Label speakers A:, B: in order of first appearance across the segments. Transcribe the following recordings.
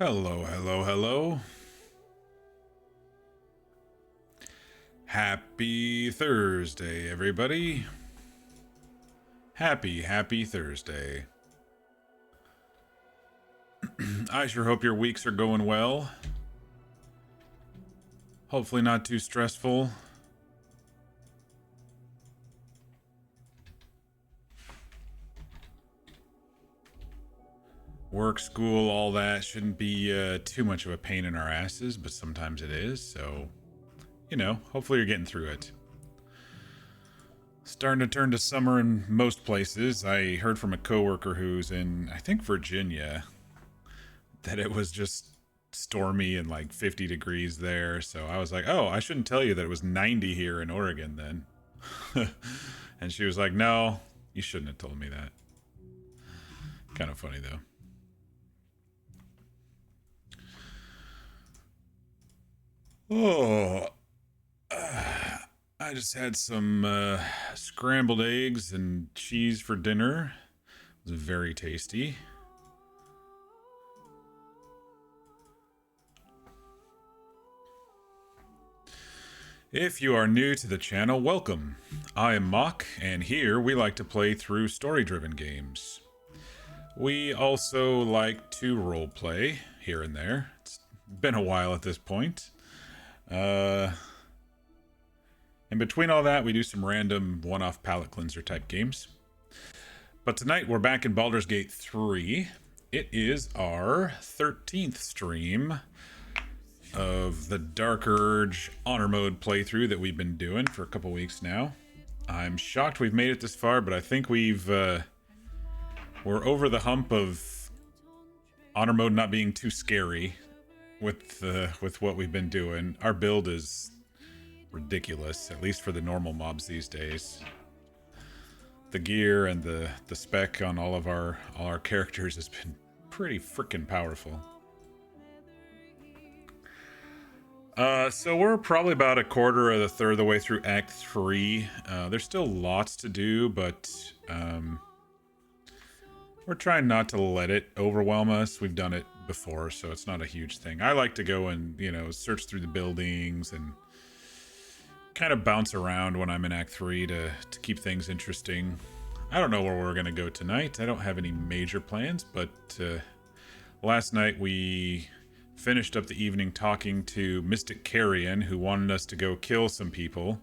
A: Hello, hello, hello. Happy Thursday, everybody. Happy Thursday. I sure hope your weeks are going well. Hopefully not too stressful. Work, school, all that shouldn't be too much of a pain in our asses, but sometimes it is, so, hopefully you're getting through it. Starting to turn to summer in most places. I heard from a coworker who's in, I think, Virginia, that it was just stormy and like 50 degrees there. So I was like, oh, I shouldn't tell you that it was 90 here in Oregon then. And she was like, no, you shouldn't have told me that. Kind of funny though. Oh, I just had some scrambled eggs and cheese for dinner. It was very tasty. If you are new to the channel, welcome. I am Mock, and here we like to play through story-driven games. We also like to roleplay here and there. It's been a while at this point. In between all that, we do some random one-off palate cleanser type games. But tonight we're back in Baldur's Gate 3. It is our 13th stream of the Dark Urge Honor Mode playthrough that we've been doing for a couple weeks now. I'm shocked we've made it this far, but I think we're over the hump of Honor Mode not being too scary with what we've been doing. Our build is ridiculous, at least for the normal mobs these days. The gear and the spec on all our characters has been pretty freaking powerful. So we're probably about a quarter of the third of the way through Act 3. There's still lots to do, but we're trying not to let it overwhelm us. We've done it before, so it's not a huge thing. I like to go and, search through the buildings and kind of bounce around when I'm in Act 3 to keep things interesting. I don't know where we're going to go tonight. I don't have any major plans, but last night we finished up the evening talking to Mystic Carrion, who wanted us to go kill some people.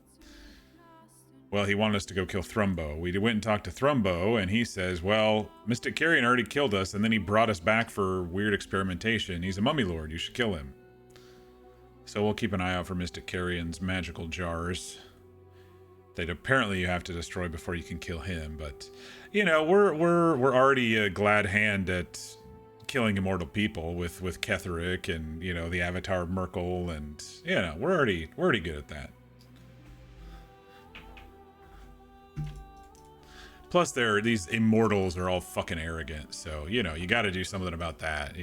A: Well, he wanted us to go kill Thrumbo. We went and talked to Thrumbo, and he says, well, Mystic Carrion already killed us, and then he brought us back for weird experimentation. He's a mummy lord. You should kill him. So we'll keep an eye out for Mystic Carrion's magical jars that apparently you have to destroy before you can kill him. But, we're already a glad hand at killing immortal people with Ketheric and, the Avatar of Merkel, and, we're already good at that. Plus, these immortals are all fucking arrogant, so, you got to do something about that.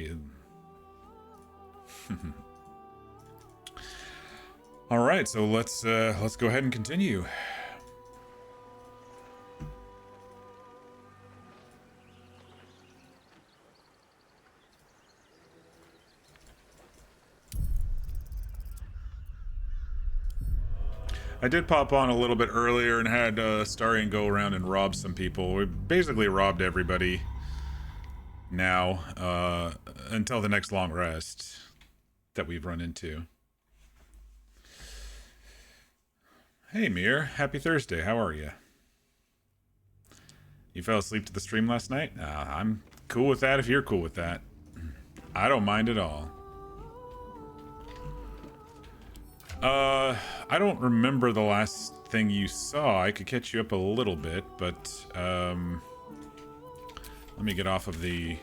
A: All right, so let's go ahead and continue. I did pop on a little bit earlier and had Starian go around and rob some people. We basically robbed everybody now until the next long rest that we've run into. Hey Mir, happy Thursday, how are you? You fell asleep to the stream last night? I'm cool with that if you're cool with that. I don't mind at all. I don't remember the last thing you saw. I could catch you up a little bit, but, let me get off of the...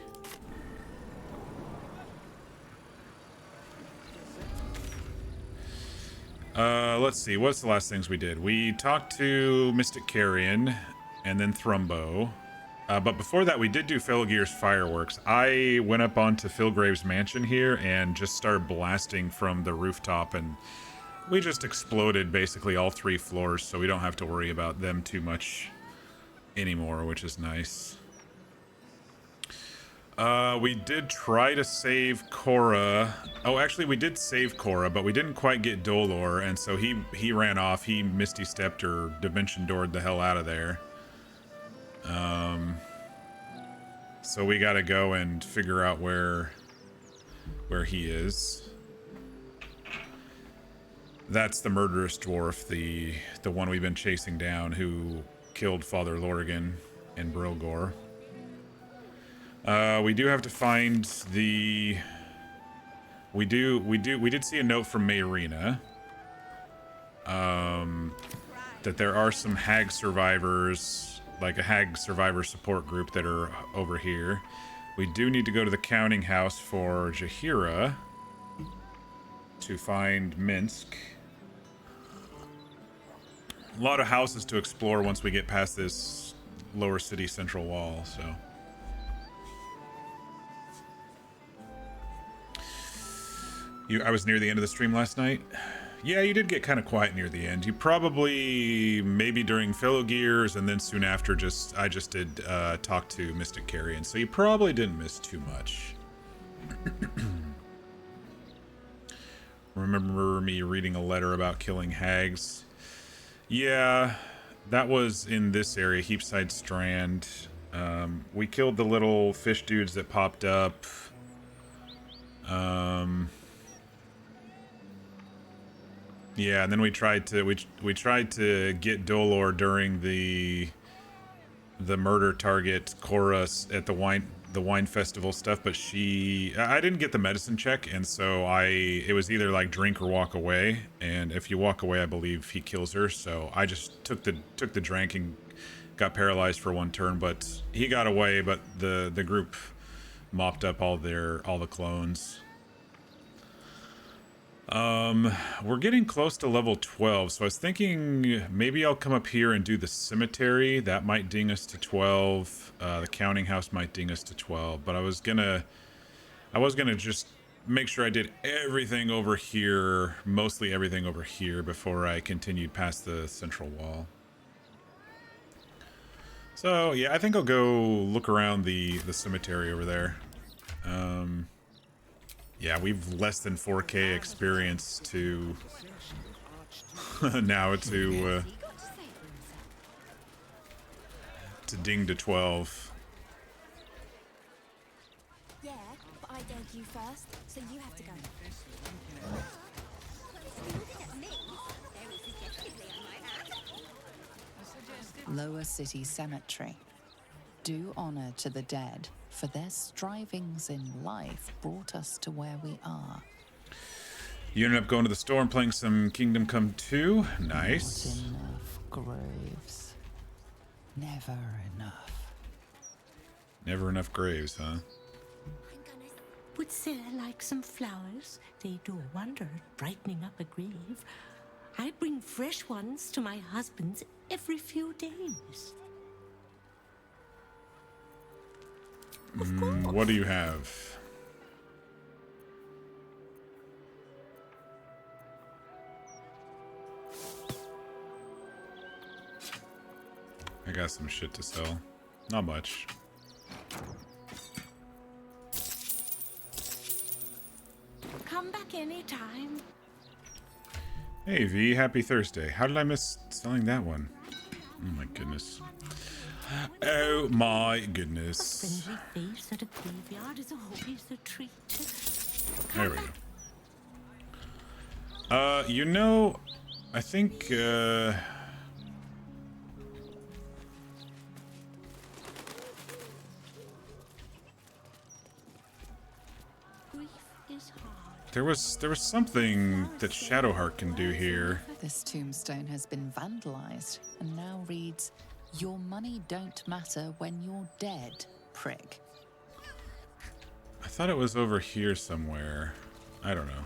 A: let's see, what's the last things we did? We talked to Mystic Carrion, and then Thrumbo. But before that, we did do Felgir's fireworks. I went up onto Philgrave's mansion here and just started blasting from the rooftop, and we just exploded basically all 3 floors, so we don't have to worry about them too much anymore, which is nice. We did try to save Korra. Oh, actually, we did save Korra, but we didn't quite get Dolor, and so he ran off. He Misty Stepped or Dimension Doored the hell out of there. So we gotta go and figure out where he is. That's the murderous dwarf, the one we've been chasing down, who killed Father Lorroakan in Brilgor. We do have to find the. We did see a note from Mayrina. That there are some hag survivors, like a hag survivor support group that are over here. We do need to go to the counting house for Jaheira to find Minsk. A lot of houses to explore once we get past this lower city central wall, so. I was near the end of the stream last night. Yeah, you did get kind of quiet near the end. You probably, maybe during Fellow Gears, and then soon after, I just did talk to Mystic Carrion, so you probably didn't miss too much. Remember me reading a letter about killing hags? Yeah, that was in this area, Heapside Strand. We killed the little fish dudes that popped up. Yeah, and then we tried to get Dolor during the murder target chorus at the wine festival stuff, but I didn't get the medicine check, and so it was either like drink or walk away, and if you walk away, I believe he kills her. So I just took the drink and got paralyzed for one turn, but he got away. But the group mopped up all the clones. We're getting close to level 12, so I was thinking maybe I'll come up here and do the cemetery. That might ding us to 12. The counting house might ding us to 12, but I was gonna just make sure I did everything over here, mostly everything over here, before I continued past the central wall. So yeah, I think I'll go look around the cemetery over there. Yeah, we've less than 4K experience to now to ding to 12.
B: Yeah, but I dared you first, so you have to go.
C: Lower City Cemetery. Do honor to the dead, for their strivings in life brought us to where we are.
A: You ended up going to the store and playing some Kingdom Come 2. Nice.
C: Not enough graves. Never enough.
A: Never enough graves, huh?
D: Would Sarah like some flowers? They do a wonder at brightening up a grave. I bring fresh ones to my husband's every few days.
A: What do you have? I got some shit to sell. Not much.
D: Come back anytime.
A: Hey V, happy Thursday. How did I miss selling that one? Oh my goodness. Oh my goodness.
D: Friendly face at a graveyard is always a treat.
A: There we go. You know, I think,
D: Grief is hard.
A: there was something that Shadowheart can do here.
C: This tombstone has been vandalized and now reads, "Your money don't matter when you're dead, prick."
A: I thought it was over here somewhere. I don't know.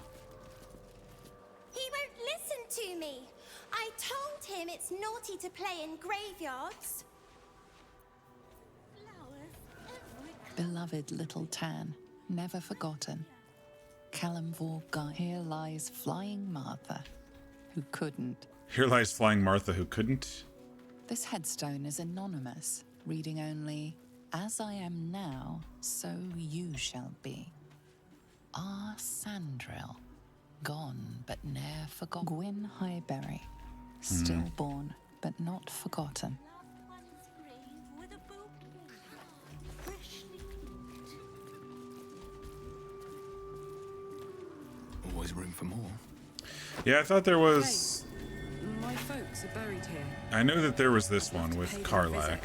B: He won't listen to me. I told him it's naughty to play in graveyards.
C: Beloved little Tan, never forgotten. Kalimvor Guy. Here lies Flying Martha, who couldn't.
A: Here lies Flying Martha who couldn't.
C: This headstone is anonymous, reading only, As I am now, so you shall be. Ah, Sandrill, gone but ne'er forgotten. Gwyn Highberry, stillborn but not forgotten.
D: Loved one's grave with a bouquet, freshly picked.
E: Always room for more.
A: Yeah, I thought there was...
F: My folks are buried here.
A: I know that there was this one with Karlak.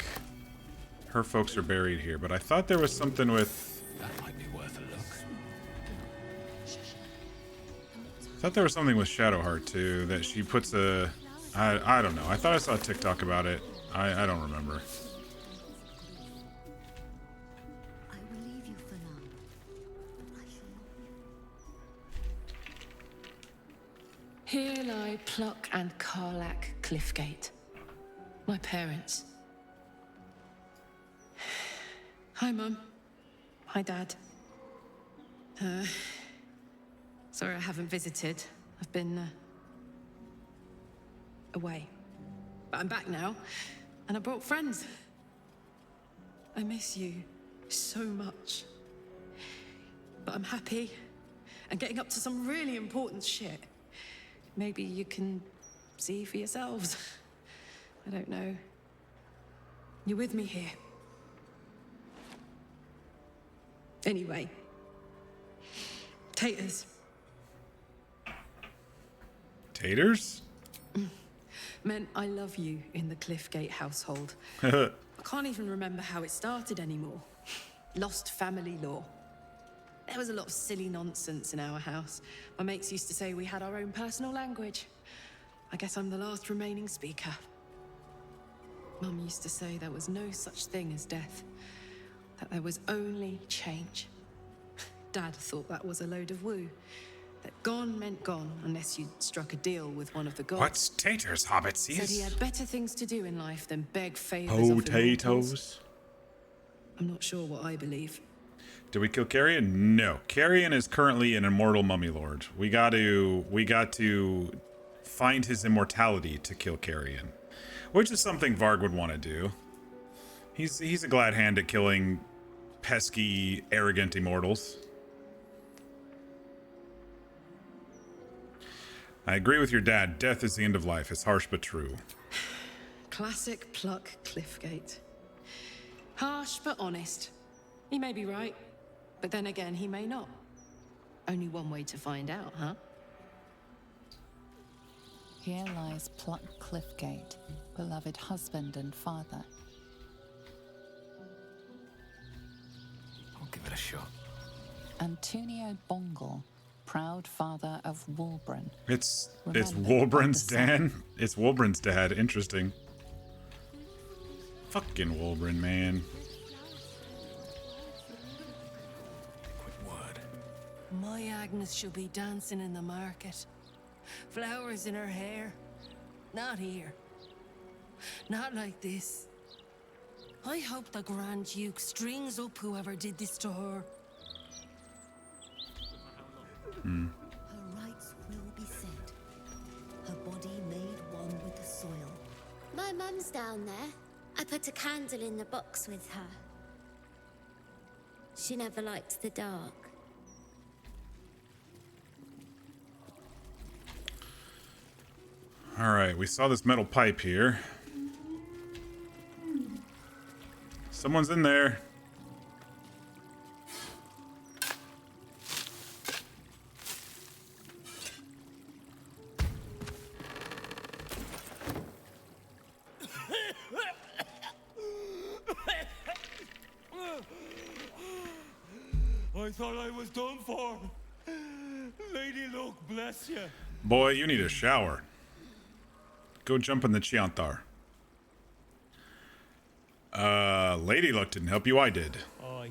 A: Her folks are buried here, but I thought there was something with...
E: That might be worth a look.
A: I thought there was something with Shadowheart too, that she puts a... I don't know. I thought I saw a TikTok about it. I don't remember.
G: I will leave you for now. I shall not.
F: Here lie Pluck and Karlak Cliffgate. My parents. Hi, Mum. Hi, Dad. Sorry I haven't visited. I've been, away. But I'm back now, and I brought friends. I miss you so much. But I'm happy and getting up to some really important shit. Maybe you can see for yourselves. I don't know. You're with me here. Anyway. Taters.
A: Taters?
F: Meant I love you in the Cliffgate household. I can't even remember how it started anymore. Lost family law. There was a lot of silly nonsense in our house. My mates used to say we had our own personal language. I guess I'm the last remaining speaker. Mum used to say there was no such thing as death. That there was only change. Dad thought that was a load of woo. That gone meant gone unless you'd struck a deal with one of the gods.
A: What's taters, hobbits?
F: Said he had better things to do in life than beg favors of the mortals.
A: Potatoes.
F: I'm not sure what I believe.
A: Did we kill Carrion? No. Carrion is currently an immortal mummy lord. We got to find his immortality to kill Carrion, which is something Varg would want to do. He's a glad hand at killing pesky, arrogant immortals. I agree with your dad. Death is the end of life. It's harsh but true.
F: Classic Pluck Cliffgate. Harsh but honest. He may be right, but then again, he may not. Only one way to find out, huh?
C: Here lies Pluck Cliffgate, beloved husband and father.
E: I'll give it a shot.
C: Antonio Bongle, proud father of Wulbren.
A: It's
C: Remembered
A: Wulbren's
C: by the
A: dad.
C: sun.
A: It's Wulbren's dad. Interesting. Fucking Wulbren, man.
E: Quick word.
D: My Agnes shall be dancing in the market. Flowers in her hair. Not here. Not like this. I hope the Grand Duke strings up whoever did this to her.
G: Her rights will be said. Her body made one with the soil.
B: My mum's down there. I put a candle in the box with her. She never liked the dark.
A: All right, we saw this metal pipe here. Someone's in there.
H: I thought I was done for. Lady Luck, bless you.
A: Boy, you need a shower. Go jump in the Chiantar. Lady Luck didn't help you, I did.
H: Aye,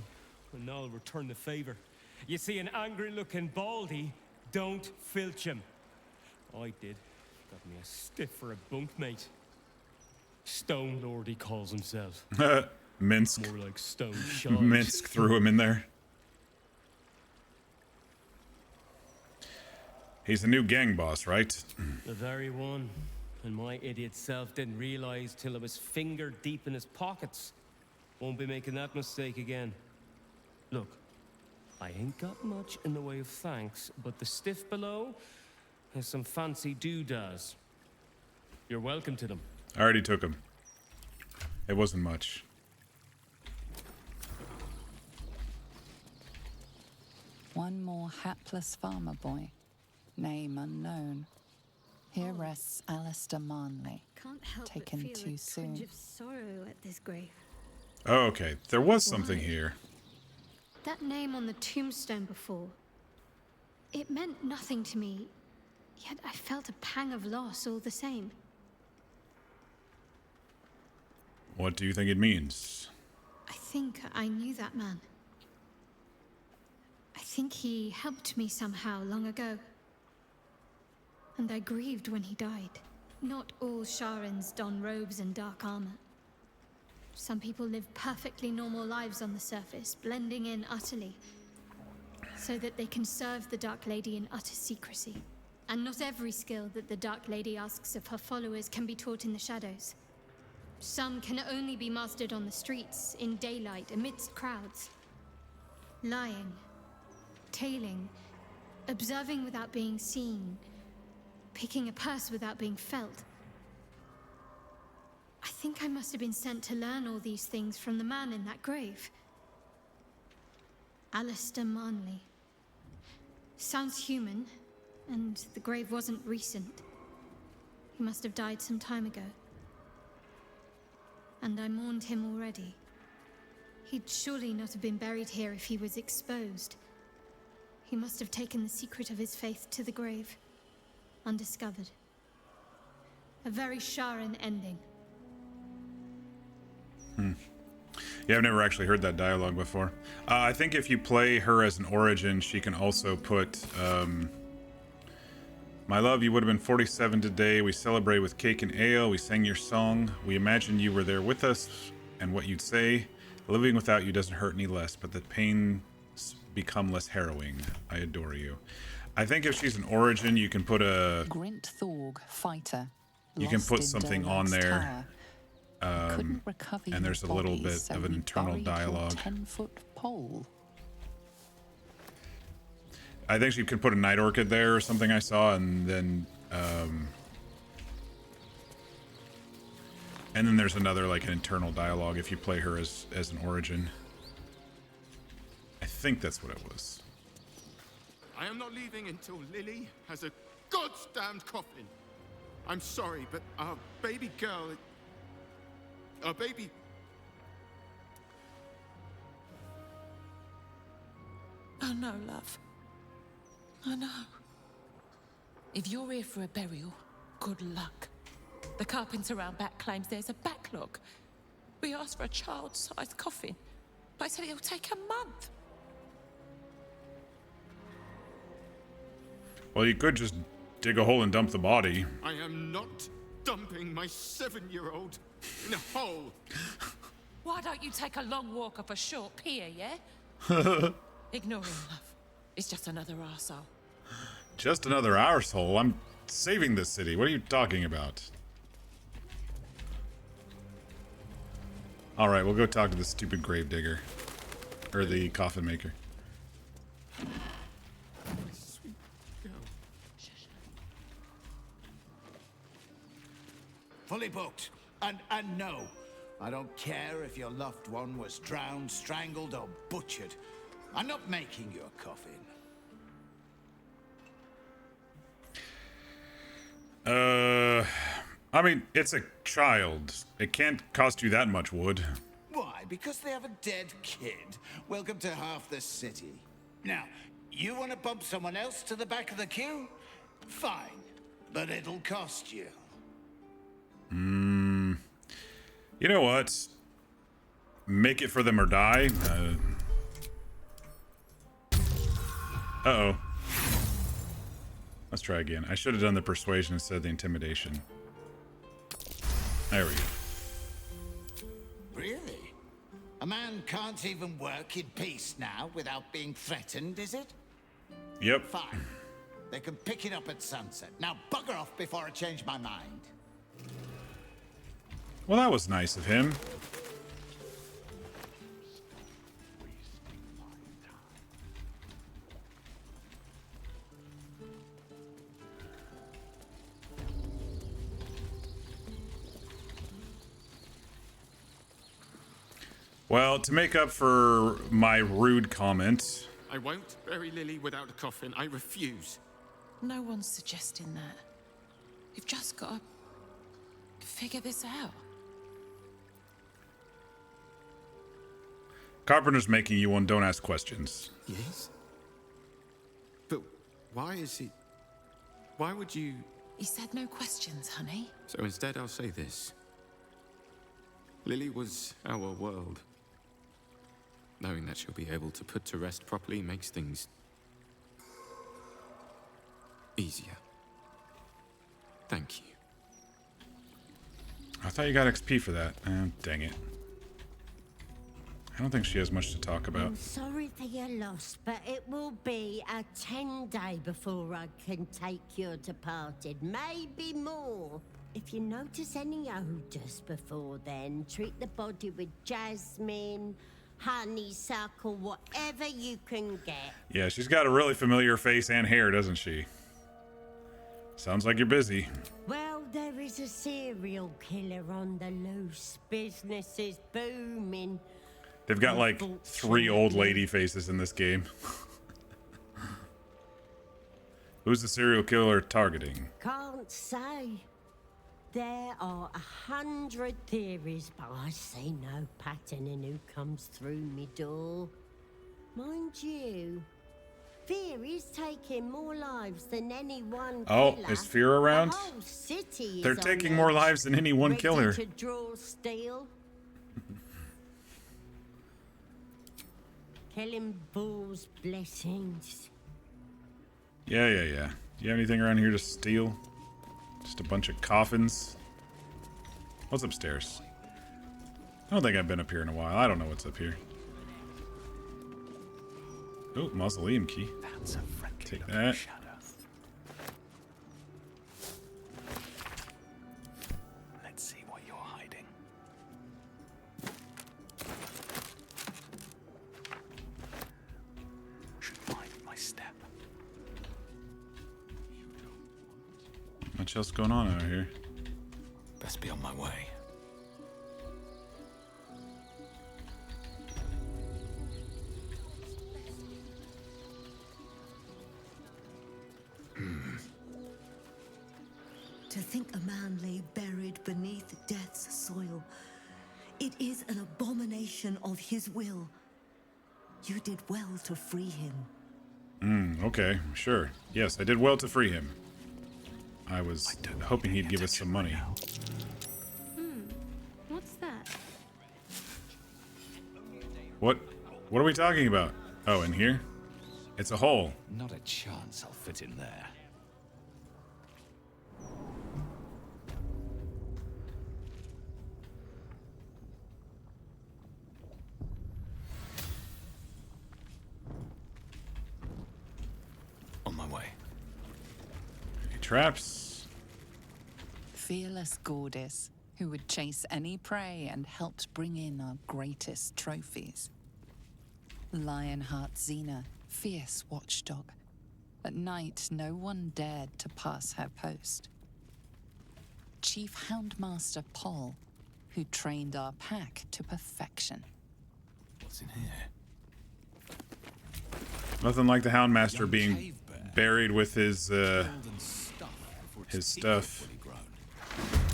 H: and now I'll return the favor. You see, an angry-looking baldy don't filch him. I did. Got me a stiff for a bunkmate. Stone Lord, he calls himself.
A: Minsk.
H: More like Stone Shard.
A: Minsk threw him in there. He's the new gang boss, right?
H: The very one. And my idiot self didn't realize till I was finger deep in his pockets. Won't be making that mistake again. Look, I ain't got much in the way of thanks, but the stiff below has some fancy doodahs. You're welcome to them.
A: I already took them. It wasn't much.
C: One more hapless farmer boy, name unknown. Here rests Alistair Manley,
I: Can't help
C: taken
I: but feel
C: too
I: a
C: soon.
I: twinge of sorrow at this grave.
A: Oh, okay. There was something here.
I: That name on the tombstone before, it meant nothing to me, yet I felt a pang of loss all the same.
A: What do you think it means?
I: I think I knew that man. I think he helped me somehow long ago. And I grieved when he died. Not all Sharans don robes and dark armor. Some people live perfectly normal lives on the surface, blending in utterly, so that they can serve the Dark Lady in utter secrecy. And not every skill that the Dark Lady asks of her followers can be taught in the shadows. Some can only be mastered on the streets, in daylight, amidst crowds. Lying, tailing, observing without being seen, picking a purse without being felt. I think I must have been sent to learn all these things from the man in that grave. Alistair Manley. Sounds human, and the grave wasn't recent. He must have died some time ago. And I mourned him already. He'd surely not have been buried here if he was exposed. He must have taken the secret of his faith to the grave, undiscovered. A very Sharan ending.
A: Yeah, I've never actually heard that dialogue before. I think if you play her as an origin, she can also put, my love, you would have been 47 today. We celebrate with cake and ale. We sang your song. We imagine you were there with us and what you'd say. Living without you doesn't hurt any less, but the pains become less harrowing. I adore you. I think if she's an origin, you can put a...
C: Grint Thorg, fighter.
A: You can put something on there.
C: Couldn't recover
A: and there's a
C: your
A: little
C: body,
A: bit
C: so
A: of an
C: we
A: internal
C: buried your
A: dialogue.
C: 10-foot pole.
A: I think she could put a night orchid there or something I saw, and then there's another, like, an internal dialogue if you play her as an origin. I think that's what it was.
J: I am not leaving until Lily has a goddamned coffin. I'm sorry, but our baby girl... Our baby...
D: Oh no, love. I know. If you're here for a burial, good luck. The carpenter around back claims there's a backlog. We asked for a child-sized coffin, but I said it'll take a month.
A: Well, you could just dig a hole and dump the body.
J: I am not dumping my 7-year-old in a hole.
D: Why don't you take a long walk up a short pier, yeah? Ignore him, love. It's just another arsehole.
A: Just another arsehole. I'm saving this city. What are you talking about? Alright, we'll go talk to the stupid gravedigger. Or the coffin maker.
J: Sweet girl.
K: Fully booked. And no, I don't care if your loved one was drowned, strangled, or butchered. I'm not making you a coffin.
A: I mean, it's a child. It can't cost you that much wood.
K: Why? Because they have a dead kid. Welcome to half the city. Now, you want to bump someone else to the back of the queue? Fine, but it'll cost you.
A: You know what? Make it for them or die. Uh-oh. Let's try again. I should have done the persuasion instead of the intimidation. There we go.
K: Really? A man can't even work in peace now without being threatened, is it?
A: Yep.
K: Fine. They can pick it up at sunset. Now bugger off before I change my mind.
A: Well, that was nice of him. Well, to make up for my rude comment,
J: I won't bury Lily without a coffin. I refuse.
C: No one's suggesting that. You've just got to figure this out.
A: Carpenter's making you one. Don't ask questions.
J: Yes? But why is he... Why would you...
C: He said no questions, honey.
J: So instead I'll say this. Lily was our world. Knowing that she'll be able to put to rest properly makes things... easier. Thank you.
A: I thought you got XP for that. Dang it. I don't think she has much to talk about.
L: I'm sorry for your loss, but it will be a 10-day before I can take your departed. Maybe more. If you notice any odors before then, treat the body with jasmine, honeysuckle, whatever you can get.
A: Yeah, she's got a really familiar face and hair, doesn't she? Sounds like you're busy.
L: Well, there is a serial killer on the loose. Business is booming.
A: They've got like 3 old lady faces in this game. Who's the serial killer targeting?
L: Can't say. There are 100 theories, but I see no pattern in who comes through me door. Mind you, Fear is taking more lives than any one
A: Oh,
L: killer.
A: is Fear around?
L: The whole city is
A: They're
L: on
A: taking more
L: edge,
A: lives than any one
L: ready
A: killer.
L: to draw steel. Killing bulls, blessings.
A: Yeah. Do you have anything around here to steal? Just a bunch of coffins? What's upstairs? I don't think I've been up here in a while. I don't know what's up here. Oh, mausoleum key.
E: That's a friendly
A: Take
E: looking
A: that.
E: shadow. Let's see what you're hiding. Should mind my step.
A: Much else going on out here?
E: Best be on my way.
G: To think a man lay buried beneath death's soil. It is an abomination of his will. You did well to free him.
A: Okay, sure. Yes, I did well to free him. I was hoping he'd give us some money.
I: What's that?
A: What are we talking about? Oh, in here? It's a hole.
E: Not a chance I'll fit in there. On my way.
A: Any traps?
C: Fearless goddess, who would chase any prey and helped bring in our greatest trophies. Lionheart Xena, fierce watchdog. At night, no one dared to pass her post. Chief Houndmaster Paul, who trained our pack to perfection.
E: What's in here?
A: Nothing like the Houndmaster
E: Young
A: being
E: cave bear.
A: buried with his
E: Killed and stuffed before its
A: his
E: teeth
A: stuff.
E: fully grown.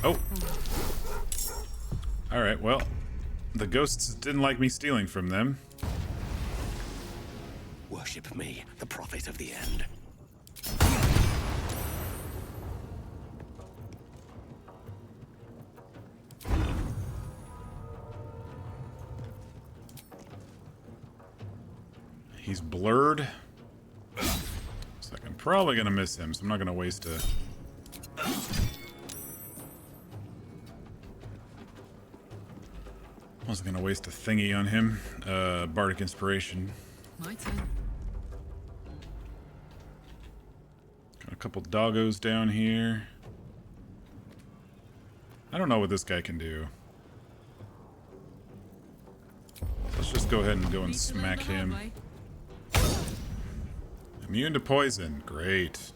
A: Oh. Alright, well. The ghosts didn't like me stealing from them.
E: Worship me, the prophet of the end.
A: He's blurred. So I'm probably gonna miss him, so I'm not gonna waste a... Wasn't gonna waste a thingy on him. Bardic Inspiration.
F: My turn.
A: Got a couple doggos down here. I don't know what this guy can do. Let's just go ahead and go and
F: Need to learn
A: smack
F: the hard
A: him.
F: way.
A: Immune to poison. Great.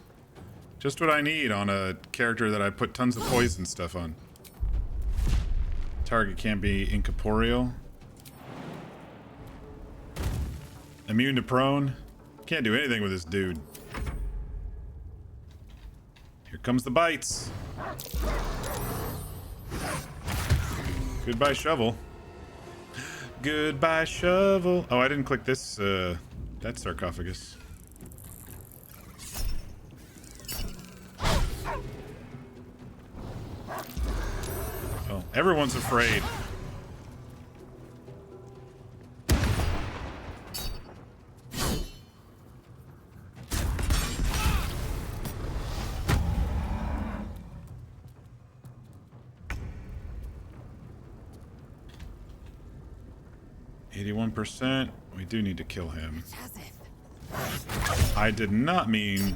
A: Just what I need on a character that I put tons of poison stuff on. Target can't be incorporeal. Immune to prone. Can't do anything with this dude. Here comes the bites. Goodbye, shovel. Goodbye, shovel. Oh, I didn't click this, that sarcophagus. Oh, everyone's afraid. %. We do need to kill him. I did not mean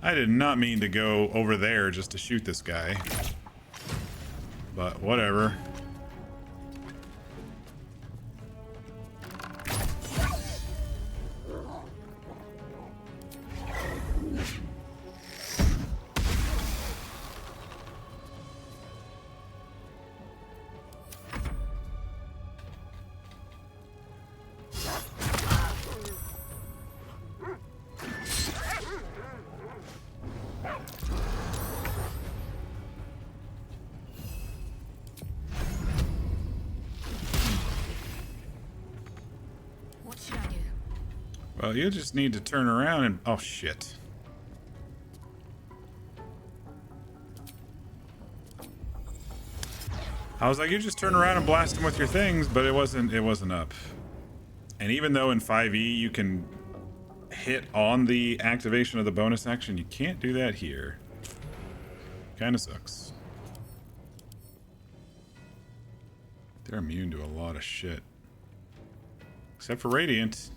A: to go over there just to shoot this guy. But whatever. Well, you just need to turn around and... Oh, shit. I was like, you just turn around and blast him with your things, but it wasn't up. And even though in 5e you can hit on the activation of the bonus action, you can't do that here. Kinda sucks. They're immune to a lot of shit. Except for Radiant.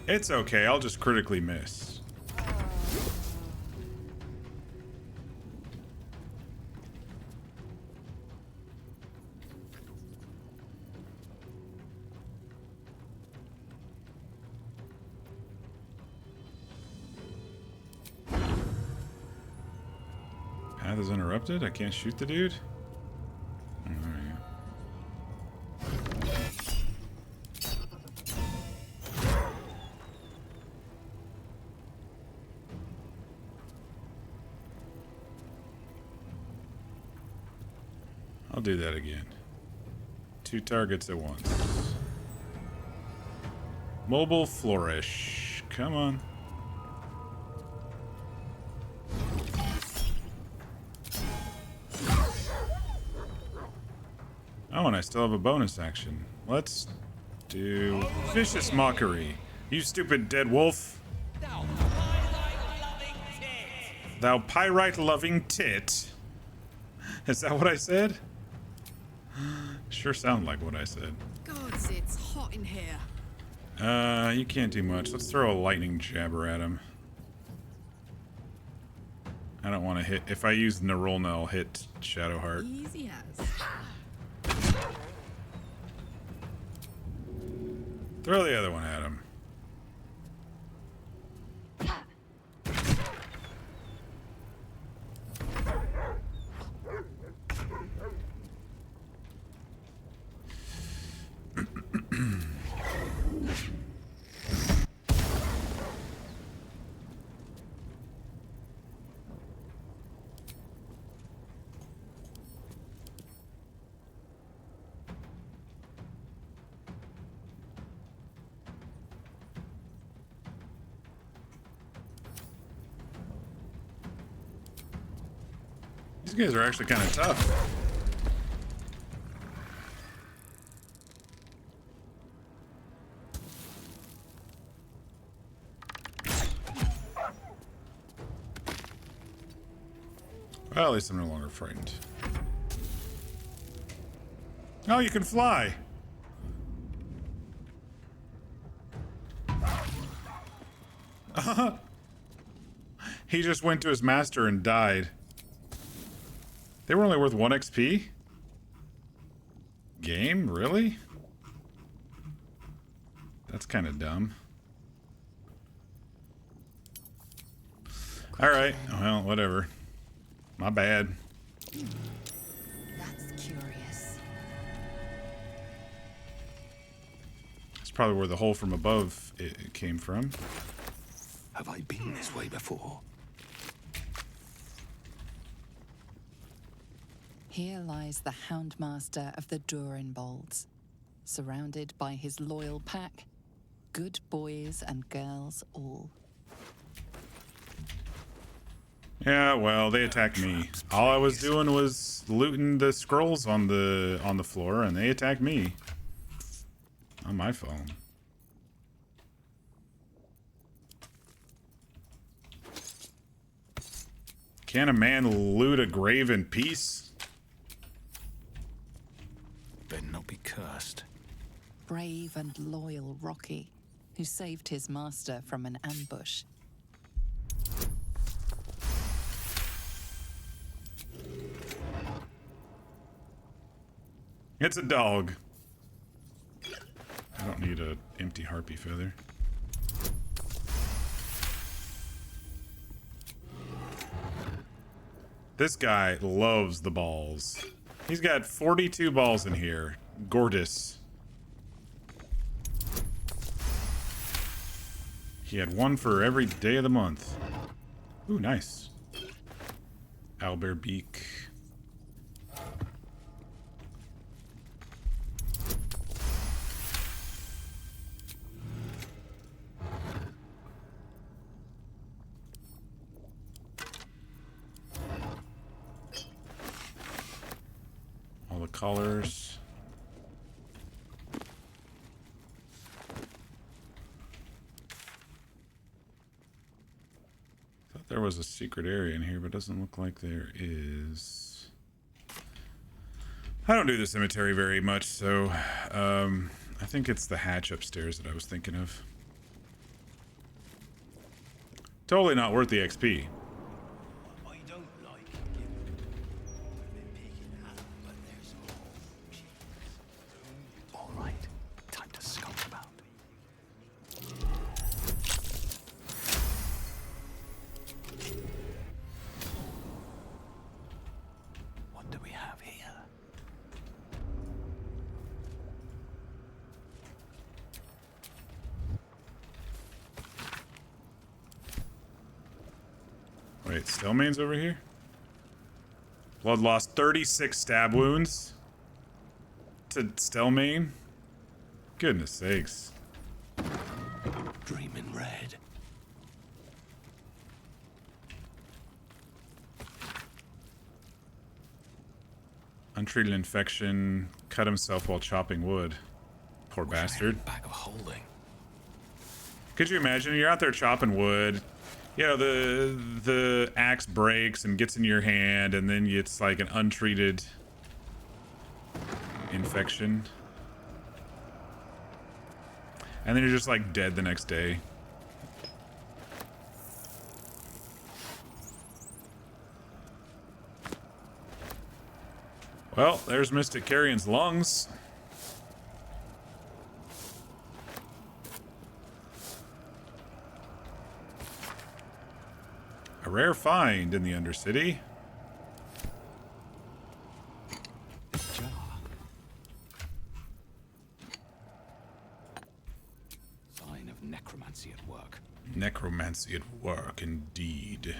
A: It's okay, I'll just critically miss. Path is interrupted? I can't shoot the dude? I'll do that again. 2 targets at once. Mobile flourish. Come on. Oh, and I still have a bonus action. Let's do vicious mockery. You stupid dead wolf. Thou pyrite loving tit. Is that what I said? Sure sound like what I said.
F: Gods, it's hot in here.
A: You can't do much. Let's throw a lightning jabber at him. I don't want to hit. If I use Nerolna, I'll hit Shadowheart.
F: Easy as.
A: Throw the other one at him. These guys are actually kind of tough. Well, at least I'm no longer frightened. Oh, you can fly! He just went to his master and died. They were only worth 1 XP? Game? Really? That's kind of dumb. All right. Well, whatever. My bad.
C: That's curious.
A: That's probably where the hole from above it came from.
E: Have I been this way before?
C: Here lies the Houndmaster of the Durinbolds, surrounded by his loyal pack, good boys and girls all.
A: Yeah, well, they attacked me. All I was doing was looting the scrolls on the floor, and they attacked me. On my phone. Can a man loot a grave in peace?
E: Better not be cursed.
C: Brave and loyal Rocky, who saved his master from an ambush.
A: It's a dog. I don't need an empty harpy feather. This guy loves the balls. He's got 42 balls in here. Gorgeous. He had one for every day of the month. Ooh, nice. Owlbear beak. All the colors. Thought there was a secret area in here, but it doesn't look like there is. I don't do the cemetery very much, so I think it's the hatch upstairs that I was thinking of. Totally not worth the XP.
E: All right, time to scout about. What do we have here?
A: Wait, Stelmane's over here? Blood loss 36 stab wounds to Stelmane? Goodness sakes.
E: Dream in red.
A: Untreated infection, cut himself while chopping wood. Poor bastard.
E: Bag of holding.
A: Could you imagine? You're out there chopping wood. You know, the axe breaks and gets in your hand, and then it's like an untreated infection. And then you're just like dead the next day. Well, there's Mystic Carrion's lungs. A rare find in the Undercity.
E: Jar. Sign of necromancy at work.
A: Necromancy at work, indeed.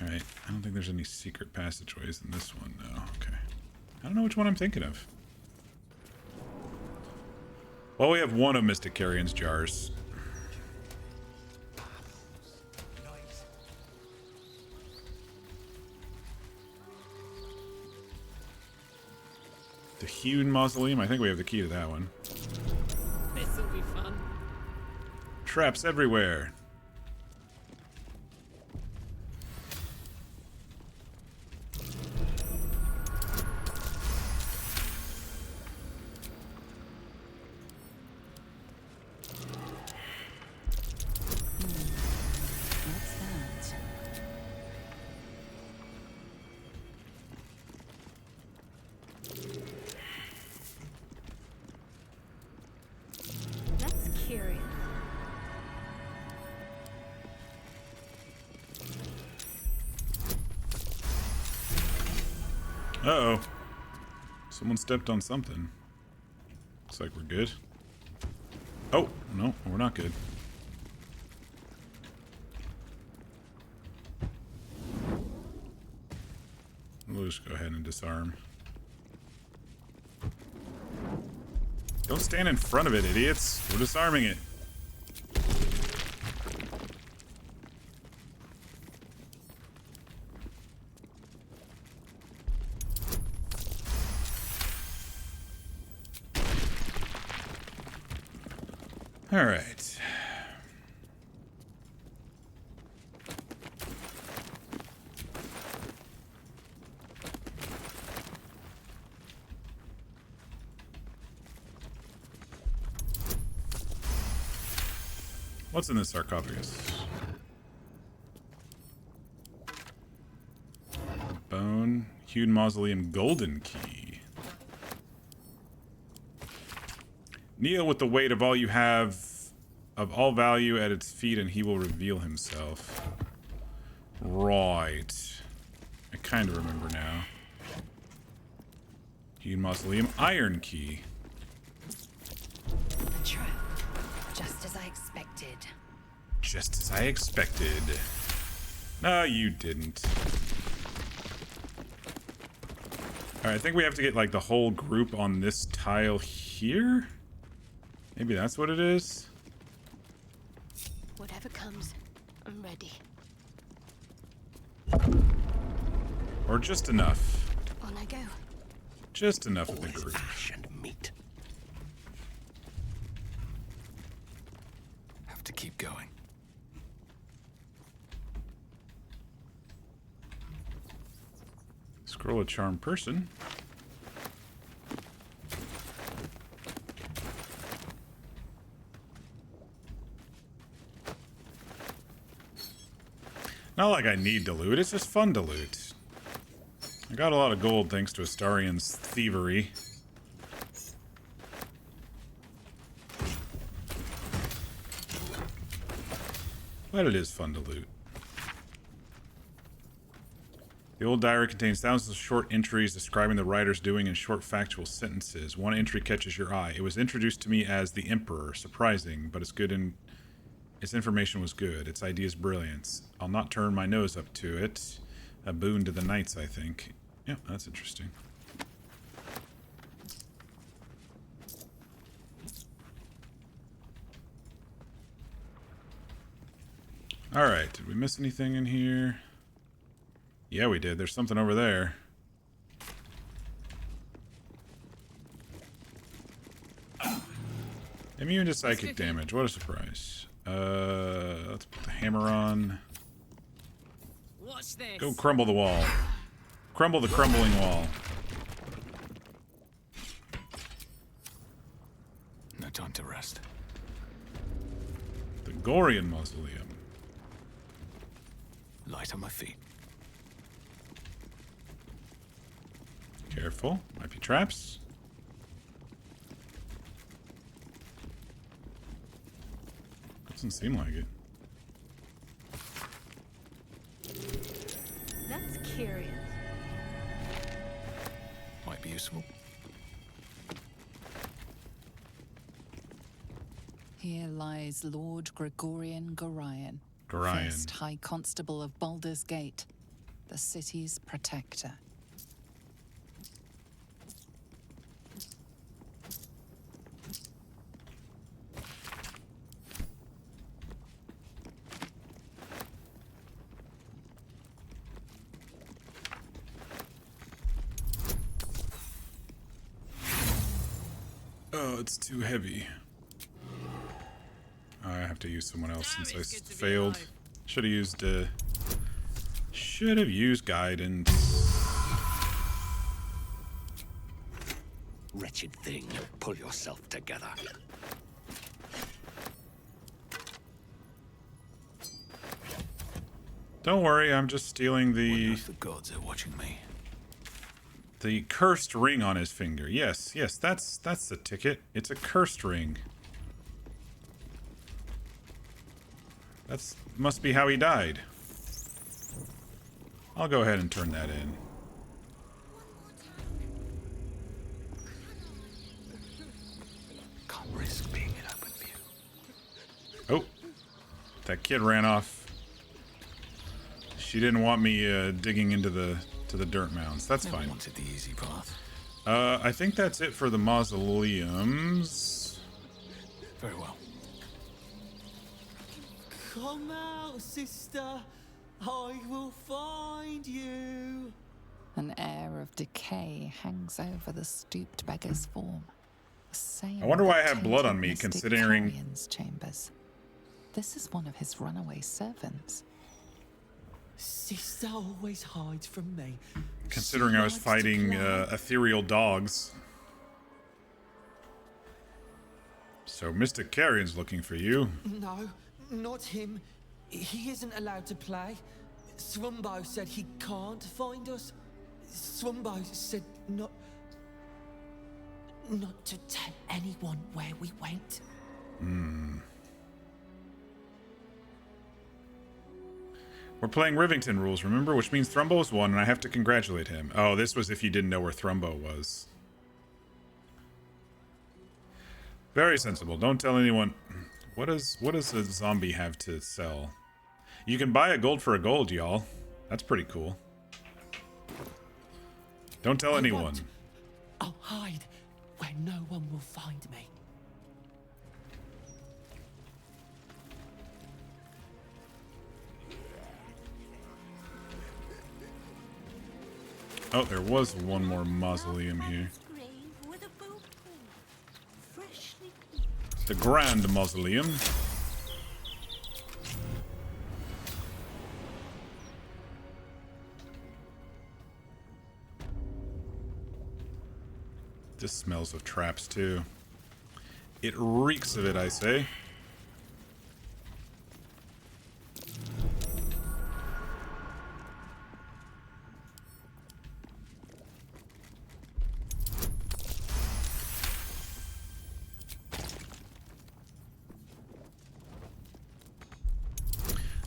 A: Alright, I don't think there's any secret passageways in this one, no. Okay. I don't know which one I'm thinking of. Well, we have one of Mystic Carrion's jars. The Hewn Mausoleum, I think we have the key to that one.
F: This'll be fun.
A: Traps everywhere.
C: What's that?
I: That's curious.
A: Uh-oh. Someone stepped on something. Looks like we're good. Oh, no, we're not good. We'll just go ahead and disarm. Don't stand in front of it, idiots. We're disarming it. All right. What's in this sarcophagus? Bone, hewn mausoleum, golden key. Kneel with the weight of all you have, of all value at its feet, and he will reveal himself. Right. I kind of remember now. Hewn mausoleum, iron key.
C: The trap. Just as I expected.
A: Just as I expected. No, you didn't. Alright, I think we have to get like the whole group on this tile here? Maybe that's what it is?
B: Whatever comes, I'm ready.
A: Or just enough.
B: On I go.
A: Just enough of the group.
E: And meat. Have to keep going.
A: Scroll a charm person. Not like I need to loot, it's just fun to loot. I got a lot of gold thanks to Astarian's thievery. But it is fun to loot. The old diary contains thousands of short entries describing the writer's doing in short factual sentences. One entry catches your eye. It was introduced to me as the Emperor. Surprising, but it's good in... Its information was good. Its ideas brilliant. I'll not turn my nose up to it. A boon to the knights, I think. Yeah, that's interesting. Alright, did we miss anything in here? Yeah, we did. There's something over there. Immune to psychic damage. What a surprise. Let's put the hammer on.
F: Watch this.
A: Go crumble the wall. Crumble the crumbling wall.
E: No time to rest.
A: The Gorian Mausoleum.
E: Light on my feet.
A: Careful. Might be traps. Doesn't seem like it.
B: That's curious.
E: Might be useful.
C: Here lies Lord Gregorian Gorion,
A: Gorion.
C: First High Constable of Baldur's Gate, the city's protector.
A: Oh, it's too heavy. I have to use someone else since I failed. Should have used guidance.
E: Wretched thing, pull yourself together.
A: Don't worry, I'm just stealing
E: The gods are watching me.
A: the cursed ring on his finger. Yes, yes, that's the ticket. It's a cursed ring. That's must be how he died. I'll go ahead and turn that in. Oh, that kid ran off. She didn't want me digging into the dirt mounds. That's
E: Never
A: fine.
E: wanted the easy path.
A: I think that's it for the mausoleums.
E: Very well.
M: Come out, sister. I will find you.
C: An air of decay hangs over the stooped beggar's form. The same
A: I wonder why I have
C: tainted
A: blood on me,
C: mystic
A: considering...
C: Carrion's chambers. This is one of his runaway servants.
M: Sister always hides from me.
A: Considering I was fighting ethereal dogs. So Mystic Carrion's looking for you.
M: No, not him. He isn't allowed to play. Swumbo said he can't find us. Swumbo said not to tell anyone where we went.
A: We're playing Rivington rules, remember? Which means Thrumbo's won, and I have to congratulate him. Oh, this was if you didn't know where Thrumbo was. Very sensible. Don't tell anyone. What does a zombie have to sell? You can buy a gold for a gold, y'all. That's pretty cool. Don't tell anyone.
M: I'll hide where no one will find me.
A: Oh, there was one more mausoleum here. The Grand Mausoleum. This smells of traps too. It reeks of it, I say.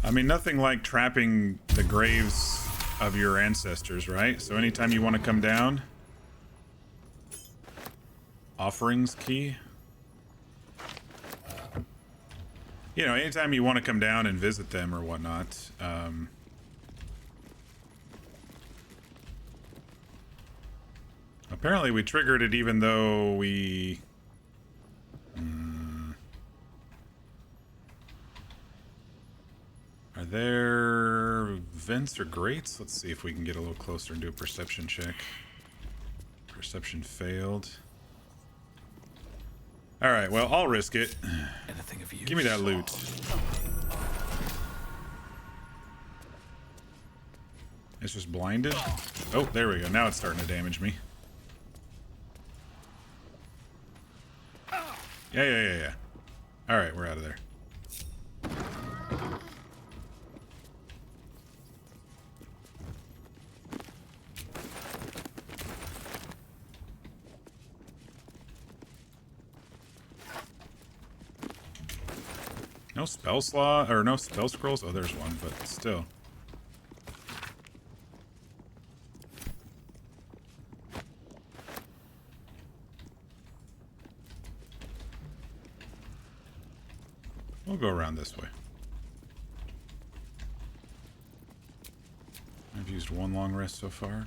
A: I mean, nothing like trapping the graves of your ancestors, right? So anytime you want to come down... Offerings key? You know, anytime you want to come down and visit them or whatnot. Apparently we triggered it even though we... Are there vents or grates? Let's see if we can get a little closer and do a perception check. Perception failed. Alright, well, I'll risk it.
E: Anything of use.
A: Give me that loot. It's just blinded? Oh, there we go. Now it's starting to damage me. Yeah. Alright, we're out of there. No spell slot, or no spell scrolls? Oh, there's one, but still. We'll go around this way. I've used one long rest so far.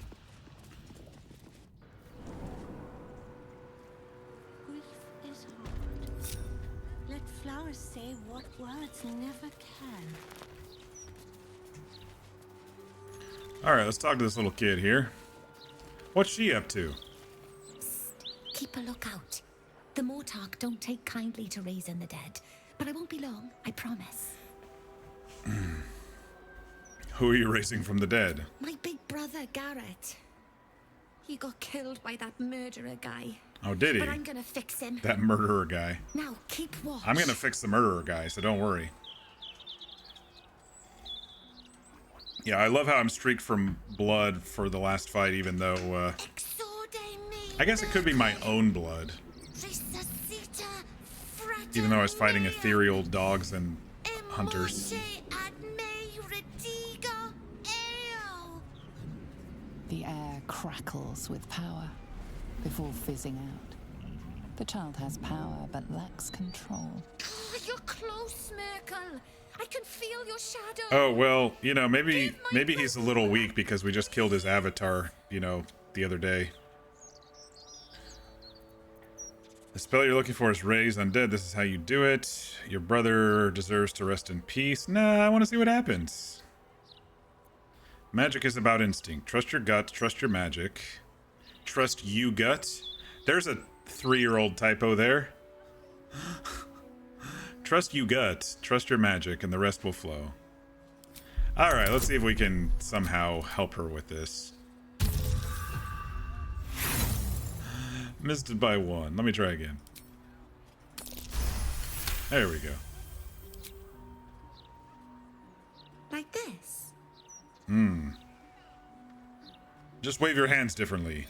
L: Flowers say what words never can.
A: Alright, let's talk to this little kid here. What's she up to?
N: Keep a lookout. The Mortark don't take kindly to raising the dead, but I won't be long, I promise.
A: Who are you raising from the dead?
N: My big brother, Garrett. He got killed by that murderer guy.
A: Oh, did he?
N: But I'm gonna fix him.
A: That murderer guy.
N: Now, keep watch.
A: I'm gonna fix the murderer guy, so don't worry. Yeah, I love how I'm streaked from blood for the last fight, even though, I guess it could be my own blood. Even though I was fighting ethereal dogs and hunters.
C: The air crackles with power before fizzing out. The child has power but lacks control.
N: You're close. Smirkle. I can feel your shadow.
A: Oh, well, you know, maybe he's a little weak because we just killed his avatar, you know, the other day. The spell you're looking for is Raise Undead. This is how you do it. Your brother deserves to rest in peace. Nah, I want to see what happens. Magic is about instinct. Trust your gut. Trust your magic. Trust you gut. There's a 3-year-old typo there. Trust you gut. Trust your magic, and the rest will flow. Alright, let's see if we can somehow help her with this. Missed it by 1. Let me try again. There we go.
N: Like this?
A: Just wave your hands differently.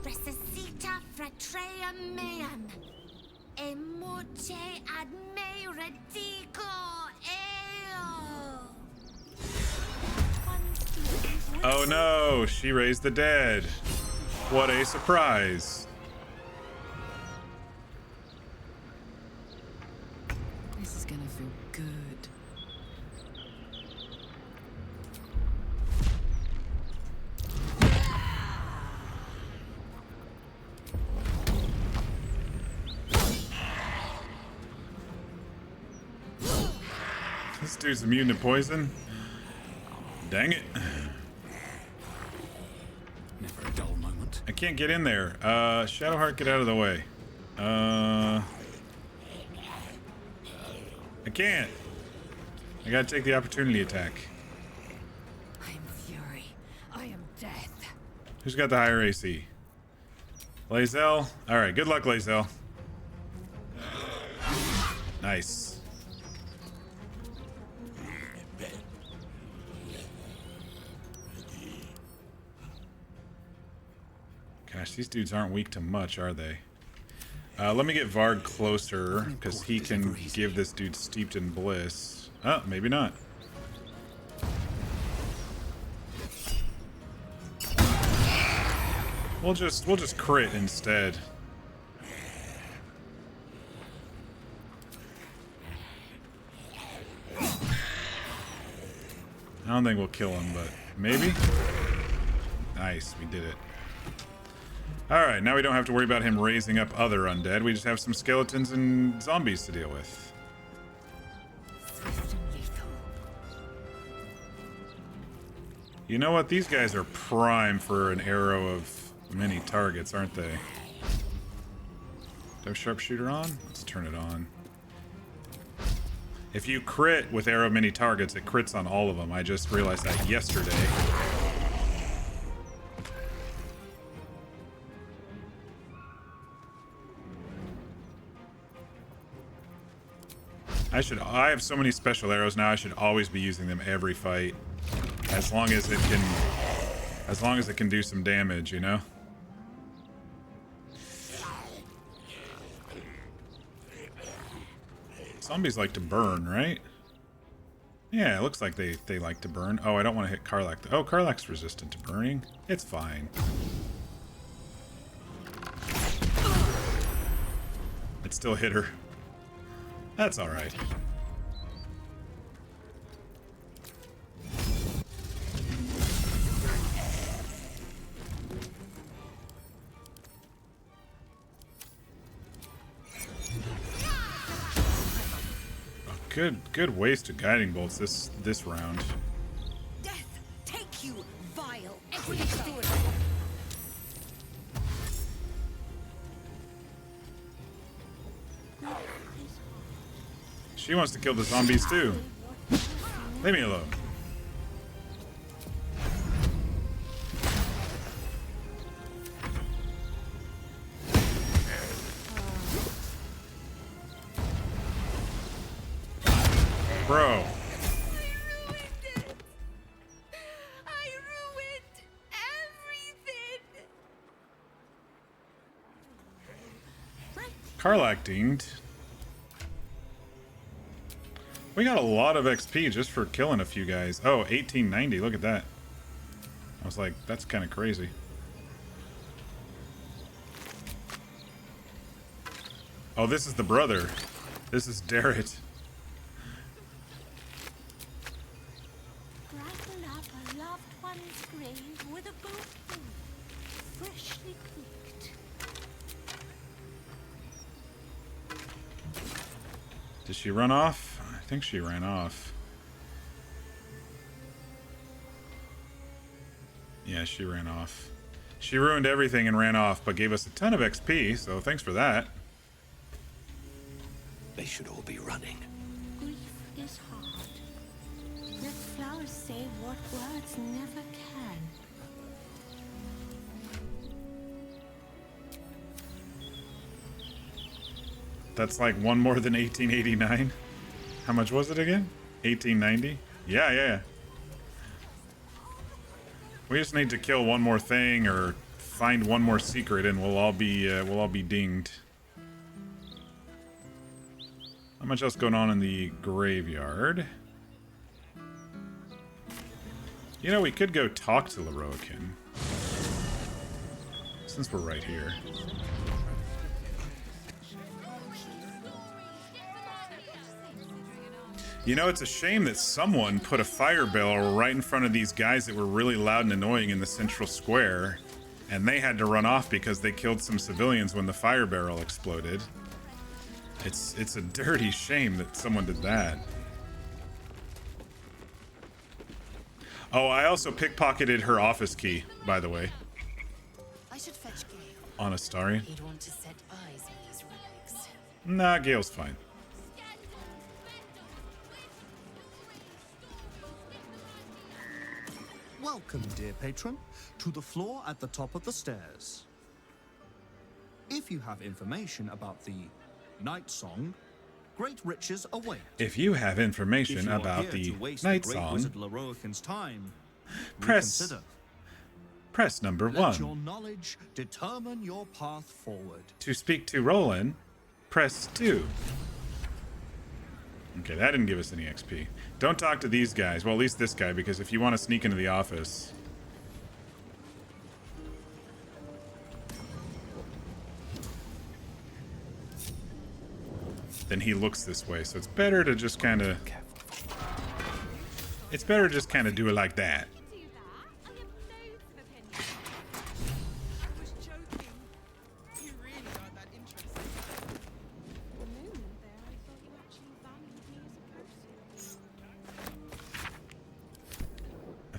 B: Resuscita fratrea meam. Emoce ad me redico eo.
A: Oh no, she raised the dead. What a surprise.
C: This is gonna feel good.
A: This dude's immune to poison. Dang it.
E: Never a dull moment.
A: I can't get in there. Shadowheart, get out of the way. I can't. I gotta take the opportunity attack.
N: I am fury. I am death.
A: Who's got the higher AC? Lae'zel? Alright, good luck, Lae'zel. Nice. Gosh, these dudes aren't weak to much, are they? Let me get Varg closer, because he can give this dude Steeped in Bliss. Oh, maybe not. We'll just crit instead. I don't think we'll kill him, but maybe? Nice, we did it. Alright, now we don't have to worry about him raising up other undead. We just have some skeletons and zombies to deal with. You know what? These guys are prime for an arrow of many targets, aren't they? Do I have sharpshooter on? Let's turn it on. If you crit with arrow of many targets, it crits on all of them. I just realized that yesterday. I have so many special arrows now, I should always be using them every fight. As long as it can do some damage, you know? Zombies like to burn, right? Yeah, it looks like they like to burn. Oh, I don't want to hit Karlach. Oh, Karlach's resistant to burning. It's fine. It still hit her. That's alright. Good waste of guiding bolts this round.
G: Death, take you, vile equity.
A: She wants to kill the zombies too. Leave me alone. Bro.
B: I ruined everything.
A: Karlach dinged. We got a lot of XP just for killing a few guys. Oh, 1890. Look at that. I was like, that's kind of crazy. Oh, this is the brother. This is Darrett.
D: Gravel up a loved one's grave with a boot freshly picked.
A: Did she run off? I think she ran off. Yeah, she ran off. She ruined everything and ran off, but gave us a ton of XP, so thanks for that.
E: They should all be running.
D: Grief is hard. Let flowers say what words never can.
A: That's like one more than 1889. How much was it again? 1890? Yeah. We just need to kill one more thing or find one more secret, and we'll all be dinged. Not much else going on in the graveyard. You know, we could go talk to Lorroakan, since we're right here. You know, it's a shame that someone put a fire barrel right in front of these guys that were really loud and annoying in the central square, and they had to run off because they killed some civilians when the fire barrel exploded. It's a dirty shame that someone did that. Oh, I also pickpocketed her office key, by the way.
C: I should fetch Gale.
A: On Astari.
C: He'd want to set eyes on these relics.
A: Nah, Gale's fine.
O: Welcome, dear patron, to the floor at the top of the stairs. If you have information about the Night Song, great riches await.
A: If you have information
O: If you are
A: about
O: here
A: the
O: to waste
A: Night
O: the great
A: Song,
O: wizard Lorroakan's time,
A: press number
O: Let your
A: 1.
O: knowledge determine your path forward.
A: To speak to Roland, press 2. Okay, that didn't give us any XP. Don't talk to these guys. Well, at least this guy, because if you want to sneak into the office... then he looks this way, so it's better to just kind of... It's better to just kind of do it like that. I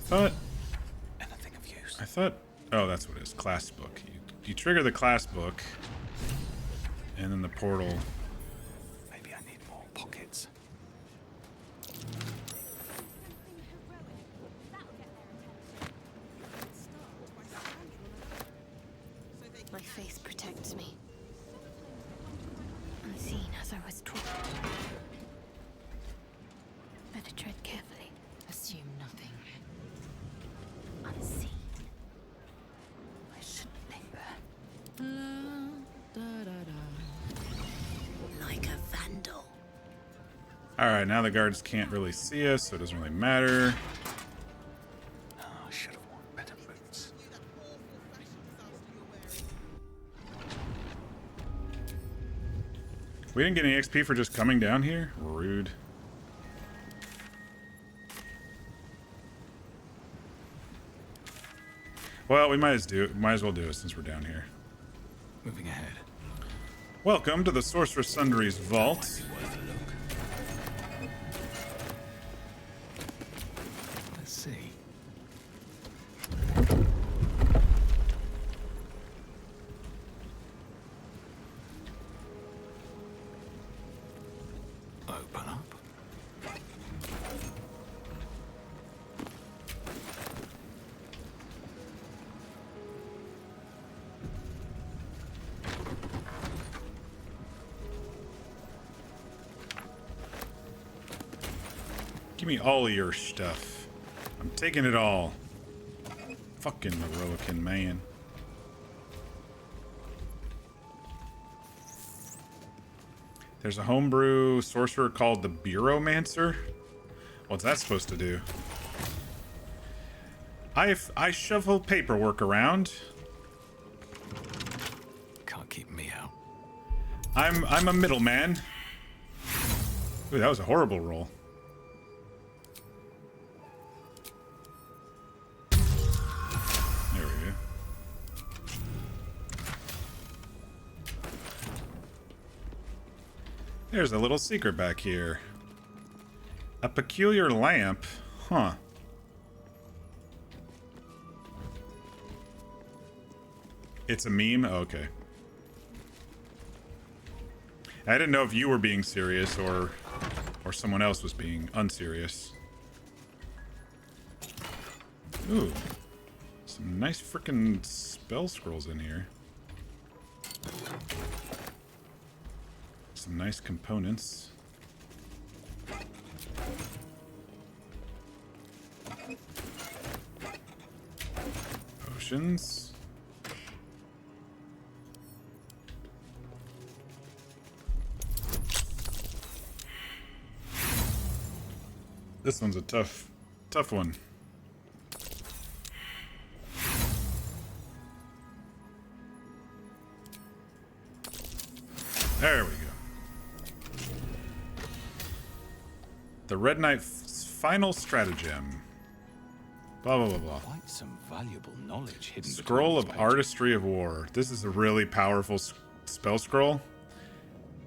A: thought... Oh, that's what it is. Class book. You trigger the class book, and then the portal...
E: Maybe I need more pockets.
I: My faith protects me. Unseen as I was taught. Better tread carefully.
C: Assume nothing. Unseen. I shouldn't linger.
L: Like a vandal.
A: Alright, now the guards can't really see us, so it doesn't really matter.
E: Oh, I should have worn better boots.
A: We didn't get any XP for just coming down here? Rude. Well, we might as well do it since we're down here.
E: Moving ahead.
A: Welcome to the Sorceress Sundry's vault.
E: Let's see. Open up.
A: Give me all of your stuff. I'm taking it all. Fucking Lorroakan, man. There's a homebrew sorcerer called the Bureaumancer. What's that supposed to do? I shuffle paperwork around.
E: Can't keep me out.
A: I'm a middleman. Ooh, that was a horrible roll. There we go. There's a little secret back here. A peculiar lamp. Huh. It's a meme? Oh, okay. I didn't know if you were being serious or someone else was being unserious. Ooh. Some nice frickin' spell scrolls in here. Some nice components. Potions. This one's a tough one. There we go. The Red Knight's final stratagem. Blah, blah, blah, blah.
E: Quite some valuable knowledge hidden.
A: Scroll of Artistry of War. This is a really powerful spell scroll.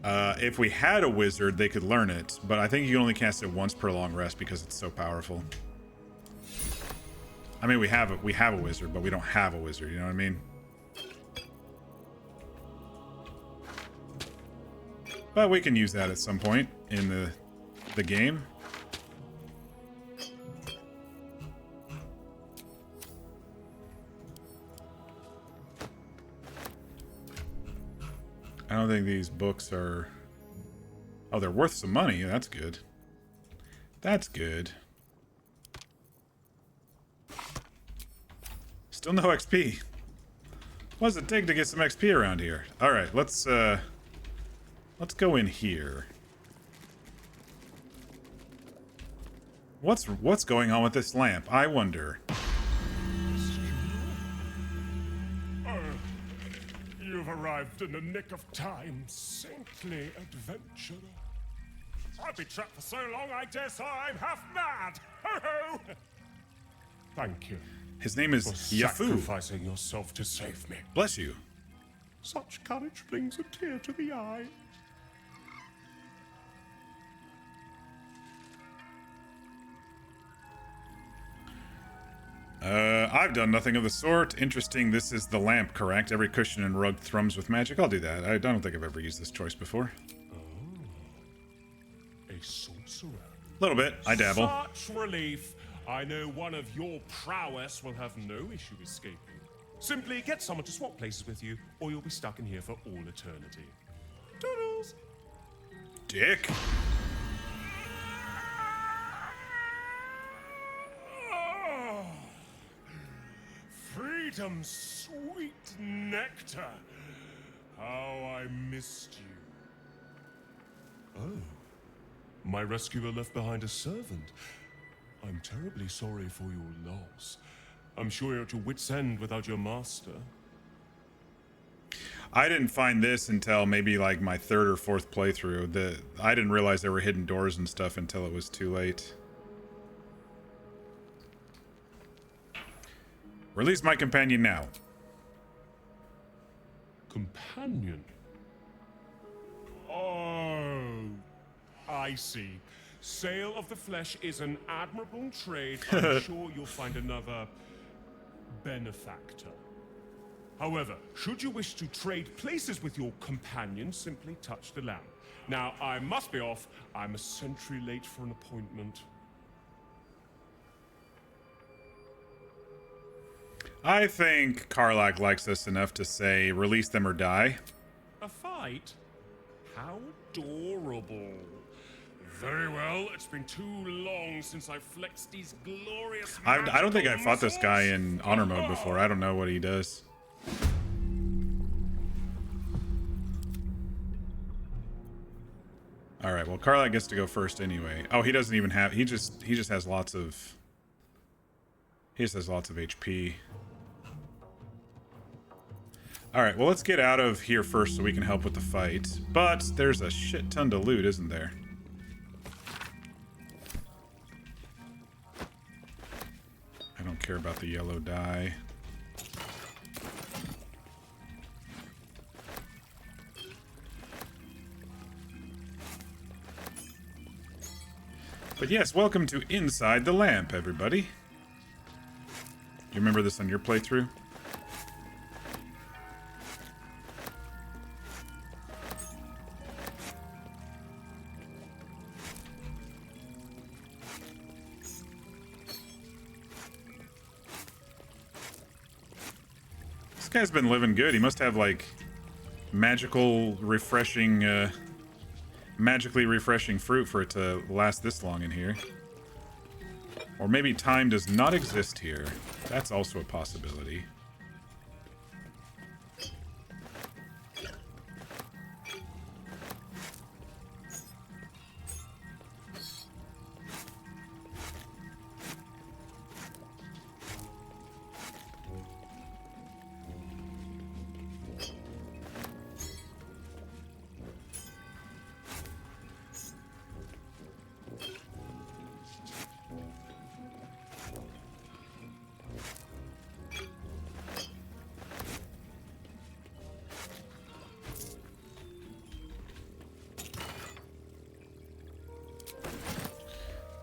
A: If we had a wizard, they could learn it, but I think you can only cast it once per long rest because it's so powerful. I mean, we have a wizard, but we don't have a wizard. You know what I mean? But we can use that at some point in the game. I don't think these books are... Oh, they're worth some money. That's good. That's good. Still no XP. What does it take to get some XP around here? All right, let's go in here. What's going on with this lamp? I wonder.
H: You've arrived in the nick of time, saintly adventurer. I've been trapped for so long, I dare say I'm half mad. Ho ho! Thank you.
A: His name is Yafu.
H: Sacrificing yourself to save me.
A: Bless you.
H: Such courage brings a tear to the eye.
A: I've done nothing of the sort. Interesting, this is the lamp, correct? Every cushion and rug thrums with magic. I'll do that. I don't think I've ever used this choice before.
H: A sorcerer.
A: A little bit. I dabble.
H: Such relief. I know one of your prowess will have no issue escaping. Simply get someone to swap places with you, or you'll be stuck in here for all eternity. Toodles!
A: Dick.
H: Freedom's sweet nectar. How I missed you. Oh. My rescuer left behind a servant. I'm terribly sorry for your loss. I'm sure you're at your wit's end without your master.
A: I didn't find this until maybe like my third or fourth playthrough. I didn't realize there were hidden doors and stuff until it was too late. Release my companion now.
H: Companion? Oh, I see. Sale of the flesh is an admirable trade. I'm sure you'll find another benefactor. However, should you wish to trade places with your companion, simply touch the lamp. Now, I must be off. I'm a century late for an appointment.
A: I think Karlach likes us enough to say, release them or die.
H: A fight? How adorable. Very well, it's been too long since I flexed these glorious
A: I don't think I fought this guy in honor mode before. I don't know what he does. All right, well, Karlach gets to go first anyway. Oh, he doesn't even have... He just has lots of... He just has lots of HP. Alright, well, let's get out of here first so we can help with the fight. But there's a shit ton to loot, isn't there? I don't care about the yellow dye. But yes, welcome to Inside the Lamp, everybody. You remember this on your playthrough? This guy's been living good. He must have, like, magical, refreshing, magically refreshing fruit for it to last this long in here. Or maybe time does not exist here. That's also a possibility.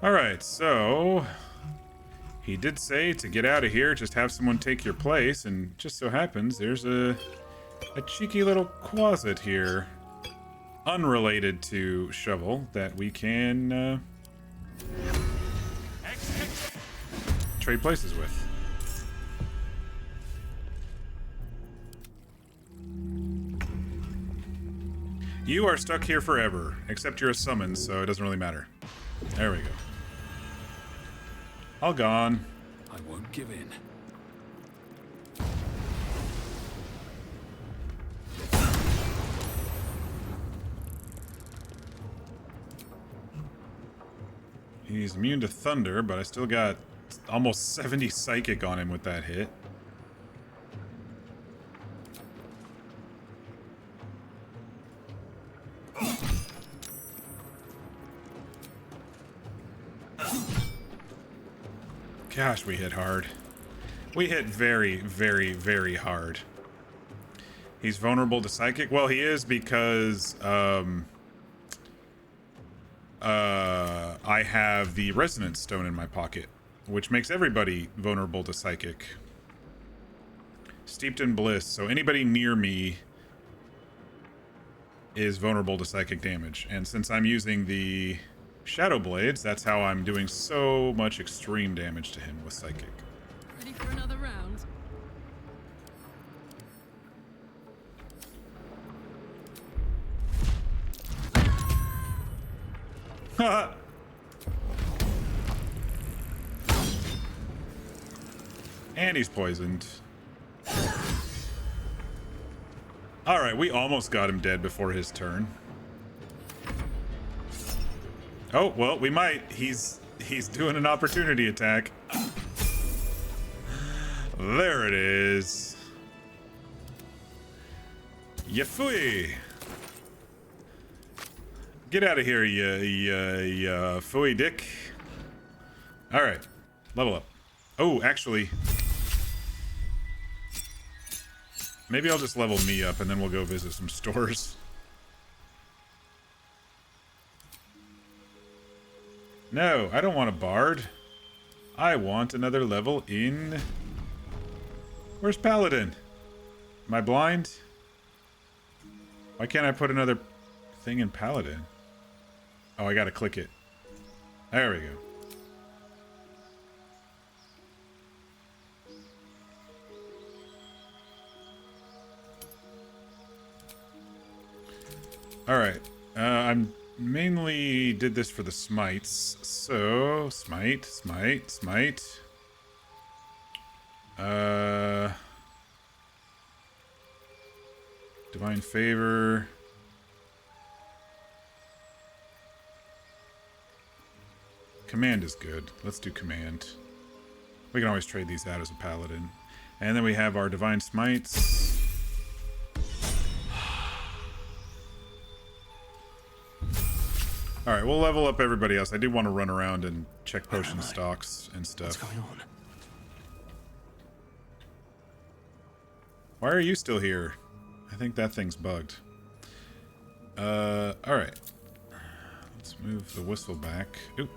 A: Alright, so he did say to get out of here, just have someone take your place, and just so happens there's a cheeky little closet here, unrelated to Shovel, that we can trade places with. You are stuck here forever, except you're a summon, so it doesn't really matter. There we go. All gone.
E: I won't give in.
A: He's immune to thunder, but I still got almost 70 psychic on him with that hit. Gosh, we hit hard. We hit very, very, very hard. He's vulnerable to psychic? Well, he is because I have the resonance stone in my pocket, which makes everybody vulnerable to psychic. Steeped in bliss, so anybody near me is vulnerable to psychic damage. And since I'm using the Shadow Blades, that's how I'm doing so much extreme damage to him with psychic.
F: Ready for another round?
A: Haha. And he's poisoned. Alright, we almost got him dead before his turn. Oh, well, we might. He's doing an opportunity attack. There it is. Yafui. Get out of here, you fooey dick. Alright, level up. Oh, actually, maybe I'll just level me up and then we'll go visit some stores. No, I don't want a bard. I want another level in... Where's Paladin? Am I blind? Why can't I put another thing in Paladin? Oh, I gotta click it. There we go. Alright. I'm mainly did this for the smites. So, smite. Divine favor. Command is good. Let's do command. We can always trade these out as a paladin. And then we have our divine smites. All right, we'll level up everybody else. I do want to run around and check potion stocks and stuff.
E: What's going on?
A: Why are you still here? I think that thing's bugged. All right. Let's move the whistle back. Oop.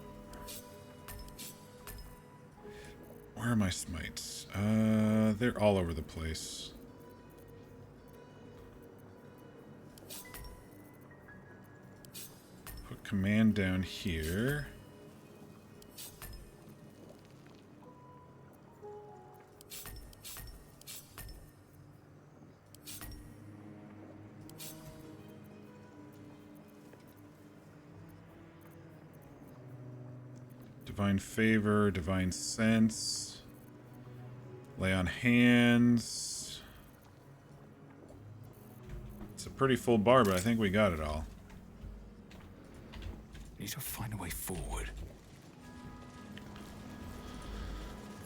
A: Where are my smites? They're all over the place. Put command down here. Divine Favor, Divine Sense, Lay on Hands. It's a pretty full bar, but I think we got it all.
E: Need to find a way forward.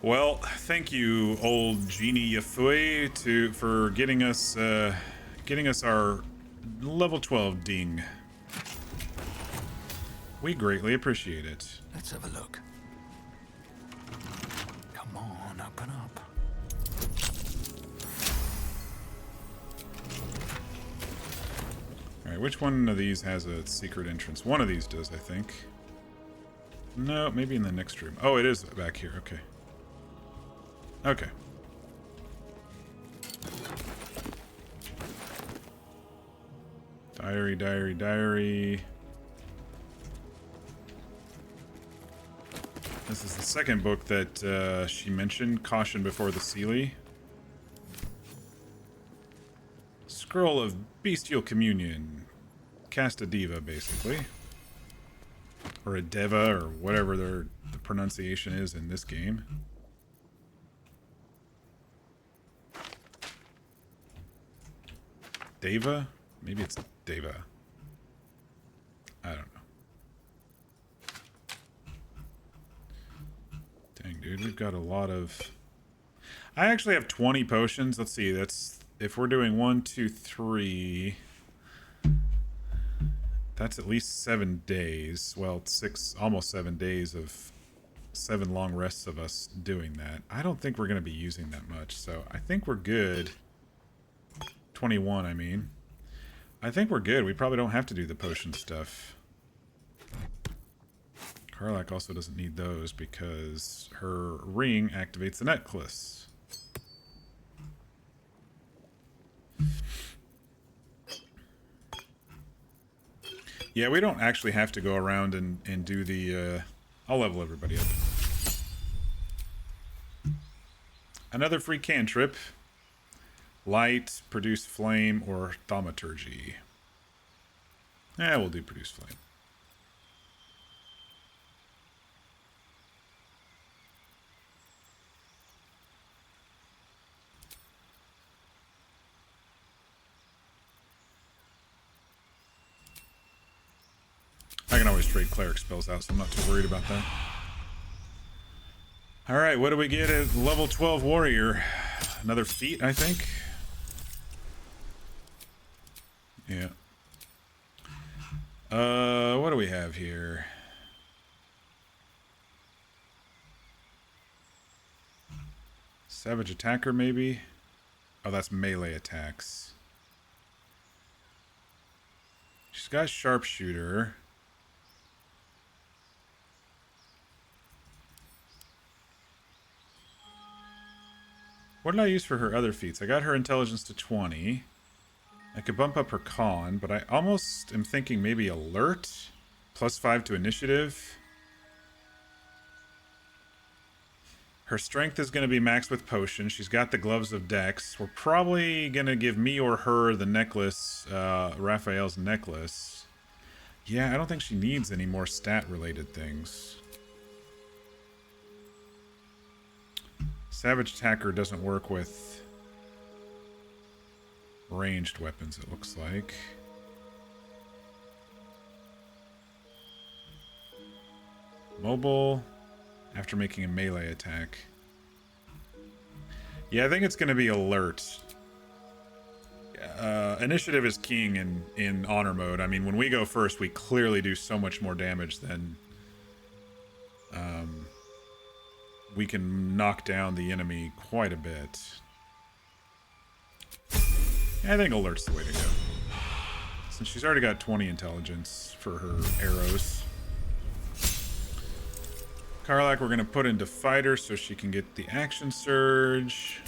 A: Well, thank you, old Genie Yafui, for getting us our level 12 ding. We greatly appreciate it.
E: Let's have a look. Come on, open up.
A: Alright, which one of these has a secret entrance? One of these does, I think. No, maybe in the next room. Oh, it is back here. Okay. Okay. Diary, diary, diary. This is the second book that she mentioned, Caution Before the Seelie. Scroll of Bestial Communion. Cast a diva, basically. Or a deva, or whatever the pronunciation is in this game. Deva? Maybe it's Deva. I don't know. Dang, dude, we've got a lot of... I actually have 20 potions. Let's see, that's... If we're doing 1, 2, 3... That's at least 7 days. Well, 6, almost 7 days of 7 long rests of us doing that. I don't think we're going to be using that much, so I think we're good. 21, I mean. I think we're good. We probably don't have to do the potion stuff. Karlach also doesn't need those because her ring activates the necklace. Yeah, we don't actually have to go around and do the... I'll level everybody up. Another free cantrip. Light, produce flame, or thaumaturgy. We'll do produce flame. I can always trade cleric spells out, so I'm not too worried about that. Alright, what do we get at level 12 warrior? Another feat, I think? Yeah. What do we have here? Savage attacker, maybe? Oh, that's melee attacks. She's got sharpshooter. What did I use for her other feats? I got her intelligence to 20. I could bump up her con, but I almost am thinking maybe alert. +5 to initiative. Her strength is going to be maxed with potion. She's got the gloves of Dex. We're probably going to give me or her the necklace, Raphael's necklace. Yeah, I don't think she needs any more stat-related things. Savage attacker doesn't work with ranged weapons, it looks like. Mobile after making a melee attack. Yeah, I think it's going to be alert. initiative is king in honor mode. I mean, when we go first, we clearly do so much more damage than we can knock down the enemy quite a bit. I think alert's the way to go. Since she's already got 20 intelligence for her arrows. Karlach we're going to put into fighter so she can get the action surge.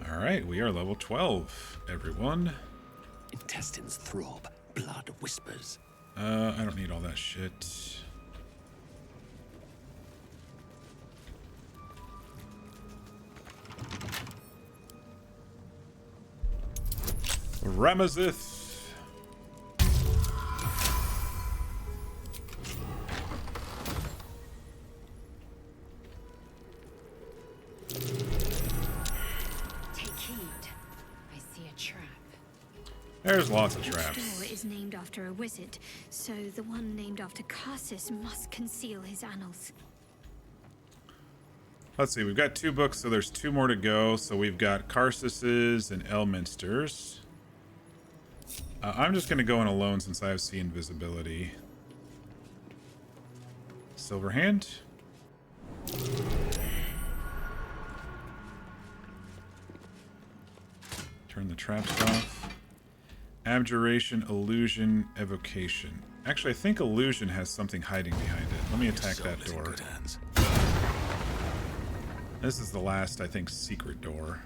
A: Alright, we are level 12, everyone.
E: Intestines throb, blood whispers.
A: I don't need all that shit. Ramazith.
I: Take heed. I see a trap.
A: There's lots of
I: Each
A: traps.
I: door is named after a wizard, so the one named after Karsus must conceal his annals.
A: Let's see, we've got 2 books, so there's 2 more to go. So we've got Karsus's and Elminster's. I'm just going to go in alone since I have sea invisibility. Silverhand. Turn the traps off. Abjuration, illusion, evocation. Actually, I think illusion has something hiding behind it. Let me attack that door. This is the last, I think, secret door.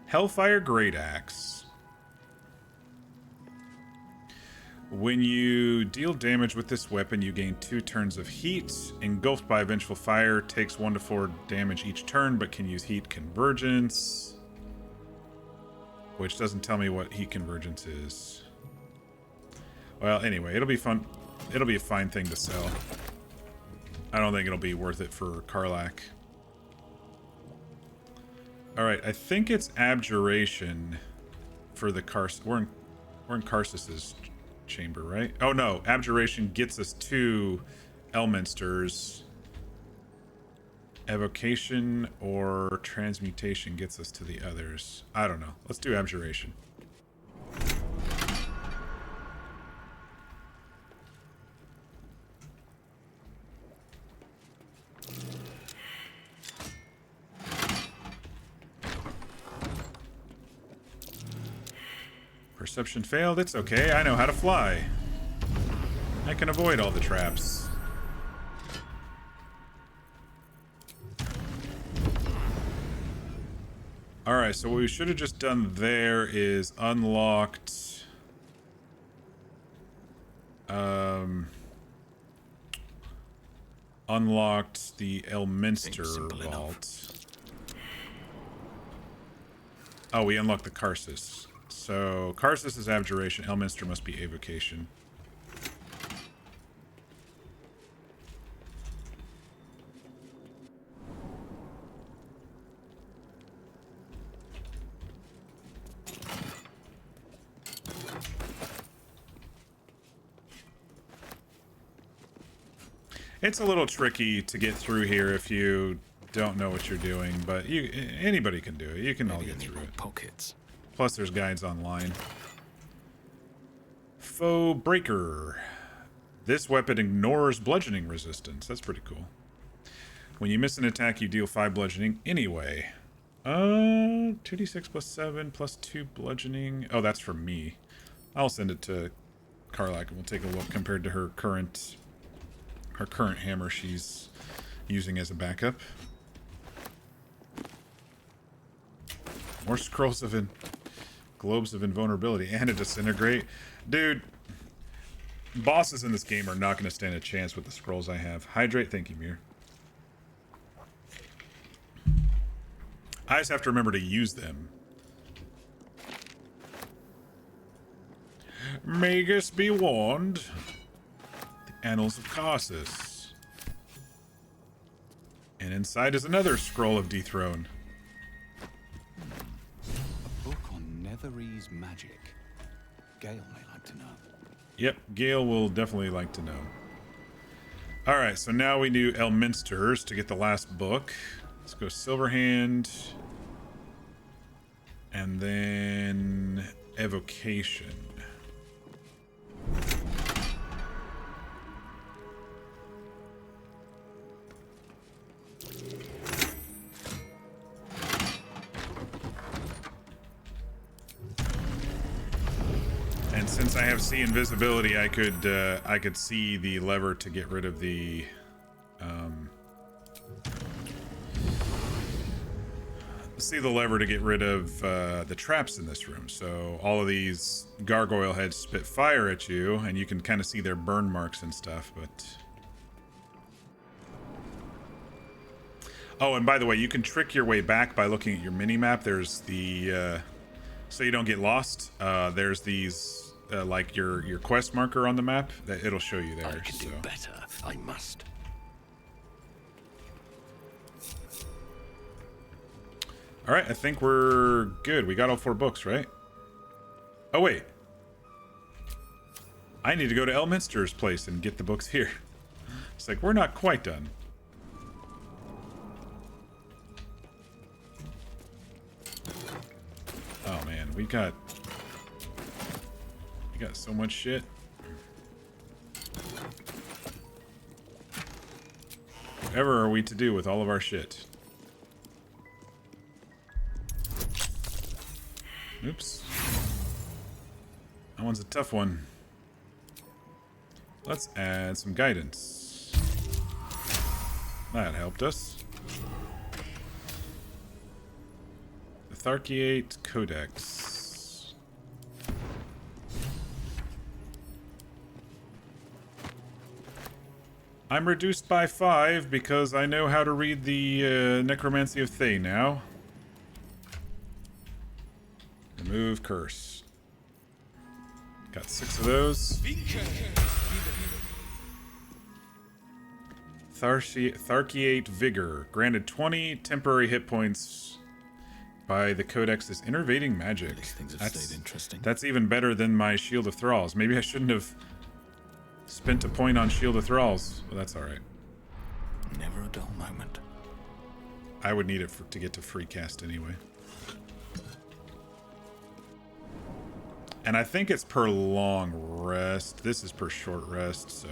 A: Hellfire Great Axe. When you deal damage with this weapon, you gain 2 turns of heat. Engulfed by vengeful fire, takes 1 to 4 damage each turn, but can use heat convergence. Which doesn't tell me what heat convergence is. Well, anyway, it'll be fun. It'll be a fine thing to sell. I don't think it'll be worth it for Karlach. Alright, I think it's Abjuration for the Karsus. We're in Karsus's chamber, right? Oh no, Abjuration gets us to Elminster's. Evocation or Transmutation gets us to the others. I don't know. Let's do Abjuration. Perception failed. It's okay. I know how to fly. I can avoid all the traps. Alright, so what we should have just done there is unlocked... unlocked the Elminster vault. Oh, we unlocked the Karsus. So, Karsus is Abjuration, Elminster must be Evocation. It's a little tricky to get through here if you don't know what you're doing, but anybody can do it. You can all get through it.
E: Pockets.
A: Plus, there's guides online. Foe Breaker. This weapon ignores bludgeoning resistance. That's pretty cool. When you miss an attack, you deal 5 bludgeoning anyway. 2d6 plus 7 plus 2 bludgeoning. Oh, that's for me. I'll send it to Karlach and we'll take a look compared to her current hammer she's using as a backup. More scrolls of globes of invulnerability and a disintegrate. Dude, bosses in this game are not going to stand a chance with the scrolls I have. Hydrate, thank you, Mir. I just have to remember to use them. Magus be warned. The Annals of Karsus. And inside is another scroll of Dethrone.
E: A book on Netherese magic. Gale may like to know.
A: Yep, Gale will definitely like to know. All right, so now we do Elminster's to get the last book. Let's go Silverhand. And then Evocation. And since I have see invisibility, I could see the lever to get rid of the the traps in this room. So all of these gargoyle heads spit fire at you, and you can kind of see their burn marks and stuff. But oh, and by the way, you can trick your way back by looking at your mini map. There's the so you don't get lost. There's these like your quest marker on the map that it'll show you there.
E: I can do better. I must.
A: All right, I think we're good. We got all 4 books, right? Oh wait, I need to go to Elminster's place and get the books here. It's like we're not quite done. Oh man, we got so much shit. Whatever are we to do with all of our shit? Oops. That one's a tough one. Let's add some guidance. That helped us. The Tharkiate Codex. I'm reduced by 5 because I know how to read the Necromancy of Thay now. Remove curse. Got 6 of those. Tharkiate Vigor. Granted 20 temporary hit points by the Codex's Innervating Magic.
E: These things have stayed interesting.
A: That's even better than my Shield of Thralls. Maybe I shouldn't have spent a point on Shield of Thralls. Well, that's alright.
E: Never a dull moment.
A: I would need it to get to free cast anyway. And I think it's per long rest. This is per short rest, so.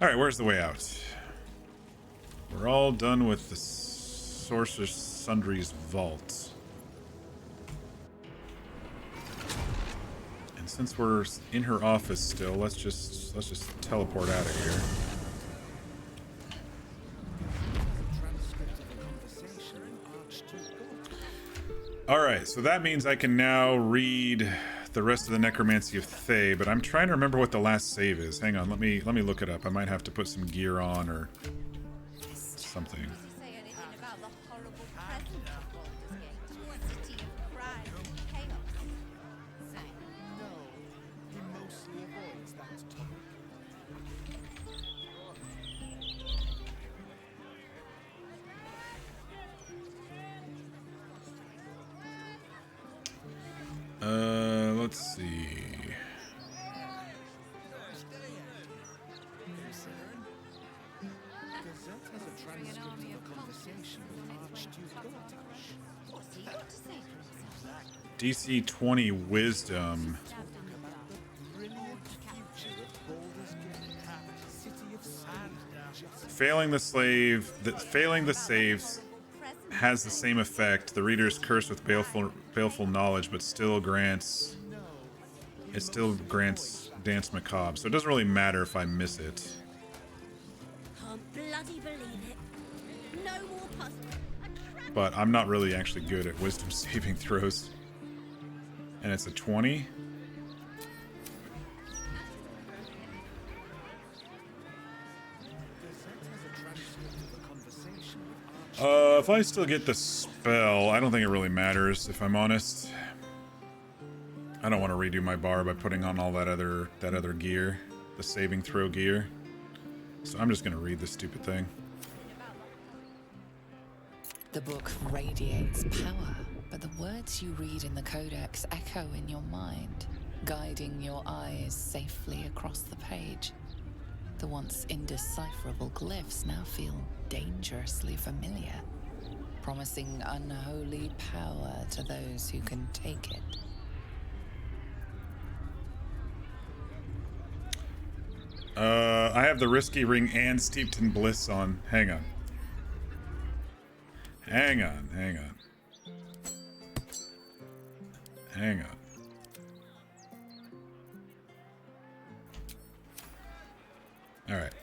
A: Alright, where's the way out? We're all done with the Sorceress Sundry's vault. And since we're in her office still, let's just teleport out of here. Alright, so that means I can now read the rest of the Necromancy of Thay, but I'm trying to remember what the last save is. Hang on, let me look it up. I might have to put some gear on or something. Let's see. DC 20 Wisdom. Failing the saves has the same effect. The reader is cursed with baleful knowledge, but still grants Dance Macabre. So it doesn't really matter if I miss it.
B: Can't bloody believe it. No more puzzles.
A: But I'm not really actually good at wisdom saving throws. And it's a 20. If I still get the spell, I don't think it really matters, if I'm honest. I don't want to redo my bar by putting on all that other gear, the saving throw gear. So I'm just going to read this stupid thing.
C: The book radiates power, but the words you read in the Codex echo in your mind, guiding your eyes safely across the page. The once indecipherable glyphs now feel dangerously familiar, promising unholy power to those who can take it.
A: I have the Risky Ring and Steeped in Bliss on. Hang on. Hang on. All right.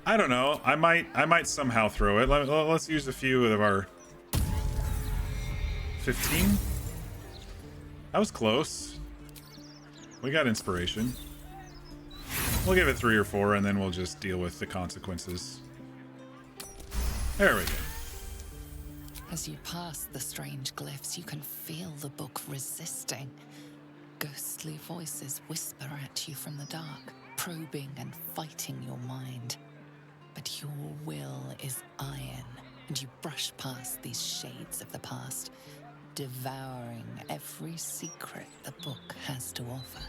A: I don't know. I might somehow throw it. Let's use a few of our 15. That was close. We got inspiration. We'll give it 3 or 4, and then we'll just deal with the consequences. There we go.
C: As you pass the strange glyphs, you can feel the book resisting. Ghostly voices whisper at you from the dark, probing and fighting your mind. But your will is iron, and you brush past these shades of the past, devouring every secret the book has to offer.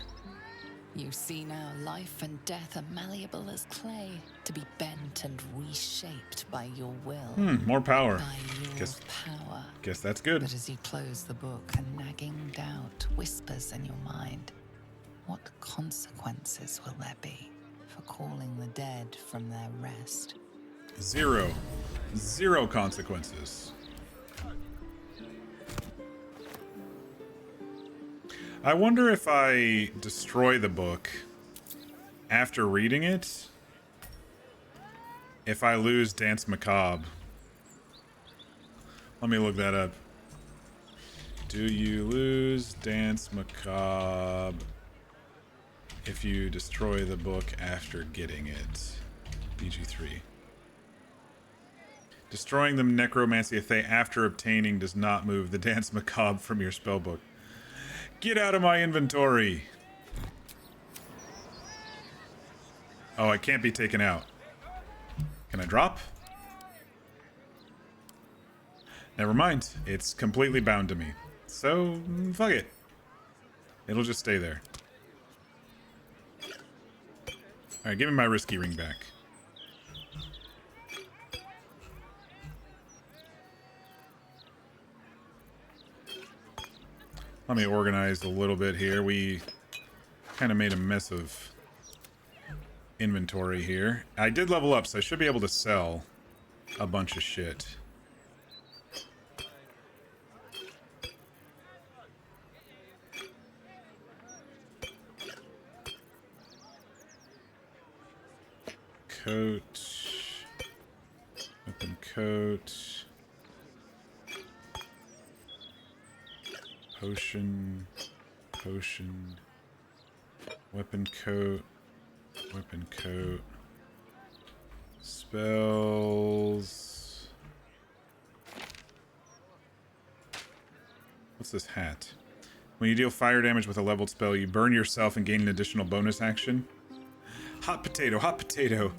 C: You see now life and death are malleable as clay, to be bent and reshaped by your will.
A: More power.
C: By your power.
A: Guess that's good.
C: But as you close the book, a nagging doubt whispers in your mind. What consequences will there be for calling the dead from their rest?
A: 0. 0 consequences. I wonder if I destroy the book after reading it, if I lose Dance Macabre. Let me look that up. Do you lose Dance Macabre if you destroy the book after getting it? BG3. Destroying the Necromancy Thay after obtaining does not move the Dance Macabre from your spellbook. Get out of my inventory! Oh, I can't be taken out. Can I drop? Never mind. It's completely bound to me. So, fuck it. It'll just stay there. Alright, give me my Risky Ring back. Let me organize a little bit here. We kind of made a mess of inventory here. I did level up, so I should be able to sell a bunch of shit. Coat. Weapon coat. Potion, weapon coat, spells. What's this hat? When you deal fire damage with a leveled spell, you burn yourself and gain an additional bonus action. Hot potato, hot potato.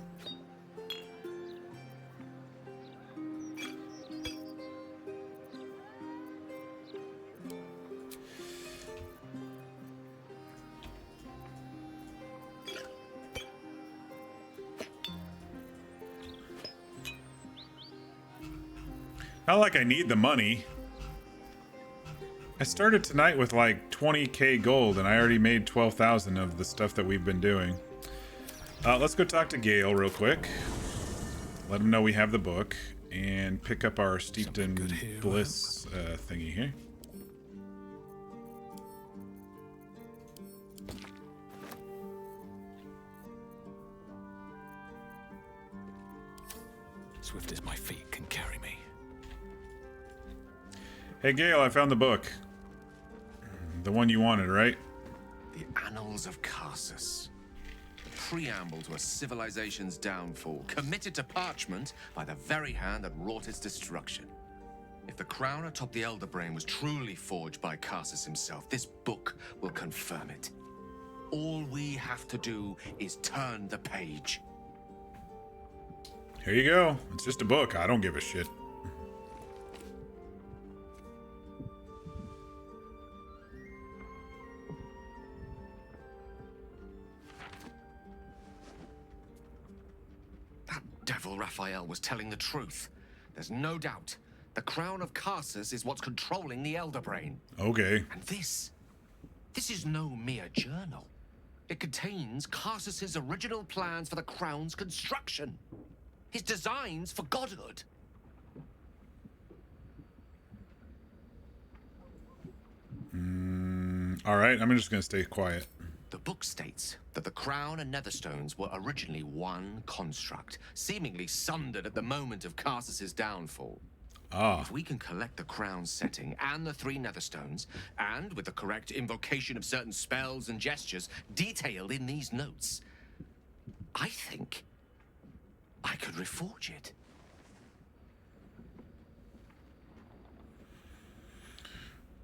A: Not like I need the money. I started tonight with like 20k gold and I already made 12,000 of the stuff that we've been doing. Let's go talk to Gale real quick. Let him know we have the book and pick up our Steeped in Bliss thingy here.
E: Swift as my feet can carry me.
A: Hey Gale, I found the book. The one you wanted, right?
P: The Annals of Karsus. The preamble to a civilization's downfall, committed to parchment by the very hand that wrought its destruction. If the crown atop the Elder Brain was truly forged by Karsus himself, this book will confirm it. All we have to do is turn the page.
A: Here you go. It's just a book. I don't give a shit.
P: Devil Raphael was telling the truth. There's no doubt. The crown of Karsus is what's controlling the Elder Brain.
A: Okay.
P: And this is no mere journal. It contains Karsus's original plans for the crown's construction. His designs for godhood.
A: All right, I'm just going to stay quiet.
P: The book states that the crown and netherstones were originally one construct, seemingly sundered at the moment of Karsus's downfall.
A: Ah.
P: If we can collect the crown's setting and the 3 netherstones, and with the correct invocation of certain spells and gestures detailed in these notes, I think I could reforge it.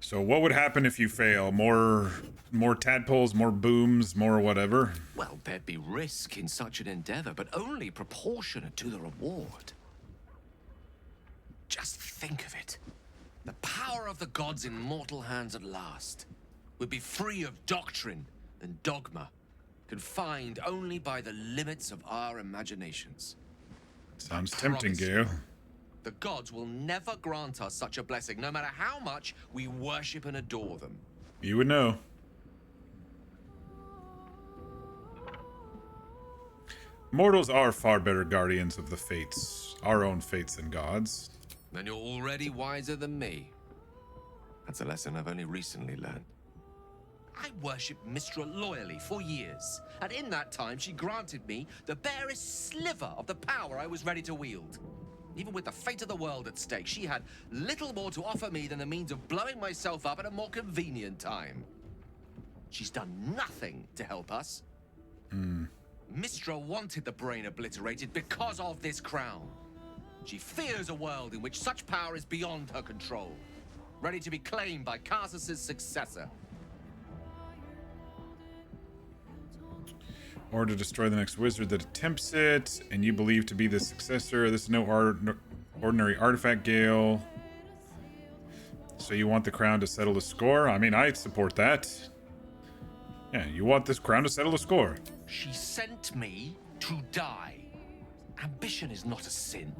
A: So what would happen if you fail? More tadpoles, more booms, more whatever?
P: Well, there'd be risk in such an endeavor, but only proportionate to the reward. Just think of it. The power of the gods in mortal hands at last would be free of doctrine and dogma, confined only by the limits of our imaginations.
A: Sounds tempting, Gale.
P: The gods will never grant us such a blessing, no matter how much we worship and adore them.
A: You would know. Mortals are far better guardians of the fates, our own fates and gods.
P: Then you're already wiser than me. That's a lesson I've only recently learned. I worshipped Mistra loyally for years, and in that time she granted me the barest sliver of the power I was ready to wield. Even with the fate of the world at stake, she had little more to offer me than the means of blowing myself up at a more convenient time. She's done nothing to help us. Mistra wanted the brain obliterated because of this crown. She fears a world in which such power is beyond her control, ready to be claimed by Karsus's successor.
A: Or to destroy the next wizard that attempts it, and you believe to be the successor. This is no ordinary artifact, Gale. So you want the crown to settle the score? I mean, I support that. Yeah, you want this crown to settle the score.
P: She sent me to die. Ambition is not a sin.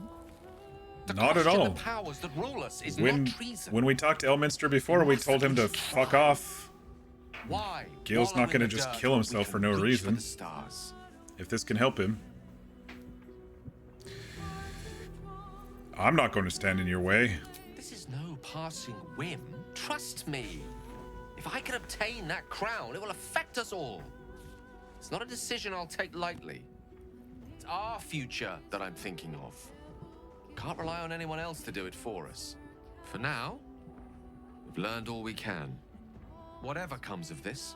A: Not at all.
P: The powers that rule us is not treason.
A: When we talked to Elminster before, we told him to fuck off.
P: Why?
A: Gale's not going to just kill himself for no reason. If this can help him. I'm not going to stand in your way.
P: This is no passing whim. Trust me. If I can obtain that crown, it will affect us all. It's not a decision I'll take lightly. It's our future that I'm thinking of. Can't rely on anyone else to do it for us. For now, we've learned all we can. Whatever comes of this,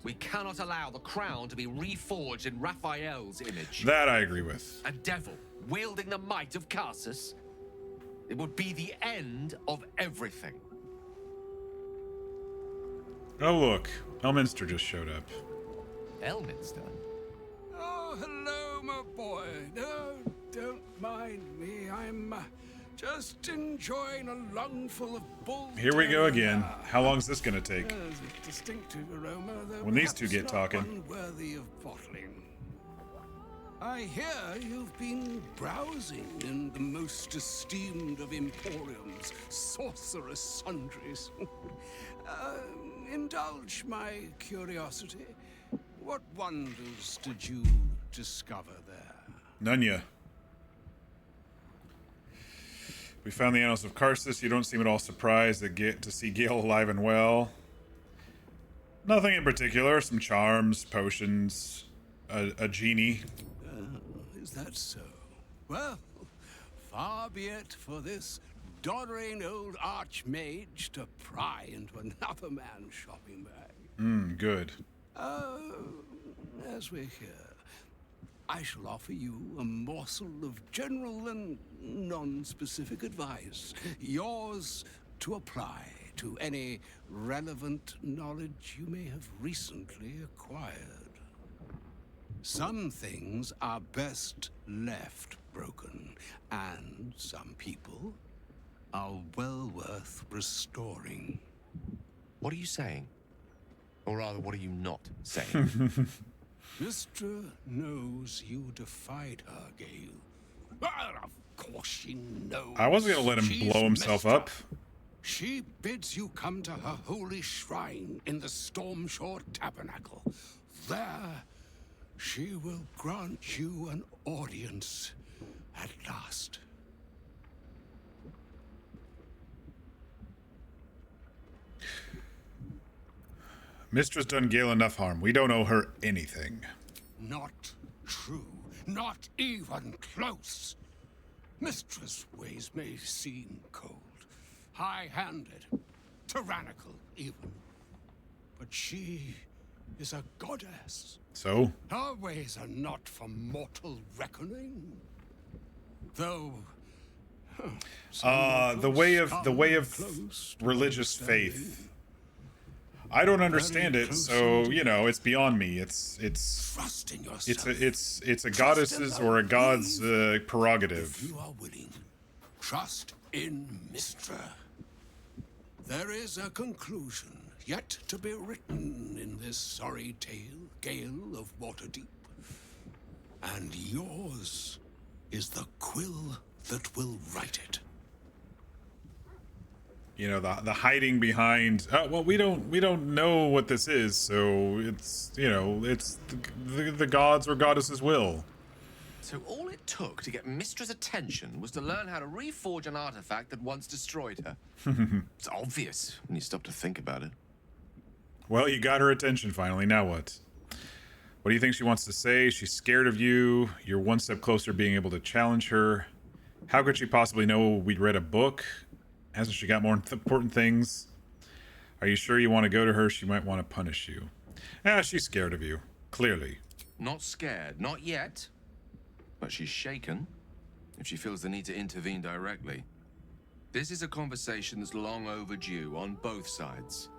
P: we cannot allow the crown to be reforged in Raphael's image.
A: That I agree with.
P: A devil wielding the might of Karsus. It would be the end of everything.
A: Oh, look. Elminster just showed up.
P: Elminster?
Q: Oh, hello, my boy. No, don't mind me. I'm just enjoying a lungful of bull.
A: Here we go again. How long is this going to take?
Q: There's a distinctive aroma, though
A: When these two
Q: perhaps
A: get
Q: not
A: talking.
Q: one worthy of bottling. I hear you've been browsing in the most esteemed of emporiums, sorcerous sundries. Indulge my curiosity. What wonders did you discover there?
A: None ya. We found the annals of Karsus. You don't seem at all surprised to see Gale alive and well. Nothing in particular. Some charms, potions, a genie.
Q: Is that so? Well, far be it for this doddering old archmage to pry into another man's shopping bag.
A: Good.
Q: As we're here, I shall offer you a morsel of general and non-specific advice, yours to apply to any relevant knowledge you may have recently acquired. Some things are best left broken, and some people are well worth restoring.
P: What are you saying? Or rather, what are you not saying?
Q: Mistra knows you defied her, Gale. she knows.
A: I wasn't gonna let him
Q: she's
A: blow himself
Q: messed
A: up.
Q: She bids you come to her holy shrine in the Stormshore Tabernacle. There, she will grant you an audience at last.
A: Mistress done Gale enough harm. We don't owe her anything.
Q: Not true. Not even close. Mistress' ways may seem cold, high-handed, tyrannical even. But she is a goddess.
A: So?
Q: Her ways are not for mortal reckoning. Though
A: the way of religious faith. I don't understand it, so you know it's beyond me. It's a goddess's or a god's prerogative.
Q: If you are willing, trust in Mistra. There is a conclusion yet to be written in this sorry tale, Gale of Waterdeep, and yours is the quill that will write it.
A: You know, the hiding behind. Well, we don't know what this is, so it's it's the gods or goddesses' will.
P: So all it took to get Mistra's attention was to learn how to reforge an artifact that once destroyed her. It's obvious when you stop to think about it.
A: Well, you got her attention finally. Now what? What do you think she wants to say? She's scared of you. You're one step closer to being able to challenge her. How could she possibly know we'd read a book? Hasn't she got more important things? Are you sure you want to go to her? She might want to punish you. She's scared of you. Clearly.
P: Not scared. Not yet. But she's shaken if she feels the need to intervene directly. This is a conversation that's long overdue on both sides.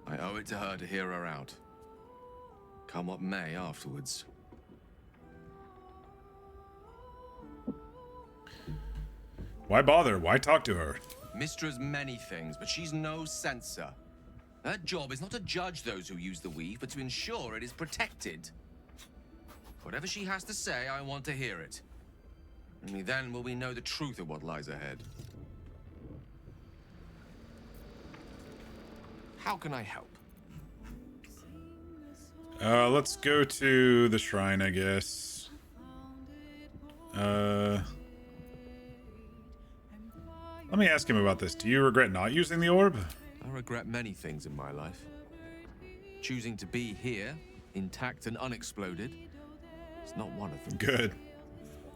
P: I owe it to her to hear her out. Come what may afterwards.
A: Why bother? Why talk to her?
P: Mistra's many things, but she's no censor. Her job is not to judge those who use the weave, but to ensure it is protected. Whatever she has to say, I want to hear it. Only then will we know the truth of what lies ahead. How can I help?
A: Let's go to the shrine, I guess. Let me ask him about this. Do you regret not using the orb?
P: I regret many things in my life. Choosing to be here, intact and unexploded, is not one of them.
A: Good.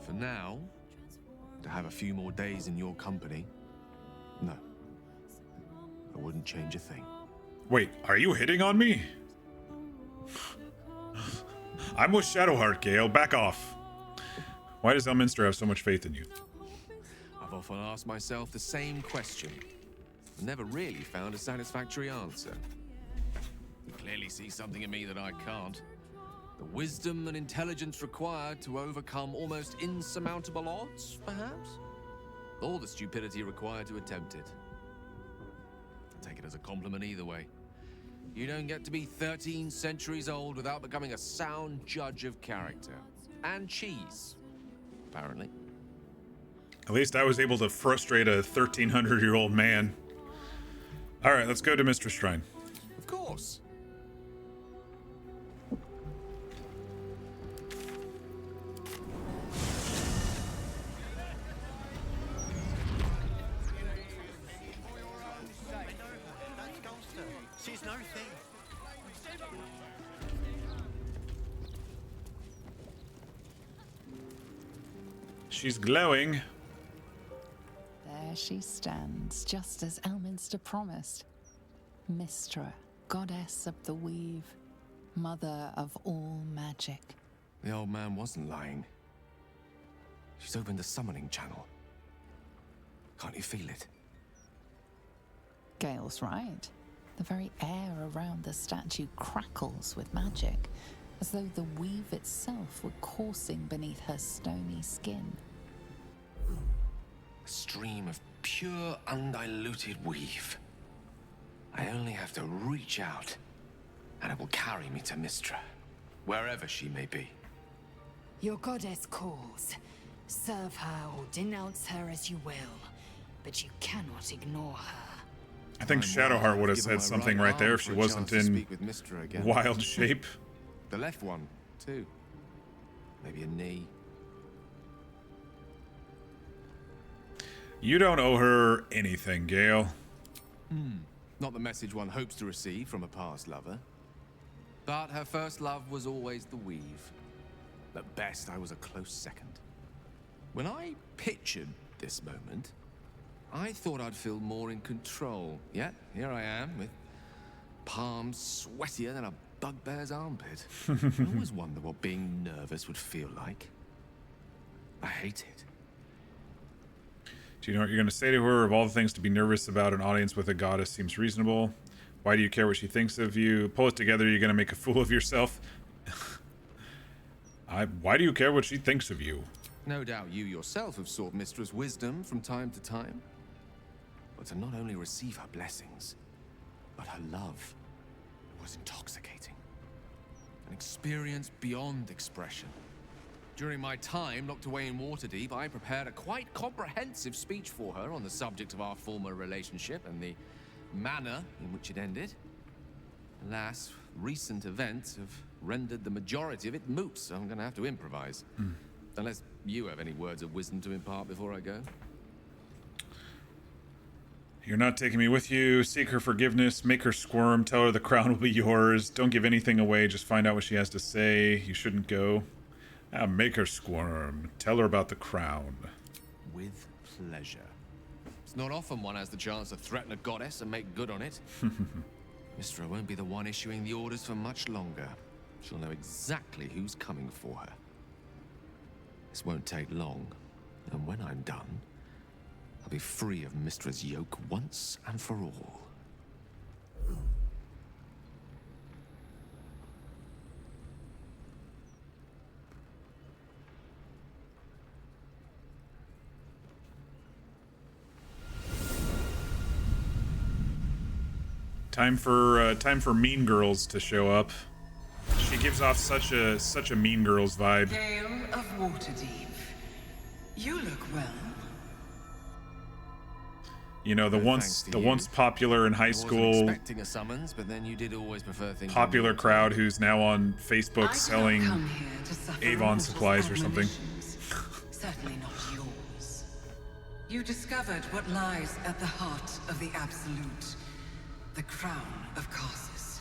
P: For now, to have a few more days in your company, no. I wouldn't change a thing.
A: Wait, are you hitting on me? I'm with Shadowheart, Gale. Back off. Why does Elminster have so much faith in you?
P: I've often asked myself the same question, but never really found a satisfactory answer. You clearly see something in me that I can't. The wisdom and intelligence required to overcome almost insurmountable odds, perhaps? Or the stupidity required to attempt it. Take it as a compliment either way. You don't get to be 13 centuries old without becoming a sound judge of character. And cheese, apparently.
A: At least I was able to frustrate a 1,300-year-old man. All right, let's go to Mistress Shrine.
P: Of course.
E: She's no thing.
A: She's glowing.
C: There she stands, just as Elminster promised. Mistra, goddess of the weave, mother of all magic.
P: The old man wasn't lying. She's opened the summoning channel. Can't you feel it?
C: Gale's right. The very air around the statue crackles with magic, as though the weave itself were coursing beneath her stony skin.
P: A stream of pure, undiluted weave. I only have to reach out, and it will carry me to Mistra, wherever she may be.
R: Your goddess calls. Serve her or denounce her as you will, but you cannot ignore her.
A: I think Shadowheart would have said something right there if she wasn't in wild shape.
P: The left one, too. Maybe a knee.
A: You don't owe her anything, Gale.
P: Not the message one hopes to receive from a past lover. But her first love was always the weave. At best, I was a close second. When I pictured this moment, I thought I'd feel more in control. Yet, here I am, with palms sweatier than a bugbear's armpit. I always wonder what being nervous would feel like. I hate it.
A: Do you know what you're going to say to her? Of all the things to be nervous about, an audience with a goddess seems reasonable. Why do you care what she thinks of you? Pull it together, you're going to make a fool of yourself. Why do you care what she thinks of you?
P: No doubt you yourself have sought Mistra's wisdom from time to time. But to not only receive her blessings, but her love was intoxicating. An experience beyond expression. During my time locked away in Waterdeep, I prepared a quite comprehensive speech for her on the subject of our former relationship and the manner in which it ended. Alas, recent events have rendered the majority of it moot, so I'm going to have to improvise. Unless you have any words of wisdom to impart before I go.
A: You're not taking me with you. Seek her forgiveness. Make her squirm. Tell her the crown will be yours. Don't give anything away. Just find out what she has to say. You shouldn't go. Make her squirm. Tell her about the crown.
P: With pleasure. It's not often one has the chance to threaten a goddess and make good on it. Mistra won't be the one issuing the orders for much longer. She'll know exactly who's coming for her. This won't take long, and when I'm done, I'll be free of Mistra's yoke once and for all.
A: Time for Mean Girls to show up. She gives off such a Mean Girls vibe.
S: Gale of Waterdeep, you look well.
A: You know, the once popular in high school
P: Expecting a summons, but then you did always prefer things.
A: popular crowd who's now on Facebook selling Avon supplies or something.
S: Certainly not yours. You discovered what lies at the heart of the Absolute, the crown of Karsus.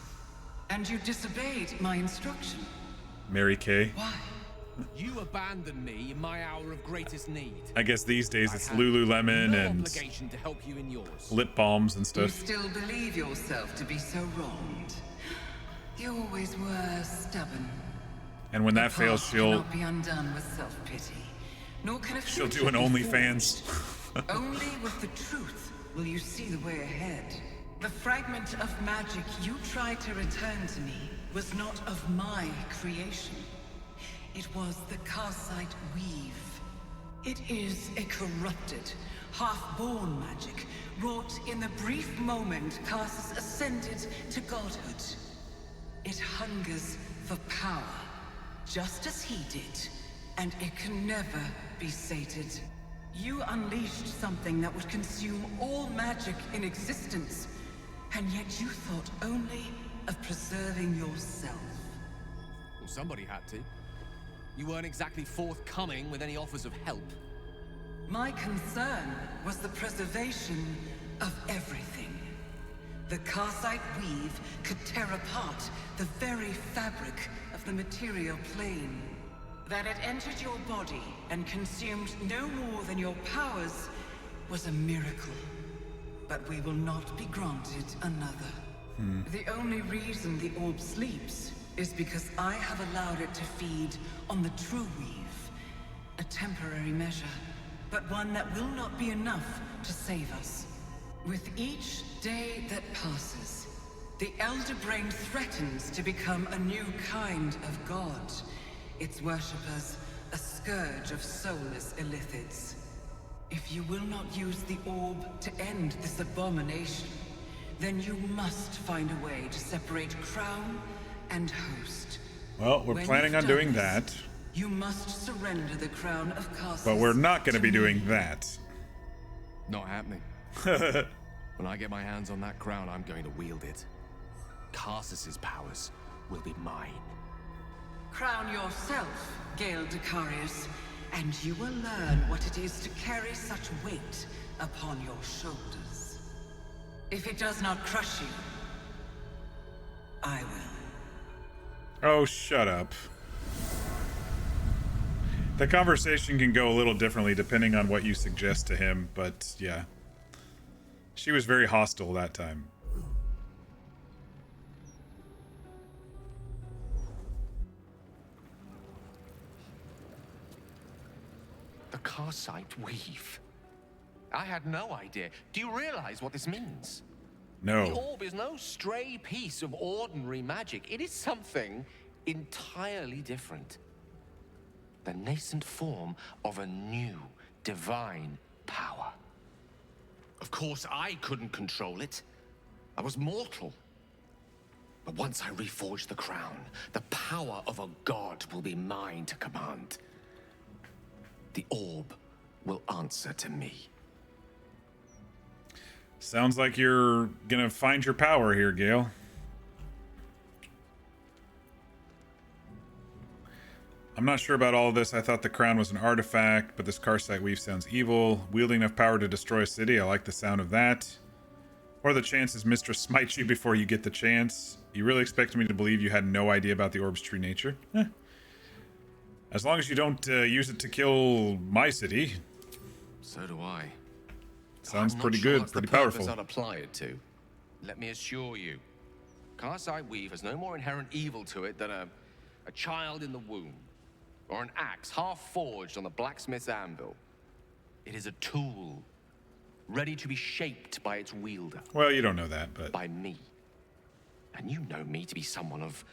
S: And you disobeyed my instruction.
A: Mary Kay.
S: Why?
P: You abandoned me in my hour of greatest need.
A: I guess these days it's Lululemon
P: no
A: and
P: obligation to help you in yours.
A: lip balms and
S: You
A: stuff.
S: still believe yourself to be so wronged. You always were stubborn.
A: And when that fails,
S: Path
A: she'll
S: cannot be undone with self-pity. Nor can a
A: she'll
S: future
A: do an
S: be
A: OnlyFans.
S: forged. Only with the truth will you see the way ahead. The fragment of magic you tried to return to me was not of my creation. It was the Karsite weave. It is a corrupted, half-born magic, wrought in the brief moment Karsus ascended to godhood. It hungers for power, just as he did, and it can never be sated. You unleashed something that would consume all magic in existence, and yet you thought only of preserving yourself.
P: Well, somebody had to. You weren't exactly forthcoming with any offers of help.
S: My concern was the preservation of everything. The Karsite weave could tear apart the very fabric of the material plane. That it entered your body and consumed no more than your powers was a miracle. But we will not be granted another. The only reason the orb sleeps is because I have allowed it to feed on the true weave. A temporary measure, but one that will not be enough to save us. With each day that passes, the Elder Brain threatens to become a new kind of god. Its worshippers, a scourge of soulless illithids. If you will not use the orb to end this abomination, then you must find a way to separate crown and host.
A: Well, we're
S: When
A: planning
S: you've
A: on
S: done
A: doing
S: this,
A: that.
S: You must surrender the crown of Carsus.
A: But we're not going to be doing that.
P: Not happening. When I get my hands on that crown, I'm going to wield it. Carsus's powers will be mine.
S: Crown yourself, Gale Decarius, and you will learn what it is to carry such weight upon your shoulders. If it does not crush you, I will.
A: Oh, shut up. The conversation can go a little differently depending on what you suggest to him, but yeah. She was very hostile that time.
P: The Karsite weave. I had no idea. Do you realize what this means?
A: No.
P: The orb is no stray piece of ordinary magic. It is something entirely different. The nascent form of a new divine power. Of course, I couldn't control it. I was mortal. But once I reforge the crown, the power of a god will be mine to command. The orb will answer to me.
A: Sounds like you're gonna find your power here, Gale. I'm not sure about all of this. I thought the crown was an artifact, but this Karsite weave sounds evil. Wielding enough power to destroy a city, I like the sound of that. Or the chances Mistress smites you before you get the chance. You really expected me to believe you had no idea about the orb's true nature? As long as you don't use it to kill my city.
P: So do I.
A: Sounds
P: I'm
A: pretty
P: not sure
A: good,
P: that's
A: pretty
P: the purpose
A: powerful.
P: I'd apply it to. Let me assure you, Karsite weave has no more inherent evil to it than a child in the womb, or an axe half forged on the blacksmith's anvil. It is a tool, ready to be shaped by its wielder.
A: Well, you don't know that, but...
P: By me. And you know me to be someone of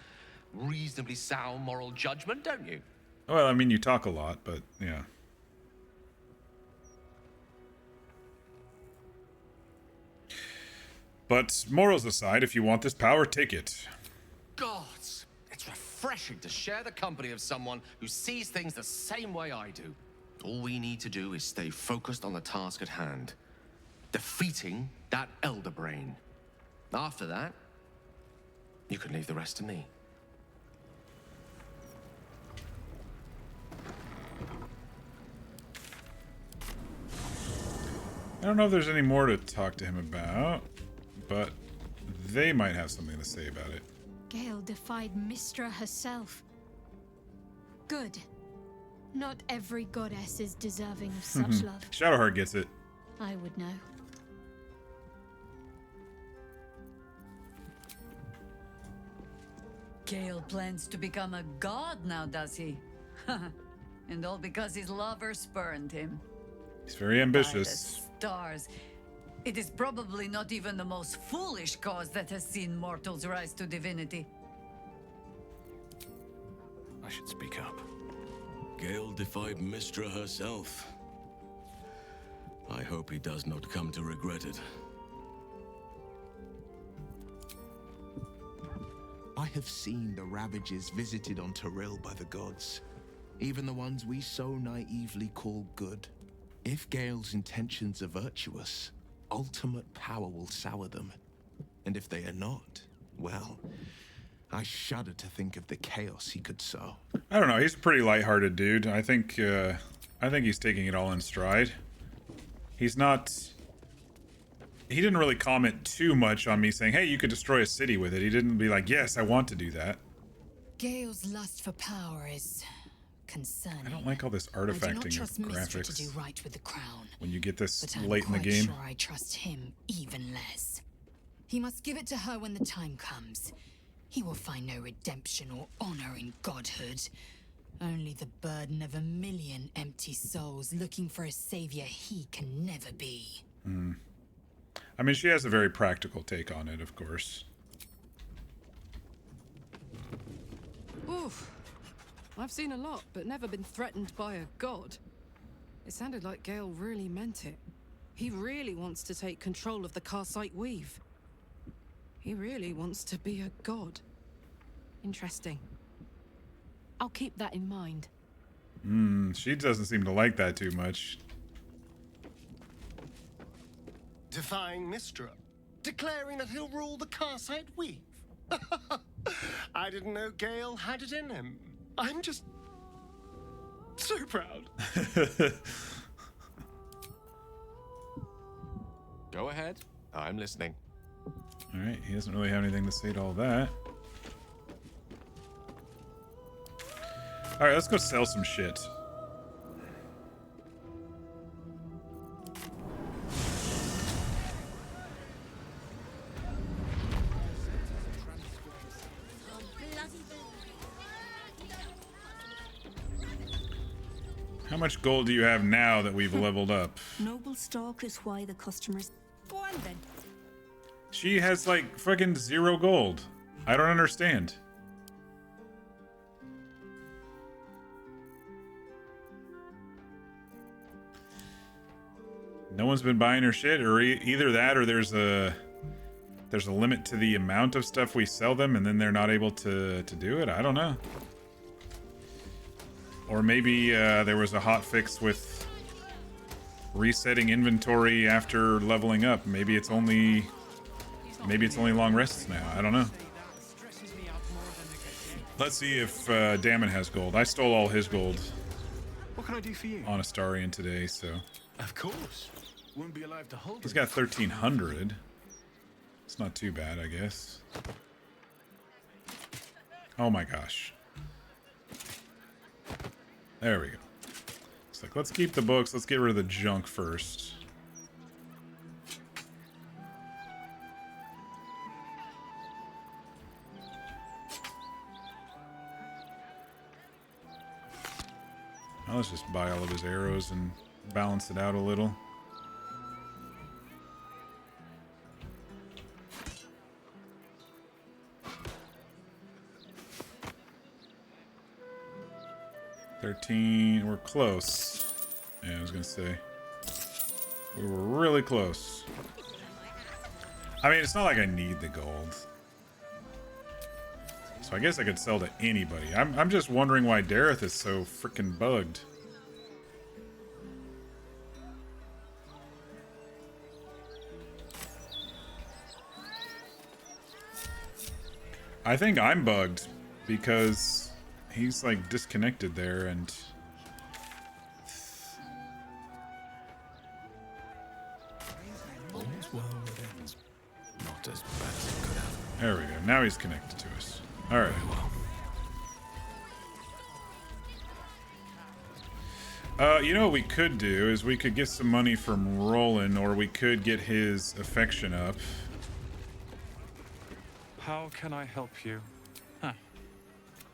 P: reasonably sound moral judgment, don't you?
A: Well, I mean, you talk a lot, but yeah. But morals aside, if you want this power, take it.
P: Gods! It's refreshing to share the company of someone who sees things the same way I do. All we need to do is stay focused on the task at hand. Defeating that Elder Brain. After that, you can leave the rest to me.
A: I don't know if there's any more to talk to him about, but they might have something to say about it.
I: Gale defied Mystra herself. Good. Not every goddess is deserving of such love.
A: Shadowheart gets it.
I: I would know.
R: Gale plans to become a god now, does he? And all because his lover spurned him.
A: He's very ambitious.
R: By the stars. It is probably not even the most foolish cause that has seen mortals rise to divinity.
Q: I should speak up. Gale defied Mystra herself. I hope he does not come to regret it.
T: I have seen the ravages visited on Tyrell by the gods, even the ones we so naively call good. If Gale's intentions are virtuous, ultimate power will sour them. And if they are not, well, I shudder to think of the chaos he could sow.
A: I don't know. He's a pretty lighthearted dude. I think he's taking it all in stride. He's not... He didn't really comment too much on me saying, hey, you could destroy a city with it. He didn't be like, yes, I want to do that.
N: Gale's lust for power is concerning.
A: I don't like all this
N: I do not
A: artifacting
N: trust
A: of
N: Mystra
A: graphics
N: to do right with the crown.
A: when you get this
N: But I'm
A: late in the
N: quite
A: game.
N: sure I trust him even less. He must give it to her when the time comes. He will find no redemption or honor in godhood. Only the burden of 1,000,000 empty souls looking for a savior he can never be.
A: I mean, she has a very practical take on it, of course.
F: Oof. I've seen a lot, but never been threatened by a god. It sounded like Gale really meant it. He really wants to take control of the Karsite weave. He really wants to be a god. Interesting. I'll keep that in mind.
A: She doesn't seem to like that too much.
U: Defying Mistra, declaring that he'll rule the Karsite Weave. I didn't know Gale had it in him. I'm just so proud.
P: Go ahead. I'm listening.
A: All right, he doesn't really have anything to say to all that. All right, let's go sell some shit. How much gold do you have now that we've leveled up?
G: Noble stock is why the customers.
N: Go on then.
A: She has like fucking 0 gold. I don't understand. No one's been buying her shit, or either that, or there's a limit to the amount of stuff we sell them, and then they're not able to do it. I don't know. Or maybe there was a hot fix with resetting inventory after leveling up. Maybe it's only long rests now. I don't know. Let's see if Damon has gold. I stole all his gold.
E: What can I do for you?
A: On Astarian today, so.
E: Of course. Wouldn't be alive to hold it.
A: He's got 1,300. It's not too bad, I guess. Oh my gosh. There we go. It's like, let's keep the books. Let's get rid of the junk first. Now let's just buy all of his arrows and balance it out a little. We're close. Yeah, I was gonna say. We were really close. I mean, it's not like I need the gold. So I guess I could sell to anybody. I'm just wondering why Dareth is so freaking bugged. I think I'm bugged because he's like disconnected there and
E: All's well that ends. Not as bad as it could have.
A: there we go. Now he's connected to us. All right. You know what we could do is we could get some money from Roland, or we could get his affection up.
V: How can I help you? Huh.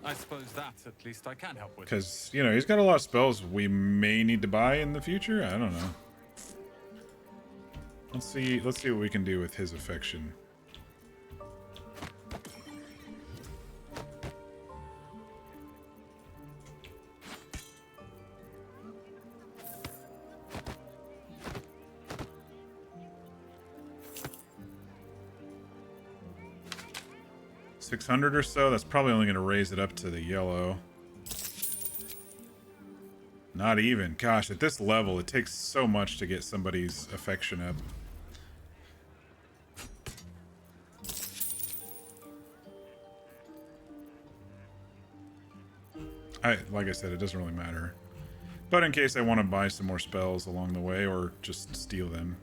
V: I suppose that at least I can help with.
A: Because, you know, he's got a lot of spells we may need to buy in the future. I don't know. Let's see what we can do with his affection. $600 or so. That's probably only going to raise it up to the yellow. Not even. Gosh, at this level, it takes so much to get somebody's affection up. Like I said, it doesn't really matter. But in case I want to buy some more spells along the way, or just steal them.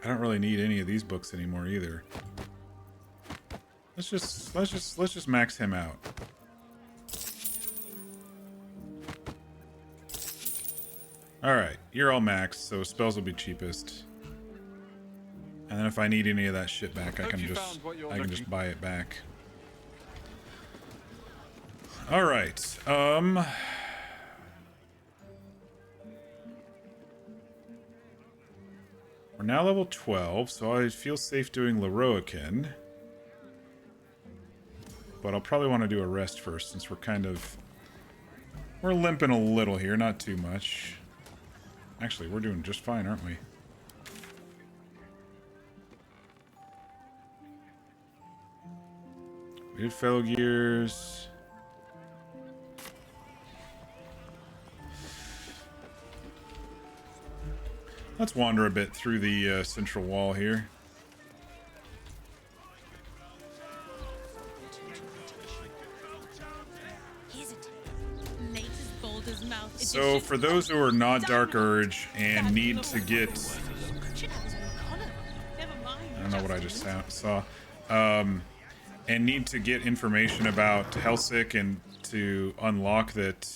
A: I don't really need any of these books anymore either. Let's just max him out. All right, you're all maxed, so spells will be cheapest. And then if I need any of that shit back, I can just buy it back. All right. We're now level 12, so I feel safe doing Lorroakan. But I'll probably want to do a rest first, since we're limping a little here, not too much. Actually, we're doing just fine, aren't we? We did Fellow Gears. Let's wander a bit through the central wall here. So for those who are not Dark Urge and need to get... I don't know what I just saw. And need to get information about Helsik and to unlock that...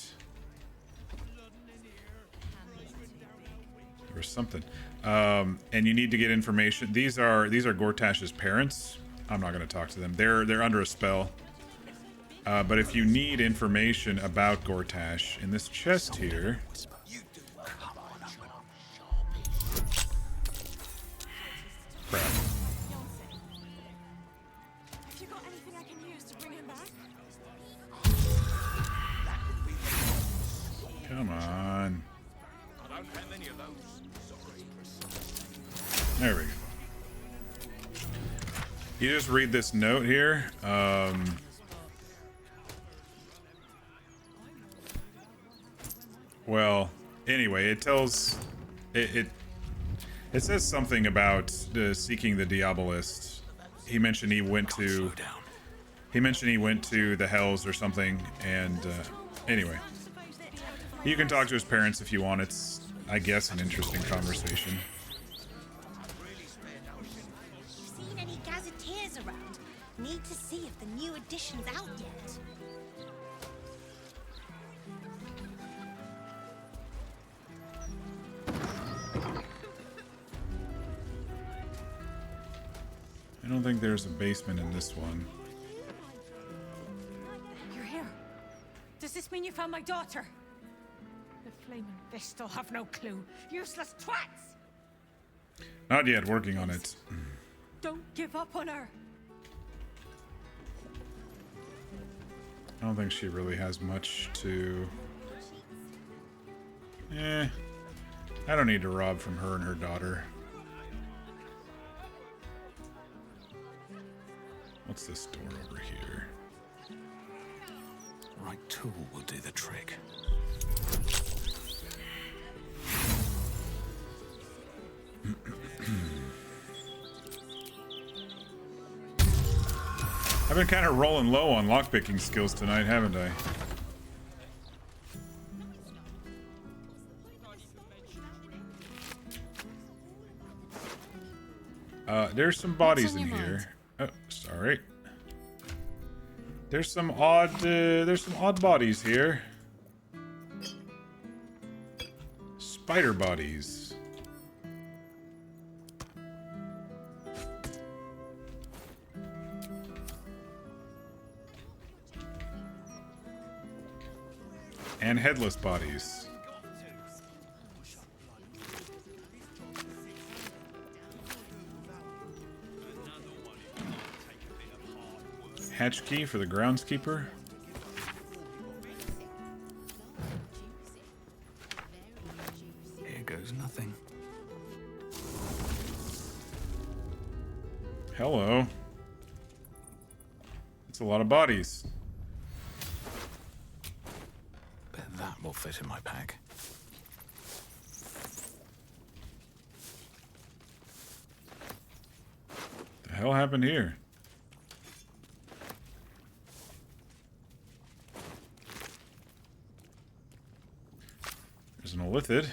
A: There was something. And you need to get information. These are Gortash's parents. I'm not going to talk to them. They're under a spell. But if you need information about Gortash, in this chest here... Crap. Come on. There we go. You just read this note here. Well, anyway, it tells it says something about seeking the Diabolist. He mentioned he went to the Hells or something, and anyway, you can talk to his parents if you want. It's, I guess, an interesting conversation.
B: Seen any gazetteers around? Need to see if the new edition's out yet.
A: I don't think there's a basement in this one.
J: You're here. Does this mean you found my daughter? The flaming Vestal have no clue. Useless twats!
A: Not yet, working on it.
J: Don't give up on her.
A: I don't think she really has much to... I don't need to rob from her and her daughter. What's this door over here?
Q: Right tool will do the trick.
A: I've been kind of rolling low on lockpicking skills tonight, haven't I? There's some bodies in here. Oh, sorry. There's some odd bodies here. Spider bodies. And headless bodies. Hatch key for the groundskeeper.
Q: Here goes nothing.
A: Hello. It's a lot of bodies.
Q: Bet that will fit in my pack.
A: The hell happened here? There's an Olithid.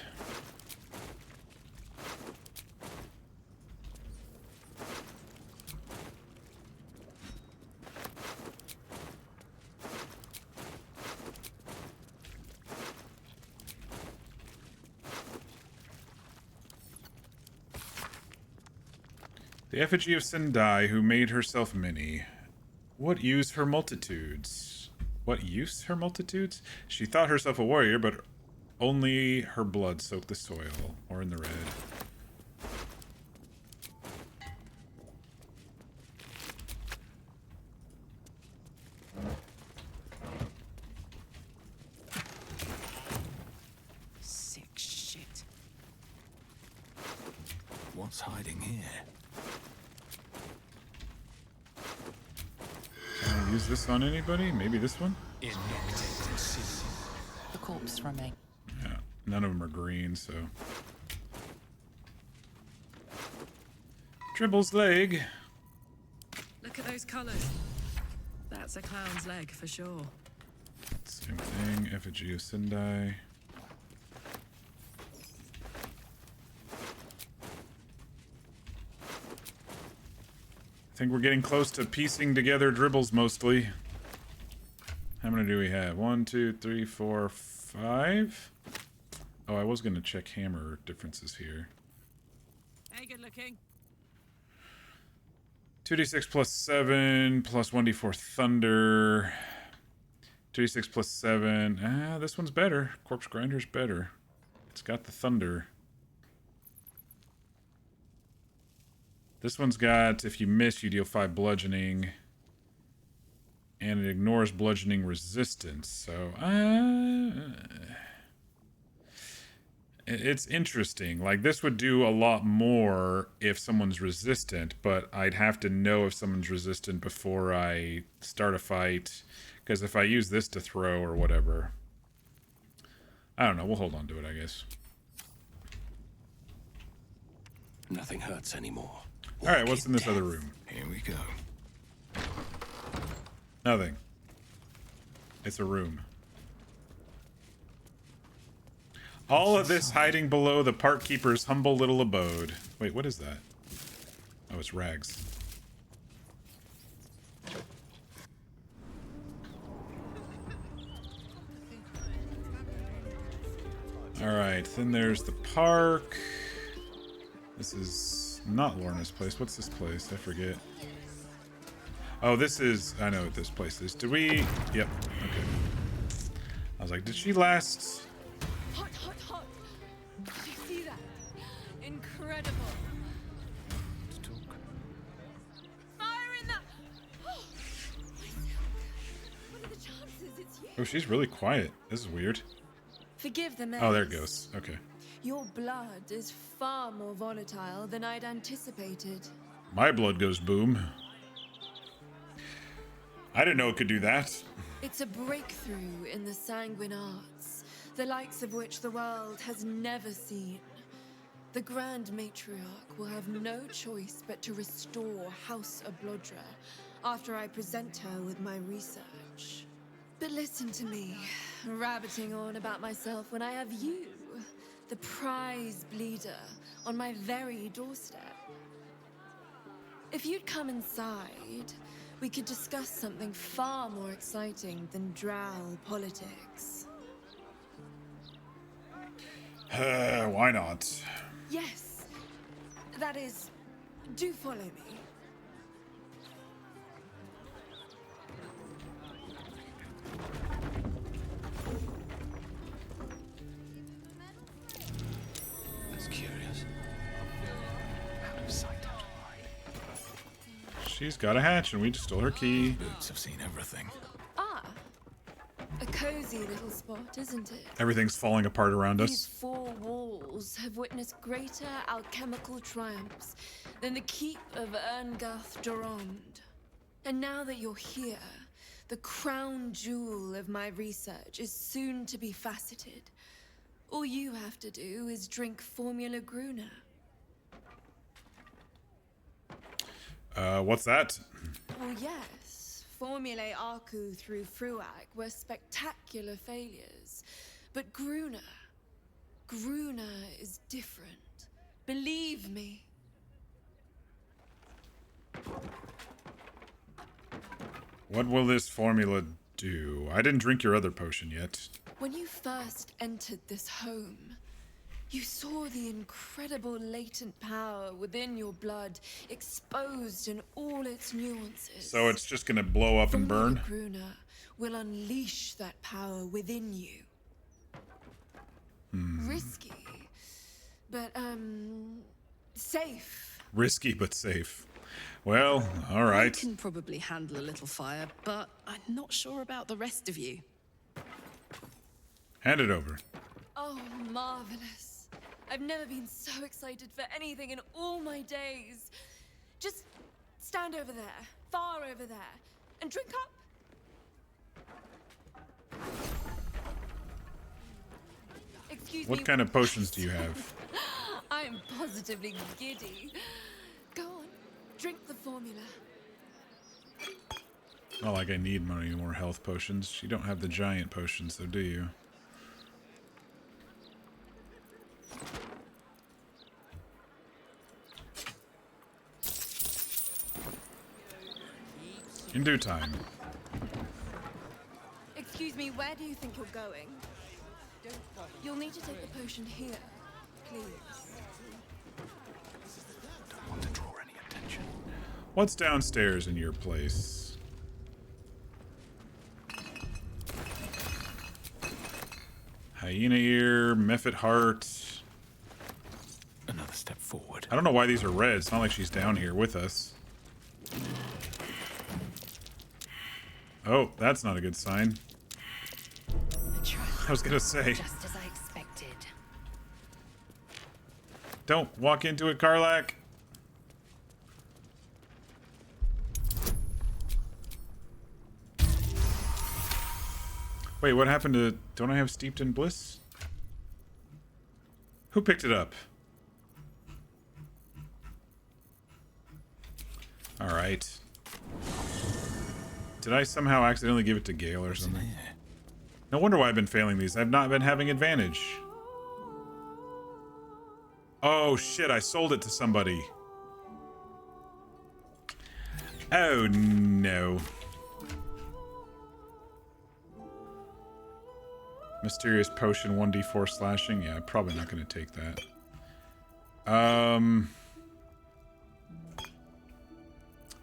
A: The effigy of Sendai, who made herself many. What use her multitudes? What use her multitudes? She thought herself a warrior, but only her blood soaked the soil, or in the red.
N: Sick shit.
Q: What's hiding here?
A: I don't use this on anybody? Maybe this one?
C: The corpse remains.
A: Yeah, none of them are green, so. Dribble's leg.
F: Look at those colours. That's a clown's leg for sure.
A: Same thing, effigy of Sindai. I think we're getting close to piecing together dribbles mostly. How many do we have? 1, 2, 3, 4, 5? Oh, I was gonna check hammer differences here.
J: Hey, good looking.
A: 2d6 plus 7 plus 1d4 thunder. 2d6 plus 7. Ah, this one's better. Corpse Grinder's better. It's got the thunder. This one's got, if you miss, you deal 5 bludgeoning. And it ignores bludgeoning resistance. So, it's interesting. Like, this would do a lot more if someone's resistant, but I'd have to know if someone's resistant before I start a fight. Because if I use this to throw or whatever... I don't know, we'll hold on to it, I guess.
K: Nothing hurts anymore.
A: Alright, what's in this other room?
K: Here we go.
A: Nothing. It's a room. All of this hiding below the park keeper's humble little abode. Wait, what is that? Oh, it's rags. Alright, then there's the park. This is not Lorna's place. What's this place? I forget. Oh, this is... I know what this place is. Did we... Yep. Okay. I was like, did she last...
F: Hot, hot, hot. Did you see that? Incredible. Fire in the... Oh, what are the chances it's you?
A: Oh, she's really quiet. This is weird.
F: Forgive the mess.
A: Oh, there it goes. Okay.
F: Your blood is far more volatile than I'd anticipated.
A: My blood goes boom. I didn't know it could do that.
F: It's a breakthrough in the sanguine arts, the likes of which the world has never seen. The Grand Matriarch will have no choice but to restore House Ablodra after I present her with my research. But listen to me, rabbiting on about myself when I have you, the prize bleeder, on my very doorstep. If you'd come inside, we could discuss something far more exciting than drow politics.
A: Why not?
F: Yes. That is, do follow me.
K: That's curious. Out of sight, out of mind.
A: She's got a hatch and we just stole her key.
K: Boots have seen everything.
F: Ah, a cozy little spot, isn't it?
A: Everything's falling apart around
F: These
A: us.
F: 4 walls have witnessed greater alchemical triumphs than the keep of Erngath Durand. And now that you're here, the crown jewel of my research is soon to be faceted. All you have to do is drink Formula Gruner.
A: What's that?
F: Well, yes. Formulae Arcu through Fruag were spectacular failures. But Gruner is different. Believe me.
A: What will this formula do? I didn't drink your other potion yet.
F: When you first entered this home, you saw the incredible latent power within your blood exposed in all its nuances.
A: So it's just gonna blow up and burn?
F: Gruner will unleash that power within you. Risky, but, safe.
A: Risky but safe. Well, alright.
F: I can probably handle a little fire, but I'm not sure about the rest of you.
A: Hand it over.
F: Oh, marvelous. I've never been so excited for anything in all my days. Just stand over there, far over there.
J: and drink up. Excuse me.
A: What kind of potions do you have?
J: I am positively giddy. Go on, drink the formula.
A: Not like I need any more health potions. You don't have the giant potions, though, do you? In due time.
J: Excuse me, where do you think you're going? You'll need to take the potion here, please.
K: Don't want to draw any attention.
A: What's downstairs in your place? Hyena ear, Mephit heart.
K: Another step forward.
A: I don't know why these are red. It's not like she's down here with us. Oh, that's not a good sign. I was gonna say.
C: Just as I expected.
A: Don't walk into it, Karlak. Wait, what happened to... Don't I have Steeped in Bliss? Who picked it up? Alright. Did I somehow accidentally give it to Gale or something? No wonder why I've been failing these. I've not been having advantage. Oh shit, I sold it to somebody. Oh no. Mysterious potion, 1d4 slashing. Yeah, I'm probably not going to take that.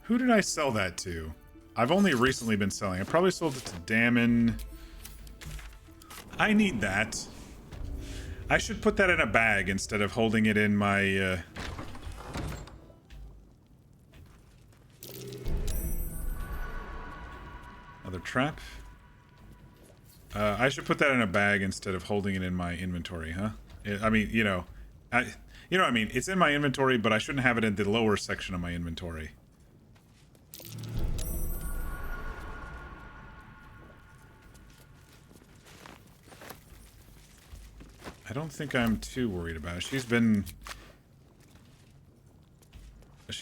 A: Who did I sell that to? I've only recently been selling. I probably sold it to Damon. I need that. I should put that in a bag instead of holding it in my... Another trap. I should put that in a bag instead of holding it in my inventory, huh? I mean, you know what I mean. It's in my inventory, but I shouldn't have it in the lower section of my inventory. I don't think I'm too worried about it. She's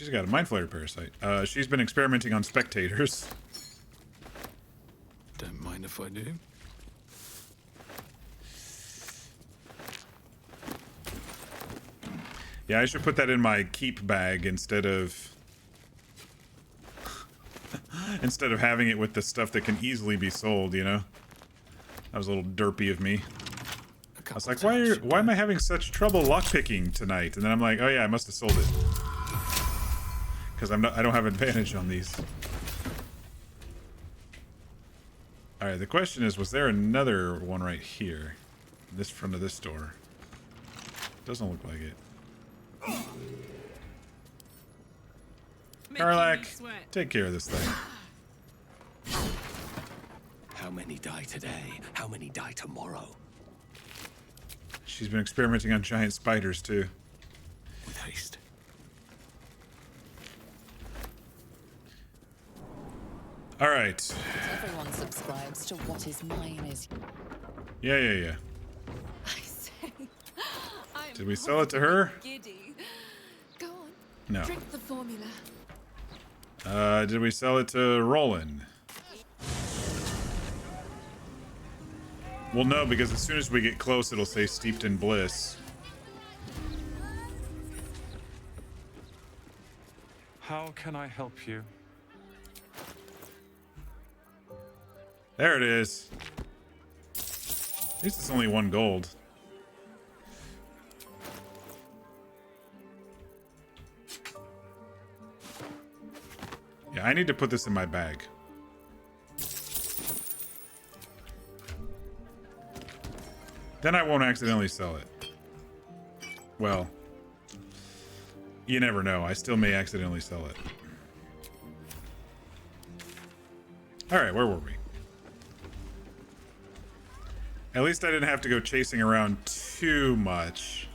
A: got a Mind Flayer parasite. She's been experimenting on spectators.
K: Don't mind if I do.
A: Yeah, I should put that in my keep bag instead of having it with the stuff that can easily be sold, you know? That was a little derpy of me. I was like, why am I having such trouble lockpicking tonight? And then I'm like, oh yeah, I must have sold it. Because I don't have advantage on these. Alright, the question is, was there another one right here? This front of this door. Doesn't look like it. Karlak, take care of this thing.
K: How many die today? How many die tomorrow?
A: She's been experimenting on giant spiders too.
K: With haste.
A: All right.
C: Everyone subscribes to what is mine is.
A: Yeah.
J: I say, I'm
A: Did we sell it to her?
J: giddy. Go on,
A: No.
J: drink the formula.
A: Did we sell it to Roland? Well, no, because as soon as we get close, it'll say Steeped in Bliss.
V: How can I help you?
A: There it is. At least it's only 1 gold. Yeah, I need to put this in my bag. Then I won't accidentally sell it. Well, you never know. I still may accidentally sell it. Alright, where were we? At least I didn't have to go chasing around too much.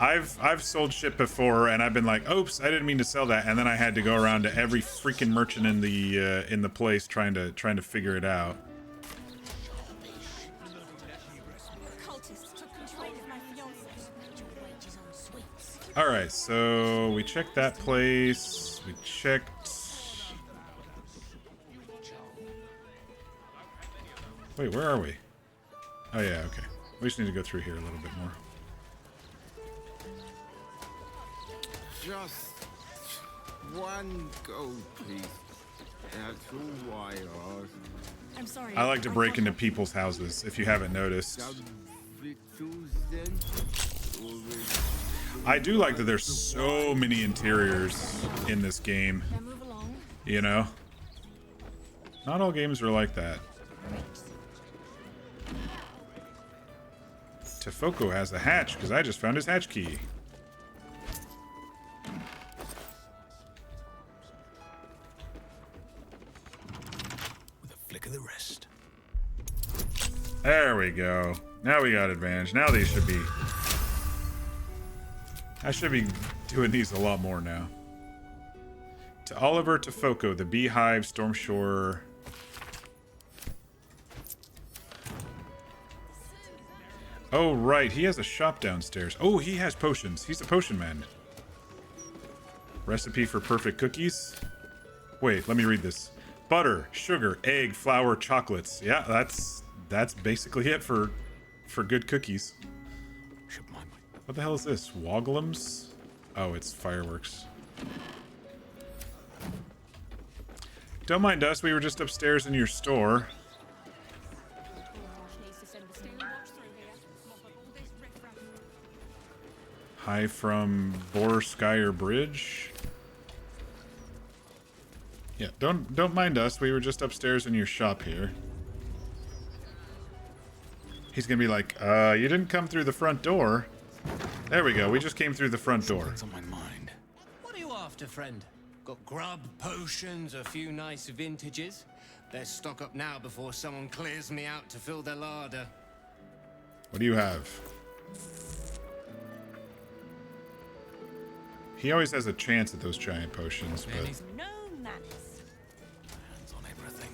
A: I've sold shit before, and I've been like, "Oops, I didn't mean to sell that," and then I had to go around to every freaking merchant in the place trying to figure it out. All right, so we checked that place. We checked. Wait, where are we? Oh yeah, okay. We just need to go through here a little bit more.
D: Just one gold piece. That's all I ask.
J: I'm sorry.
A: I like to break into people's houses, if you haven't noticed. I do like that there's so many interiors in this game. You know? Not all games are like that. Tefoko has a hatch, because I just found his hatch key.
E: Flick of the wrist.
A: There we go. Now we got advantage. Now these should be... I should be doing these a lot more now. To Oliver Tefoko, the Beehive, Stormshore... Oh, right. He has a shop downstairs. Oh, he has potions. He's a potion man. Recipe for perfect cookies? Wait, let me read this. Butter, sugar, egg, flour, chocolates. Yeah, that's basically it for good cookies. What the hell is this? Woglums? Oh, it's fireworks. Don't mind us, we were just upstairs in your store. Hi from Borskire Bridge. Yeah, don't mind us. We were just upstairs in your shop here. He's gonna be like, you didn't come through the front door. There we go. We just came through the front door.
K: What's on my mind? What are you after, friend? Got grub, potions, a few nice vintages? Best stock up now before someone clears me out to fill their larder.
A: What do you have? He always has a chance at those giant potions, but...
J: No manners.
K: Hands on everything.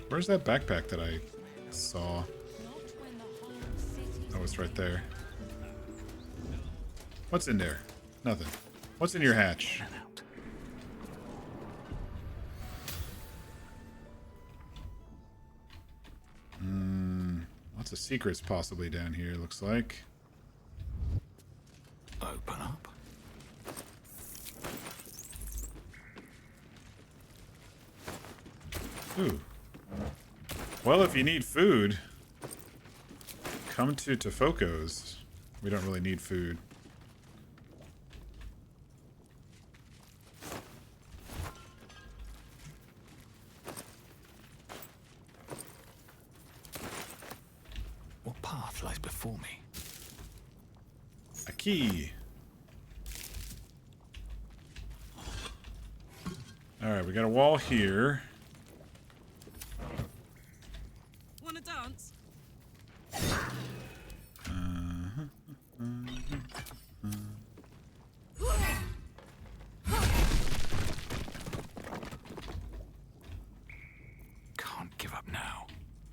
A: Where's that backpack that I saw? Oh, it's right there. What's in there? Nothing. What's in your hatch? Lots of secrets possibly down here, looks like.
E: Open up.
A: Ooh. Well, if you need food, come to Tefoko's. We don't really need food.
E: What path lies before me?
A: A key. Alright, we got a wall here.
J: Wanna dance?
E: Can't give up now.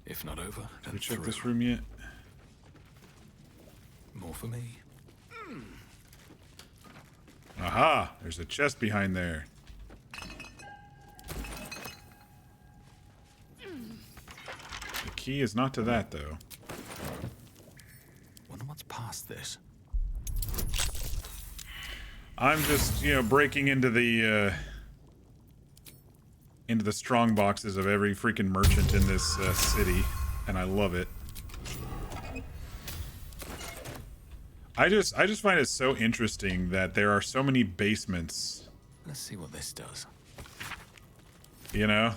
E: If not over, then
A: Have we checked
E: through.
A: this room yet?
E: More for me.
A: Aha! There's a chest behind there. The key is not to that, though.
E: Wonder what's past this.
A: I'm just, breaking into the strong boxes of every freaking merchant in this city, and I love it. I just find it so interesting that there are so many basements.
E: Let's see what this does.
A: You know?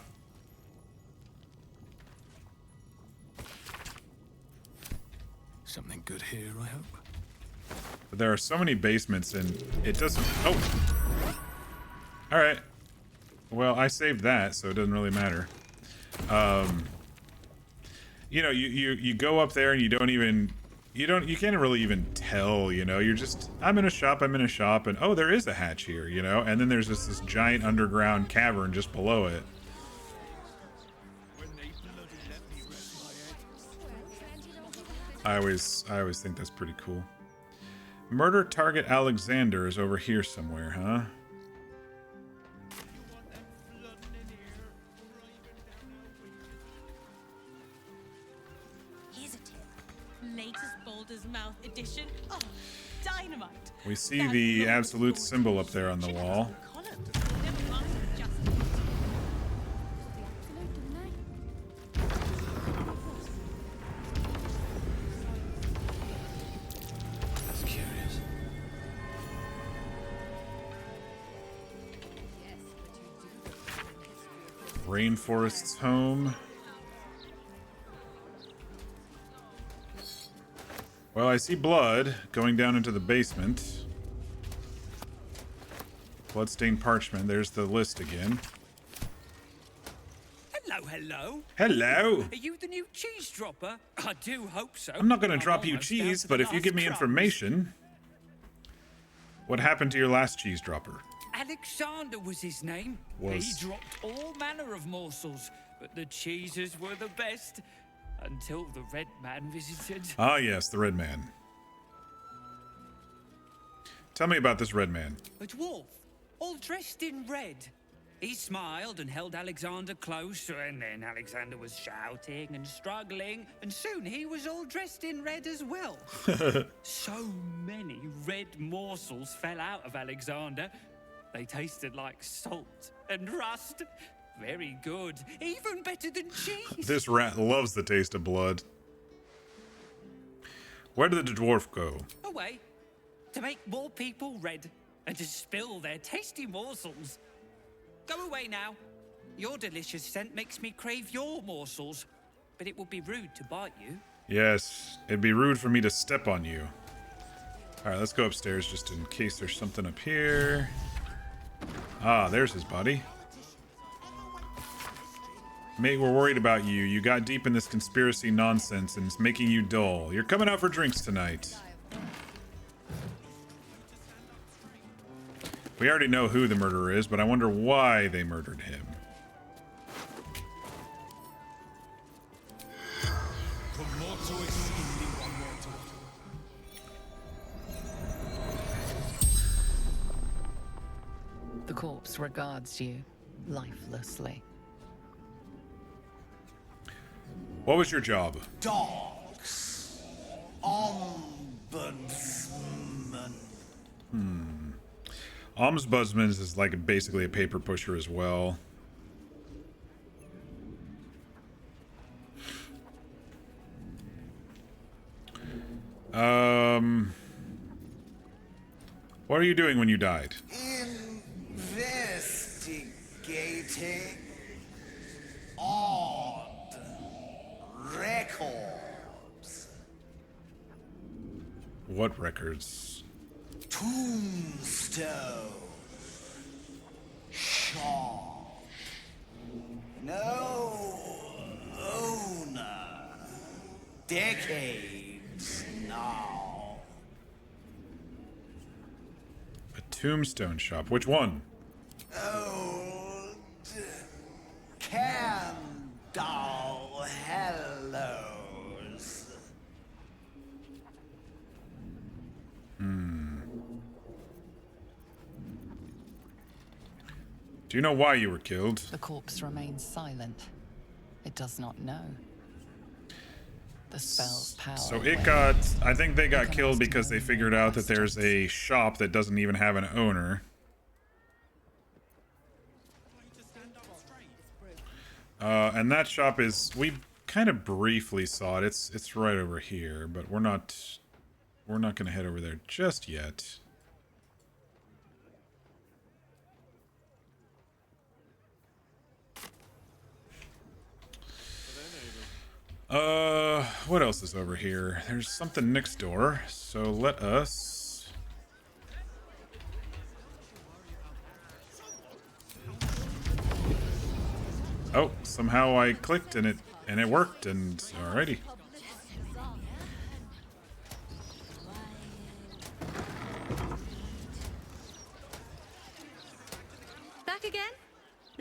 E: Something good here, I hope.
A: But there are so many basements, and it doesn't... Oh! Alright. Well, I saved that, so it doesn't really matter. You go up there and you don't even you can't really even tell, you know. You're just, I'm in a shop, and oh, there is a hatch here, you know. And then there's this giant underground cavern just below it. I always think that's pretty cool. Murder target Alexander is over here somewhere, huh?
J: Here's a tip. Latest Baldur's Mouth edition. Oh, dynamite.
A: We see the absolute symbol up there on the wall.
J: Never mind, just
E: That's curious.
A: Rainforest's home. Well, I see blood going down into the basement. Bloodstained parchment. There's the list again.
M: Hello, hello.
A: Hello.
M: Are you the new cheese dropper? I do hope so.
A: I'm not going to drop you
M: almost down
A: cheese,
M: to
A: but
M: the
A: if you
M: last
A: give me
M: crumbs.
A: information. What happened to your last cheese dropper?
M: Alexander was his name.
A: Was.
M: He dropped all manner of morsels, but the cheeses were the best. Until the Red Man visited.
A: Ah, yes, the Red Man. Tell me about this Red Man.
M: A dwarf, all dressed in red. He smiled and held Alexander close, and then Alexander was shouting and struggling, and soon he was all dressed in red as well. So many red morsels fell out of Alexander. They tasted like salt and rust. Very good. Even better than cheese.
A: This rat loves the taste of blood. Where did the dwarf go?
M: Away. To make more people red and to spill their tasty morsels. Go away now. Your delicious scent makes me crave your morsels, but it would be rude to bite you.
A: Yes, it'd be rude for me to step on you. Alright, let's go upstairs just in case there's something up here. Ah, there's his body. Mate, we're worried about you. You got deep in this conspiracy nonsense and it's making you dull. You're coming out for drinks tonight. We already know who the murderer is, but I wonder why they murdered him.
C: The corpse regards you lifelessly.
A: What was your job?
O: Dogs. Ombudsman.
A: Ombudsman is like basically a paper pusher as well. What are you doing when you died?
O: Investigating odd records.
A: What records?
O: Tombstone. Shop. No owner. Decades now.
A: A tombstone shop. Which one?
O: Old Candle Hellos.
A: Do you know why you were killed?
C: The corpse remains silent. It does not know. The spell's power.
A: So it got... I think they got killed because they figured out that there's a shop that doesn't even have an owner. And that shop is... We kind of briefly saw it. It's right over here, but we're not going to head over there just yet. What else is over here? There's something next door, so let us... Oh, somehow I clicked and it worked, and alrighty.
H: Back again?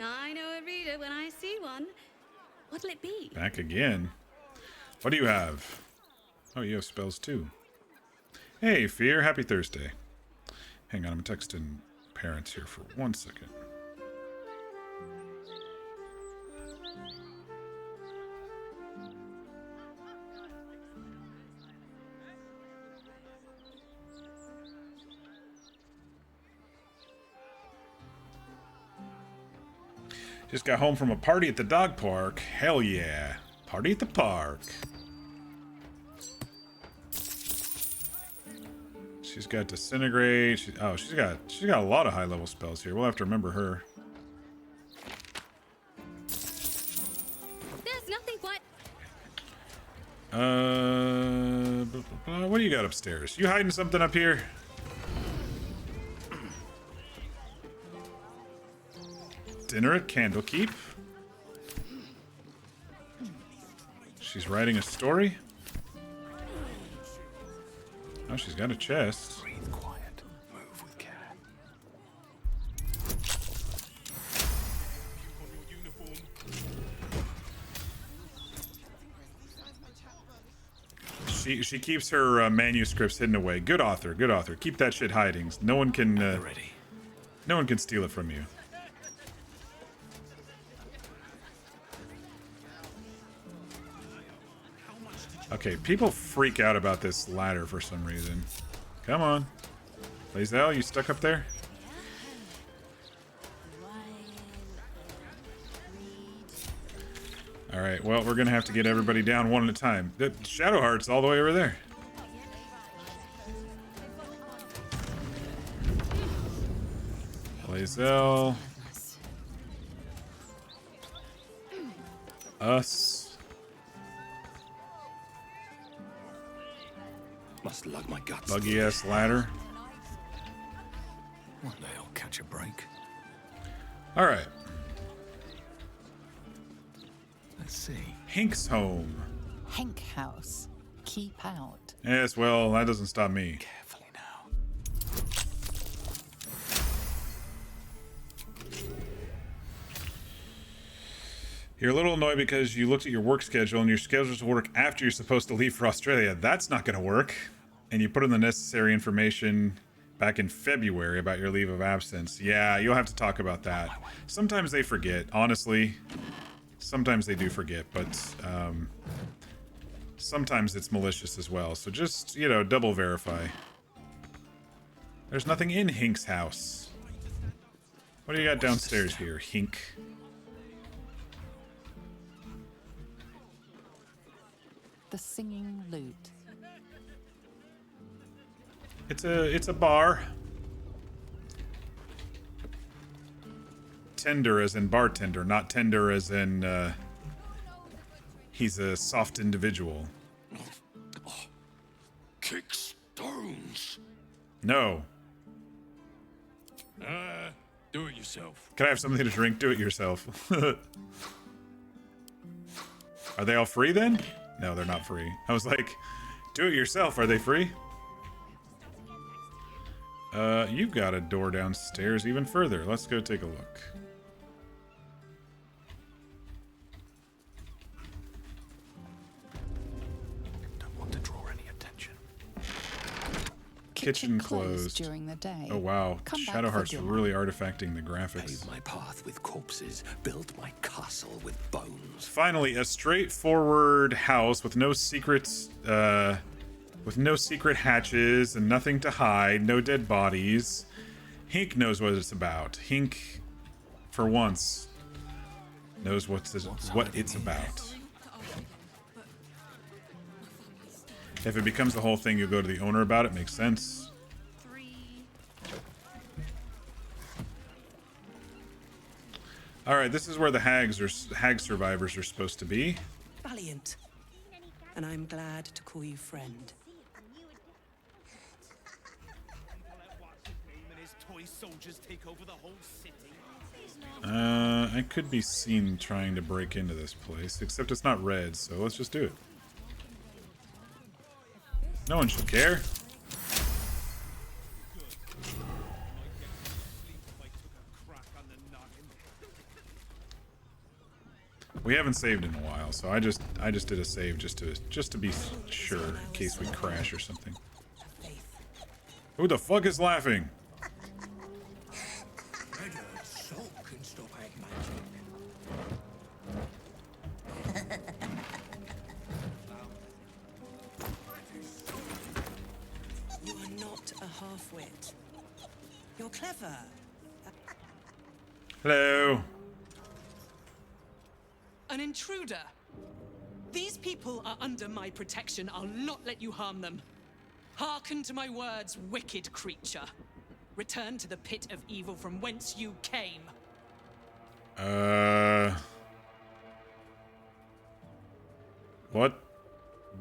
H: I know a reader when I see one. What'll it be?
A: Back again. What do you have? Oh, you have spells too. Hey, Fear. Happy Thursday. Hang on, I'm texting parents here for 1 second. Just got home from a party at the dog park. Hell yeah. Party at the park. She's got Disintegrate. She's got a lot of high level spells here. We'll have to remember her.
H: There's nothing quite.
A: What do you got upstairs? You hiding something up here? Dinner at Candlekeep. She's writing a story. Oh, she's got a chest.
E: Breathe quiet. Move with care.
A: She keeps her manuscripts hidden away. Good author. Good author. Keep that shit hiding. No one can. No one can steal it from you. Okay, people freak out about this ladder for some reason. Come on. Lae'zel, you stuck up there? Alright, well, we're gonna have to get everybody down one at a time. The Shadowheart's all the way over there. Lae'zel. Us.
E: Must lug my guts.
A: Buggy ass ladder.
E: One day I'll catch a break.
A: Alright.
E: Let's see.
A: Hink's home.
C: Hink house. Keep out.
A: Yes, well, that doesn't stop me.
E: Carefully now.
A: You're a little annoyed because you looked at your work schedule and your schedule's to work after you're supposed to leave for Australia. That's not going to work. And you put in the necessary information back in February about your leave of absence. Yeah, you'll have to talk about that. Sometimes they forget, honestly. Sometimes they do forget, but sometimes it's malicious as well. So just, you know, double verify. There's nothing in Hink's house. What do you got downstairs here, Hink?
C: The singing lute.
A: It's a bar. Tender as in bartender, not tender as in he's a soft individual.
E: Kick stones.
A: No.
E: Do it yourself.
A: Can I have something to drink? Do it yourself. Are they all free then? No, they're not free. I was like, do it yourself. Are they free? You've got a door downstairs even further. Let's go take a look.
E: Don't want to draw any attention.
A: Kitchen closed
C: during the day.
A: Oh wow,
C: Come back
A: Shadowheart's
C: for dinner.
A: really artifacting the graphics.
E: Pave my path with corpses. Build my castle with bones.
A: Finally, a straightforward house with no secrets, with no secret hatches and nothing to hide, no dead bodies. Hink knows what it's about. Hink, for once, knows what it's about. If it becomes the whole thing, you'll go to the owner about it. Makes sense. All right, this is where the hag survivors are supposed to be.
S: Valiant. And I'm glad to call you friend.
A: I could be seen trying to break into this place, except it's not red, so let's just do it. No one should care. We haven't saved in a while, so I just did a save just to be sure in case we crash or something. Who the fuck is laughing?
S: You are not a half-wit. You're clever.
A: Hello.
I: An intruder. These people are under my protection. I'll not let you harm them. Hearken to my words, wicked creature. Return to the pit of evil from whence you came.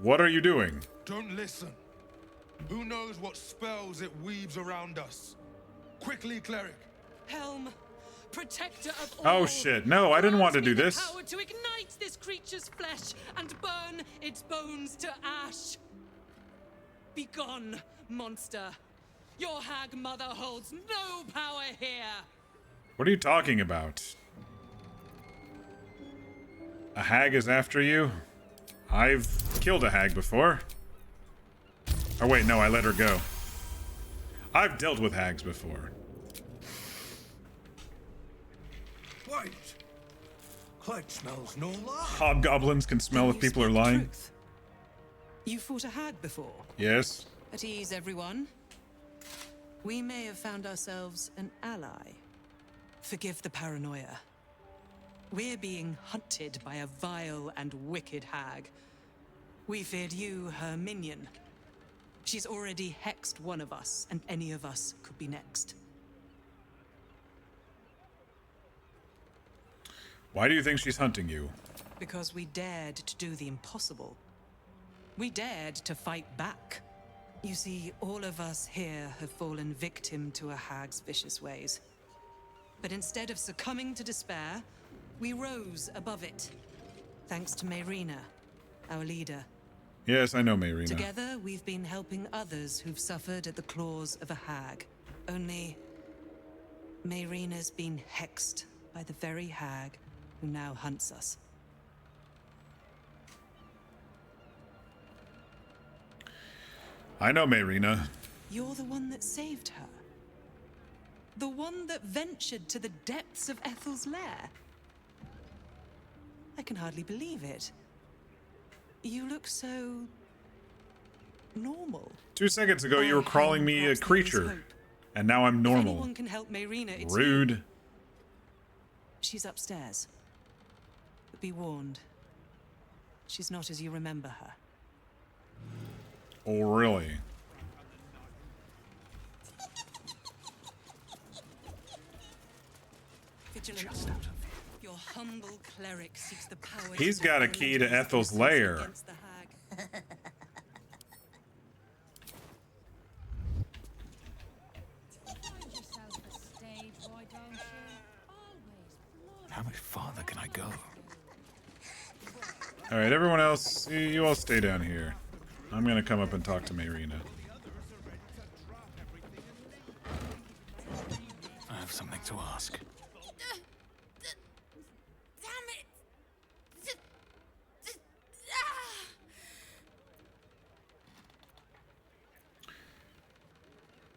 A: What are you doing?
L: Don't listen. Who knows what spells it weaves around us? Quickly, cleric.
I: Helm, protector of all.
A: Oh shit, no, I didn't want to do this.
I: Power to ignite this creature's flesh and burn its bones to ash. Begone, monster. Your hag mother holds no power here.
A: What are you talking about? A hag is after you? I've killed a hag before. Oh wait, no, I let her go. I've dealt with hags before.
L: Wait. Clegg smells no lie.
A: Hobgoblins can smell if people are lying.
F: You fought a hag before?
A: Yes.
F: At ease, everyone. We may have found ourselves an ally. Forgive the paranoia. We're being hunted by a vile and wicked hag. We feared you, her minion. She's already hexed one of us, and any of us could be next.
A: Why do you think she's hunting you?
F: Because we dared to do the impossible. We dared to fight back. You see, all of us here have fallen victim to a hag's vicious ways. But instead of succumbing to despair, we rose above it. Thanks to Mayrina, our leader.
A: Yes, I know Mayrina.
F: Together, we've been helping others who've suffered at the claws of a hag. Only, Mayrina's been hexed by the very hag who now hunts us.
A: I know Mayrina.
F: You're the one that saved her. The one that ventured to the depths of Ethel's lair. I can hardly believe it. You look so normal.
A: 2 seconds ago, you were calling me a creature, and now I'm normal.
F: If anyone can help Mayrina, it's
A: Rude.
F: you. She's upstairs. But be warned. She's not as you remember her.
A: Oh, really?
F: Vigilant. Your humble cleric seeks the power.
A: He's got a key to Ethel's lair.
F: Against the hag.
E: How much farther can I go?
A: All right, everyone else, you all stay down here. I'm gonna come up and talk to Mayrina.
E: I have something to ask.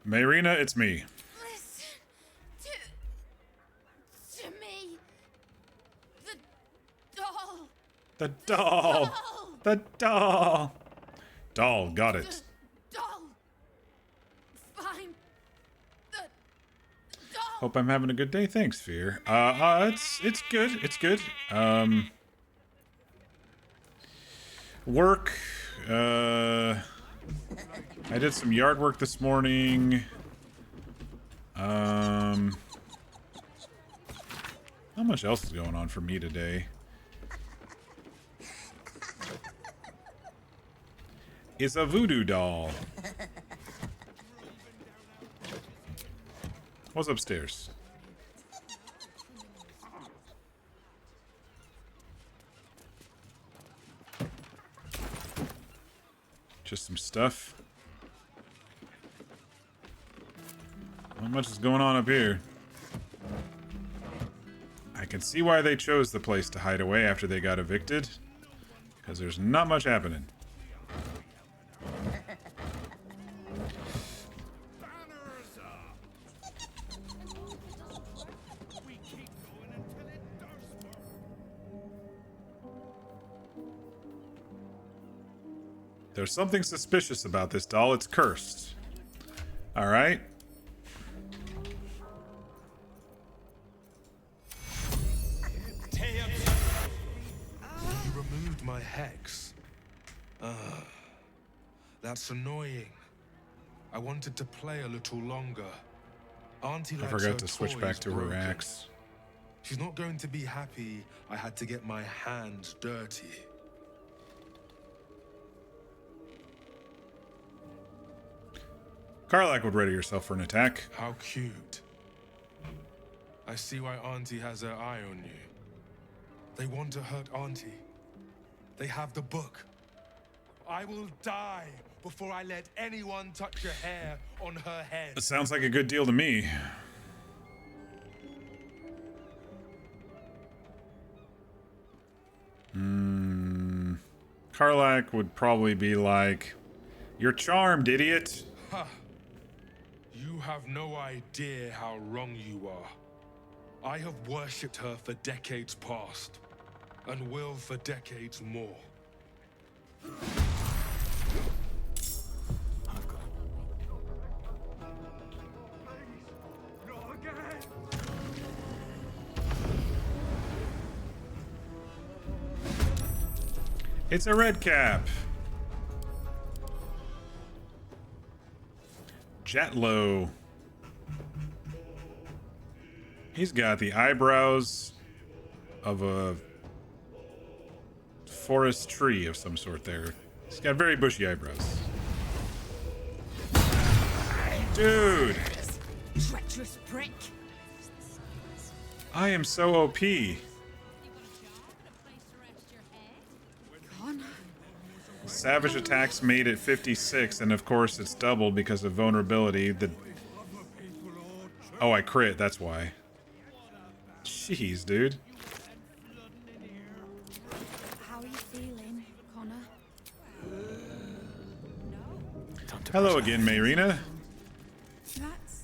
A: Mayrina, it's me.
B: Listen to me. The doll.
A: The doll. The doll. Doll, got it.
B: Doll. Find the doll.
A: Hope I'm having a good day. Thanks, Fear. It's good. It's good. Work. I did some yard work this morning. Not much else is going on for me today. It's a voodoo doll. What's upstairs? Just some stuff. Not much is going on up here. can see why they chose the place to hide away after they got evicted. Because there's not much happening. There's something suspicious about this doll. It's cursed. Alright.
L: You removed my hex. That's annoying. I wanted to play a little longer. Auntie
A: I
L: likes
A: forgot
L: her
A: to switch
L: toys
A: back to her
L: broken.
A: axe.
L: She's not going to be happy I had to get my hands dirty.
A: Karlach would ready yourself for an attack.
L: How cute. I see why Auntie has her eye on you. They want to hurt Auntie. They have the book. I will die before I let anyone touch a hair on her head.
A: That sounds like a good deal to me. Karlach would probably be like, "You're charmed, idiot."
L: Ha! You have no idea how wrong you are. I have worshipped her for decades past, and will for decades more.
A: It's a red cap. Jetlo. He's got the eyebrows of a forest tree of some sort there. He's got very bushy eyebrows. Dude!
J: Treacherous prick.
A: I am so OP. Savage attacks made at 56, and of course it's doubled because of vulnerability. Oh, I crit, that's why. Jeez, dude.
J: How are you feeling, Connor?
A: Hello again, Mayrina.
J: That's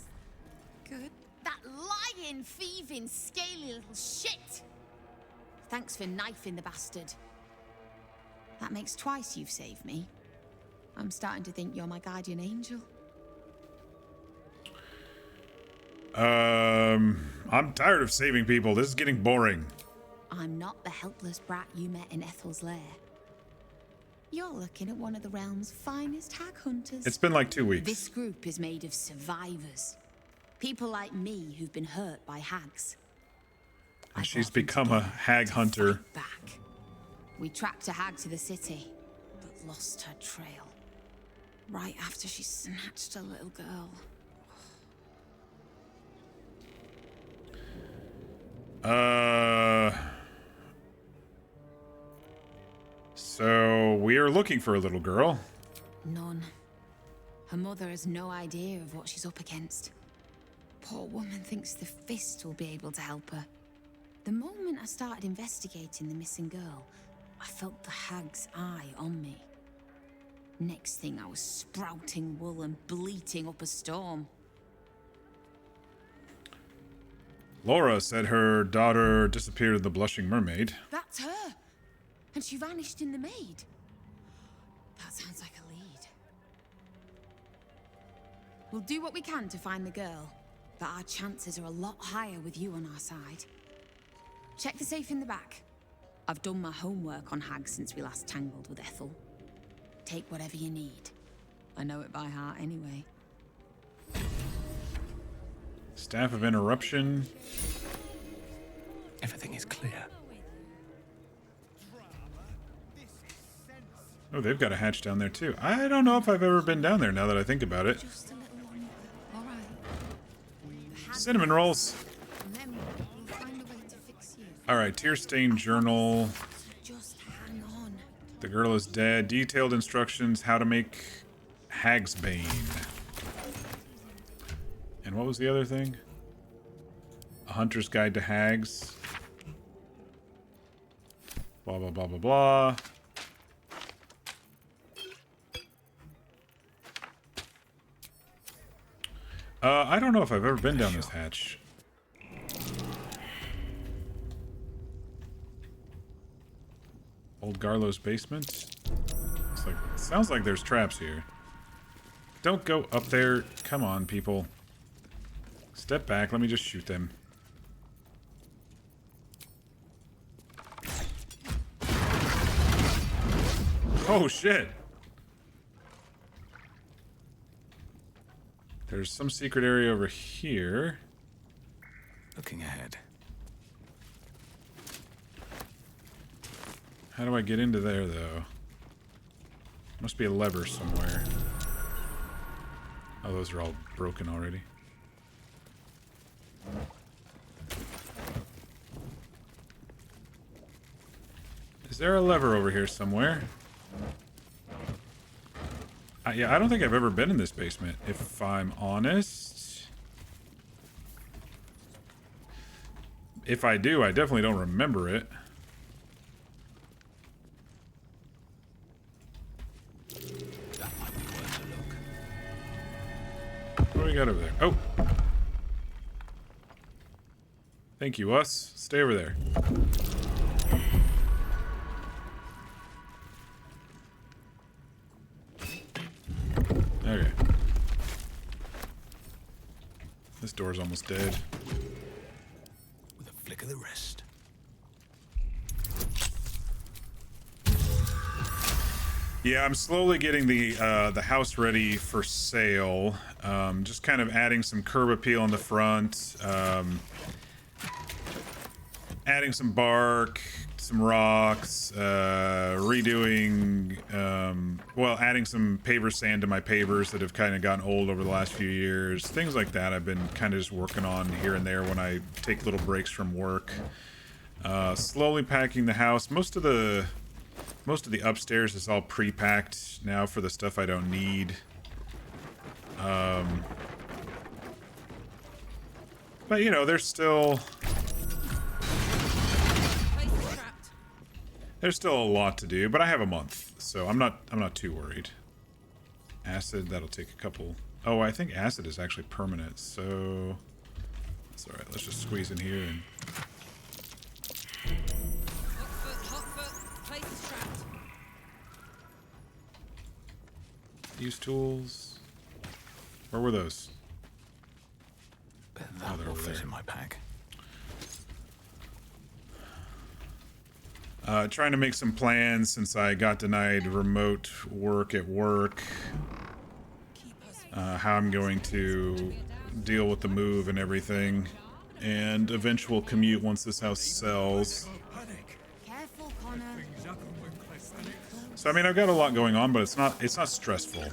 J: good.
B: That lying, thieving, scaly little shit! Thanks for knifing the bastard. That makes twice you've saved me. I'm starting to think you're my guardian angel.
A: I'm tired of saving people. This is getting boring.
B: I'm not the helpless brat you met in Ethel's lair. You're looking at one of the realm's finest hag hunters.
A: It's been like 2 weeks.
B: This group is made of survivors. People like me who've been hurt by hags.
A: And she's become a hag hunter.
B: Back. We tracked a hag to the city, but lost her trail. Right after she snatched a little girl.
A: So we are looking for a little girl.
B: None. Her mother has no idea of what she's up against. Poor woman thinks the Fist will be able to help her. The moment I started investigating the missing girl, I felt the hag's eye on me. Next thing, I was sprouting wool and bleating up a storm.
A: Laura said her daughter disappeared in the Blushing Mermaid.
B: That's her! And she vanished in the maid. That sounds like a lead. We'll do what we can to find the girl, but our chances are a lot higher with you on our side. Check the safe in the back. I've done my homework on hags since we last tangled with Ethel. Take whatever you need. I know it by heart anyway.
A: Staff of Interruption.
E: Everything is clear.
A: Oh, they've got a hatch down there too. I don't know if I've ever been down there now that I think about it.
B: Just a little longer. All right.
A: Cinnamon rolls.
B: And then we'll find a way to fix you.
A: All right, tear stained journal.
B: Just hang on.
A: The girl is dead. Detailed instructions how to make Hag's Bane. And what was the other thing? A Hunter's Guide to Hags. Blah, blah, blah, blah, blah. I don't know if I've ever been down this hatch. Old Garlo's basement. Sounds like there's traps here. Don't go up there. Come on, people. Step back. Let me just shoot them. Oh, shit. There's some secret area over here.
E: Looking ahead.
A: How do I get into there, though? Must be a lever somewhere. Oh, those are all broken already. Is there a lever over here somewhere? Yeah, I don't think I've ever been in this basement, if I'm honest. If I do, I definitely don't remember it. What do we got over there? Oh! Thank you, us. Stay over there. Okay. This door's almost dead.
E: With a flick of the wrist.
A: Yeah, I'm slowly getting the house ready for sale. Just kind of adding some curb appeal in the front. Adding some bark, some rocks, redoing, well, adding some paver sand to my pavers that have kind of gotten old over the last few years. Things like that I've been kind of just working on here and there when I take little breaks from work. Slowly packing the house. Most of the upstairs is all pre-packed now for the stuff I don't need. But you know, there's still a lot to do, but I have a month, so I'm not too worried. Acid, that'll take a couple. Oh, I think acid is actually permanent, so that's all right. Let's just squeeze in here and. Use tools. Where were those?
E: That will fit in my pack.
A: Trying to make some plans since I got denied remote work at work. How I'm going to deal with the move and everything. And eventual commute once this house sells.
B: Careful, Connor.
A: So I mean, I've got a lot going on, but it's not stressful.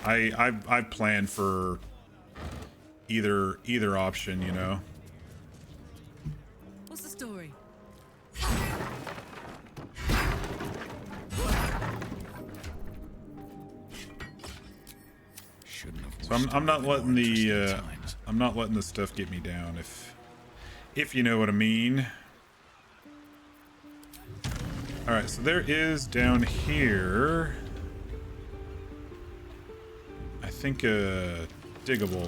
A: I've planned for either option, you know.
F: What's the story?
A: So I'm not letting the I'm not letting the stuff get me down, if you know what I mean. All right, so there is down here, I think, a diggable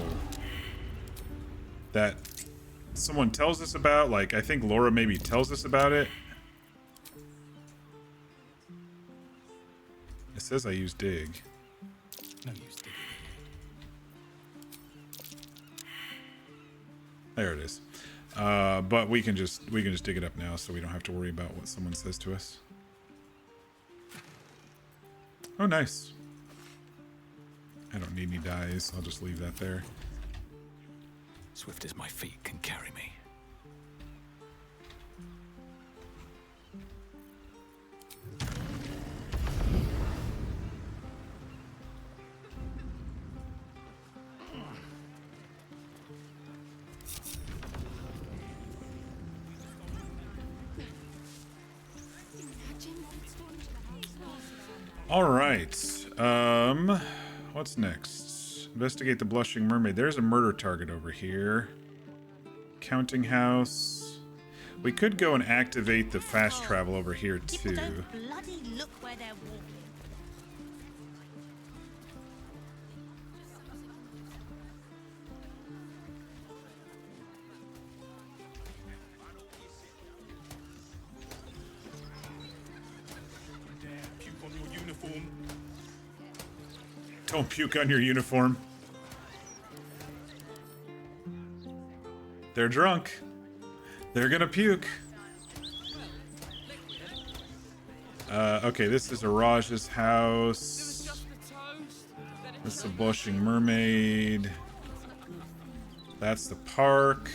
A: that someone tells us about. Like, I think Laura maybe tells us about it. It says I use dig.
E: No use digging.
A: There it is. But we can just dig it up now, so we don't have to worry about what someone says to us. Oh, nice. I don't need any dyes. I'll just leave that there.
E: Swift as my feet can carry me.
A: All right. What's next? Investigate the Blushing Mermaid. There's a murder target over here. Counting house. We could go and activate the fast travel over here
J: People
A: too.
J: don't bloody look where they're walking.
L: Puke on your uniform.
A: Don't puke on your uniform. They're drunk. They're gonna puke. Okay, this is Araj's house. This is a blushing mermaid. That's the park.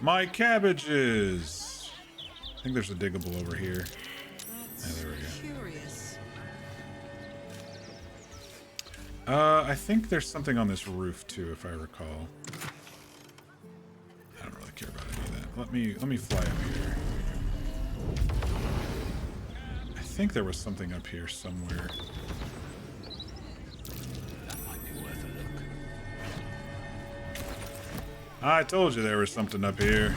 A: My cabbages. I think there's a diggable over here. Yeah, there we go.
F: Curious.
A: I think there's something on this roof too, if I recall. I don't really care about any of that. Let me fly up here. I think there was something up here somewhere.
E: That might be worth a look.
A: I told you there was something up here.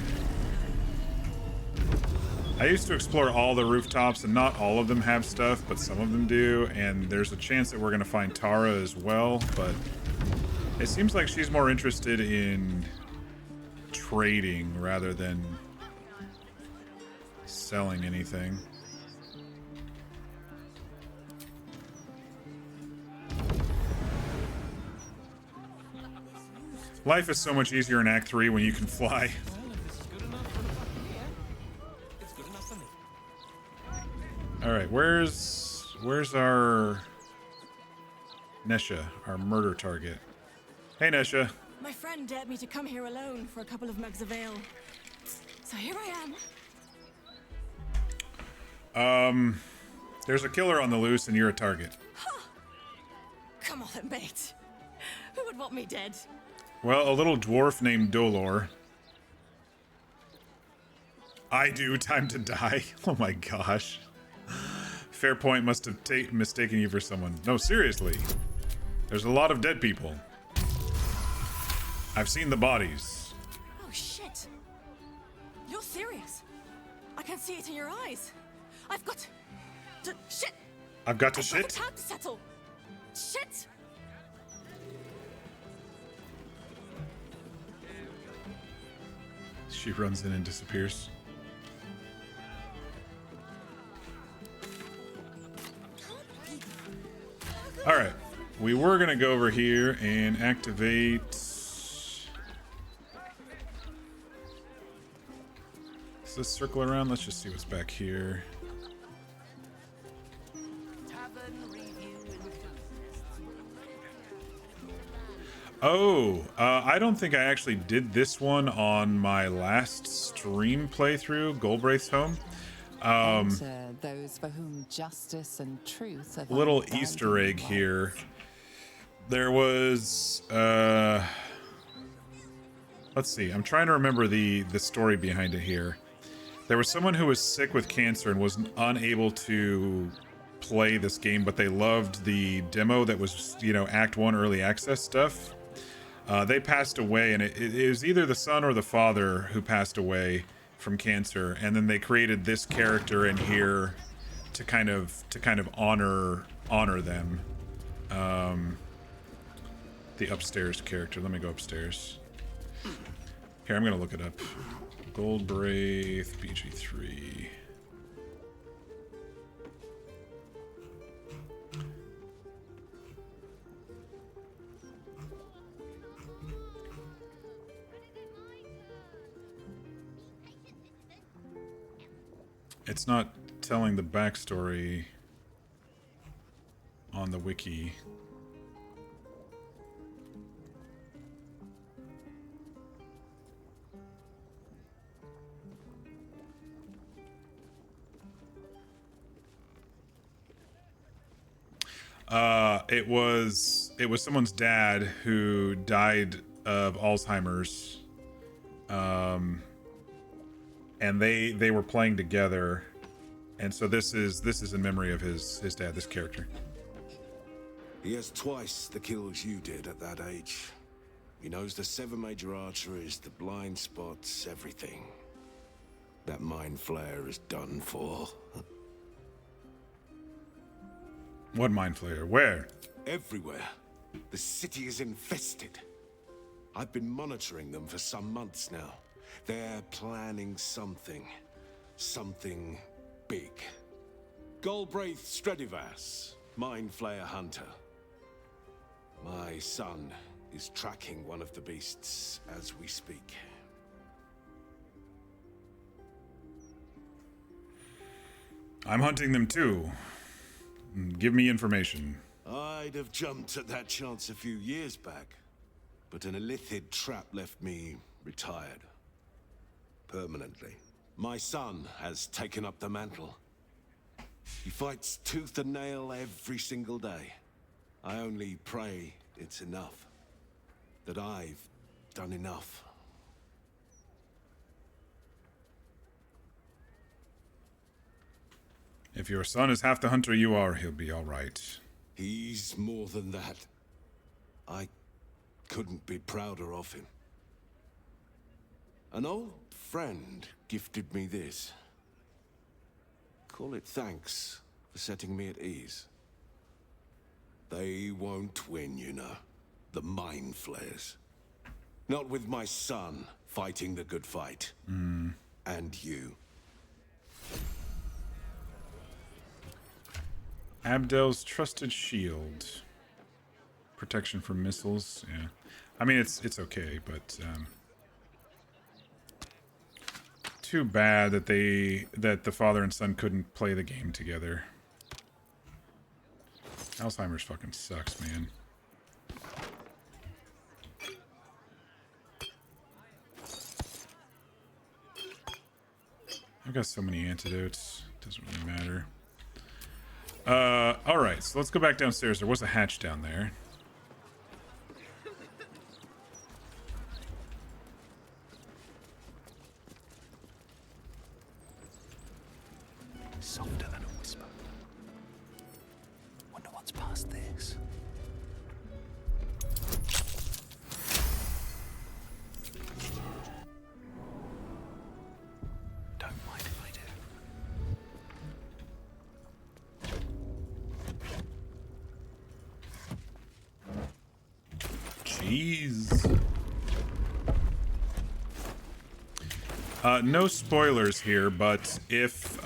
A: I used to explore all the rooftops, and not all of them have stuff, but some of them do, and there's a chance that we're going to find Tara as well, but it seems like she's more interested in trading rather than selling anything. Life is so much easier in Act 3 when you can fly. Alright, where's our Nesha, our murder target? Hey Nesha.
R: My friend dared me to come here alone for a couple of mugs of ale. So here I am.
A: There's a killer on the loose and you're a target.
R: Come on, mate. Who would want me dead?
A: Well, a little dwarf named Dolor. I do, time to die. Oh my gosh. Fairpoint must have mistaken you for someone. No, seriously. There's a lot of dead people. I've seen the bodies.
R: Oh shit. You're serious. I can see it in your eyes. I've got to shit.
A: I've got to
R: I've
A: shit?
R: got time to settle. Shit.
A: She runs in and disappears. Alright. We were gonna go over here and activate... Does this circle around? Let's just see what's back here. Oh, I don't think I actually did this one on my last stream playthrough, Goldbraith's Home.
C: Enter those for whom justice and truth are
A: Little
C: thy
A: Easter egg
C: guiding
A: here. There was, let's see, I'm trying to remember the story behind it here. There was someone who was sick with cancer and was unable to play this game, but they loved the demo that was, you know, Act 1 early access stuff. They passed away, and it was either the son or the father who passed away from cancer, and then they created this character in here to kind of honor them. The upstairs character. Let me go upstairs. Here, I'm gonna look it up. Goldbraith BG3. It's not telling the backstory on the wiki. It was someone's dad who died of Alzheimer's. And they were playing together, and so this is in memory of his dad, this character.
T: He has twice the kills you did at that age. He knows the 7 major arteries, the blind spots, everything. That mind flayer is done for.
A: What mind flayer? Where?
T: Everywhere. The city is infested. I've been monitoring them for some months now. They're planning something. Something big. Galbraith Stredivas, mind flayer hunter. My son is tracking one of the beasts as we speak.
A: I'm hunting them too. Give me information.
T: I'd have jumped at that chance a few years back, but an illithid trap left me retired. Permanently. My son has taken up the mantle. He fights tooth and nail every single day. I only pray it's enough. That I've done enough.
A: If your son is half the hunter you are, he'll be all right.
T: He's more than that. I couldn't be prouder of him. An old friend gifted me this. Call it thanks for setting me at ease. They won't win, you know. The mind flayers. Not with my son fighting the good fight. And you.
A: Abdel's trusted shield. Protection from missiles, yeah. I mean, it's okay, but too bad that the father and son couldn't play the game together. Alzheimer's fucking sucks, man. I've got so many antidotes. Doesn't really matter. Alright, so let's go back downstairs. There was a hatch down there.
E: Softer than a whisper. Wonder what's past this. Don't mind if I do.
A: Jeez. No spoilers here, but if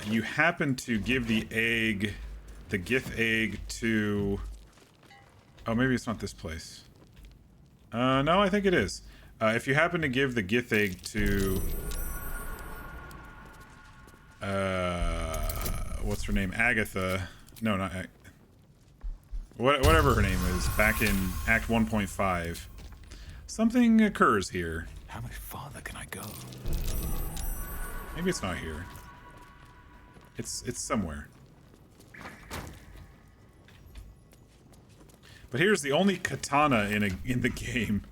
A: you happen to give the egg, the Gith egg to... Oh, maybe it's not this place. No, I think it is. If you happen to give the Gith egg to... what's her name? Agatha. No, not Ag whatever her name is, back in Act 1.5. Something occurs here.
E: How much farther can I go?
A: Maybe it's not here. It's somewhere. But here's the only katana in the game.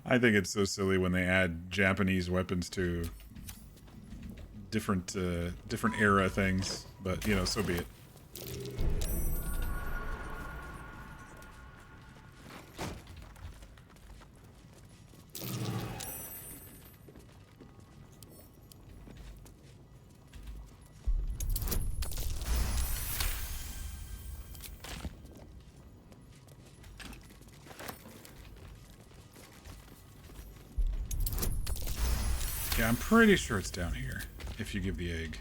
A: I think it's so silly when they add Japanese weapons to different era things. But you know, so be it. Yeah, I'm pretty sure it's down here, if you give the egg.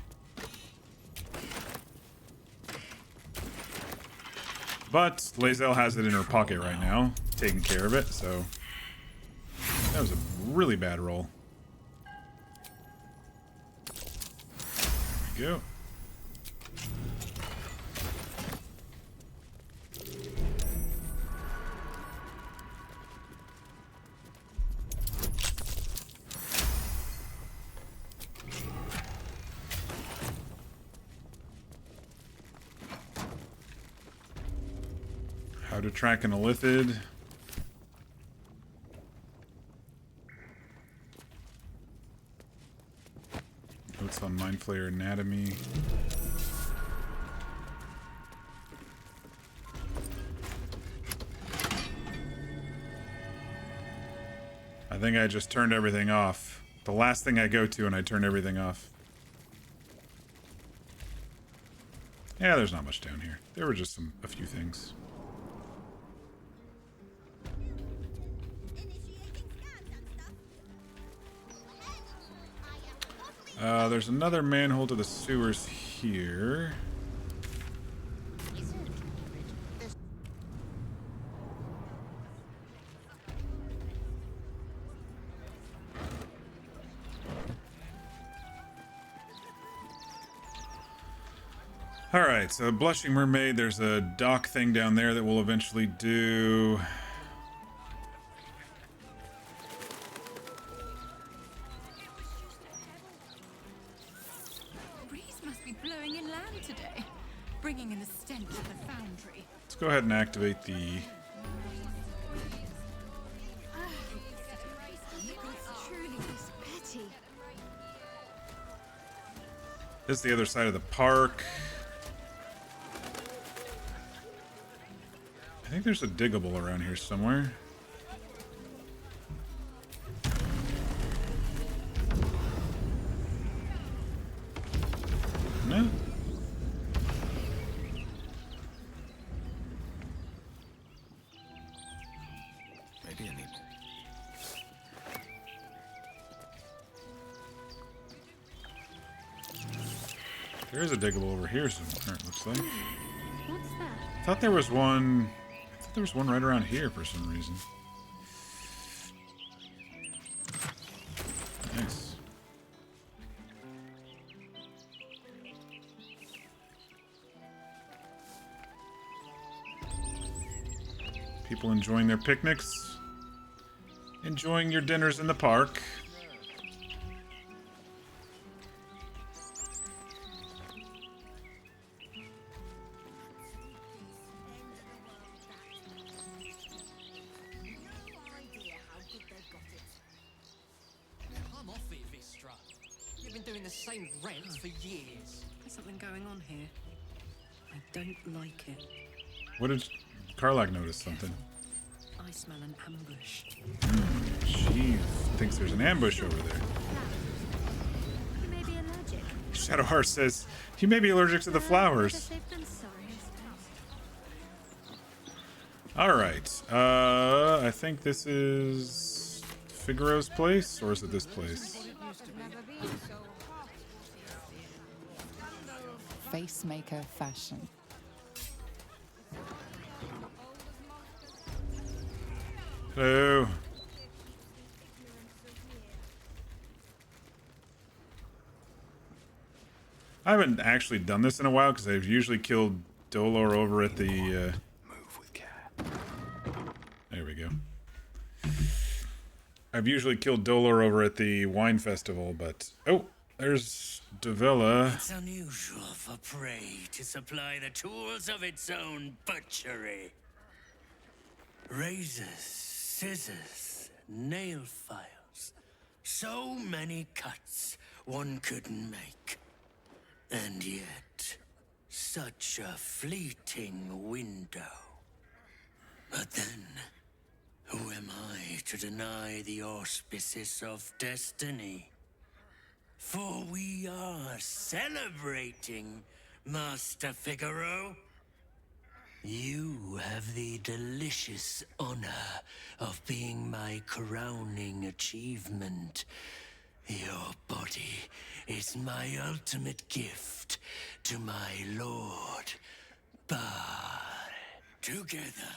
A: But Lae'zel has it in her pocket right now, taking care of it, so... That was a really bad roll. There we go. How to track an illithid. Notes on Mind Flayer anatomy. I think I just turned everything off. The last thing I go to and I turn everything off. Yeah, there's not much down here. There were just a few things. There's another manhole to the sewers here. Alright, so Blushing Mermaid, there's a dock thing down there that we'll eventually do.
N: Breeze must be blowing inland today, bringing in the stench of the foundry.
A: Let's go ahead and activate the... This is the other side of the park. I think there's a diggable around here somewhere. No?
E: Maybe I need...
A: There is a diggable over here somewhere, it looks like.
H: What's that?
A: I thought there was one... there was one right around here for some reason. Nice. People enjoying their picnics. Enjoying your dinners in the park.
K: Come off it, Vistra. You've been doing the same rent for years.
F: There's something going on here. I don't like it.
A: What did... Karlak notice something.
F: I smell an ambush.
A: She thinks there's an ambush over there.
H: You may be allergic.
A: Shadowheart says, you may be allergic to the flowers. Alright. I think this is Figaro's place, or is it this place?
C: Facemaker fashion.
A: Hello. I haven't actually done this in a while because I've usually killed Dolor over at the... Move with care. There we go. I've usually killed Dolor over at the wine festival, but... Oh, there's Davila.
P: It's unusual for prey to supply the tools of its own butchery. Razors, scissors, nail files. So many cuts one couldn't make. And yet, such a fleeting window. But then, who am I to deny the auspices of destiny? For we are celebrating, Master Figaro. You have the delicious honor of being my crowning achievement. Your body is my ultimate gift to my lord, Bard. Together,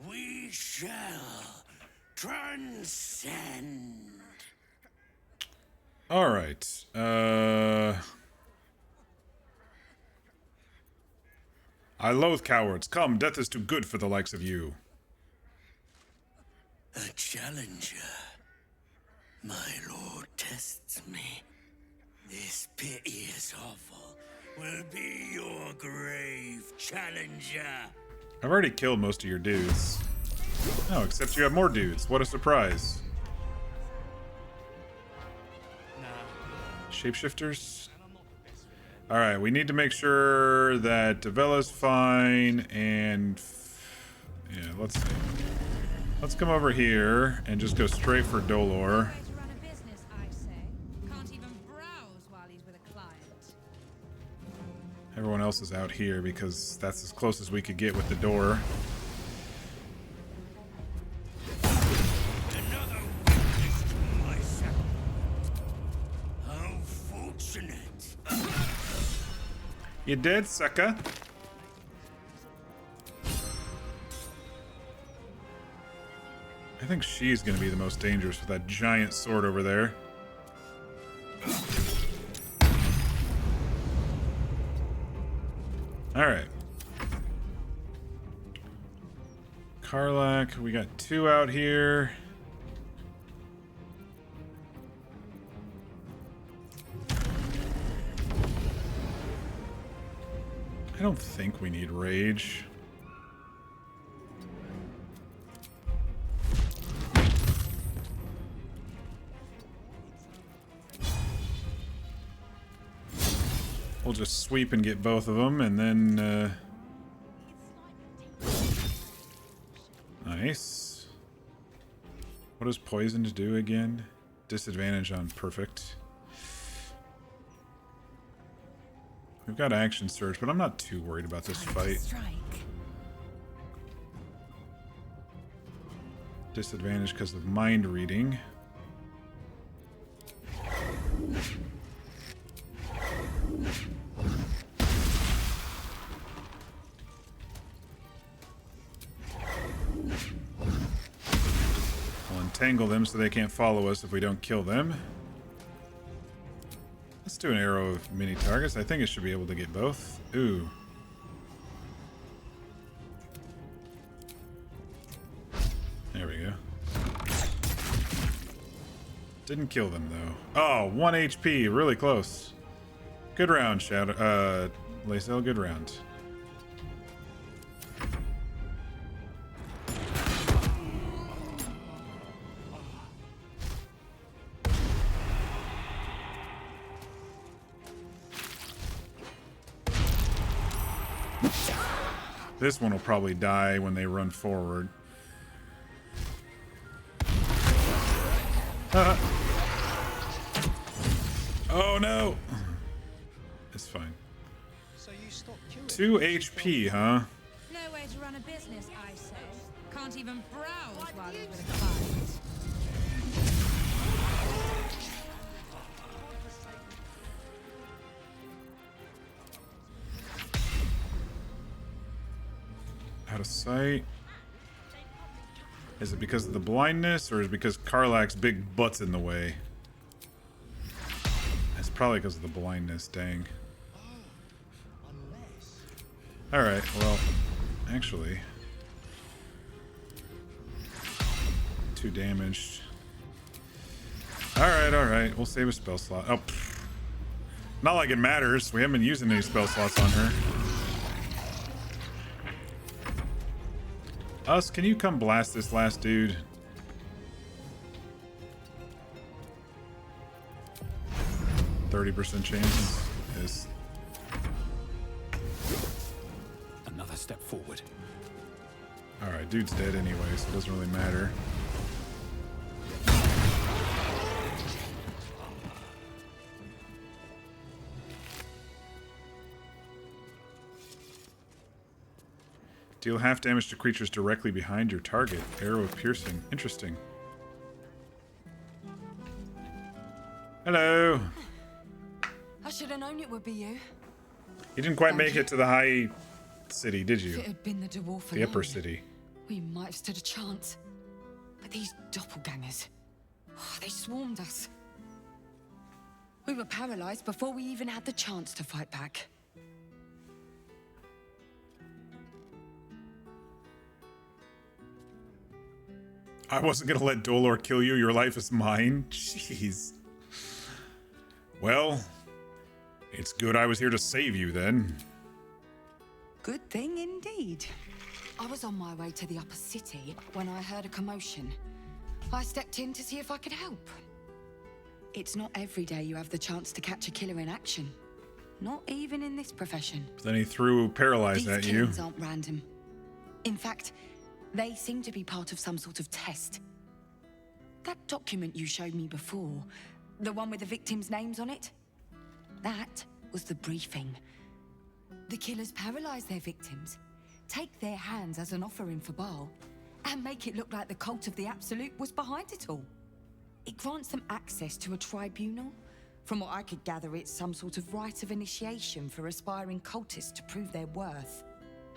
P: we shall transcend.
A: All right. I loathe cowards. Come, death is too good for the likes of you.
P: A challenger. My lord tests me. This piteous hovel will be your grave, challenger.
A: I've already killed most of your dudes. Oh, except you have more dudes. What a surprise. Shapeshifters? Alright, we need to make sure that Davila's fine and... yeah, let's see. Let's come over here and just go straight for Dolor. Everyone else is out here because that's as close as we could get with the door.
P: Another witness to my shadow. How fortunate.
A: You dead, sucker? I think she's gonna be the most dangerous with that giant sword over there. Alright. Karlak, we got 2 out here. I don't think we need rage. We'll just sweep and get both of them, and then, nice. What does poisoned do again? Disadvantage on perfect. We've got action surge, but I'm not too worried about this fight. Disadvantage because of mind reading. We'll entangle them so they can't follow us if we don't kill them. Let's do an arrow of mini targets. I think it should be able to get both. Ooh. There we go. Didn't kill them though. Oh, 1 HP. Really close. Good round, Shadow. Lacel, good round. This one will probably die when they run forward. Oh no! It's fine.
J: So you stopped queuing?
A: 2 HP, huh?
J: No way to run a business, I say. Can't even browse while you're with a client.
A: Out of sight. Is it because of the blindness, or is it because Karlak's big butt's in the way? It's probably because of the blindness, dang. Alright, well, actually. 2 damaged. Alright, we'll save a spell slot. Oh, pfft. Not like it matters. We haven't been using any spell slots on her. Us, can you come blast this last dude? %30 chance. Yes.
E: Another step forward.
A: Alright, dude's dead anyway, so it doesn't really matter. Deal half damage to creatures directly behind your target. Arrow of piercing. Interesting. Hello.
N: I should have known it would be you.
A: You didn't quite make it to the high city, did you?
N: If it had been the dwarf
A: The upper
N: alone,
A: city.
N: we might have stood a chance. But these doppelgangers, they swarmed us. We were paralyzed before we even had the chance to fight back.
A: I wasn't gonna let Dolor kill you. Your life is mine. Jeez. Well, it's good I was here to save you then.
N: Good thing indeed. I was on my way to the upper city when I heard a commotion. I stepped in to see if I could help. It's not every day you have the chance to catch a killer in action. Not even in this profession.
A: Then he threw paralyze
N: These
A: at you.
N: killings aren't random. In fact,
G: They seem to be part of some sort of test. That document you showed me before, the one with the victims' names on it, that was the briefing. The killers paralyze their victims, take their hands as an offering for Baal, and make it look like the cult of the Absolute was behind it all. It grants them access to a tribunal. From what I could gather, it's some sort of rite of initiation for aspiring cultists to prove their worth.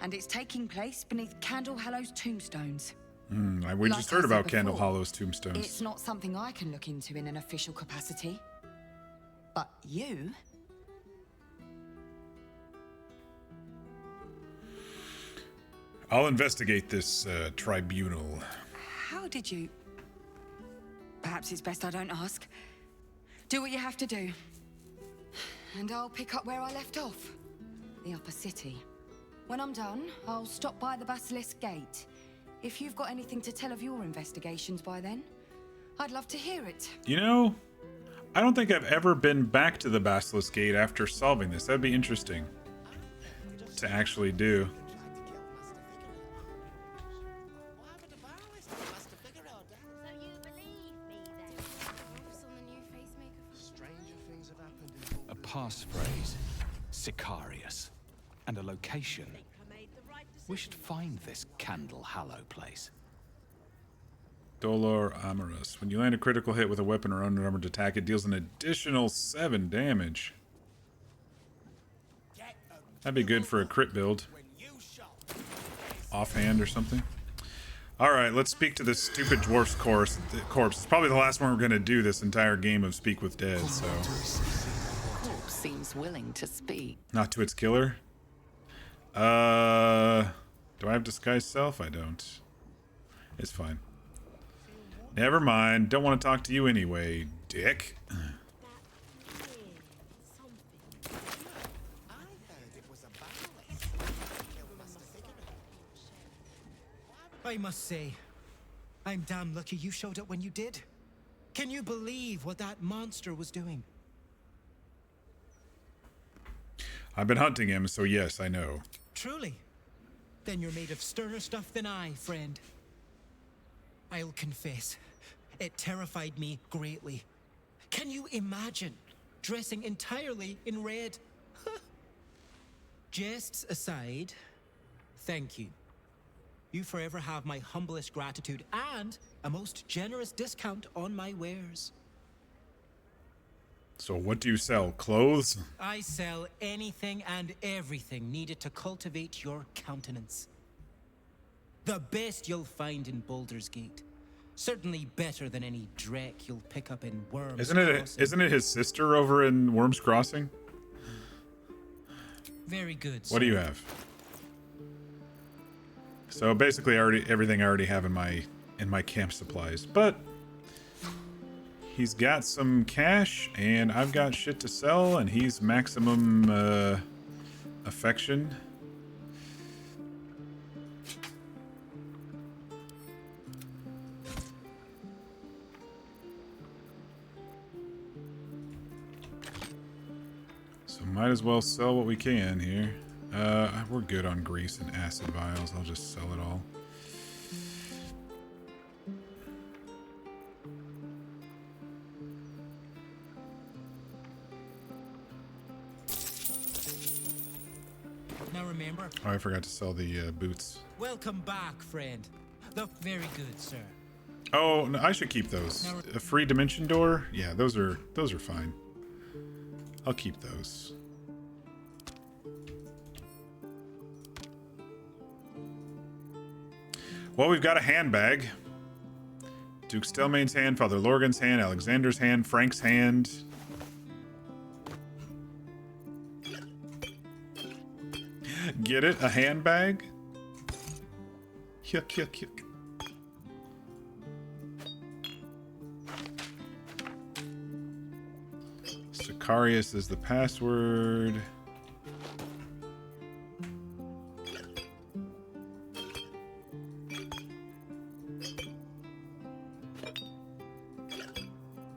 G: And it's taking place beneath Candle Hallow's tombstones.
A: We just heard about Candle Hollow's tombstones.
G: It's not something I can look into in an official capacity. But you...
A: I'll investigate this tribunal.
G: How did you... Perhaps it's best I don't ask. Do what you have to do. And I'll pick up where I left off. The upper city. When I'm done, I'll stop by the Basilisk Gate. If you've got anything to tell of your investigations by then, I'd love to hear it.
A: You know, I don't think I've ever been back to the Basilisk Gate after solving this. That'd be interesting to actually do.
E: A passphrase, Sicarius, and a location. We should find this Candle Hallow place.
A: Dolor Amorous. When you land a critical hit with a weapon or unarmored attack, it deals an additional 7 damage. That'd be good for a crit build. Offhand or something. Alright, let's speak to this stupid dwarf's corpse. It's probably the last one we're going to do this entire game of Speak with Dead, so...
C: Corpse seems willing to speak.
A: Not to its killer? Do I have Disguise Self? I don't. It's fine. Never mind. Don't want to talk to you anyway, dick.
U: I must say, I'm damn lucky you showed up when you did. Can you believe what that monster was doing?
A: I've been hunting him, so yes, I know.
U: Truly? Then you're made of sterner stuff than I, friend. I'll confess, it terrified me greatly. Can you imagine dressing entirely in red? Jests aside, thank you. You forever have my humblest gratitude and a most generous discount on my wares.
A: So what do you sell? Clothes?
U: I sell anything and everything needed to cultivate your countenance. The best you'll find in Baldur's Gate. Certainly better than any Drek you'll pick up in Worms Crossing.
A: Isn't it his sister over in Worms Crossing?
U: Very good.
A: What do you have? So basically everything I already have in my camp supplies, but he's got some cash and I've got shit to sell and he's maximum affection. So might as well sell what we can here. We're good on grease and acid vials. I'll just sell it all.
U: Now remember.
A: Oh, I forgot to sell the boots.
U: Welcome back, friend. Look very good, sir.
A: Oh, no, I should keep those. A free dimension door? Yeah, those are fine. I'll keep those. Well, we've got a handbag. Duke Stelmane's hand, Father Lorgan's hand, Alexander's hand, Frank's hand. Get it? A handbag? Yuck, yuck, yuck. Sicarius is the password.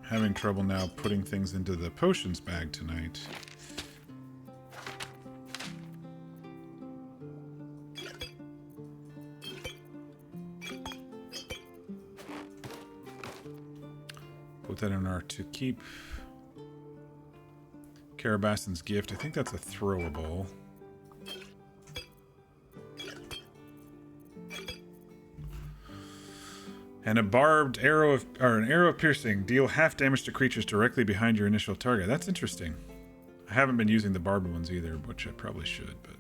A: Having trouble now putting things into the potions bag tonight. Put that in our to keep. Carabassen's gift. I think that's a throwable. And a barbed arrow or an arrow of piercing. Deal half damage to creatures directly behind your initial target. That's interesting. I haven't been using the barbed ones either, which I probably should, but.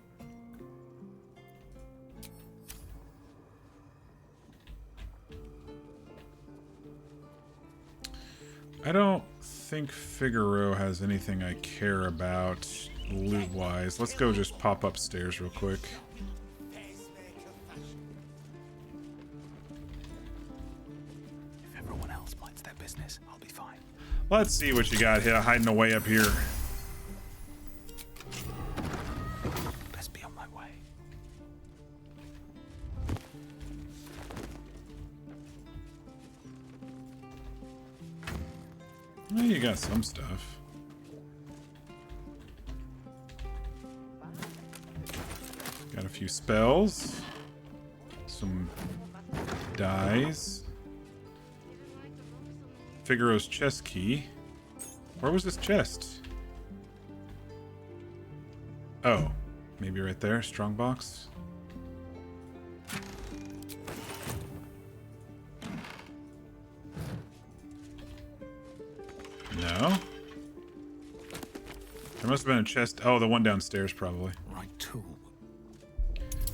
A: I don't think Figaro has anything I care about loot-wise. Let's go just pop upstairs real quick.
E: If everyone else minds their business, I'll be fine.
A: Let's see what you got here hiding away up here.
E: Best be on my way.
A: Well, you got some stuff. Got a few spells. Some dies. Figaro's chest key. Where was this chest? Oh, maybe right there. Strongbox. No. There must have been a chest. Oh, the one downstairs, probably.
E: Right tool.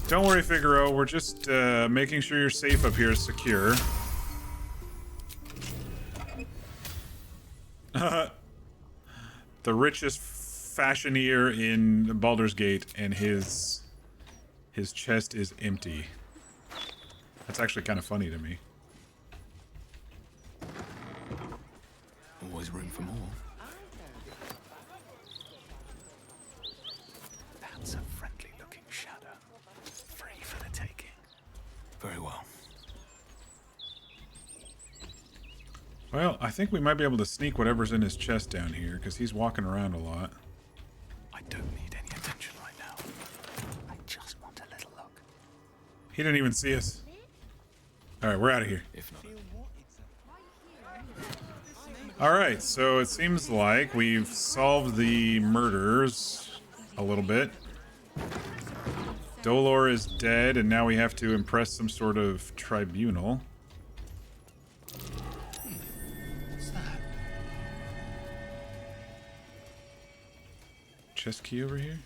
A: Don't worry, Figaro. We're just making sure you're safe up here, secure. The richest fashioneer in Baldur's Gate, and his chest is empty. That's actually kind of funny to me.
E: Always room for more. That's a friendly-looking shadow. Free for the taking. Very well.
A: Well, I think we might be able to sneak whatever's in his chest down here, because he's walking around a lot.
E: I don't need any attention right now. I just want a little look.
A: He didn't even see us. Alright, we're out of here.
E: If not,
A: Alright, so it seems like we've solved the murders a little bit. Dolor is dead, and now we have to impress some sort of tribunal.
E: what's that?
A: Chest key over here?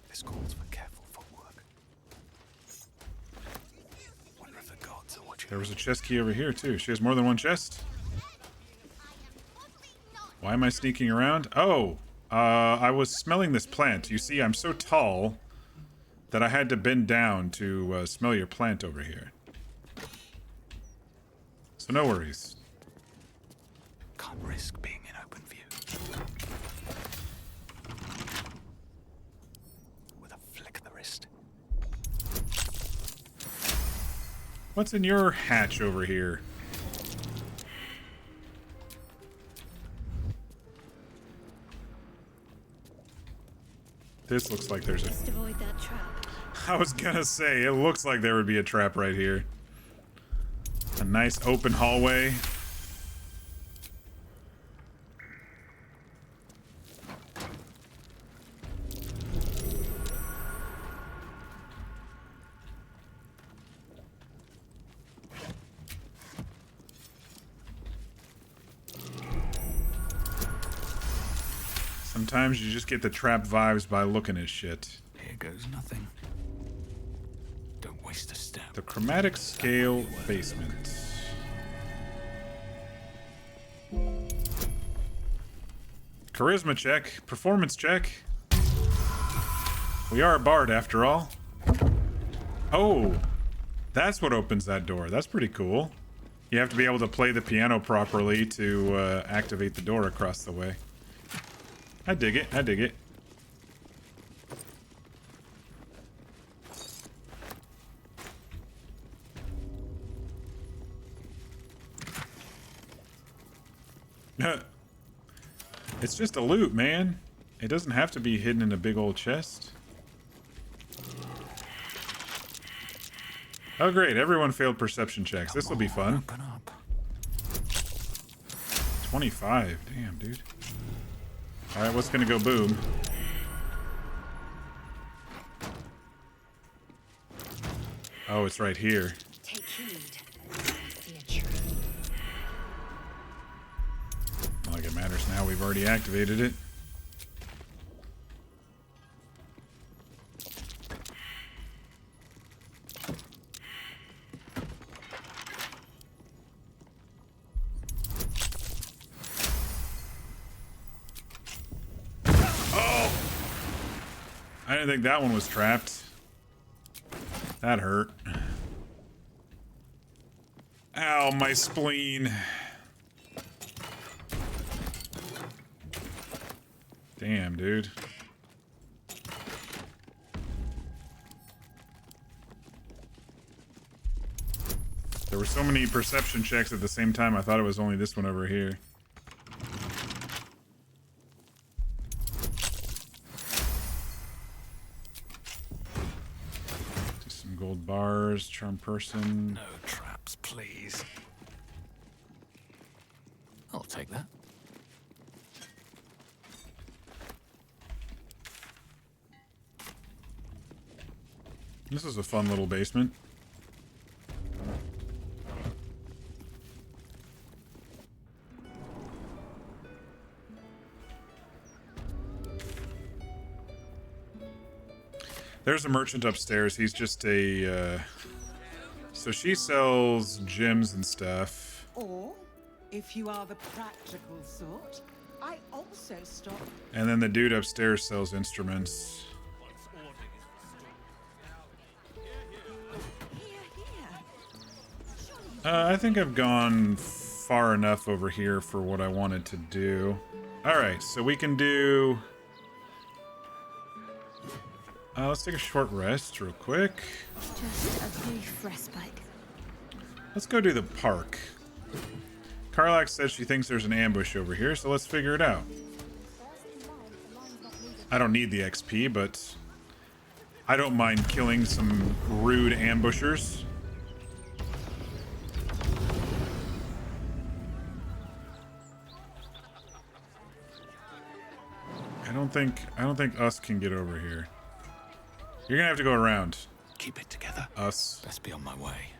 E: This calls for careful footwork. Wonder if the gods are watching.
A: There was a chest key over here, too. She has more than one chest? Why am I sneaking around? Oh, I was smelling this plant. You see, I'm so tall that I had to bend down to smell your plant over here. So no worries.
E: Can't risk being in open view. With a flick of the wrist.
A: What's in your hatch over here? This looks like there's a...
H: Just avoid that trap.
A: I was gonna say, it looks like there would be a trap right here. A nice open hallway. Sometimes you just get the trap vibes by looking at shit.
E: Here goes nothing. Don't waste a step.
A: The chromatic scale basement. Charisma check. Performance check. We are a bard after all. Oh, that's what opens that door. That's pretty cool. You have to be able to play the piano properly to activate the door across the way. I dig it. I dig it. It's just a loot, man. It doesn't have to be hidden in a big old chest. Oh, great. Everyone failed perception checks. This will be fun. 25. Damn, dude. Alright, what's gonna go boom? Oh, it's right here.
G: Take heed. See a tree.
A: Not like it matters now. We've already activated it. Oh! I didn't think that one was trapped. That hurt. Ow, my spleen. Damn, dude. There were so many perception checks at the same time, I thought it was only this one over here. Just some gold bars, charm person.
E: No traps, please. I'll take that.
A: This is a fun little basement. There's a merchant upstairs. He's just a, so she sells gems and stuff.
Q: Or, if you are the practical sort, I also stock.
A: And then the dude upstairs sells instruments. I think I've gone far enough over here for what I wanted to do. Alright, so we can do... let's take a short rest real quick.
B: Just a brief respite.
A: Let's go do the park. Karlak says she thinks there's an ambush over here, so let's figure it out. I don't need the XP, but I don't mind killing some rude ambushers. I don't think us can get over here. You're gonna have to go around.
E: Keep it together.
A: Us.
E: Best be on my way.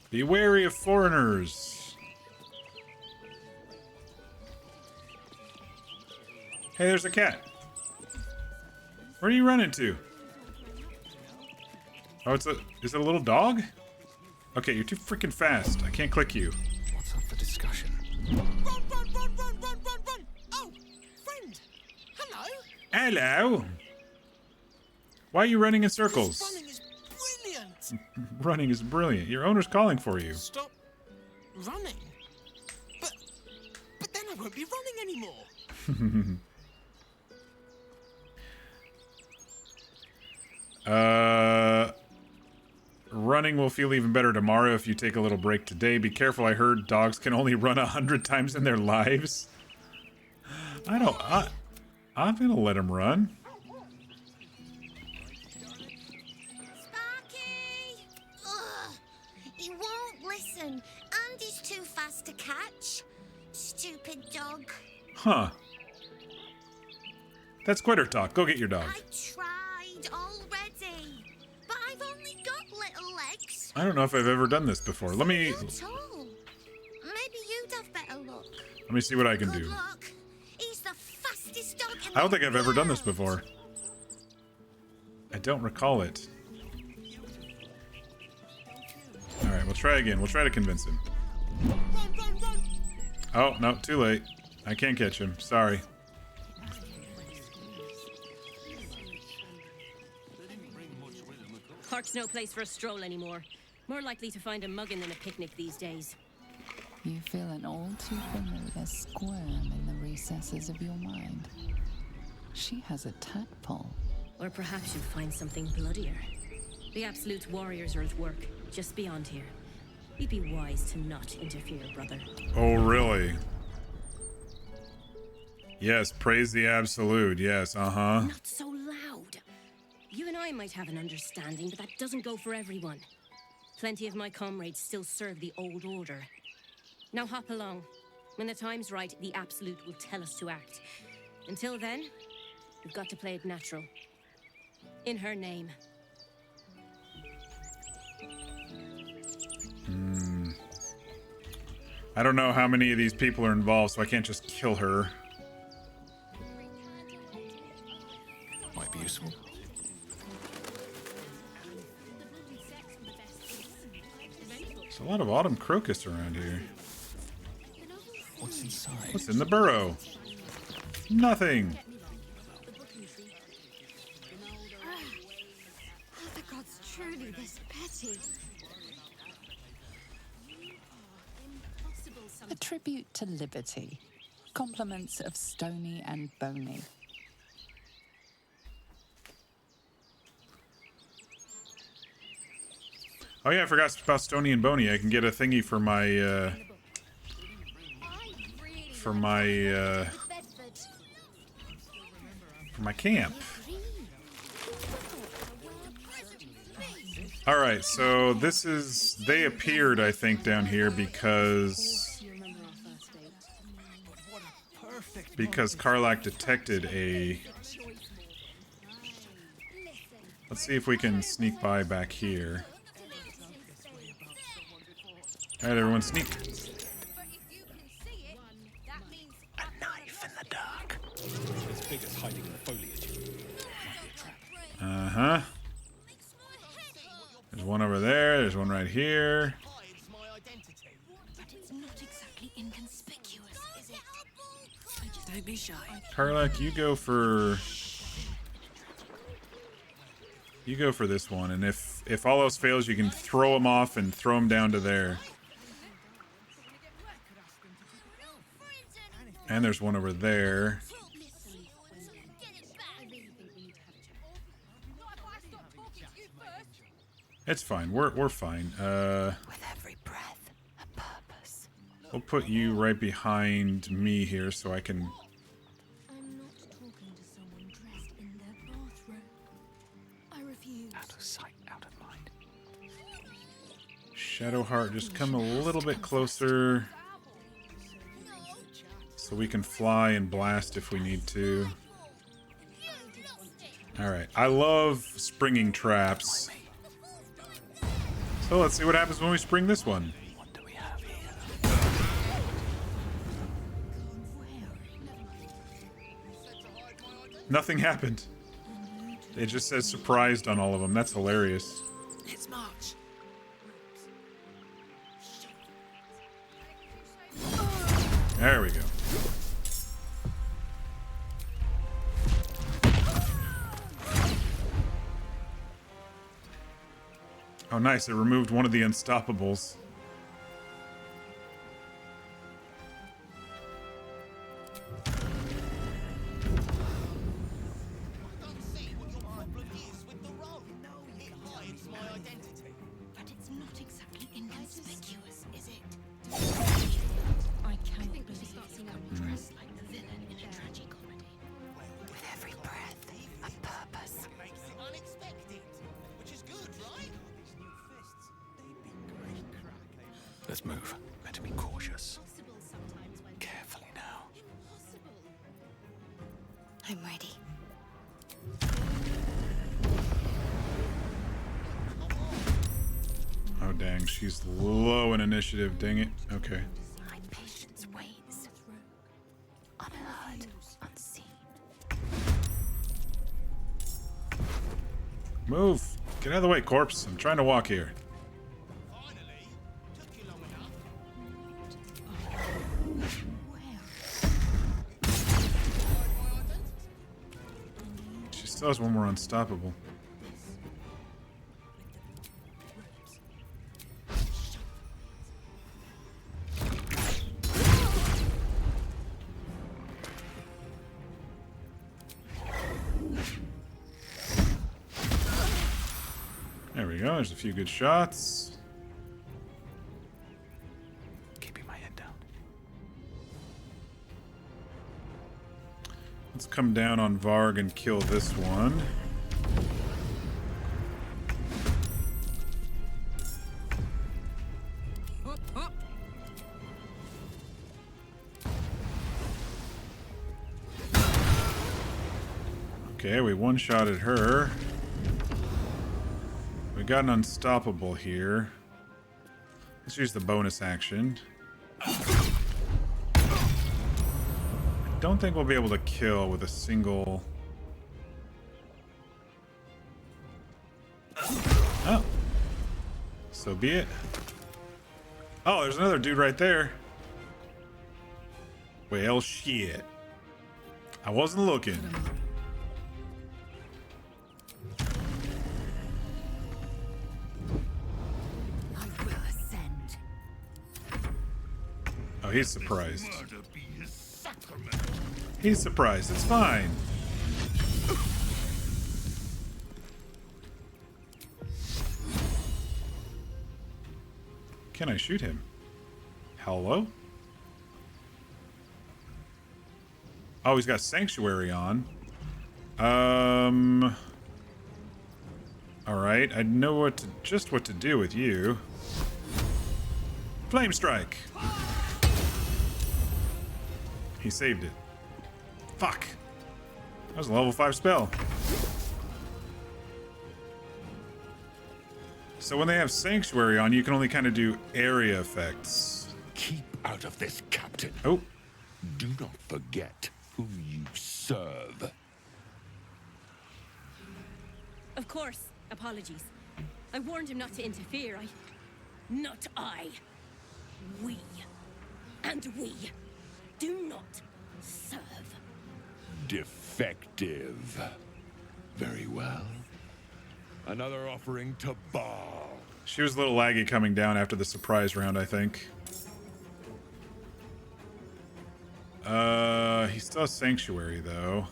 A: Be wary of foreigners. Hey, there's a cat. Where are you running to? Oh, is it a little dog? Okay, you're too freaking fast. I can't click you.
E: What's up for discussion?
Q: Run! Oh, friend. Hello.
A: Hello. Why are you running in circles?
Q: Running is brilliant.
A: Running is brilliant. Your owner's calling for you.
Q: Stop running. But then I won't be running anymore.
A: Running will feel even better tomorrow if you take a little break today. Be careful, I heard dogs can only run 100 times in their lives. I'm gonna let him run.
V: Sparky! Ugh, he won't listen, and he's too fast to catch. Stupid dog.
A: Huh. That's quitter talk. Go get your dog.
V: I tried already, but I've only got little legs.
A: I don't know if I've ever done this before. Let me...
V: Not all. Maybe you'd have better luck.
A: Let me see what I can
V: Good
A: do.
V: luck. He's the fastest dog in
A: I don't
V: the
A: think I've ever done this before. I don't recall it. Alright, we'll try again. We'll try to convince him. Oh, no, too late. I can't catch him. Sorry.
W: Park's no place for a stroll anymore. More likely to find a muggin than a picnic these days.
C: You feel an all too familiar squirm in the recesses of your mind. She has a tadpole.
W: Or perhaps you'll find something bloodier. The Absolute's warriors are at work, just beyond here. You'd be wise to not interfere, brother.
A: Oh, really? Yes, praise the absolute. Yes, uh-huh.
W: Not so loud. You and I might have an understanding, but that doesn't go for everyone. Plenty of my comrades still serve the old order. Now hop along. When the time's right, the absolute will tell us to act. Until then, we've got to play it natural. In her name.
A: I don't know how many of these people are involved, so I can't just kill her.
E: Might be useful.
A: There's a lot of autumn crocus around here.
E: What's inside?
A: What's in the burrow? Nothing.
V: Are the gods truly this petty?
C: A tribute to liberty. Compliments of Stony and Bony.
A: Oh yeah, I forgot about Stony and Bony. I can get a thingy for my for my camp. All right, so this is, they appeared, I think, down here because Karlach detected a. Let's see if we can sneak by back here. All right, everyone, sneak.
E: A knife in the dark. As big as hiding in the foliage.
A: Uh-huh. There's one over there. There's one right here.
V: But it's not exactly inconspicuous, is it?
F: Don't be shy.
A: Karlach, you go for this one, and if all else fails, you can throw him off and throw him down to there. And there's one over there. It's fine. We're fine.
C: With every breath, a purpose.
A: We'll put you right behind me here so I can.
V: I'm not talking to someone dressed in their bathrobe. I refuse.
E: Out of sight, out of mind.
A: Shadowheart, just come a little bit closer. So we can fly and blast if we need to. Alright, I love springing traps. So let's see what happens when we spring this one.
E: What do we have here?
A: Nothing happened. It just says surprised on all of them. That's hilarious.
F: Let's march.
A: There we go. Oh, nice. It removed one of the unstoppables.
V: But it's not exactly inconspicuous, is it?
B: I cannot believe I'm dressed like the villain in a tragicomedy.
C: With every breath, a purpose.
E: Let's move. Better be cautious. Carefully now.
V: I'm ready.
A: Oh, dang. She's low in initiative. Dang it. Okay.
C: My patience waits. Unheard, unseen.
A: Move. Get out of the way, corpse. I'm trying to walk here. She still has one more unstoppable. There we go. There's a few good shots.
E: Keeping my head down.
A: Let's come down on Varg and kill this one. Okay, we one-shotted her. We got an unstoppable here. Let's use the bonus action. I don't think we'll be able to kill with a single... Oh. So be it. Oh, there's another dude right there. Well, shit. I wasn't looking. Oh, he's surprised. He's surprised. It's fine. Can I shoot him? Hello? Oh, he's got Sanctuary on. Alright, I know just what to do with you. Flame Strike! He saved it. Fuck. That was a level 5 spell. So when they have Sanctuary on, you can only kind of do area effects.
D: Keep out of this, Captain.
A: Oh.
D: Do not forget who you serve.
W: Of course. Apologies. I warned him not to interfere. Not I. We. And we do not serve.
D: Defective. Very well. Another offering to Baal.
A: She was a little laggy coming down after the surprise round, I think. He still has Sanctuary, though.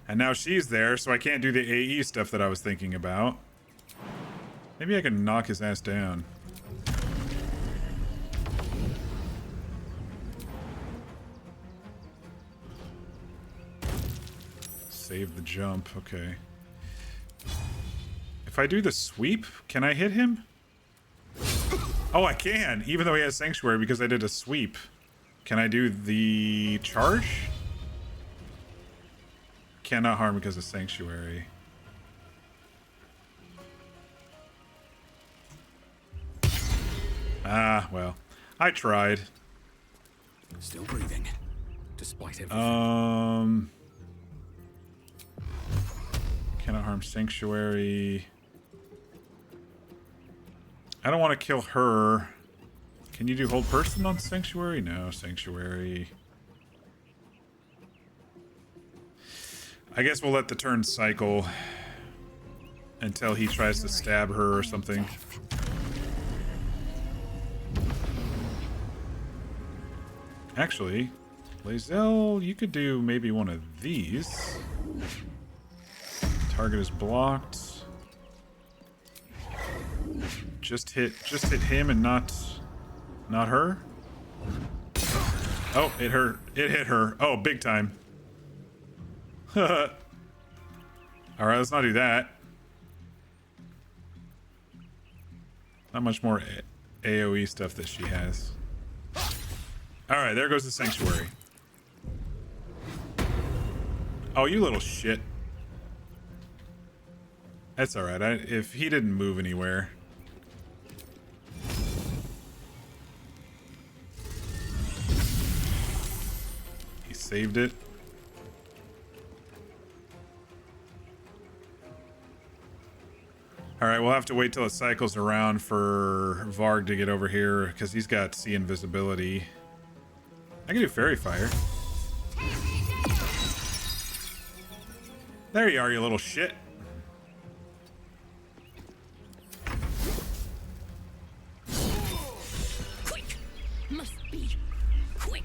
A: And now she's there, so I can't do the AE stuff that I was thinking about. Maybe I can knock his ass down. Save the jump, okay. If I do the sweep, can I hit him? Oh, I can, even though he has Sanctuary because I did a sweep. Can I do the charge? Cannot harm because of Sanctuary. Ah, well. I tried.
E: Still breathing, despite everything.
A: Cannot harm Sanctuary. I don't want to kill her. Can you do hold person on Sanctuary? No, Sanctuary. I guess we'll let the turn cycle until he tries to stab her or something. Actually, Lae'zel, you could do maybe one of these. Target is blocked. Just hit him and not her. Oh, it hurt. It hit her. Oh, big time. Alright, let's not do that. Not much more AoE stuff that she has. Alright, there goes the Sanctuary. Oh, you little shit. That's alright. If he didn't move anywhere. He saved it. Alright, we'll have to wait till it cycles around for Varg to get over here, because he's got sea invisibility. I can do Fairy Fire. There you are, you little shit.
W: Quick! Must be quick.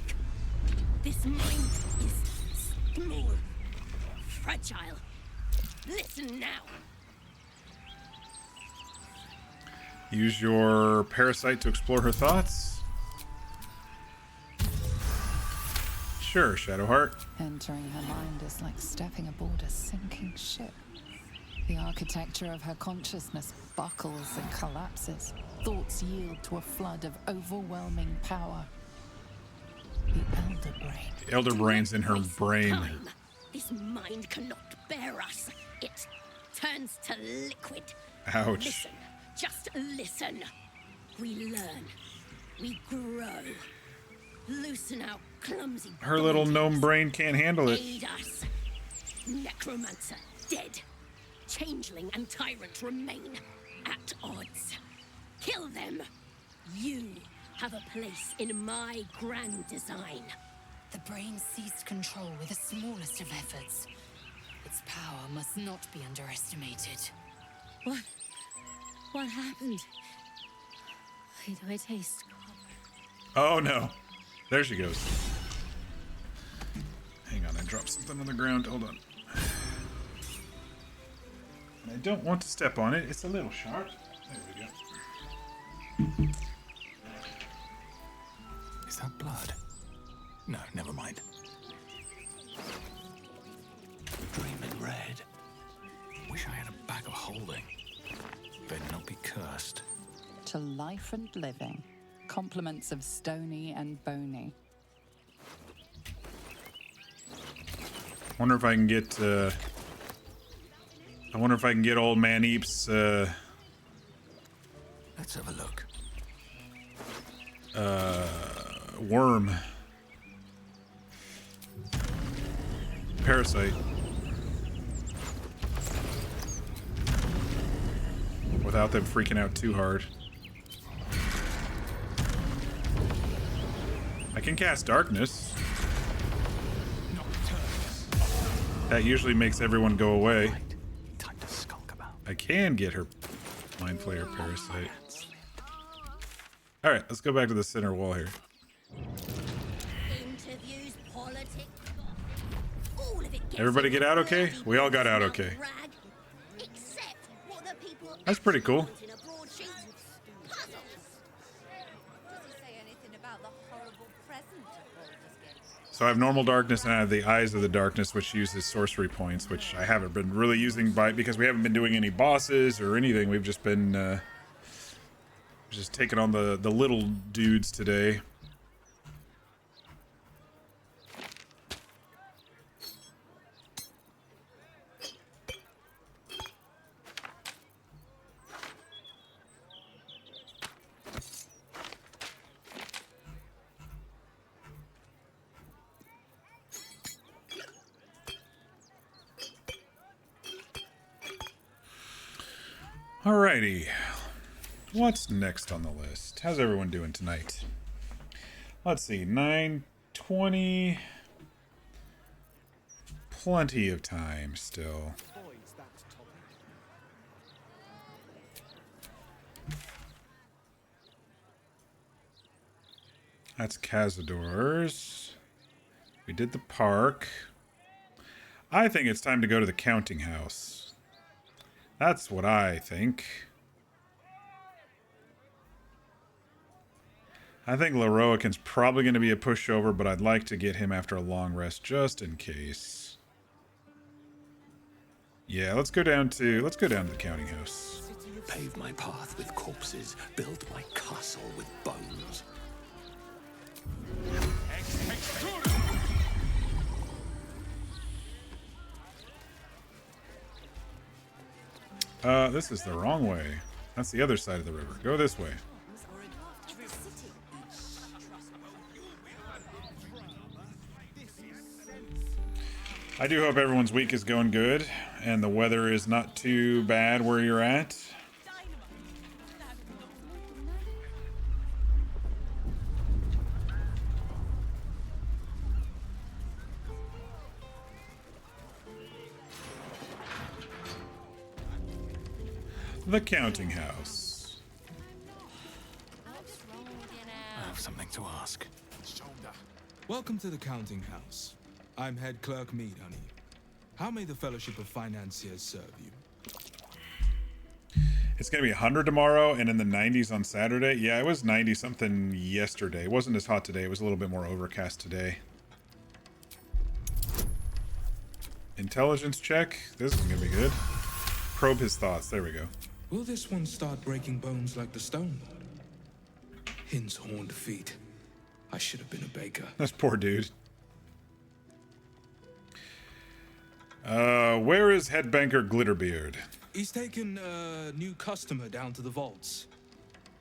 W: This mind is small, fragile. Listen now.
A: Use your parasite to explore her thoughts. Sure, Shadowheart.
C: Entering her mind is like stepping aboard a sinking ship. The architecture of her consciousness buckles and collapses. Thoughts yield to a flood of overwhelming power. The Elder Brain.
A: The Elder Brain's in her brain.
W: Time. This mind cannot bear us. It turns to liquid.
A: Ouch.
W: Listen, just listen. We learn. We grow. Loosen our clumsy
A: Her little gnome brain can't handle it.
W: Aid us. Necromancer dead. Changeling and tyrant remain at odds. Kill them. You have a place in my grand design.
N: The brain seized control with the smallest of efforts. Its power must not be underestimated.
W: What happened? Why do I taste copper?
A: Oh no. There she goes. Hang on, I dropped something on the ground. Hold on. I don't want to step on it. It's a little sharp. There we go.
E: Is that blood? No, never mind. Dreaming red. Wish I had a bag of holding. Better not be cursed.
C: To life and living, complements of stony and bony.
A: Wonder if I can get I wonder if I can get old man Eep's
E: Let's have a look.
A: Worm. Parasite. Without them freaking out too hard. I can cast darkness. That usually makes everyone go away. I can get her Mind Flayer Parasite. Alright, let's go back to the center wall here.
W: Interviews, politics, all of it gets
A: Everybody get out okay? We all got out okay.
W: except what the people
A: That's pretty cool.
W: in a broadsheet. Puzzles.
M: Does he say anything about the horrible present of Baldur's Gate?
A: So I have normal darkness and I have the Eyes of the Darkness, which uses sorcery points, which I haven't been really using because we haven't been doing any bosses or anything. We've just been just taking on the little dudes today. Alrighty. What's next on the list? How's everyone doing tonight? Let's see. 9:20. Plenty of time still. That's Cazador's. We did the park. I think it's time to go to the counting house. That's what I think. I think Lorroakan's probably going to be a pushover, but I'd like to get him after a long rest just in case. Yeah, let's go down to the counting house.
D: Pave my path with corpses, build my castle with bones.
A: This is the wrong way. That's the other side of the river. Go this way. I do hope everyone's week is going good and the weather is not too bad where you're at. The counting house.
E: I have something to ask.
L: Welcome to the counting house. I'm head clerk Mead, honey. How may the Fellowship of Financiers serve you?
A: It's going to be 100 tomorrow and in the 90s on Saturday. Yeah, it was 90 something yesterday. It wasn't as hot today. It was a little bit more overcast today. Intelligence check. This is gonna be good. Probe his thoughts. There we go.
L: Will this one start breaking bones like the stone? Hin's horned feet. I should have been a baker.
A: That's poor dude. Where is headbanker Glitterbeard?
L: He's taken a new customer down to the vaults.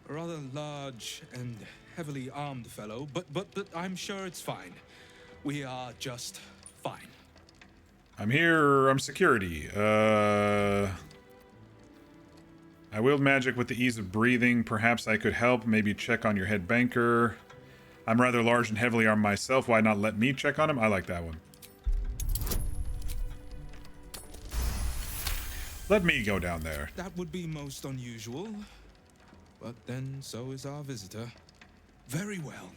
L: A rather large and heavily armed fellow, but I'm sure it's fine. We are just fine.
A: I'm here. I'm security. I wield magic with the ease of breathing. Perhaps I could help. Maybe check on your head banker. I'm rather large and heavily armed myself. Why not let me check on him? I like that one. Let me go down there.
L: That would be most unusual. But then so is our visitor. Very well.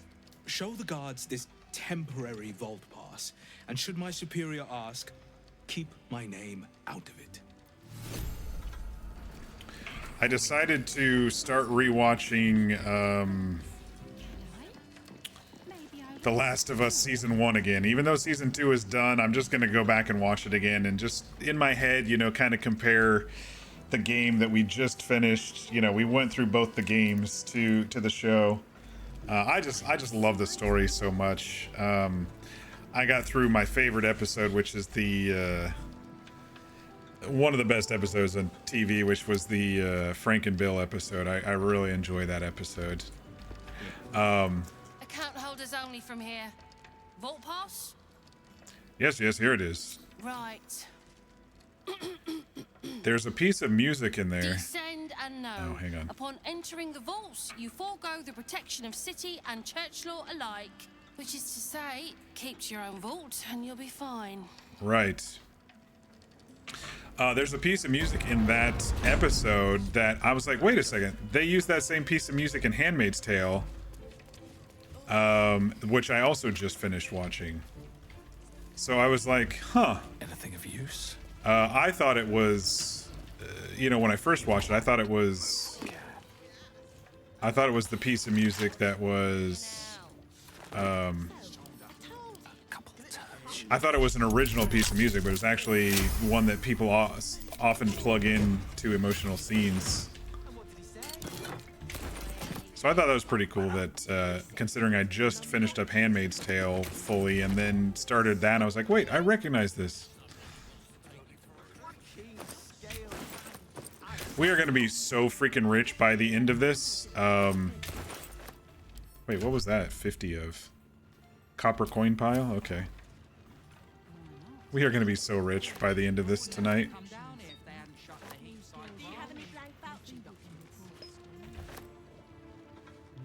L: Show the guards this temporary vault pass. And should my superior ask, keep my name out of it.
A: I decided to start rewatching The Last of Us Season 1 again. Even though Season 2 is done, I'm just going to go back and watch it again and just, in my head, you know, kind of compare the game that we just finished. You know, we went through both the games to the show. I just love the story so much. I got through my favorite episode, which is the... one of the best episodes on TV, which was the Frank and Bill episode. I really enjoy that episode.
I: Account holders only from here. Vault pass?
A: Yes, here it is.
I: Right.
A: There's a piece of music in there.
I: Descend and know.
A: Oh, hang on.
I: Upon entering the vaults, you forego the protection of city and church law alike. Which is to say, keep to your own vault and you'll be fine.
A: Right. There's a piece of music in that episode that I was like, wait a second. They used that same piece of music in Handmaid's Tale, which I also just finished watching. So I was like, huh.
E: Anything of use?
A: I thought it was, you know, when I first watched it, I thought it was the piece of music that was, I thought it was an original piece of music, but it was actually one that people often plug in to emotional scenes. So I thought that was pretty cool that, considering I just finished up Handmaid's Tale fully and then started that, I was like, wait, I recognize this. We are going to be so freaking rich by the end of this. Wait, what was that? 50 of copper coin pile? Okay. We are going to be so rich by the end of this tonight.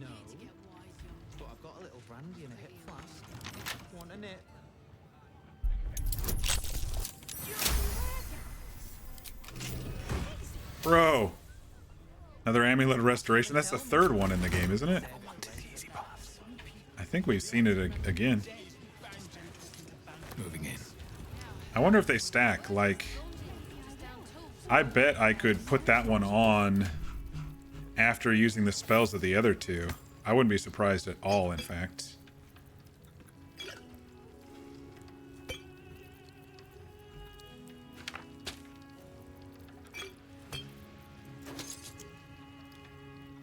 O: No, but I've got a little brandy in a hip flask. Want a nip?
A: Bro. Another amulet restoration. That's the third one in the game, isn't it? I think we've seen it again.
E: Moving in.
A: I wonder if they stack. Like, I bet I could put that one on after using the spells of the other two. I wouldn't be surprised at all, in fact.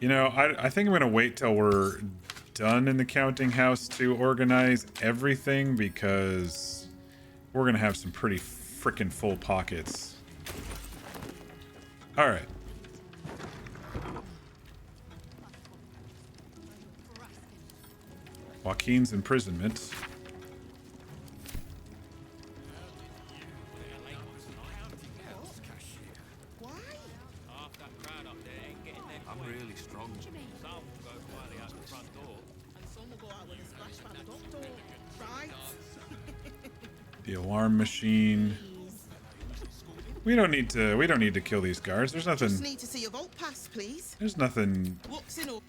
A: You know, I think I'm going to wait till we're done in the counting house to organize everything, because we're going to have some pretty freaking full pockets. All right. Joaquin's imprisonment.
E: I'm really strong.
A: The alarm machine. We don't need to kill these guards. There's nothing.
Q: Just need to see your vault pass, please.
A: There's nothing.
Q: What's in all?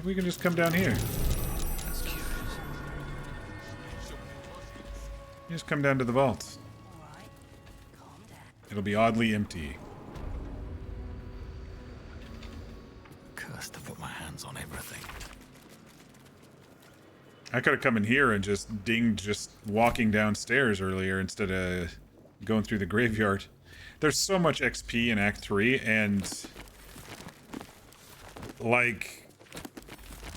A: We can just come down here.
E: That's curious.
A: Just come down to the vault. It'll be oddly empty.
E: Cursed to put my hands on everything.
A: I could have come in here and just dinged just walking downstairs earlier instead of going through the graveyard. There's so much XP in Act 3, and like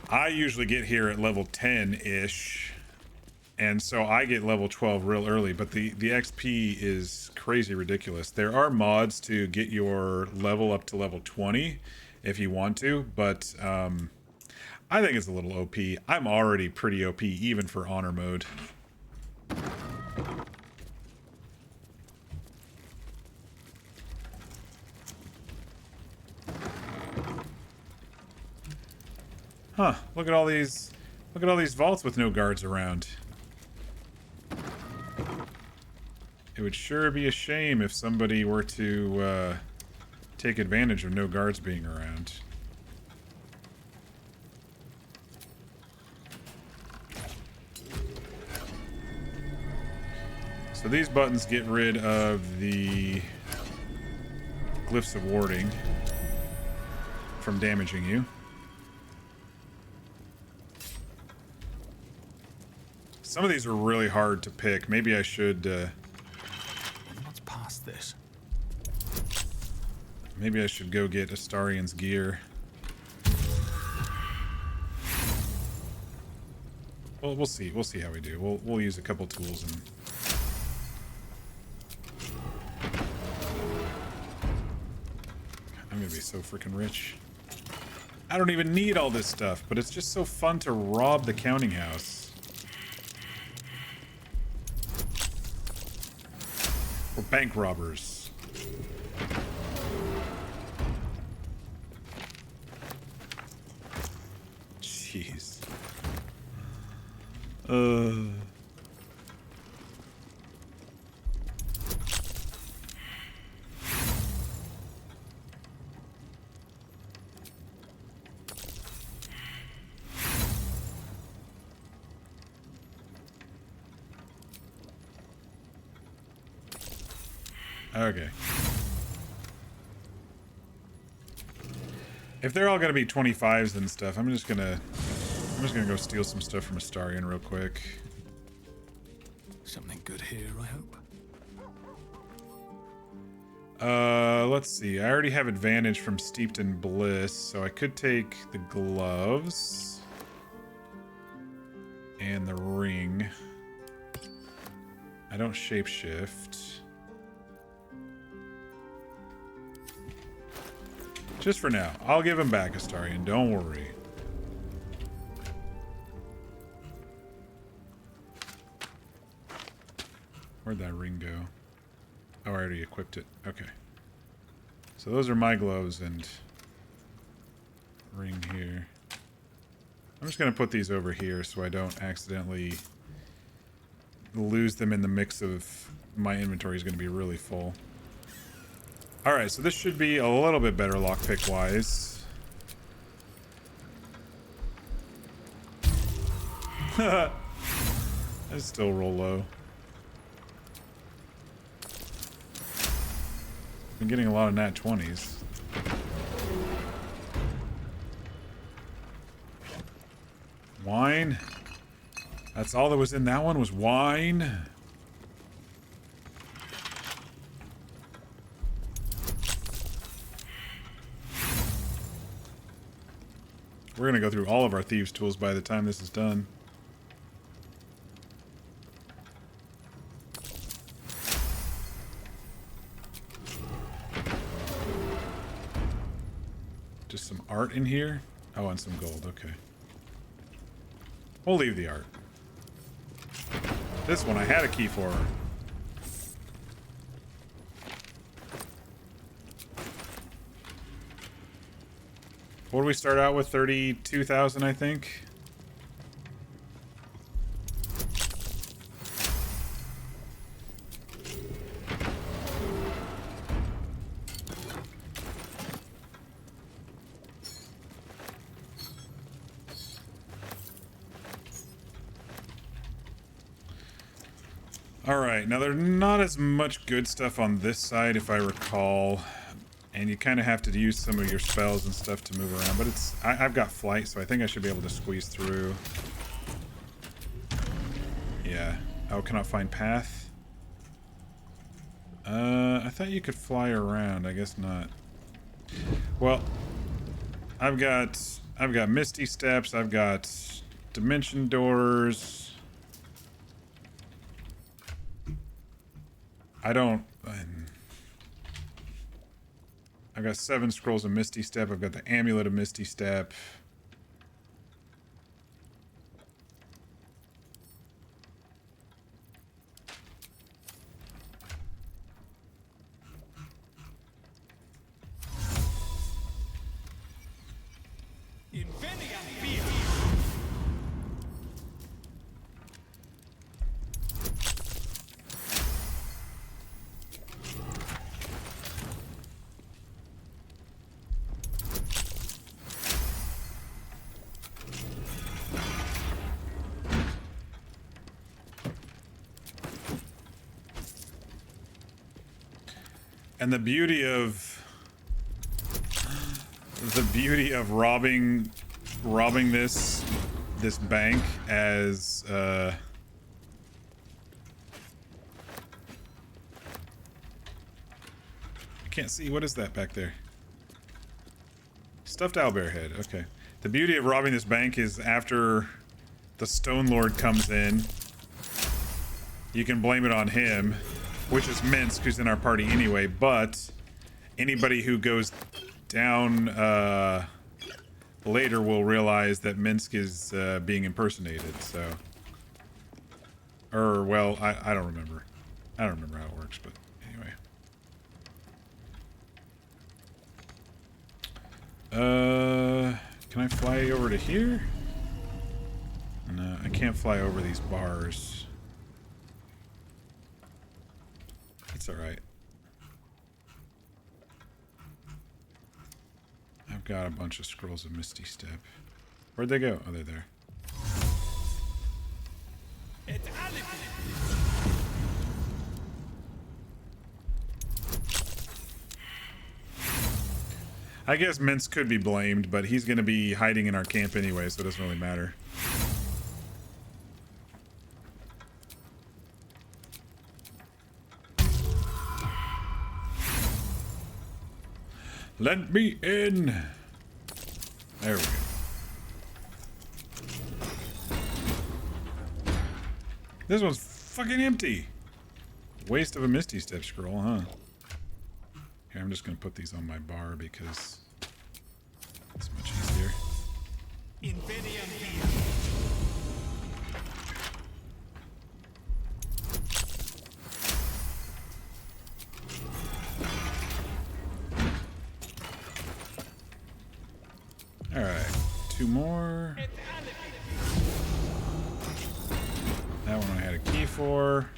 A: I usually get here at level 10-ish, and so I get level 12 real early, but the XP is crazy ridiculous. There are mods to get your level up to level 20 if you want to, but I think it's a little OP. I'm already pretty OP even for honor mode. Huh, look at all these vaults with no guards around. It would sure be a shame if somebody were to take advantage of no guards being around. So these buttons get rid of the glyphs of warding from damaging you. Some of these are really hard to pick. Maybe I should
E: What's past this?
A: Maybe I should go get Astarian's gear. Well, we'll see. We'll see how we do. We'll use a couple tools and I'm gonna be so freaking rich. I don't even need all this stuff, but it's just so fun to rob the counting house. We're bank robbers. Jeez. Okay. If they're all gonna be 25s and stuff, I'm just gonna go steal some stuff from Astarian real quick.
E: Something good here, I hope.
A: Let's see. I already have advantage from Steeped in Bliss, so I could take the gloves and the ring. I don't shapeshift. Just for now. I'll give him back, Astarian. Don't worry. Where'd that ring go? Oh, I already equipped it. Okay. So those are my gloves and ring here. I'm just going to put these over here so I don't accidentally lose them in the mix of my inventory is going to be really full. Alright, so this should be a little bit better lockpick-wise. I still roll low. Been getting a lot of nat 20s. Wine? That's all that was in that one was wine? We're gonna go through all of our thieves' tools by the time this is done. Just some art in here? Oh, and some gold, okay. We'll leave the art. This one I had a key for. What do we start out with? 32,000, I think. Alright, now there's not as much good stuff on this side, if I recall. And you kind of have to use some of your spells and stuff to move around. But it's I've got flight, so I think I should be able to squeeze through. Yeah. Oh, cannot find path. I thought you could fly around. I guess not. Well, I've got Misty Steps. I've got Dimension Doors. I don't. I've got 7 scrolls of Misty Step. I've got the Amulet of Misty Step. And the beauty of robbing this bank as I can't see, what is that back there? Stuffed owlbear head. Okay. The beauty of robbing this bank is after the Stone Lord comes in, you can blame it on him, which is Minsk, who's in our party anyway, but anybody who goes down later will realize that Minsk is being impersonated, so... Or, well, I don't remember. I don't remember how it works, but anyway. Can I fly over to here? No, I can't fly over these bars. It's alright. I've got a bunch of scrolls of Misty Step. Where'd they go? Oh, they're there. I guess Minsk could be blamed, but he's going to be hiding in our camp anyway, so it doesn't really matter. Let me in. There we go. This one's fucking empty. Waste of a Misty Step scroll, huh? Here, I'm just gonna put these on my bar because it's much easier. Alright, 2 more. That one I had a key for.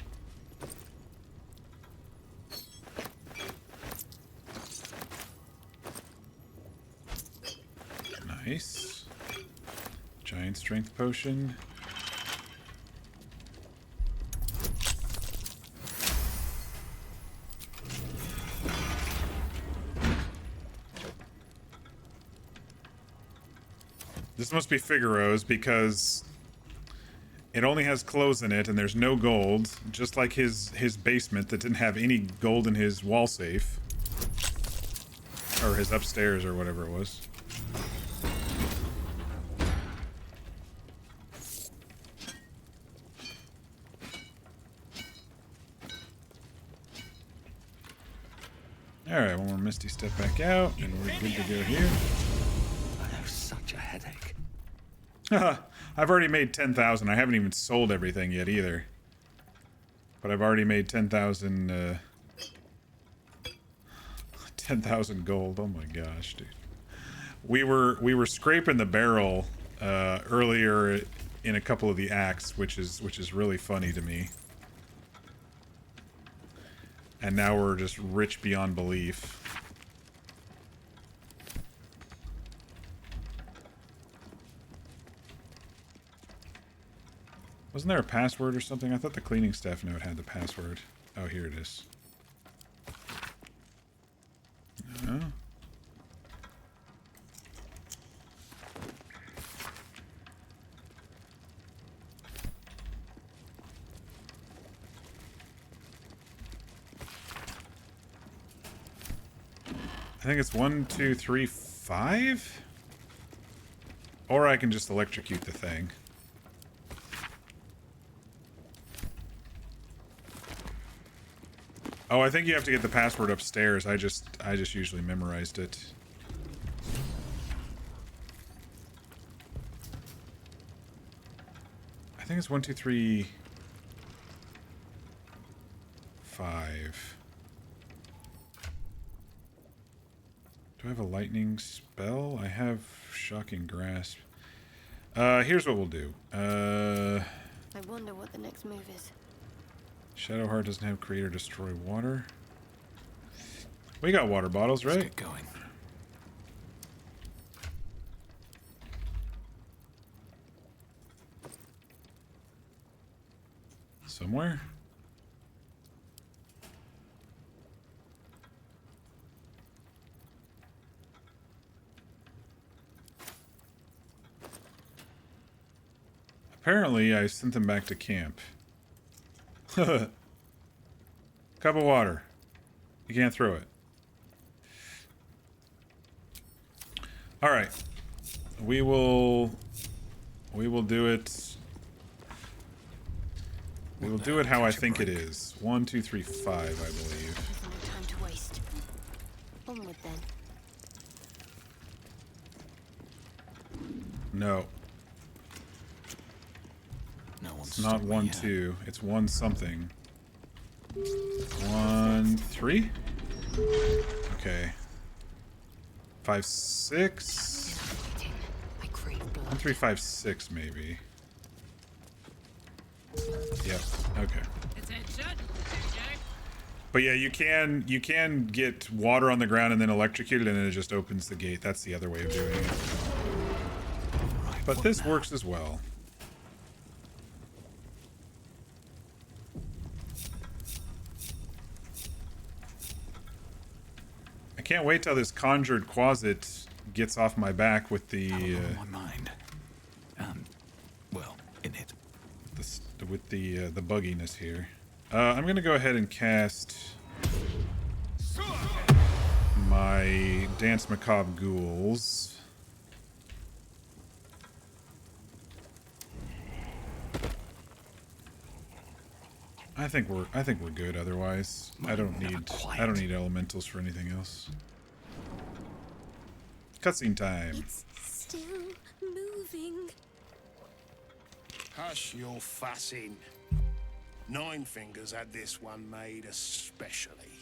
A: Nice. Giant strength potion. This must be Figaro's because it only has clothes in it and there's no gold, just like his basement that didn't have any gold in his wall safe. Or his upstairs or whatever it was. Alright, one more Misty Step back out, and we're good to go here.
D: I have such a headache.
A: I've already made 10,000. I haven't even sold everything yet either. But I've already made 10,000 10,000 gold. Oh my gosh, dude. We were scraping the barrel earlier in a couple of the acts, which is really funny to me. And now we're just rich beyond belief. Wasn't there a password or something? I thought the cleaning staff note had the password. Oh, here it is. No. I think it's 1, 2, 3, 5? Or I can just electrocute the thing. Oh, I think you have to get the password upstairs. I just usually memorized it. I think it's 1, 2, 3, 5. Do I have a lightning spell? I have shocking grasp. Here's what we'll do.
R: I wonder what the next move is.
A: Shadowheart doesn't have create or destroy water. We got water bottles, right?
E: Let's get going.
A: Somewhere? Apparently, I sent them back to camp. Cup of water. You can't throw it. Alright. We will do it. We will do it how I think it is. 1, 2, 3, 5, I believe.
R: There's no time to waste. Onward then.
A: No. It's not 1, 2. It's 1 something. 1, 3? Okay. 5, 6? 1, 3, 5, 6 maybe. Yep. Okay. But yeah, you can get water on the ground and then electrocute it and then it just opens the gate. That's the other way of doing it. But this works as well. I can't wait till this conjured quasit gets off my back with the
E: my mind. Well, in it.
A: With the bugginess here. I'm gonna go ahead and cast my Dance Macabre Ghouls. I think we're good otherwise. I don't need elementals for anything else. Cutscene time.
R: It's still moving.
S: Hush your fussing. Nine Fingers had this one made especially.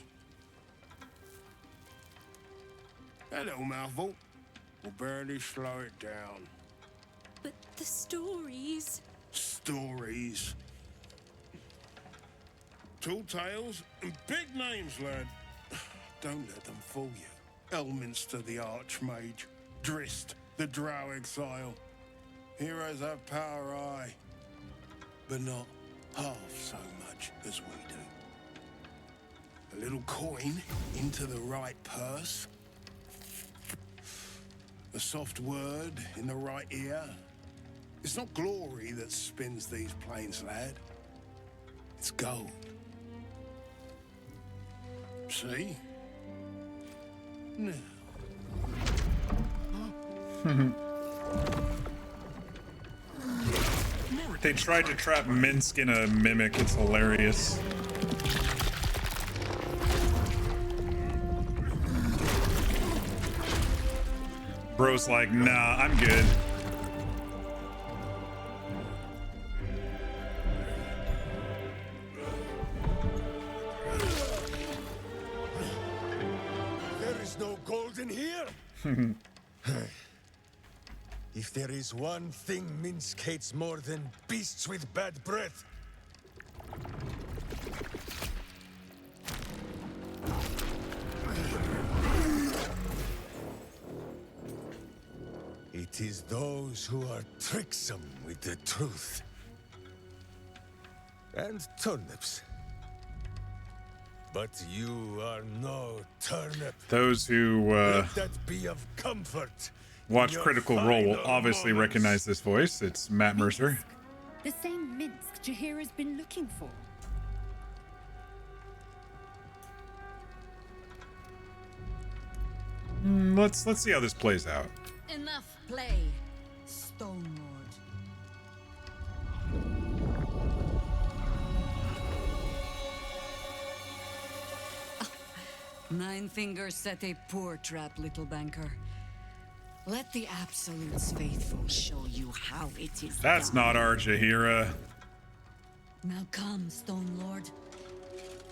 S: Hello, mouthful. We'll barely slow it down.
R: But the stories...
S: Stories. Tall tales and big names, lad. Don't let them fool you. Elminster the Archmage. Drist the Drow Exile. Heroes have power, aye. But not half so much as we do. A little coin into the right purse. A soft word in the right ear. It's not glory that spins these plains, lad. It's gold. See? Now.
A: They tried to trap Minsk in a mimic. It's hilarious. Bro's like, nah, I'm good.
T: There is no gold in here. If there is one thing Minsk hates more than beasts with bad breath, it is those who are tricksome with the truth. And turnips. But you are no turnip.
A: Those who
T: Let that be of comfort.
A: watch
T: Your
A: Critical Role will
T: final
A: obviously
T: moments.
A: recognize this voice. It's Matt Mercer.
X: The same Minsk Jahira's been looking for.
A: Let's see how this plays out.
N: Enough play, Stone Lord. Nine Fingers set a poor trap, little banker. Let the Absolute's faithful show you how it is
A: That's
N: done.
A: not our Jaheira.
N: Now come, Stone Lord.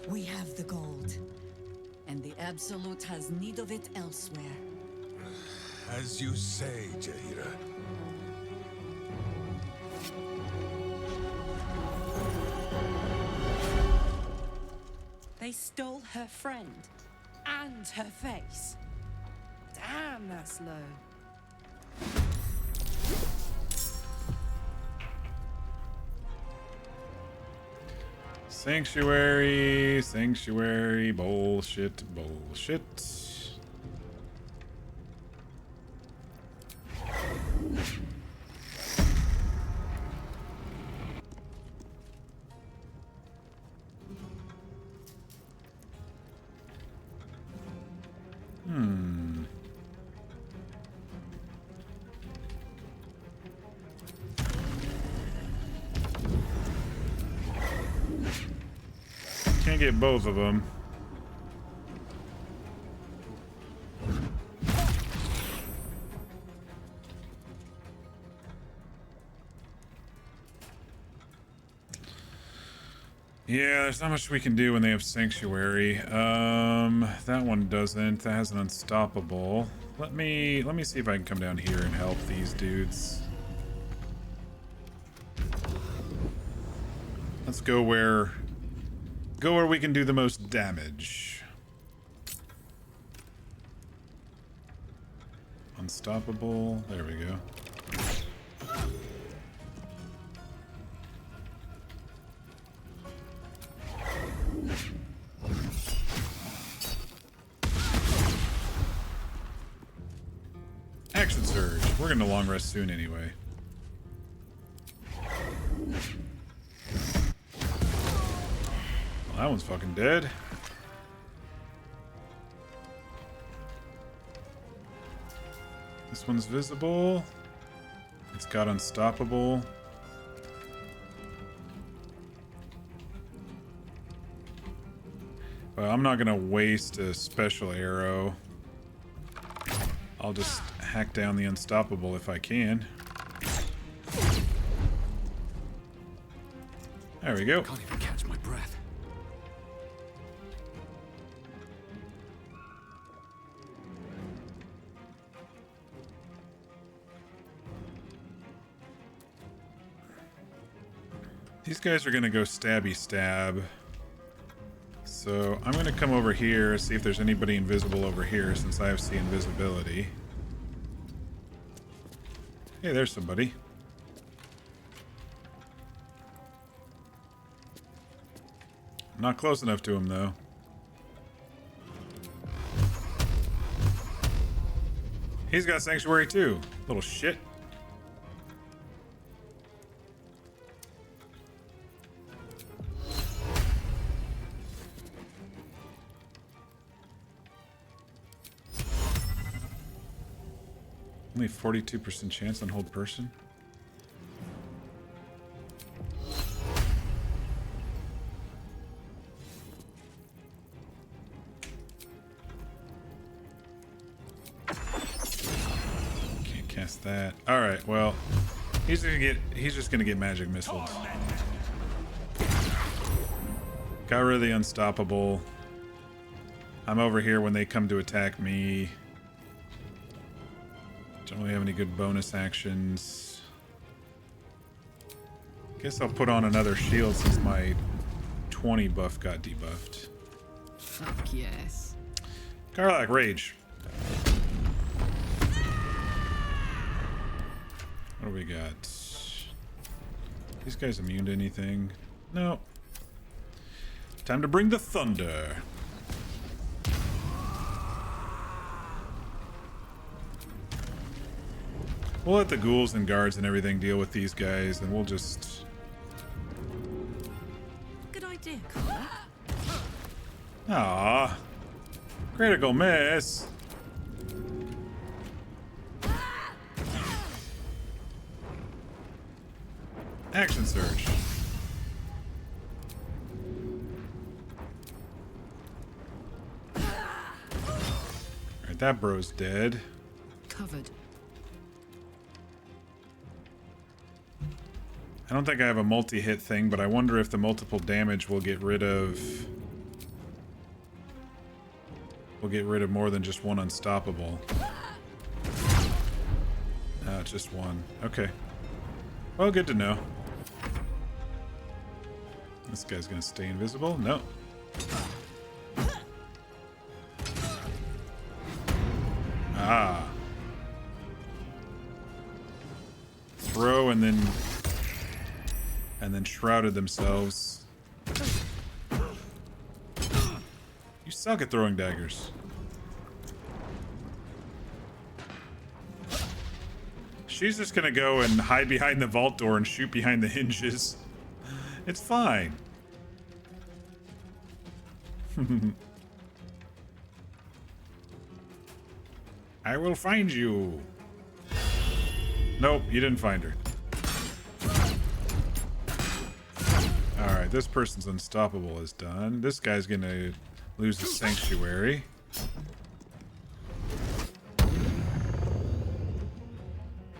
N: We have the gold, and the Absolute has need of it elsewhere.
T: As you say, Jaheira.
Q: They stole her friend and her face. Damn, that's low.
A: Sanctuary, bullshit. Can't get both of them. Yeah, there's not much we can do when they have Sanctuary. That one doesn't. That has an Unstoppable. Let me see if I can come down here and help these dudes. Let's go where we can do the most damage. Unstoppable. There we go. Action Surge. We're gonna long rest soon anyway. Well, that one's fucking dead. This one's visible. It's got Unstoppable. Well, I'm not gonna waste a special arrow. I'll just hack down the Unstoppable if I can. There we go.
E: Can't even catch my breath.
A: These guys are gonna go stabby stab. So I'm gonna come over here, see if there's anybody invisible over here since I have the invisibility. Hey, there's somebody. Not close enough to him though. He's got Sanctuary too, little shit. Only 42% chance on hold person. Can't cast that. All right, well, he's just gonna get magic missiles. Got rid of the Unstoppable. I'm over here when they come to attack me. Don't really have any good bonus actions. Guess I'll put on another shield since my 20 buff got debuffed.
N: Fuck yes.
A: Garlac Rage. What do we got? These guys immune to anything? No. Time to bring the thunder. We'll let the ghouls and guards and everything deal with these guys, and we'll just...
F: Good idea, Carla.
A: Aww. Critical miss. Action search. Alright, that bro's dead.
F: Covered.
A: I don't think I have a multi-hit thing, but I wonder if the multiple damage will get rid of... We'll get rid of more than just one unstoppable. No, it's just one. Okay. Well, good to know. This guy's gonna stay invisible? No. Ah. Throw and then shrouded themselves. You suck at throwing daggers. She's just gonna go and hide behind the vault door and shoot behind the hinges. It's fine. I will find you. Nope, you didn't find her. Alright, this person's unstoppable is done. This guy's gonna lose his sanctuary.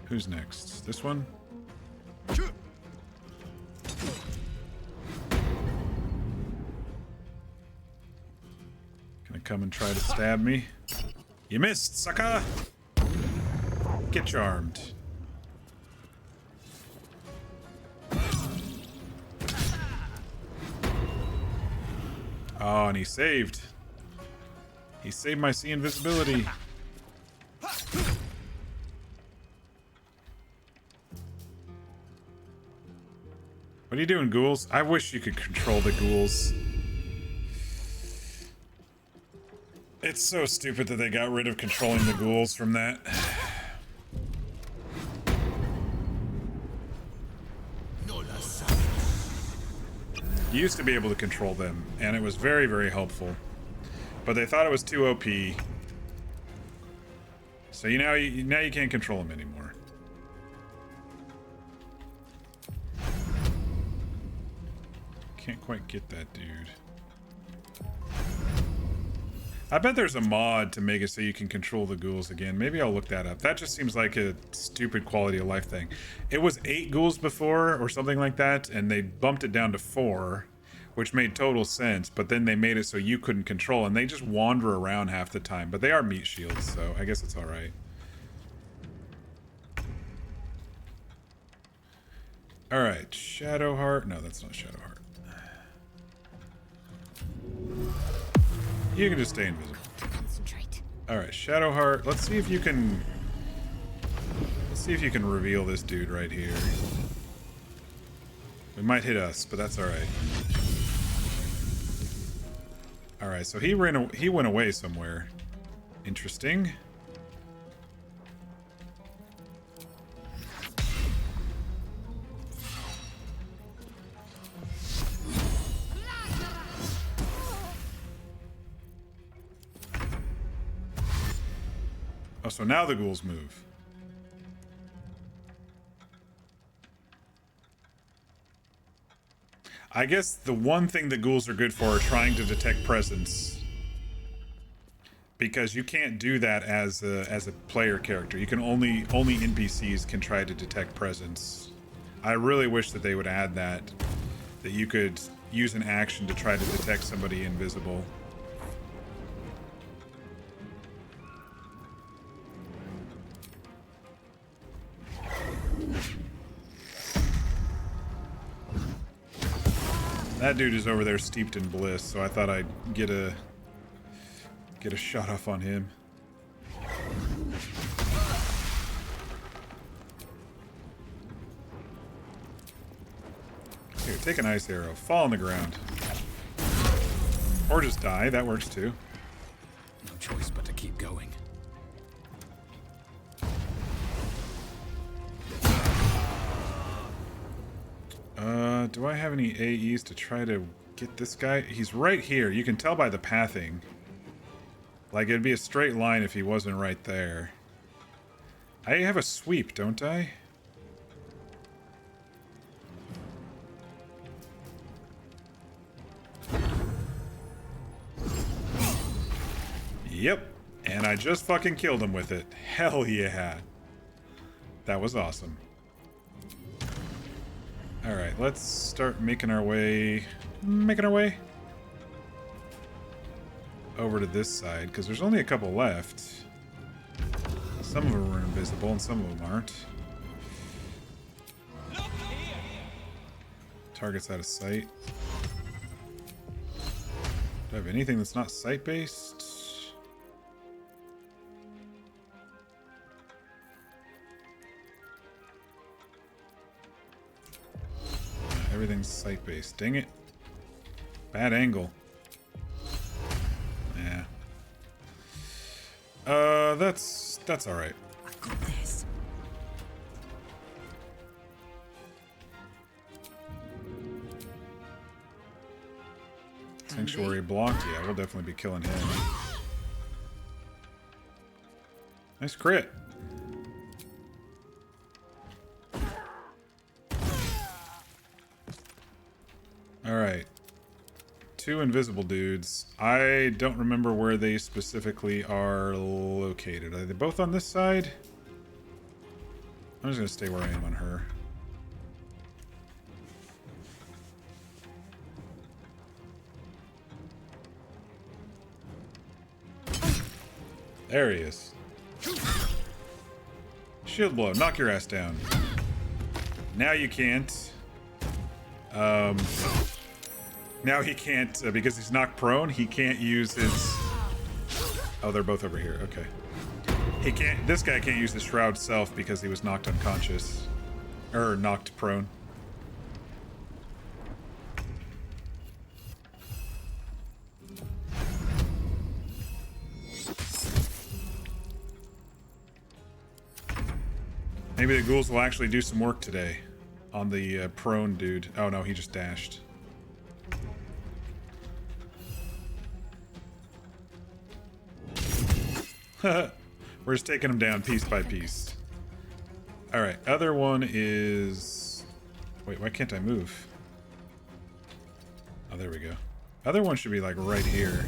A: Who's next? This one? Gonna come and try to stab me. You missed, sucker! Get charmed. Oh, and he saved. He saved my sea invisibility. What are you doing, ghouls? I wish you could control the ghouls. It's so stupid that they got rid of controlling the ghouls from that. You used to be able to control them, and it was very, very helpful. But they thought it was too OP. So now you can't control them anymore. Can't quite get that dude. I bet there's a mod to make it so you can control the ghouls again. Maybe I'll look that up. That just seems like a stupid quality of life thing. It was 8 ghouls before or something like that, and they bumped it down to 4, which made total sense, but then they made it so you couldn't control, and they just wander around half the time. But they are meat shields, so I guess it's alright. Alright, Shadowheart. No, that's not Shadowheart. You can just stay invisible. Alright, Shadowheart. Let's see if you can... Let's see if you can reveal this dude right here. It might hit us, but that's alright. Alright, so he went away somewhere. Interesting. Oh, so now the ghouls move. I guess the one thing the ghouls are good for are trying to detect presence. Because you can't do that as a player character. You can only NPCs can try to detect presence. I really wish that they would add that you could use an action to try to detect somebody invisible. That dude is over there steeped in bliss, so I thought I'd get a shot off on him. Here, take an ice arrow. Fall on the ground. Or just die, that works too.
E: No choice but to keep going.
A: Do I have any AEs to try to get this guy? He's right here. You can tell by the pathing. Like, it'd be a straight line if he wasn't right there. I have a sweep, don't I? Yep. And I just fucking killed him with it. Hell yeah. That was awesome. Alright, let's start making our way... over to this side, because there's only a couple left. Some of them are invisible and some of them aren't. Target's out of sight. Do I have anything that's not sight-based? Everything's sight-based. Dang it. Bad angle. Yeah. That's alright.
Q: I got this.
A: Sanctuary blocked. Yeah, we'll definitely be killing him. Nice crit. Alright. 2 invisible dudes. I don't remember where they specifically are located. Are they both on this side? I'm just gonna stay where I am on her. There he is. Shield blow. Knock your ass down. Now you can't. Now he can't, because he's knocked prone, he can't use his... Oh, they're both over here. Okay. He can't... This guy can't use the Shroud Self because he was knocked unconscious. Or knocked prone. Maybe the ghouls will actually do some work today on the prone dude. Oh no, he just dashed. We're just taking them down piece by piece. Alright, other one is... Wait, why can't I move? Oh, there we go. Other one should be like right here.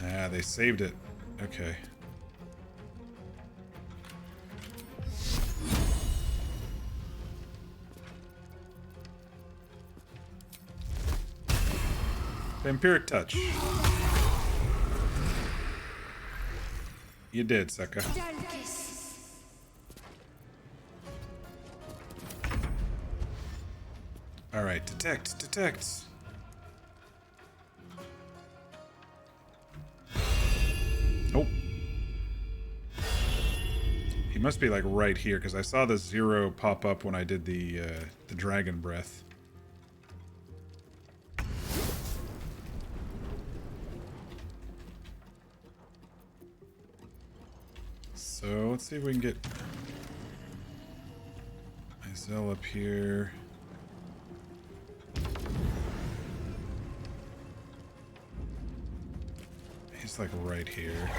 A: Ah, they saved it. Okay. Vampiric touch. You did, sucker. Alright, detect. Oh. He must be like right here, because I saw the 0 pop up when I did the dragon breath. So let's see if we can get Isel up here. He's like right here.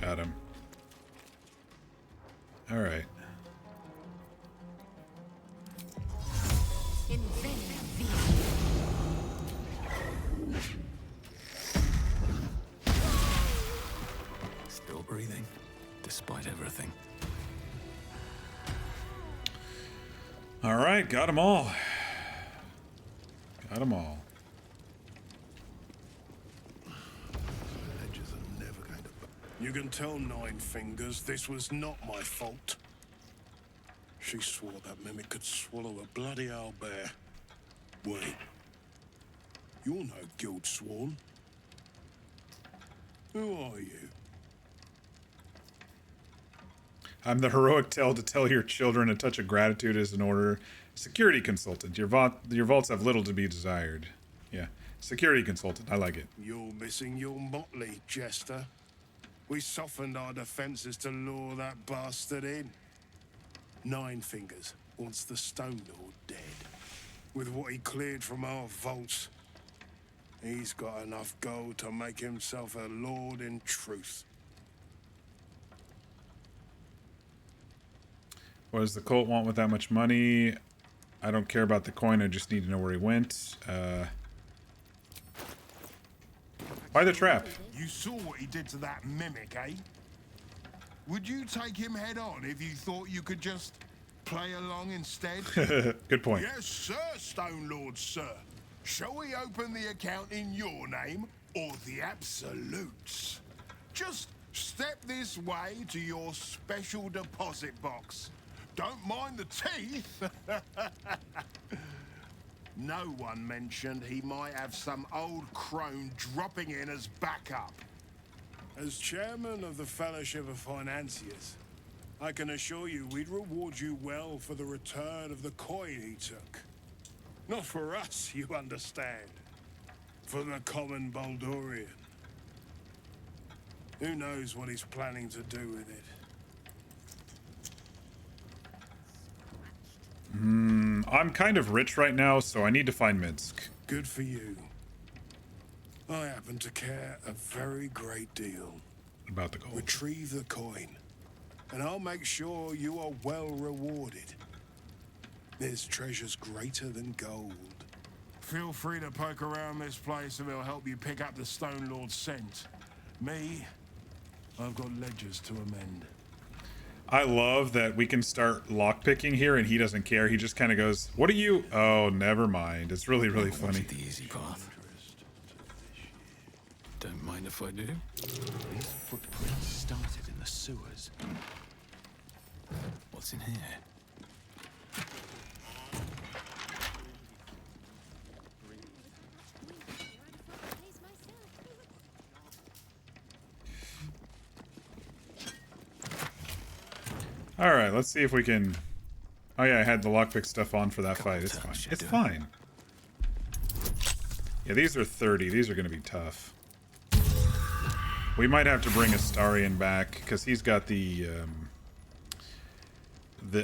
A: Got him. All right.
E: Still breathing, despite everything.
A: All right, got them all. Got them all.
S: You can tell Nine Fingers this was not my fault. She swore that mimic could swallow a bloody owlbear. Wait. You're no guild sworn. Who are you?
A: I'm the heroic tale to tell your children a touch of gratitude is in order. Security consultant. Your vaults have little to be desired. Yeah. Security consultant. I like it.
S: You're missing your motley, Jester. We softened our defenses to lure that bastard in. Nine Fingers wants the Stone Lord dead. With what he cleared from our vaults, he's got enough gold to make himself a lord in truth.
A: What does the cult want with that much money? I don't care about the coin. I just need to know where he went. By the trap.
S: You saw what he did to that mimic, eh? Would you take him head on if you thought you could just play along instead?
A: Good point.
S: Yes, sir, Stone Lord, sir. Shall we open the account in your name or the Absolute's? Just step this way to your special deposit box. Don't mind the teeth. No one mentioned he might have some old crone dropping in as backup. As chairman of the Fellowship of Financiers, I can assure you we'd reward you well for the return of the coin he took. Not for us, you understand. For the common Baldurian. Who knows what he's planning to do with it?
A: I'm kind of rich right now, so I need to find Minsk.
S: Good for you. I happen to care a very great deal.
A: About the gold.
S: Retrieve the coin, and I'll make sure you are well rewarded. There's treasures greater than gold. Feel free to poke around this place and it'll help you pick up the Stone Lord's scent. Me, I've got ledgers to amend.
A: I love that we can start lockpicking here and he doesn't care. He just kind of goes, what are you? Oh, never mind. It's really, really funny.
E: The easy path. Don't mind if I do. These footprints started in the sewers. What's in here?
A: All right, let's see if we can... Oh yeah, I had the lockpick stuff on for that fight. It's fine. It's fine. Yeah, these are 30. These are going to be tough. We might have to bring Astarion back because he's got the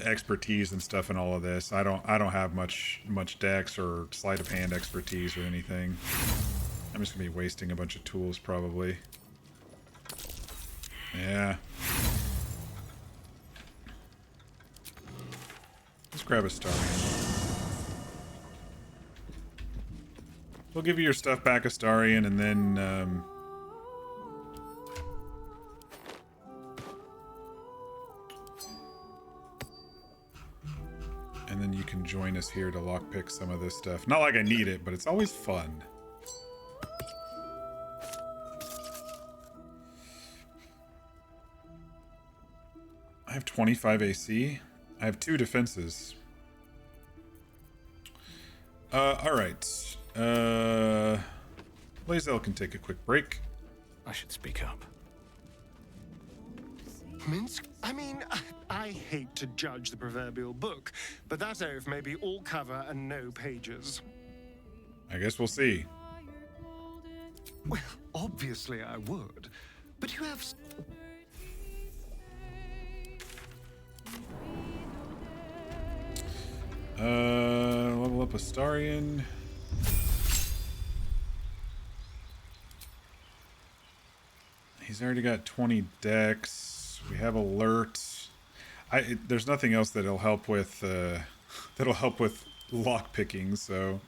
A: expertise and stuff in all of this. I don't have much dex or sleight of hand expertise or anything. I'm just gonna be wasting a bunch of tools probably. Yeah. Let's grab Astarion. We'll give you your stuff back, Astarion, and then you can join us here to lockpick some of this stuff. Not like I need it, but it's always fun. I have 25 AC. I have 2 defenses. Alright. Lae'zel can take a quick break.
E: I should speak up.
J: Minsk? I mean, I hate to judge the proverbial book, but that oath may be all cover and no pages.
A: I guess we'll see.
J: Well, obviously I would, but you have...
A: Level up Astarion. He's already got 20 dex. We have alert. There's nothing else that'll help with lock picking, so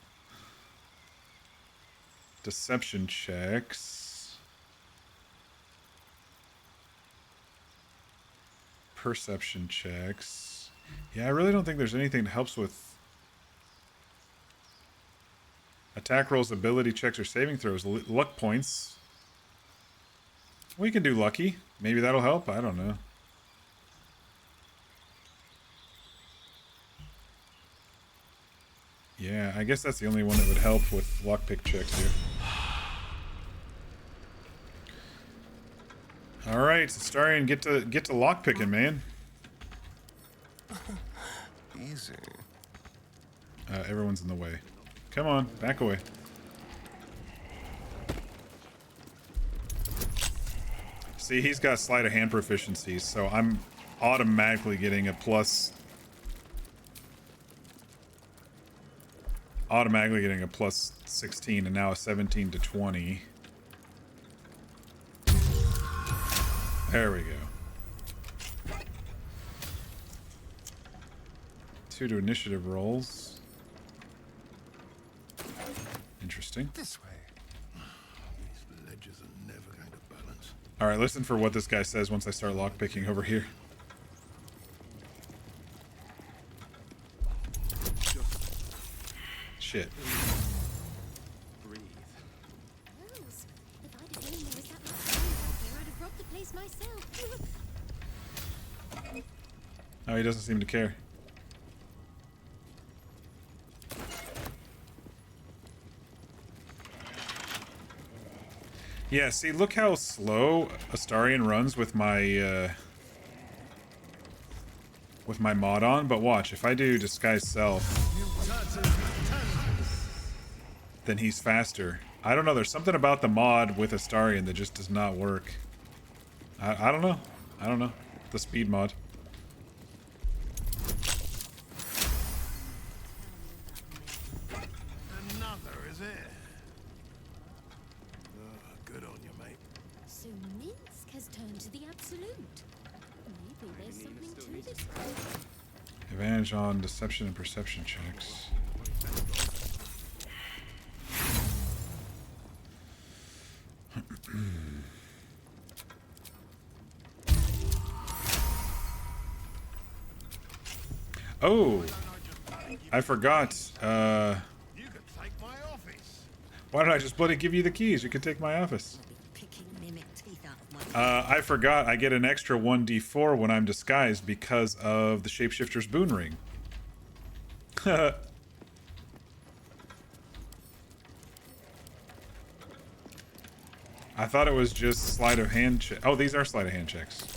A: deception checks. Perception checks. Yeah, I really don't think there's anything that helps with attack rolls, ability checks, or saving throws. Luck points. We can do lucky. Maybe that'll help. I don't know. Yeah, I guess that's the only one that would help with lockpick checks here. All right, Astarion, get to lockpicking, man.
J: Easy.
A: Everyone's in the way. Come on, back away. See, he's got sleight of hand proficiency, so I'm automatically getting a plus. Automatically getting a plus 16 and now a 17 to 20. There we go. 2 to initiative rolls. Interesting.
S: This way. These ledges are never going to balance.
A: All right, listen for what this guy says once I start lockpicking over here. Shit.
R: Wells, if I'd have known there was that much food out here, I'd have robbed the place myself.
A: Oh, he doesn't seem to care. Yeah, see, look how slow Astarion runs with my mod on, but watch, if I do Disguise Self, then he's faster. I don't know, there's something about the mod with Astarion that just does not work. I don't know. I don't know. The speed mod.
S: Another, is it? Good on you, mate.
R: So Minsk has turned to the absolute. Maybe there's something to this.
A: Advantage on deception and perception checks. Oh, I forgot. Why did I just bloody give you the keys? You could take my office. I forgot. I get an extra 1d4 when I'm disguised because of the shapeshifter's boon ring. I thought it was just sleight of hand check. Oh, these are sleight of hand checks.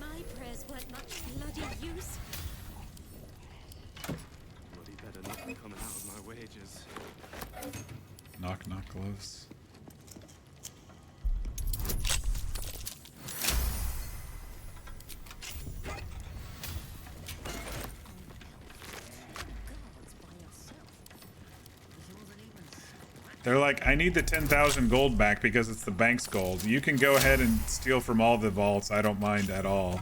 R: My prayers weren't much bloody use.
H: Bloody better not be coming out of my wages.
A: Knock, knock gloves. They're like, I need the 10,000 gold back because it's the bank's gold. You can go ahead and steal from all the vaults. I don't mind at all.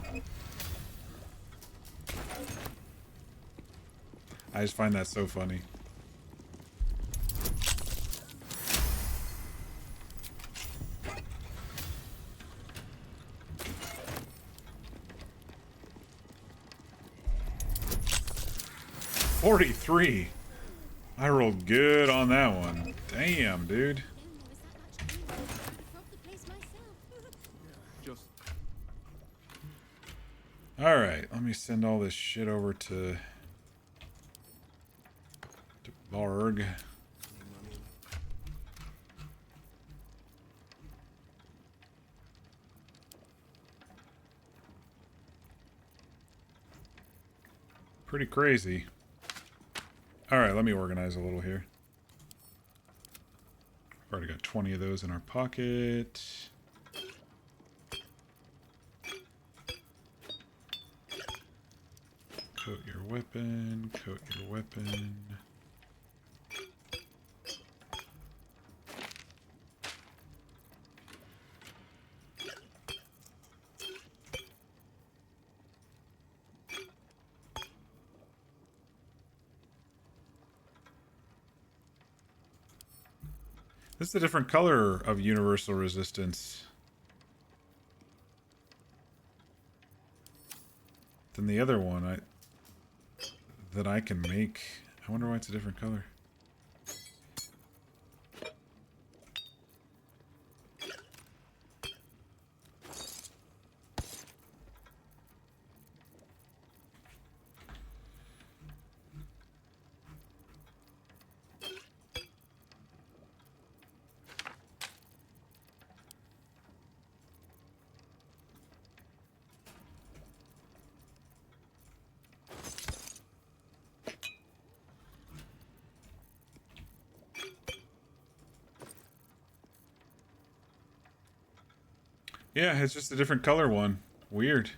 A: I just find that so funny. $43. I rolled good on that one. Damn, dude. Alright, let me send all this shit over to Varg. Pretty crazy. Alright, let me organize a little here. Already got 20 of those in our pocket. Coat your weapon, coat your weapon. This is a different color of universal resistance than the other one that I can make. I wonder why it's a different color. Yeah, it's just a different color one. Weird.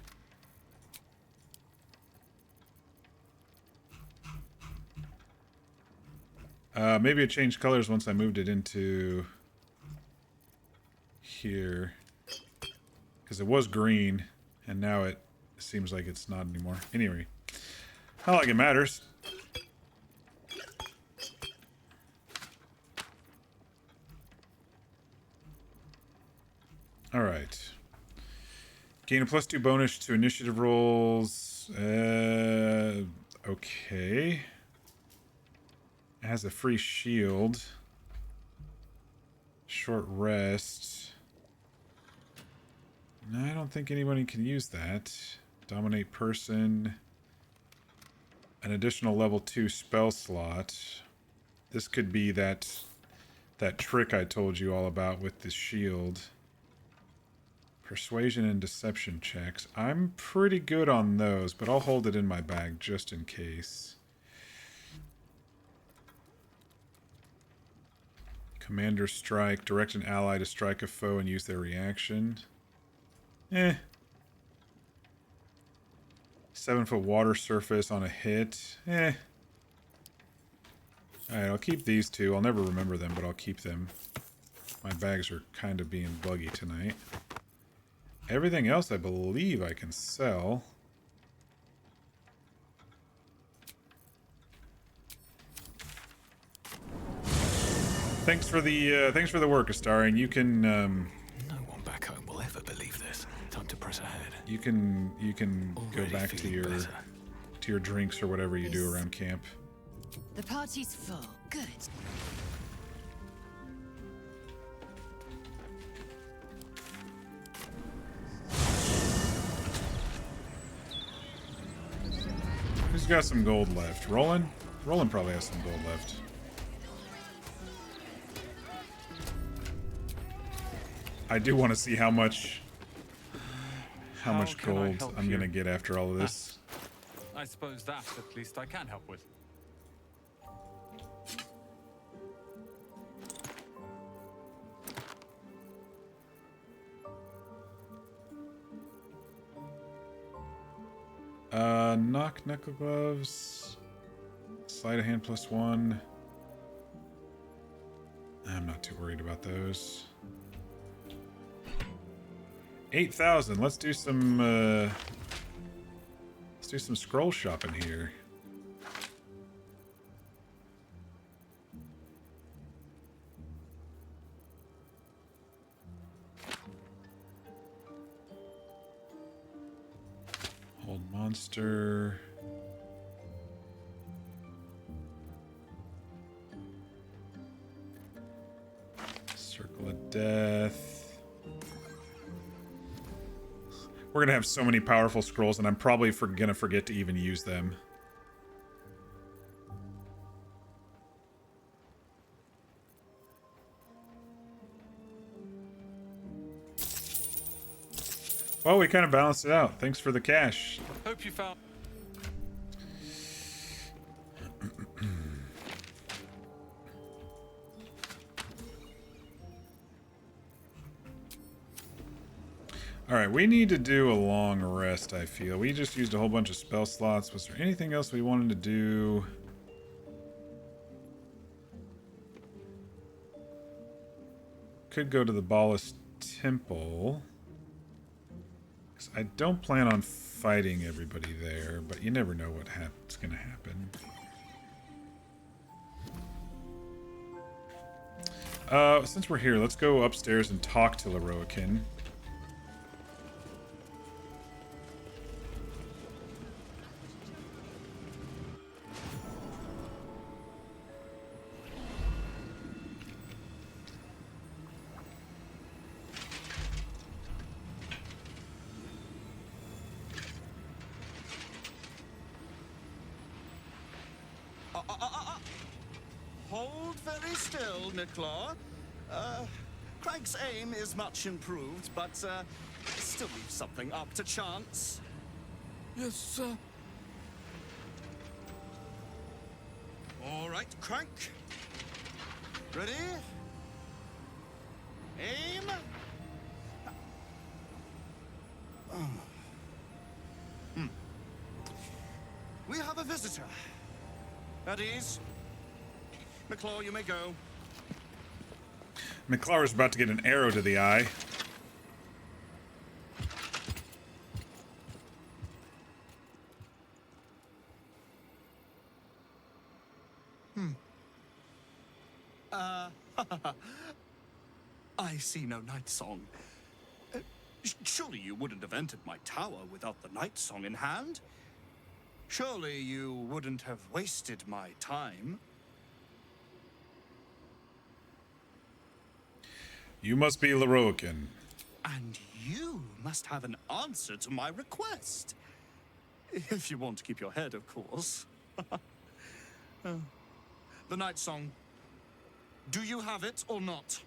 A: Maybe it changed colors once I moved it into here. Because it was green, and now it seems like it's not anymore. Anyway, not like it matters. All right. Gain a +2 bonus to initiative rolls. Okay. It has a free shield. Short rest. No, I don't think anybody can use that. Dominate person. An additional level 2 spell slot. This could be that trick I told you all about with the shield. Persuasion and deception checks. I'm pretty good on those, but I'll hold it in my bag just in case. Commander strike. Direct an ally to strike a foe and use their reaction. 7-foot water surface on a hit. Alright, I'll keep these two. I'll never remember them, but I'll keep them. My bags are kind of being buggy tonight. Everything else I believe I can sell. Thanks for the work, Astarian. You can
E: No one back home will ever believe this. Time to press ahead.
A: You can go back to your drinks or whatever you do around camp.
X: The party's full. Good.
A: Who's got some gold left? Roland? Roland probably has some gold left. I do want to see how much gold I'm gonna get after all of this.
G: I suppose that at least I can help with.
A: Knock knuckle gloves. Sleight of hand +1. I'm not too worried about those. 8,000. Let's do some scroll shopping here. Hold monster. Circle of death. We're gonna have so many powerful scrolls, and I'm probably gonna forget to even use them. Well, we kind of balanced it out. Thanks for the cash.
G: Hope you found.
A: Alright, we need to do a long rest, I feel. We just used a whole bunch of spell slots. Was there anything else we wanted to do? Could go to the Ballast Temple. I don't plan on fighting everybody there, but you never know what's going to happen. Since we're here, let's go upstairs and talk to Lorroakan.
K: Hold very still, Nicklaw. Craig's aim is much improved, but still leaves something up to chance.
L: Yes, sir.
K: All right, Crank. Ready? Aim. We have a visitor. At ease. McClaw, you may go.
A: McClaw is about to get an arrow to the eye.
K: I see no night song. Surely you wouldn't have entered my tower without the night song in hand? Surely you wouldn't have wasted my time?
A: You must be Lorroakan.
K: And you must have an answer to my request. If you want to keep your head, of course. The night song. Do you have it or not?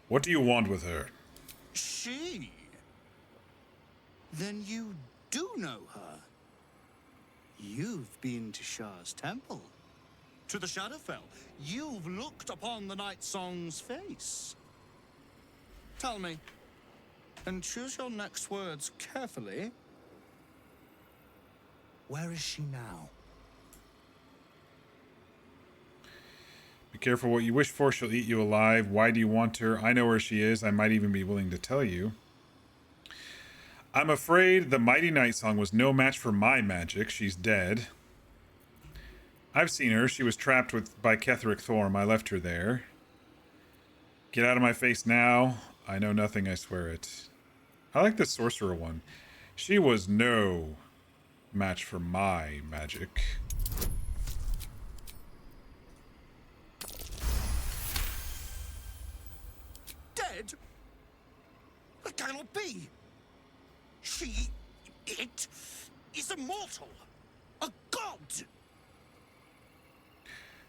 A: What do you want with her?
K: She? Then you do know her. You've been to Shah's temple. To the Shadowfell. You've looked upon the night song's face. Tell me, and choose your next words carefully. Where is she now?
A: Be careful what you wish for. She'll eat you alive. Why do you want her? I know where she is. I might even be willing to tell you. I'm afraid the mighty night song was no match for my magic. She's dead. I've seen her. She was trapped by Ketheric Thorm. I left her there. Get out of my face now. I know nothing, I swear it. I like the sorcerer one. She was no match for my magic.
K: Dead? That cannot be. It is immortal. A god.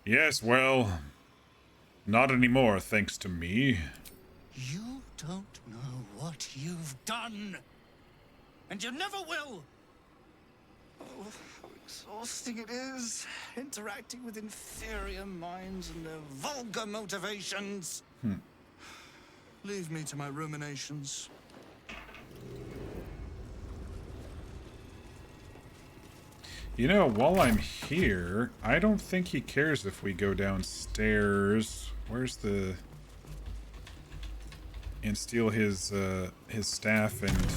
A: Yes, well, not anymore, thanks to me.
K: You don't know what you've done. And you never will. Oh, how exhausting it is. Interacting with inferior minds and their vulgar motivations. Leave me to my ruminations.
A: You know, while I'm here, I don't think he cares if we go downstairs. Where's the... And steal his staff and...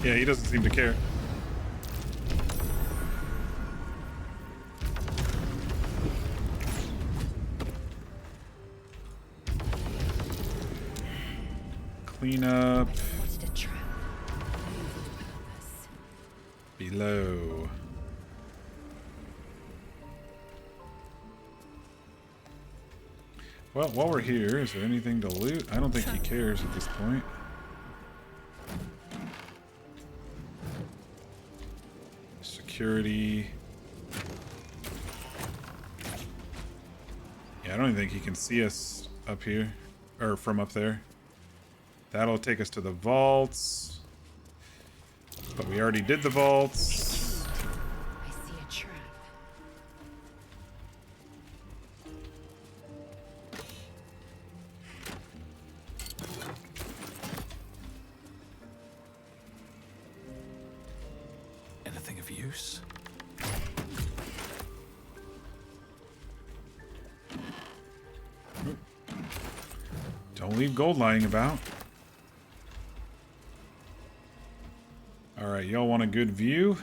A: Yeah, he doesn't seem to care. Clean up. Below. Well, while we're here, is there anything to loot? I don't think he cares at this point. Security. Yeah, I don't even think he can see us up here. Or from up there. That'll take us to the vaults. But we already did the vaults.
N: I see a trap.
E: Anything of use?
A: Don't leave gold lying about. Alright, y'all want a good view?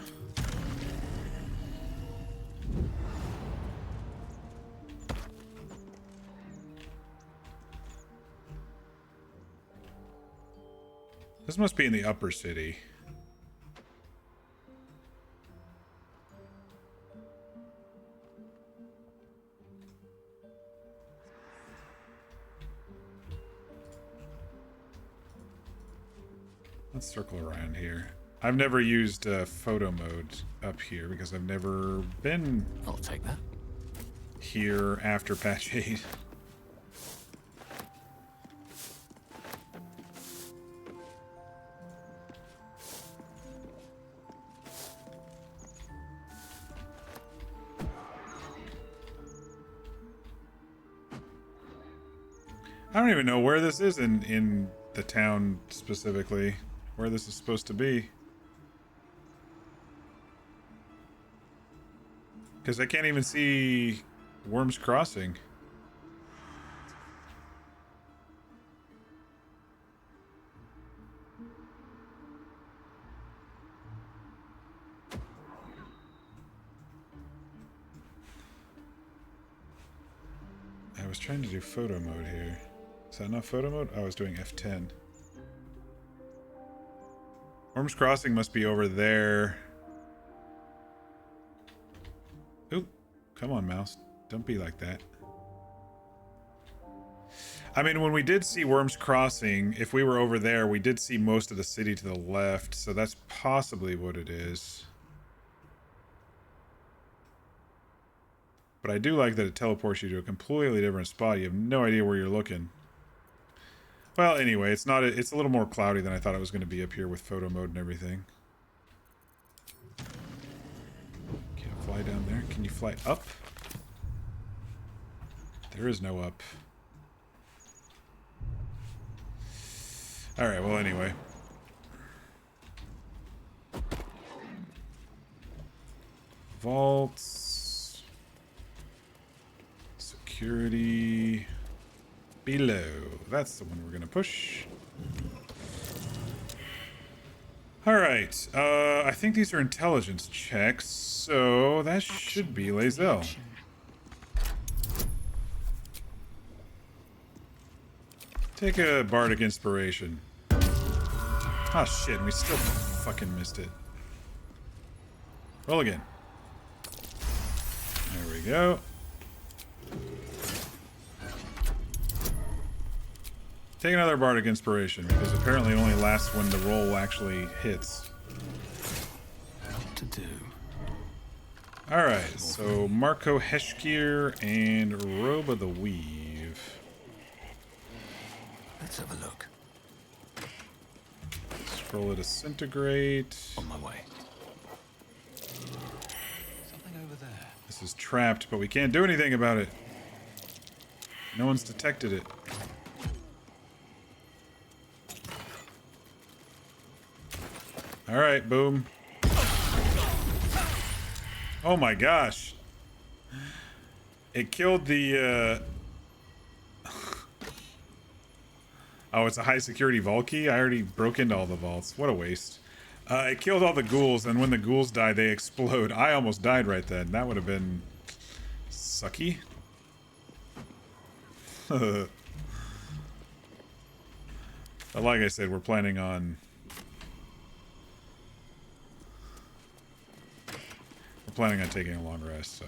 A: This must be in the upper city. Let's circle around here. I've never used photo mode up here because I've never been
E: I'll take that.
A: Here after patch 8. I don't even know where this is in the town specifically, where this is supposed to be. Because I can't even see Worm's Crossing. was trying to do photo mode here. Is that not photo mode? I was doing F10. Worm's Crossing must be over there. Oop. Come on, mouse. Don't be like that. I mean, when we did see Worm's Crossing, if we were over there, we did see most of the city to the left, so that's possibly what it is. But I do like that it teleports you to a completely different spot. You have no idea where you're looking. Well, anyway, it's not. It's a little more cloudy than I thought it was going to be up here with photo mode and everything. Can't fly down there. Can you fly up? There is no up. Alright, well, anyway. Vaults. Security. Below. That's the one we're gonna push. Alright, I think these are intelligence checks, so that should be Lae'zel. Take a bardic inspiration. Ah, shit, we still fucking missed it. Roll again. There we go. Take another bardic inspiration, because apparently it only lasts when the roll actually hits.
E: What to do?
A: Alright, so Marco Heshkir and Robe of the Weave.
E: Let's have a look.
A: Scroll to disintegrate.
E: On my way. Something over there.
A: This is trapped, but we can't do anything about it. No one's detected it. Alright, boom. Oh my gosh. It killed the, Oh, it's a high security vault key? I already broke into all the vaults. What a waste. It killed all the ghouls, and when the ghouls die, they explode. I almost died right then. That would have been sucky. But like I said, we're planning on... taking a long rest, so...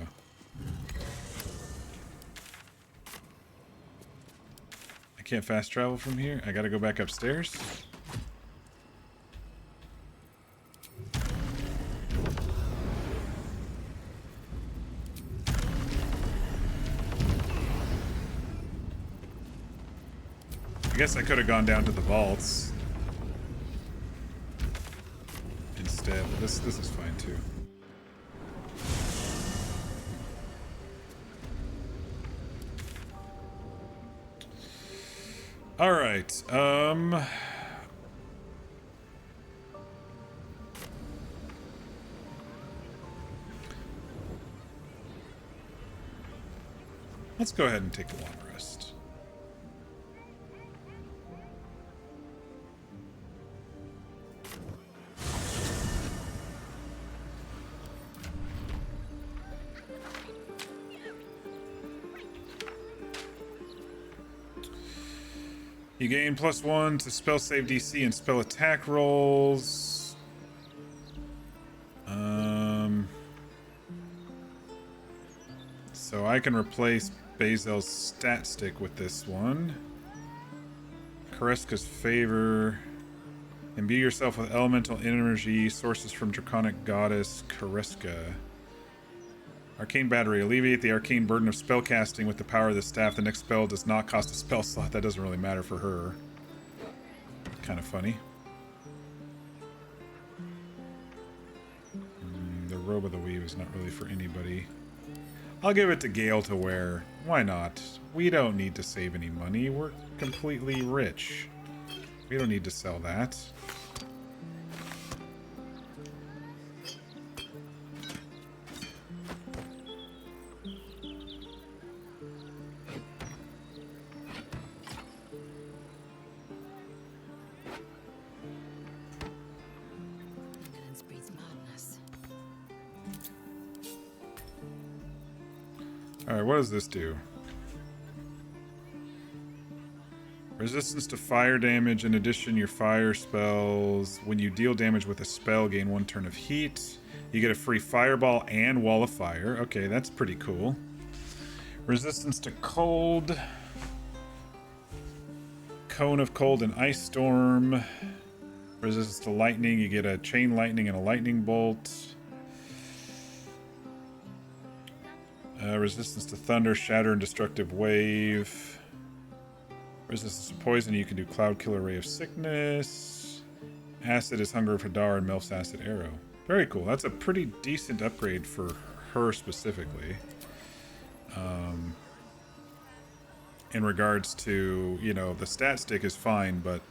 A: I can't fast travel from here? I gotta go back upstairs? I guess I could have gone down to the vaults instead, but this is fine too. All right. Let's go ahead and take a long rest. You gain +1 to spell save DC and spell attack rolls. So I can replace Bazel's stat stick with this one. Kareska's favor. Imbue yourself with elemental energy sources from Draconic Goddess Kareska. Arcane Battery. Alleviate the arcane burden of spellcasting with the power of the staff. The next spell does not cost a spell slot. That doesn't really matter for her. Kind of funny. The Robe of the Weave is not really for anybody. I'll give it to Gale to wear. Why not? We don't need to save any money. We're completely rich. We don't need to sell that. Alright, what does this do? Resistance to fire damage. In addition, your fire spells, when you deal damage with a spell, gain 1 turn of heat. You get a free fireball and wall of fire. Okay, that's pretty cool. Resistance to cold. Cone of cold and ice storm. Resistance to lightning. You get a chain lightning and a lightning bolt. Resistance to thunder, shatter, and destructive wave. Resistance to poison, you can do Cloud Killer, Ray of Sickness. Acid is Hunger of Hadar and Melf's Acid Arrow. Very cool. That's a pretty decent upgrade for her specifically. In regards to, you know, the stat stick is fine, but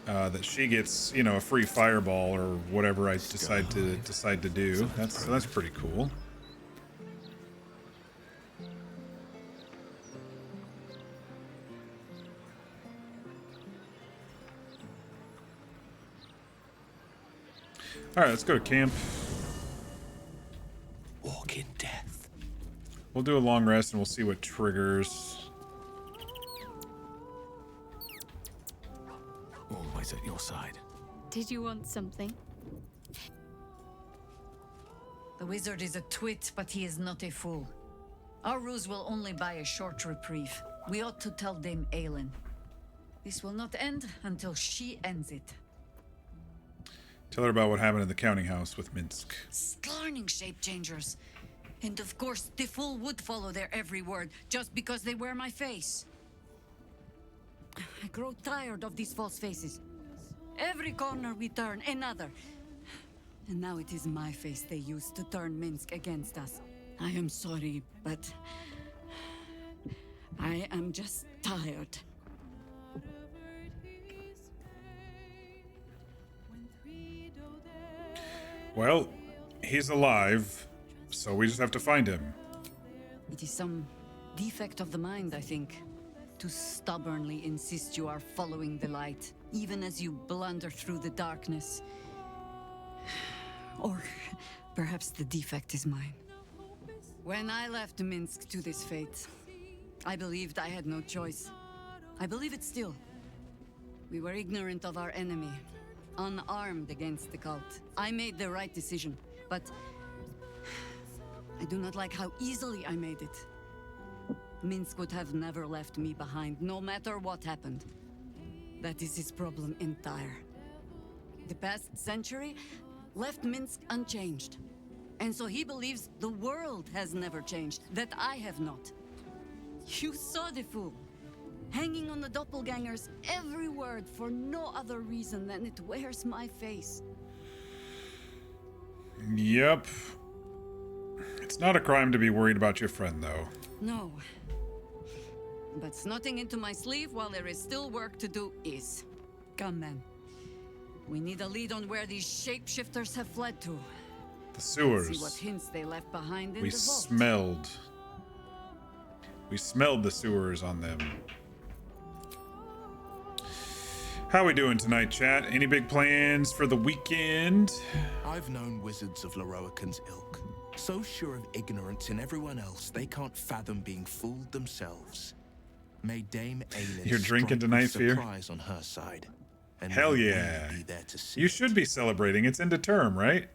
A: that she gets, you know, a free fireball or whatever I decide to do. That's pretty cool. Alright, let's go to camp.
D: Walk in death.
A: We'll do a long rest and we'll see what triggers.
D: Always at your side.
R: Did you want something?
N: The wizard is a twit, but he is not a fool. Our ruse will only buy a short reprieve. We ought to tell Dame Aelin. This will not end until she ends it.
A: Tell her about what happened in the counting house with Minsk.
N: Scarning shape changers. And of course, the fool would follow their every word just because they wear my face. I grow tired of these false faces. Every corner we turn, another. And now it is my face they use to turn Minsk against us. I am sorry, but I am just tired.
A: Well, he's alive, so we just have to find him.
N: It is some defect of the mind, I think. To stubbornly insist you are following the light, even as you blunder through the darkness. Or perhaps the defect is mine. When I left Minsk to this fate, I believed I had no choice. I believe it still. We were ignorant of our enemy, unarmed against the cult. I made the right decision, but I do not like how easily I made it. Minsk would have never left me behind, no matter what happened. That is his problem entire. The past century left Minsk unchanged. And so he believes the world has never changed, that I have not. You saw the fool. Hanging on the doppelganger's every word for no other reason than it wears my face.
A: Yep. It's not a crime to be worried about your friend, though.
N: No. But snotting into my sleeve while there is still work to do is. Come then. We need a lead on where these shapeshifters have fled to.
A: The sewers.
N: See what hints they left behind in
A: We
N: the vault.
A: smelled the sewers on them. How we doing tonight, chat? Any big plans for the weekend?
D: I've known wizards of Lorroakan's ilk. So sure of ignorance in everyone else, they can't fathom being fooled themselves. May Dame Aelin
A: You're drinking tonight, Fear?
D: surprise on her side. And
A: Hell
D: may we
A: yeah.
D: be there to see
A: You should be celebrating. It's end of term, right?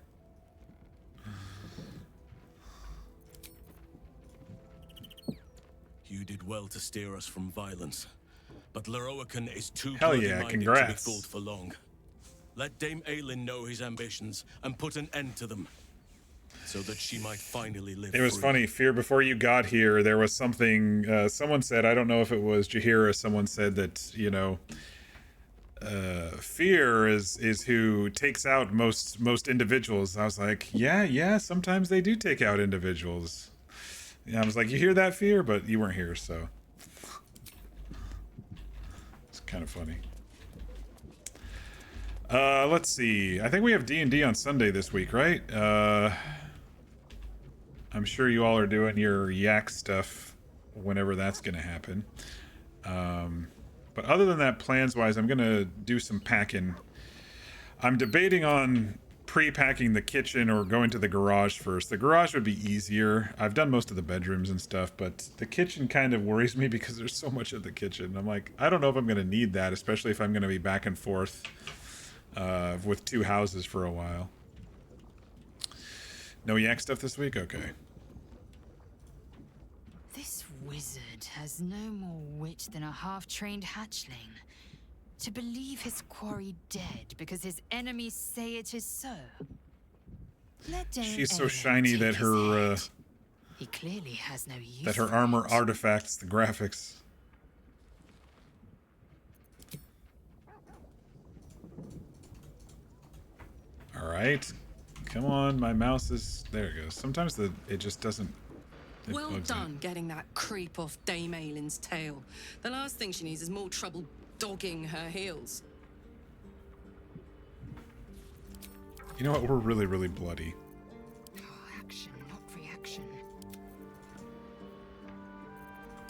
B: You did well to steer us from violence. But Lorroakan is too
A: Hell yeah,
B: bloody-minded
A: congrats.
B: to be fooled for long. Let Dame Aelin know his ambitions and put an end to them, so that she might finally live
A: It was
B: free.
A: funny, Fear, before you got here, there was something, someone said, I don't know if it was Jahira, someone said that, you know, Fear is who takes out most individuals. I was like, yeah, sometimes they do take out individuals. Yeah, I was like, you hear that, Fear? But you weren't here, so. It's kind of funny. Let's see. I think we have D&D on Sunday this week, right? I'm sure you all are doing your yak stuff whenever that's going to happen. But other than that, plans-wise, I'm going to do some packing. I'm debating on pre-packing the kitchen or going to the garage first. The garage would be easier. I've done most of the bedrooms and stuff, but the kitchen kind of worries me because there's so much of the kitchen. I'm like, I don't know if I'm going to need that, especially if I'm going to be back and forth with 2 houses for a while. No yak stuff this week? Okay.
N: This wizard has no more wit than a half-trained hatchling. To believe his quarry dead because his enemies say it is so.
A: She's so shiny that her
N: he clearly has no use
A: that her armor artifacts the graphics. All right, come on, my mouse is there. It goes. Sometimes it just doesn't.
F: Well done getting that creep off Dame Aylin's tail. The last thing she needs is more trouble dogging her heels.
A: You know what? We're really, really bloody.
N: Oh, action, not reaction.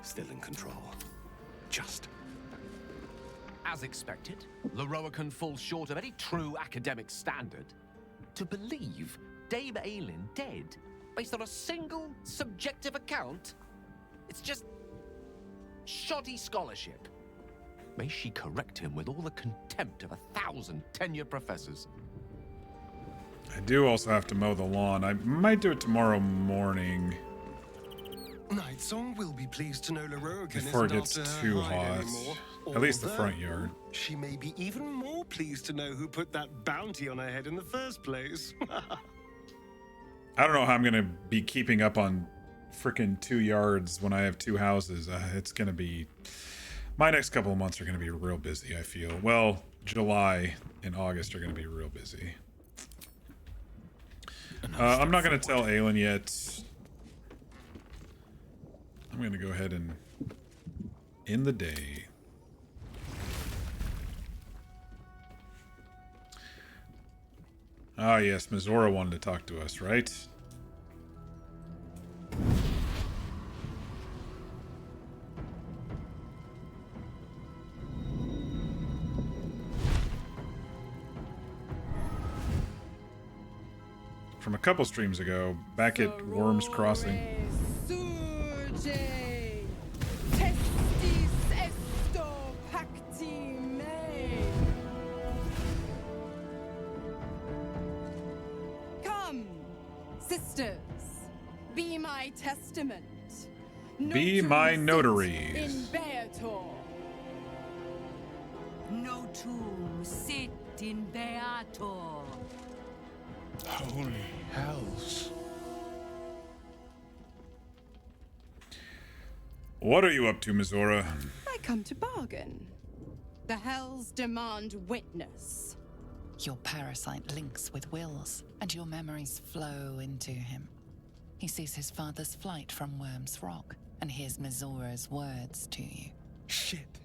B: Still in control. Just.
C: As expected, Lorroakan falls short of any true academic standard. To believe Dame Aylin dead based on a single subjective account? It's just shoddy scholarship. May she correct him with all the contempt of 1,000 tenured professors.
A: I do also have to mow the lawn. I might do it tomorrow morning.
J: Nightsong will be pleased to know Lorroakan
A: Before it
J: isn't
A: gets
J: after
A: too
J: her hide
A: hot.
J: anymore.
A: At least the
J: Although,
A: front yard.
J: She may be even more pleased to know who put that bounty on her head in the first place.
A: I don't know how I'm going to be keeping up on frickin' 2 yards when I have 2 houses. It's going to be... My next couple of months are going to be real busy, I feel. Well, July and August are going to be real busy. I'm not going to tell Aylin yet. I'm going to go ahead and end the day. Ah, yes, Mizora wanted to talk to us, right? From a couple streams ago, back at Worms Crossing.
Q: Come, sisters, be my testament.
A: Be my notaries.
Q: In Beator.
X: No tomb, sit in Beator.
S: Holy hells.
A: What are you up to, Mizora?
Q: I come to bargain. The hells demand witness.
P: Your parasite links with Will's, and your memories flow into him. He sees his father's flight from Worm's Rock, and hears Mizora's words to you.
U: Shit.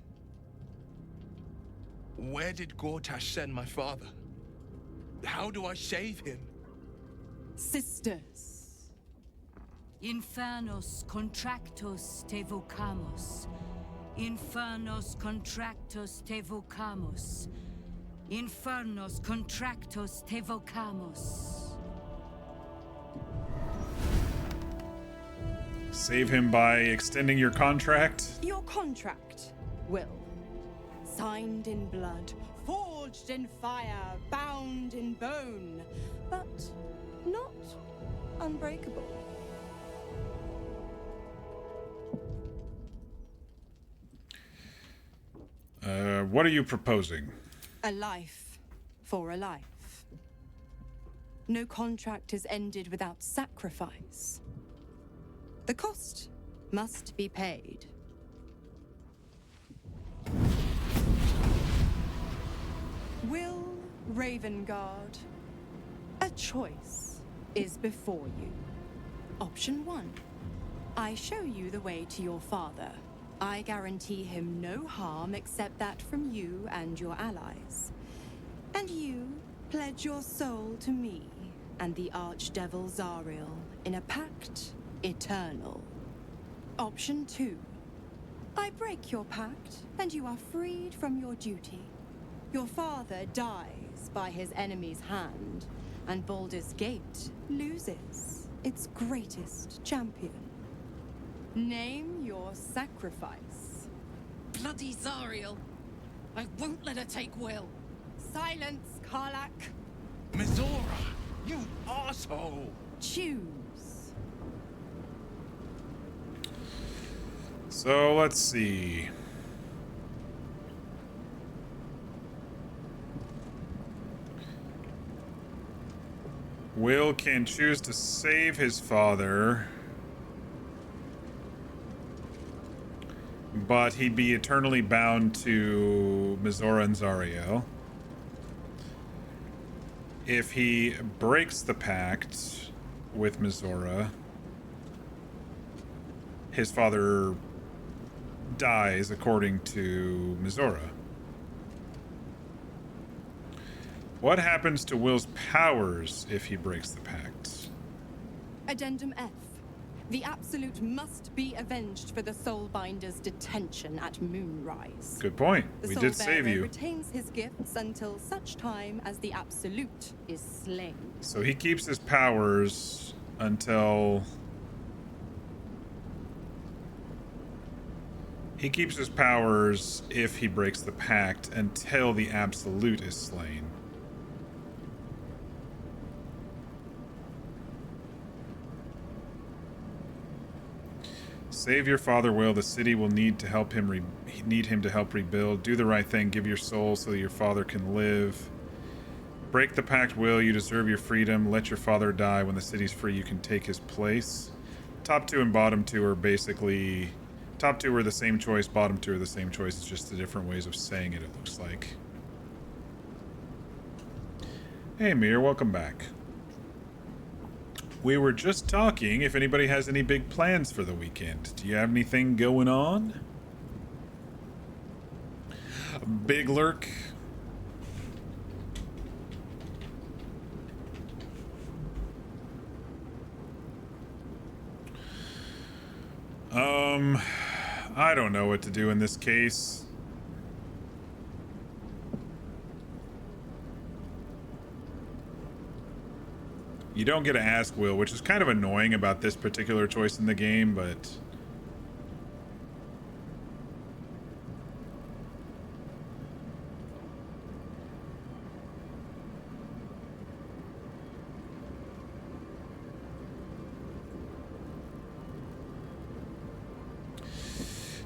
U: Where did Gortash send my father? How do I save him?
Q: Sisters.
X: Infernos contractos te vocamos. Infernos contractos te vocamos. Infernos contractos te vocamos.
A: Save him by extending your contract?
Q: Your contract, Will. Signed in blood, forged in fire, bound in bone, but not unbreakable.
A: What are you proposing?
Q: A life for a life. No contract is ended without sacrifice. The cost must be paid. Will Ravengard, a choice is before you. Option 1. I show you the way to your father. I guarantee him no harm except that from you and your allies. And you pledge your soul to me and the Archdevil Zariel in a pact eternal. Option 2. I break your pact and you are freed from your duty. Your father dies by his enemy's hand, and Baldur's Gate loses its greatest champion. Name your sacrifice.
N: Bloody Zariel. I won't let her take Will.
Q: Silence, Karlak.
U: Mizora, you asshole!
Q: Choose.
A: So let's see. Will can choose to save his father, but he'd be eternally bound to Mizora and Zariel. If he breaks the pact with Mizora, his father dies according to Mizora. What happens to Will's powers if he breaks the pact?
Q: Addendum F. The Absolute must be avenged for the Soulbinder's detention at Moonrise.
A: Good point.
Q: The
A: We
Q: Soul
A: did save
Q: Bearer
A: you.
Q: retains his gifts until such time as the Absolute is slain.
A: So he keeps his powers until... He keeps his powers if he breaks the pact until the Absolute is slain. Save your father, Will. The city will need to help him. Need him to help rebuild. Do the right thing. Give your soul so that your father can live. Break the pact, Will. You deserve your freedom. Let your father die. When the city's free, you can take his place. Top two and bottom two are basically... Top two are the same choice. Bottom two are the same choice. It's just the different ways of saying it, it looks like. Hey, Mir. Welcome back. We were just talking if anybody has any big plans for the weekend. Do you have anything going on? Big Lurk. I don't know what to do in this case. You don't get to ask Will, which is kind of annoying about this particular choice in the game, but...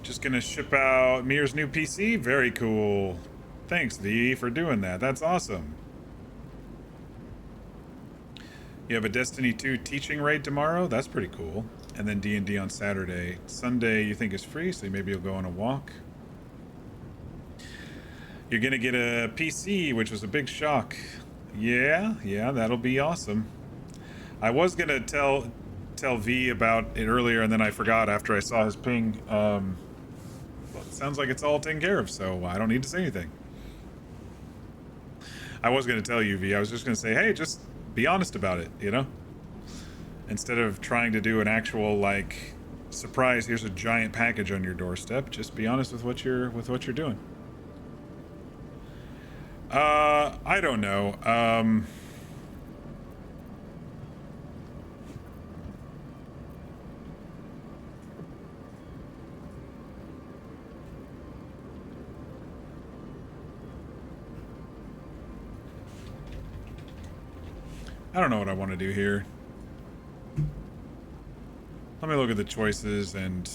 A: Just gonna ship out Mir's new PC? Very cool. Thanks, V, for doing that. That's awesome. You have a Destiny 2 teaching raid tomorrow? That's pretty cool. And then D&D on Saturday. Sunday you think is free, so maybe you'll go on a walk. You're gonna get a PC, which was a big shock. Yeah, that'll be awesome. I was gonna tell V about it earlier, and then I forgot after I saw his ping. Well, it sounds like it's all taken care of, so I don't need to say anything. I was gonna tell you, V. I was just gonna say, hey, just be honest about it, you know? Instead of trying to do an actual, like, surprise, here's a giant package on your doorstep, just be honest with what you're doing. I don't know. I don't know what I want to do here. Let me look at the choices and...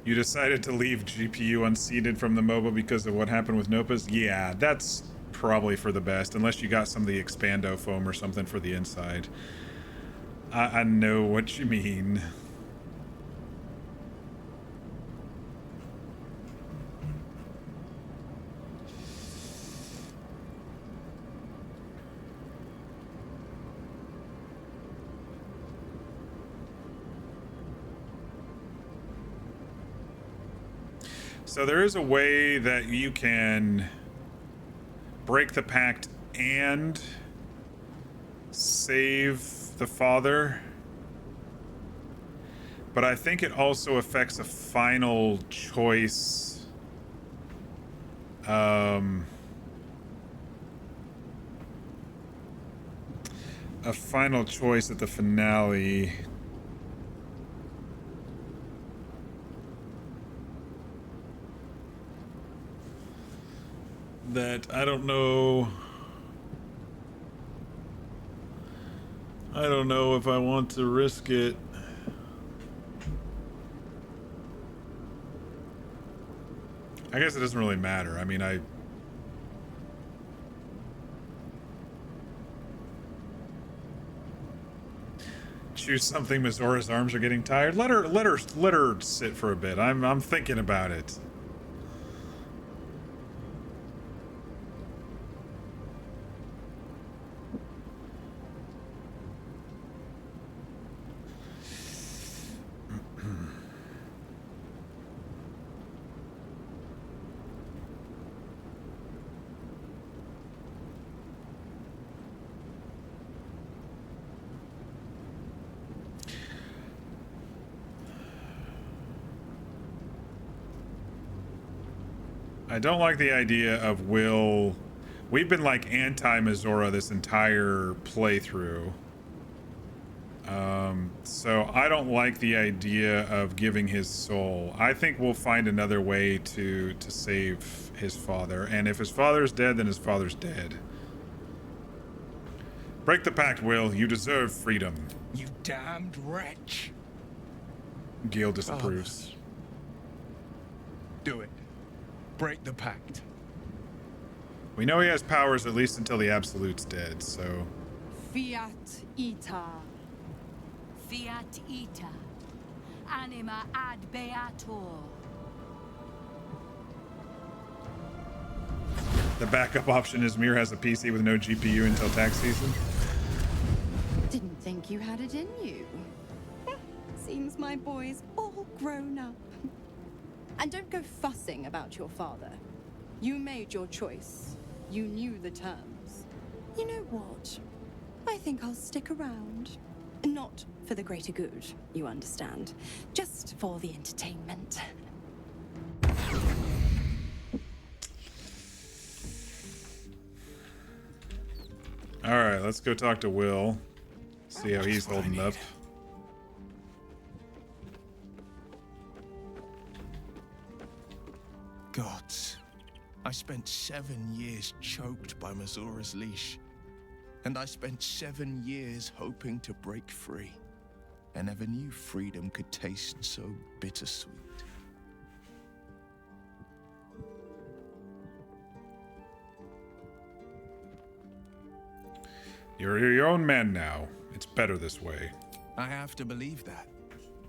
A: You decided to leave GPU unseated from the MOBA because of what happened with Nopas? Yeah, that's probably for the best, unless you got some of the Expando foam or something for the inside. I know what you mean. So there is a way that you can break the pact and save the father. But I think it also affects a final choice. A final choice at the finale. That I don't know. I don't know if I want to risk it. I guess it doesn't really matter. I mean, I choose something. Mizora's arms are getting tired. Let her sit for a bit. I'm thinking about it. I don't like the idea of Will. We've been like anti-Mizora this entire playthrough. So I don't like the idea of giving his soul. I think we'll find another way to save his father. And if his father's dead, then his father's dead. Break the pact, Will. You deserve freedom.
U: You damned wretch.
A: Gale disapproves.
U: Do it. Break the pact.
A: We know he has powers at least until the Absolute's dead, so...
Q: Fiat ita.
X: Fiat ita. Anima ad beator.
A: The backup option is Mir has a PC with no GPU until tax season.
Q: Didn't think you had it in you. Seems my boy's all grown up. And don't go fussing about your father. You made your choice. You knew the terms. You know what? I think I'll stick around. Not for the greater good, you understand. Just for the entertainment.
A: Alright, let's go talk to Will. See how he's holding up.
D: Gods, I spent 7 years choked by Mizora's leash. And I spent 7 years hoping to break free. I never knew freedom could taste so bittersweet.
A: You're your own man now. It's better this way.
D: I have to believe that.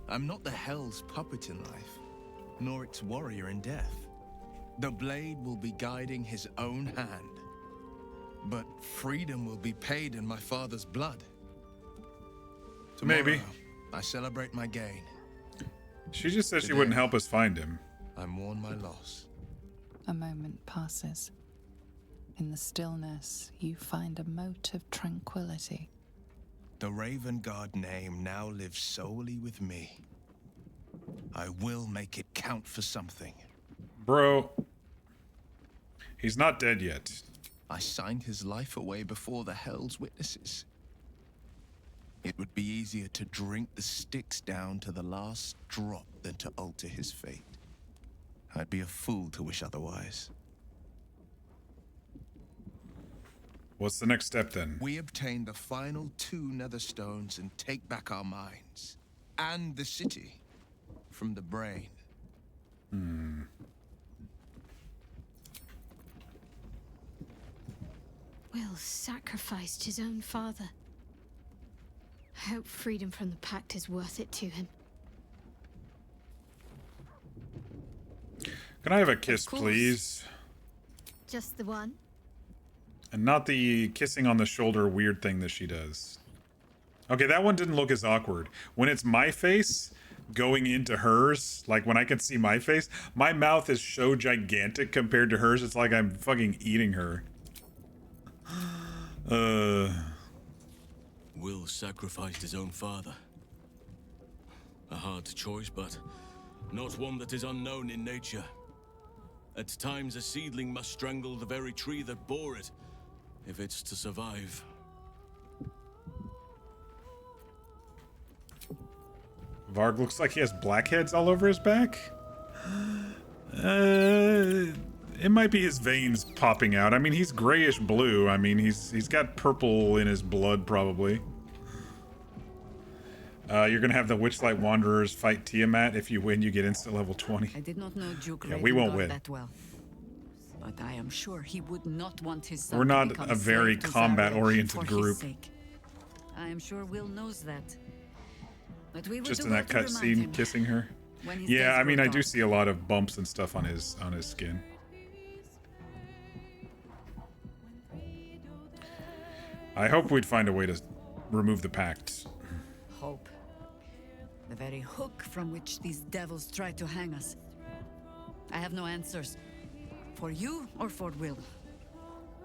D: I'm not the Hell's puppet in life, nor its warrior in death. The blade will be guiding his own hand. But freedom will be paid in my father's blood. Tomorrow,
A: Maybe.
D: I celebrate my gain.
A: She just said she wouldn't help us find him.
D: I mourn my loss.
P: A moment passes. In the stillness, you find a mote of tranquility.
D: The Raven Guard name now lives solely with me. I will make it count for something.
A: Bro, he's not dead yet.
D: I signed his life away before the Hell's witnesses. It would be easier to drink the sticks down to the last drop than to alter his fate. I'd be a fool to wish otherwise.
A: What's the next step then?
D: We obtain the final 2 nether stones and take back our minds. And the city. From the brain.
R: Will sacrificed his own father. I hope freedom from the pact is worth it to him.
A: Can I have a kiss, please?
R: Just the one?
A: And not the kissing on the shoulder weird thing that she does. Okay, that one didn't look as awkward. When it's my face, going into hers, like when I can see my face, my mouth is so gigantic compared to hers. It's like I'm fucking eating her.
B: Will sacrificed his own father. A hard choice, but not one that is unknown in nature. At times, a seedling must strangle the very tree that bore it, if it's to survive.
A: Varg looks like he has blackheads all over his back. It might be his veins popping out. I mean, he's grayish blue. I mean, he's got purple in his blood, probably. You're gonna have the Witchlight Wanderers fight Tiamat. If you win, you get instant level 20.
I: I did not know Duke
A: Yeah, we won't
I: Ravengard
A: win.
I: that well, but I am sure he would not want his son
A: We're
I: to
A: not
I: become
A: a very
I: slave to
A: combat-oriented
I: Sarevok for
A: group.
I: his sake. I am sure Will knows that. But we would
A: Just
I: do
A: in that
I: well to remind
A: cutscene,
I: him
A: kissing her.
I: when his
A: Yeah,
I: days
A: I mean,
I: grow
A: I do
I: dark.
A: see a lot of bumps and stuff on his skin. I hope we'd find a way to remove the pact.
I: Hope. The very hook from which these devils try to hang us. I have no answers. For you or for Will.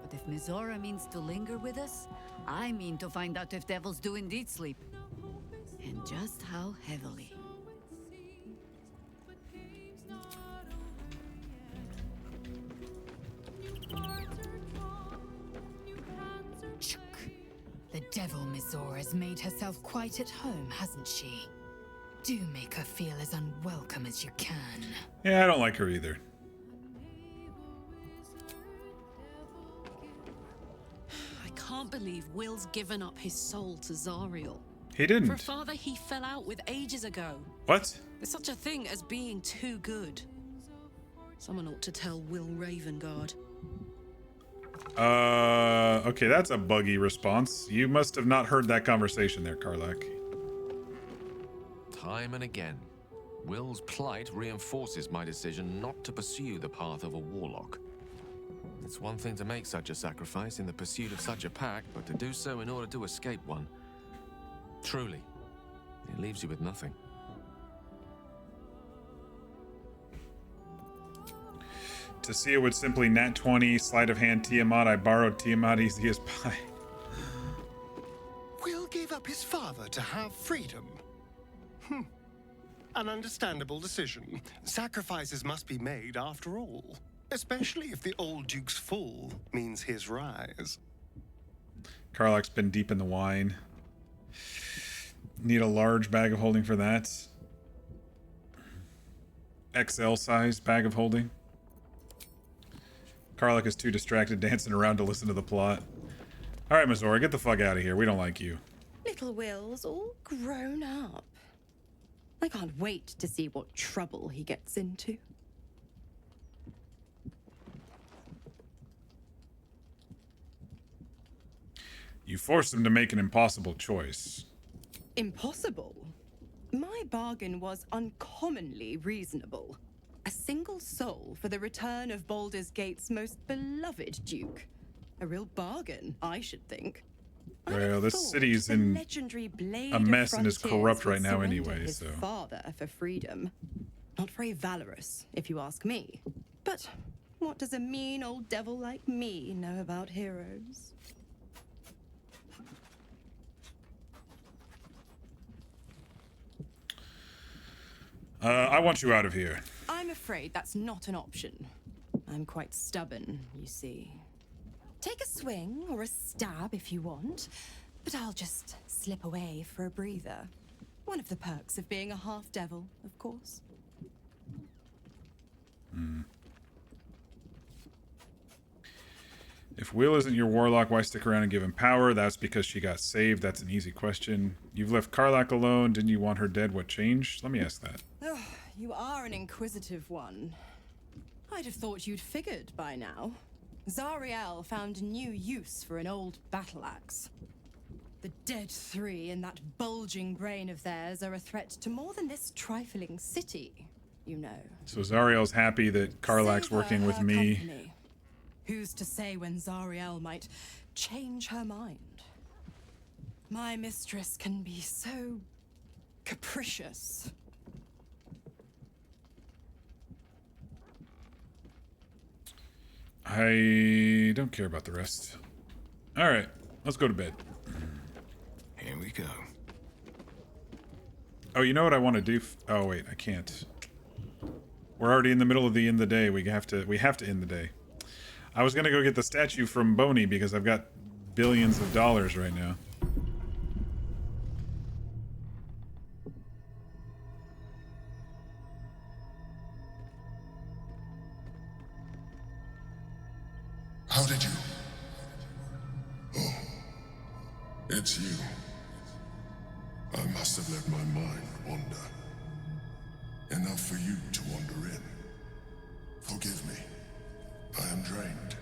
I: But if Mizora means to linger with us, I mean to find out if devils do indeed sleep. And just how heavily.
N: Chuk. The devil Mizora has made herself quite at home, hasn't she? Do make her feel as unwelcome as you can.
A: Yeah, I don't like her either.
F: I can't believe Will's given up his soul to Zariel.
A: He didn't.
F: For a father he fell out with ages ago.
A: What?
F: There's such a thing as being too good. Someone ought to tell Will Ravengard.
A: Okay, that's a buggy response. You must have not heard that conversation there, Karlak.
C: Time and again, Will's plight reinforces my decision not to pursue the path of a warlock. It's one thing to make such a sacrifice in the pursuit of such a pact, but to do so in order to escape one. Truly, it leaves you with nothing.
A: To see it would simply nat 20, sleight of hand Tiamat. I borrowed Tiamat easy as pie.
J: Will gave up his father to have freedom. An understandable decision. Sacrifices must be made after all. Especially if the old Duke's fall means his rise.
A: Karlak's been deep in the wine. Need a large bag of holding for that. XL size bag of holding. Karlak is too distracted dancing around to listen to the plot. Alright, Mizora, get the fuck out of here. We don't like you.
Q: Little Will's all grown up. I can't wait to see what trouble he gets into.
A: You forced him to make an impossible choice.
Q: Impossible? My bargain was uncommonly reasonable. A single soul for the return of Baldur's Gate's most beloved Duke. A real bargain, I should think.
A: Well, this city's in
Q: Legendary blade
A: a mess
Q: of
A: and is
Q: frontiers
A: corrupt
Q: would
A: right now
Q: surrender
A: anyway,
Q: his
A: so...
Q: father for freedom. Not very valorous, if you ask me. But what does a mean old devil like me know about heroes?
A: I want you out of here.
Q: I'm afraid that's not an option. I'm quite stubborn, you see. Take a swing or a stab if you want, but I'll just slip away for a breather. One of the perks of being a half-devil, of course.
A: If Will isn't your warlock, why stick around and give him power? That's because she got saved. That's an easy question. You've left Karlak alone. Didn't you want her dead? What changed? Let me ask that.
Q: Ugh, you are an inquisitive one. I'd have thought you'd figured by now. Zariel found a new use for an old battle axe. The dead three in that bulging brain of theirs are a threat to more than this trifling city, you know.
A: So Zariel's happy that Karlak's working with me.
Q: Company. Who's to say when Zariel might change her mind? My mistress can be so capricious.
A: I don't care about the rest. All right, let's go to bed.
K: Here we go.
A: Oh, you know what I want to do? Oh wait, I can't. We're already in the middle of the end of the day. We have to end the day. I was gonna go get the statue from Boney because I've got billions of dollars right now.
M: How did you? Oh, it's you. I must have let my mind wander. Enough for you to wander in. Forgive me. I am drained.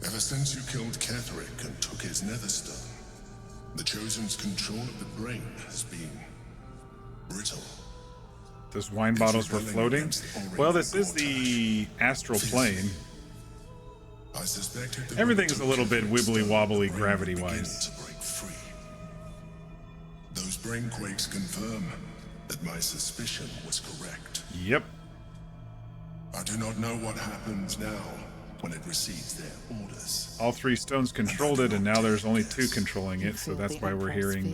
M: Ever since you killed Ketherick and took his netherstone, the Chosen's control of the brain has been brittle.
A: Those wine bottles were floating? Well, this is the astral plane.
M: I suspected that
A: Everything's a little bit wibbly-wobbly gravity-wise.
M: Those brain quakes confirm that my suspicion was correct.
A: Yep.
M: I do not know what happens now when it receives their orders.
A: All three stones controlled it, and now there's only two controlling it, so that's why we're hearing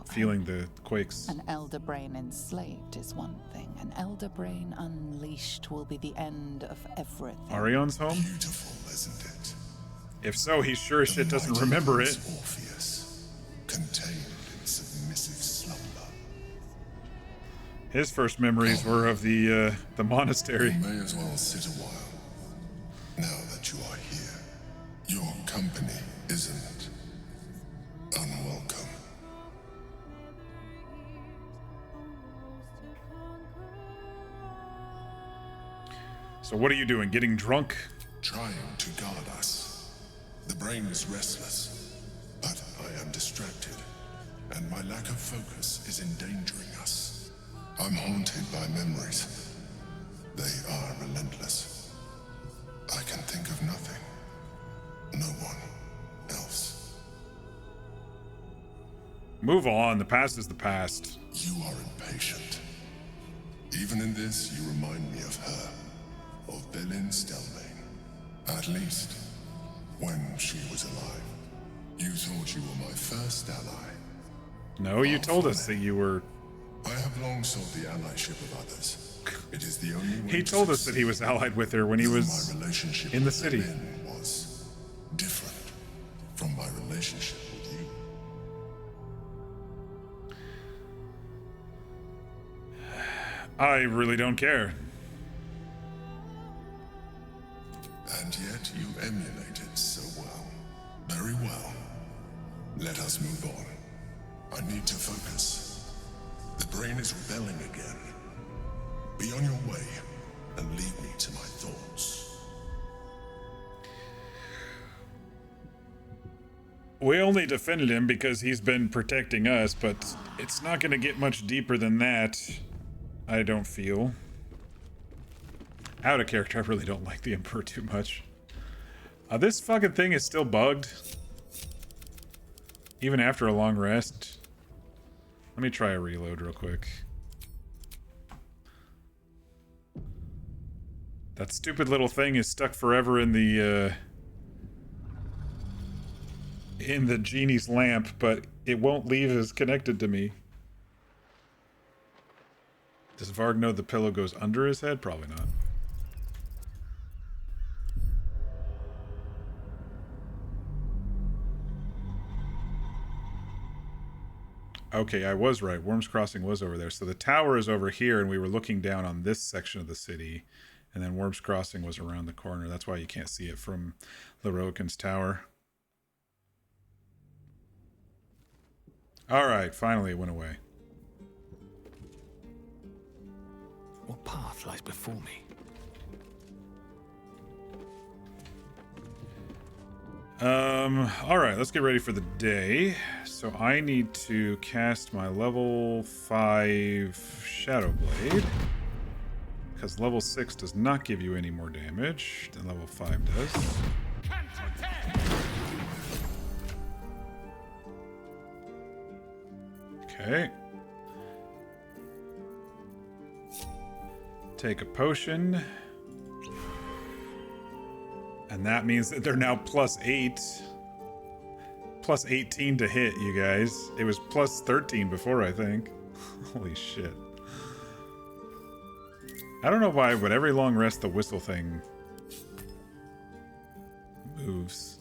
A: feeling the quakes.
P: An elder brain enslaved is one thing. An elder brain unleashed will be the end of everything.
A: Arion's home?
M: Beautiful, isn't it?
A: If so, he sure as shit doesn't remember it.
M: Orpheus, contained in submissive slumber.
A: His first memories were of the monastery.
M: You may as well sit a while. Now that you are here, your company isn't unwelcome.
A: So what are you doing? Getting drunk?
M: Trying to guard us. The brain is restless, but I am distracted, and my lack of focus is endangering us. I'm haunted by memories. They are relentless. I can think of nothing. No one else.
A: Move on. The past is the past.
M: You are impatient. Even in this, you remind me of her, of Belin Stelmane. At least, when she was alive. You thought you were my first ally.
A: No, you told us that you were...
M: I have long sought the allyship of others. It is the only way.
A: He told us that he was allied with her when he was in the city.
M: Was different from my relationship with you.
A: I really don't care.
M: And yet you emulate it so well. Very well. Let us move on. I need to focus. The brain is rebelling again. Be on your way and lead me to my thoughts.
A: We only defended him because he's been protecting us, but it's not going to get much deeper than that, I don't feel. Out of character, I really don't like the Emperor too much. This fucking thing is still bugged. Even after a long rest. Let me try a reload real quick. That stupid little thing is stuck forever in the genie's lamp, but it won't leave as connected to me. Does Varg know the pillow goes under his head? Probably not. Okay, I was right. Worms Crossing was over there. So the tower is over here, and we were looking down on this section of the city. And then Worms Crossing was around the corner. That's why you can't see it from Lorroakan's tower. Alright, finally it went away.
K: What path lies before me?
A: Alright, let's get ready for the day. So I need to cast my level 5 Shadow Blade. Because level 6 does not give you any more damage than level 5 does. Okay. Take a potion. And that means that they're now +8. Plus 18 to hit, you guys. It was plus 13 before, I think. Holy shit. I don't know why, but every long rest the whistle thing moves.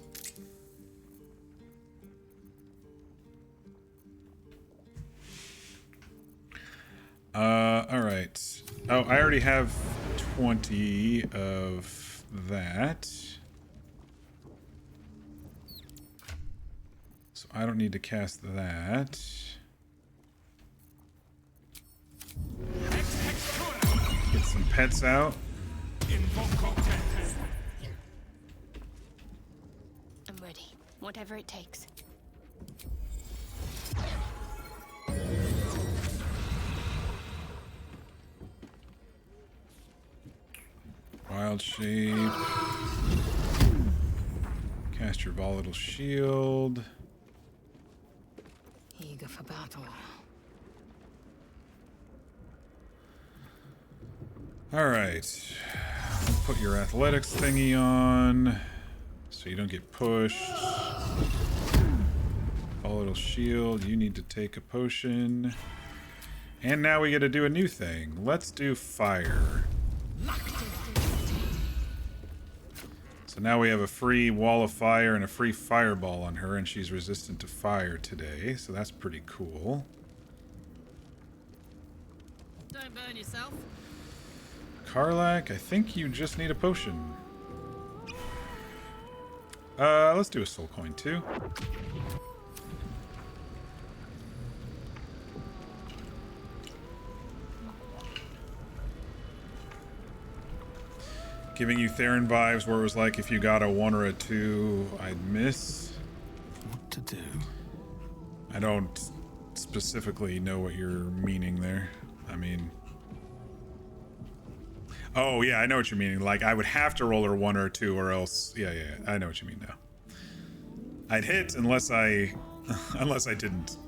A: Alright. Oh, I already have 20 of that. So I don't need to cast that. Get some pets out.
R: I'm ready. Whatever it takes.
A: Wild shape. Cast your volatile shield.
N: Eager for battle.
A: Alright. Put your athletics thingy on so you don't get pushed. Volatile shield, you need to take a potion. And now we get to do a new thing. Let's do fire. So now we have a free wall of fire and a free fireball on her, and she's resistant to fire today, so that's pretty cool.
F: Don't burn yourself.
A: Karlak, I think you just need a potion. Let's do a soul coin too. Giving you Theron vibes where it was like if you got a 1 or a 2, I'd miss.
E: What to do?
A: I don't specifically know what you're meaning there. I mean... Oh, yeah, I know what you're meaning. Like, I would have to roll her 1 or 2 or else... Yeah, I know what you mean now. I'd hit unless I... unless I didn't.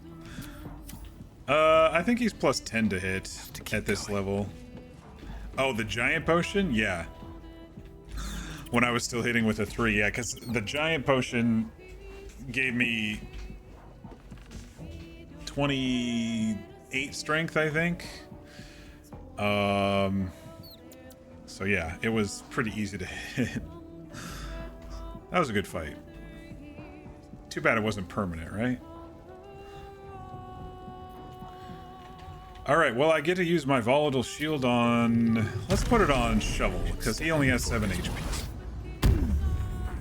A: I think he's plus 10 to hit at this level. Oh, the giant potion? Yeah. When I was still hitting with a 3, yeah, because the giant potion gave me 28 strength, I think. So yeah, it was pretty easy to hit. That was a good fight. Too bad it wasn't permanent, right? Alright, well, I get to use my volatile shield on... Let's put it on Shovel, because he only has 7 HP.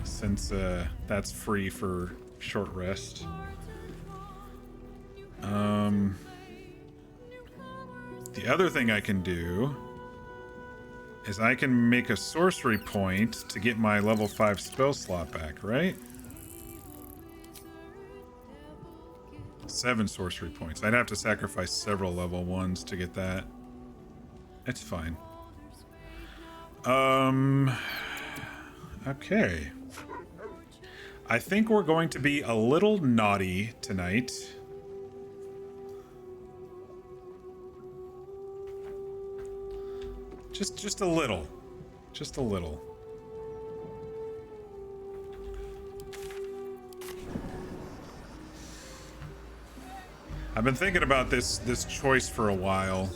A: Since that's free for short rest. The other thing I can do is I can make a sorcery point to get my level 5 spell slot back, right? 7 sorcery points. I'd have to sacrifice several level 1s to get that. It's fine. Okay. I think we're going to be a little naughty tonight. Just a little. Just a little. I've been thinking about this choice for a while.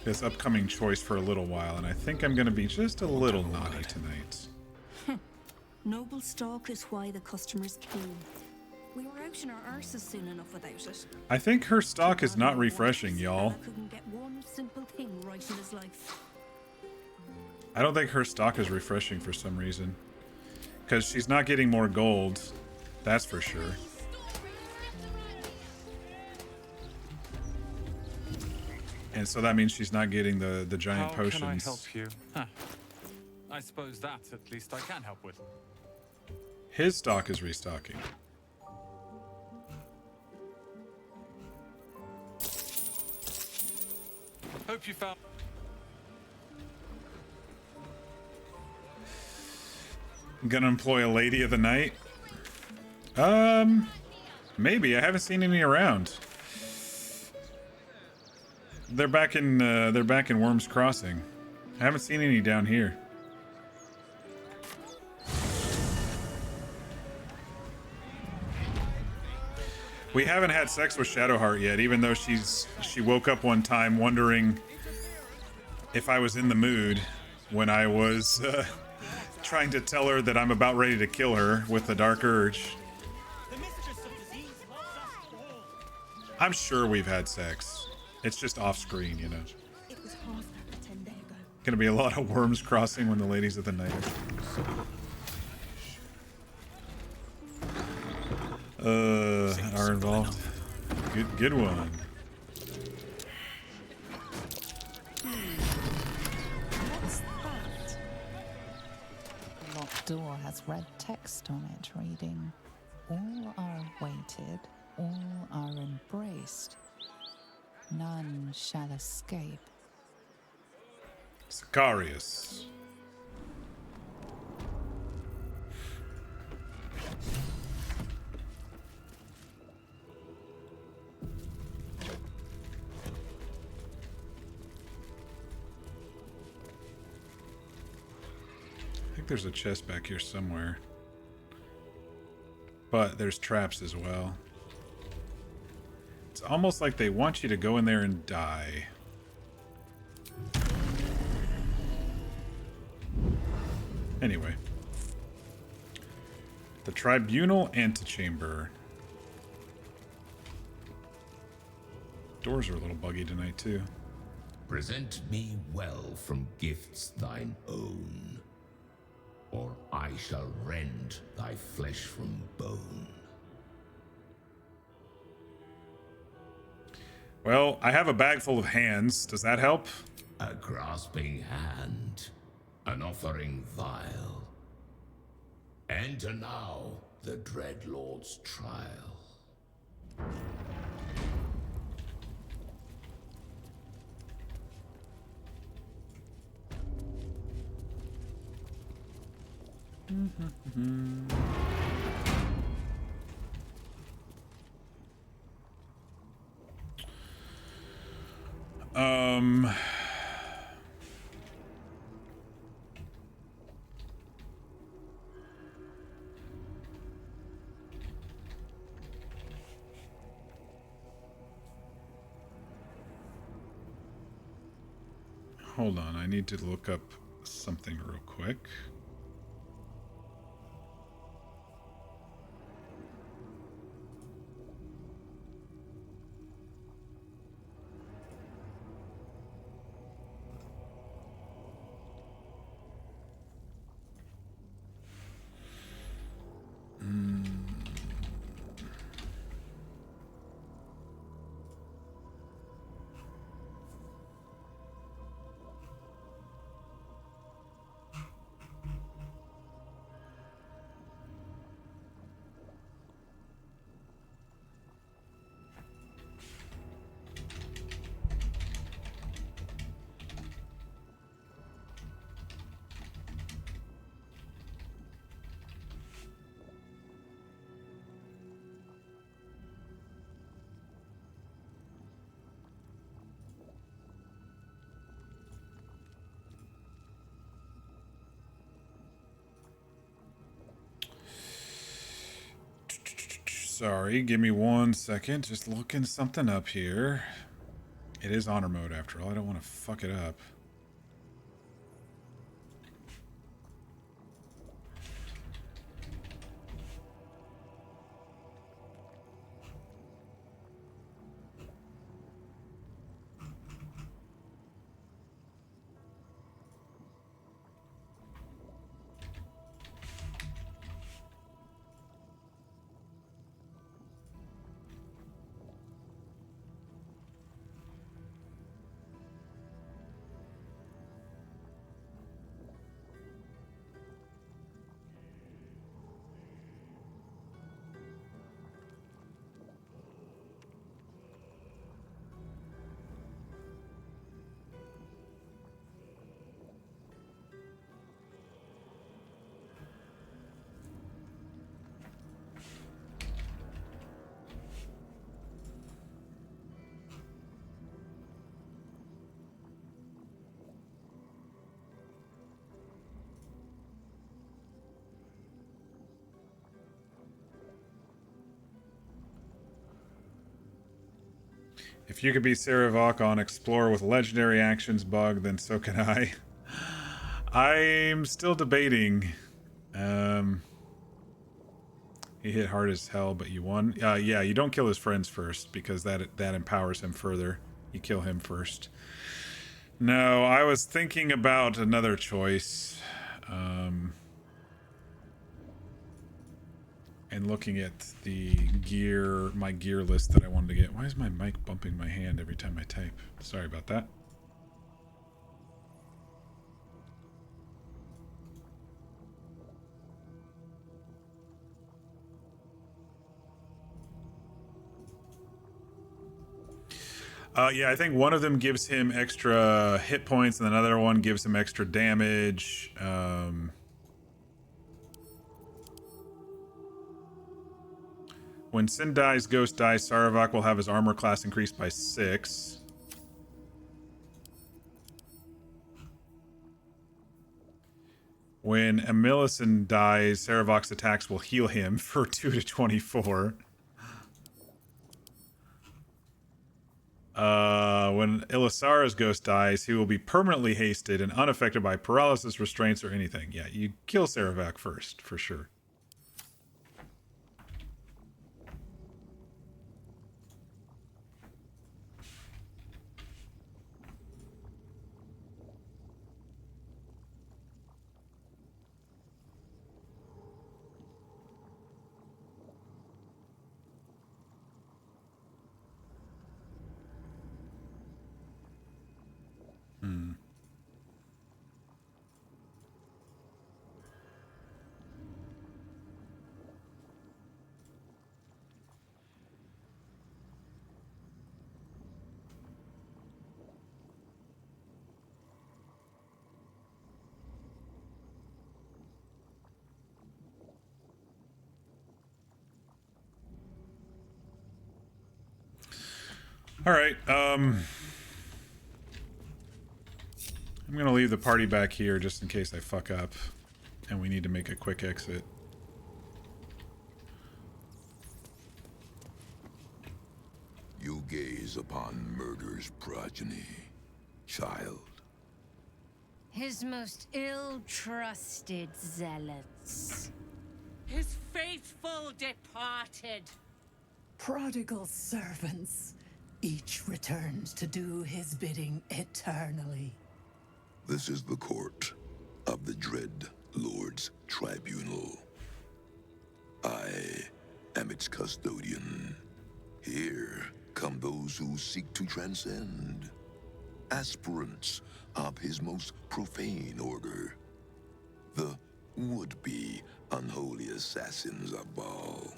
A: This upcoming choice for a little while, and I think I'm going to be just a little naughty tonight.
O: Noble stock is why the customers came. We were out in our arses soon enough without it.
A: I think her stock is not refreshing, y'all.
O: Couldn't get one simple thing right in his life.
A: I don't think her stock is refreshing for some reason. Because she's not getting more gold. That's for sure. And so that means she's not getting the giant
G: How
A: potions.
G: can I help you? Huh. I suppose that at least I can help with.
A: His stock is restocking.
G: Hope you found...
A: Gonna employ a lady of the night? Maybe. I haven't seen any around. They're back in Worms Crossing. I haven't seen any down here. We haven't had sex with Shadowheart yet, even though she woke up one time wondering if I was in the mood when I was trying to tell her that I'm about ready to kill her with the Dark Urge. I'm sure we've had sex. It's just off screen, you know.
O: It was half after 10 days ago.
A: Gonna be a lot of worms crossing when the ladies of the night are involved. Good one.
P: What's that? The locked door has red text on it reading, "All are awaited, all are embraced. None shall escape."
A: Sicarius. I think there's a chest back here somewhere. But there's traps as well. It's almost like they want you to go in there and die. Anyway. The Tribunal Antechamber. Doors are a little buggy tonight, too.
H: Present me well from gifts thine own, or I shall rend thy flesh from bone.
A: Well, I have a bag full of hands. Does that help?
H: A grasping hand, an offering vile. Enter now the Dread Lord's trial.
A: Hold on, I need to look up something real quick. Sorry, give me 1 second. Just looking something up here. It is honor mode after all. I don't want to fuck it up. you could be Sarevok on Explore with legendary actions bug, then so can I. I'm still debating. He hit hard as hell, but you won. Yeah, you don't kill his friends first because that empowers him further. You kill him first. No, I was thinking about another choice. And looking at the my gear list that I wanted to get. Why is my mic bumping my hand every time I type? Sorry about that. Yeah, I think one of them gives him extra hit points and another one gives him extra damage. When Sin dies, Ghost dies, Sarevok will have his armor class increased by 6. When Emilison dies, Sarevok's attacks will heal him for 2 to 24. When Ilisara's ghost dies, he will be permanently hasted and unaffected by paralysis, restraints, or anything. Yeah, you kill Sarevok first, for sure. All right, I'm gonna leave the party back here just in case I fuck up and we need to make a quick exit.
H: You gaze upon murder's progeny, child.
L: His most ill-trusted zealots.
X: His faithful departed.
T: Prodigal servants, each returns to do his bidding eternally.
H: This is the court of the Dread Lord's Tribunal. I am its custodian. Here come those who seek to transcend, aspirants of his most profane order, the would-be unholy assassins of Baal.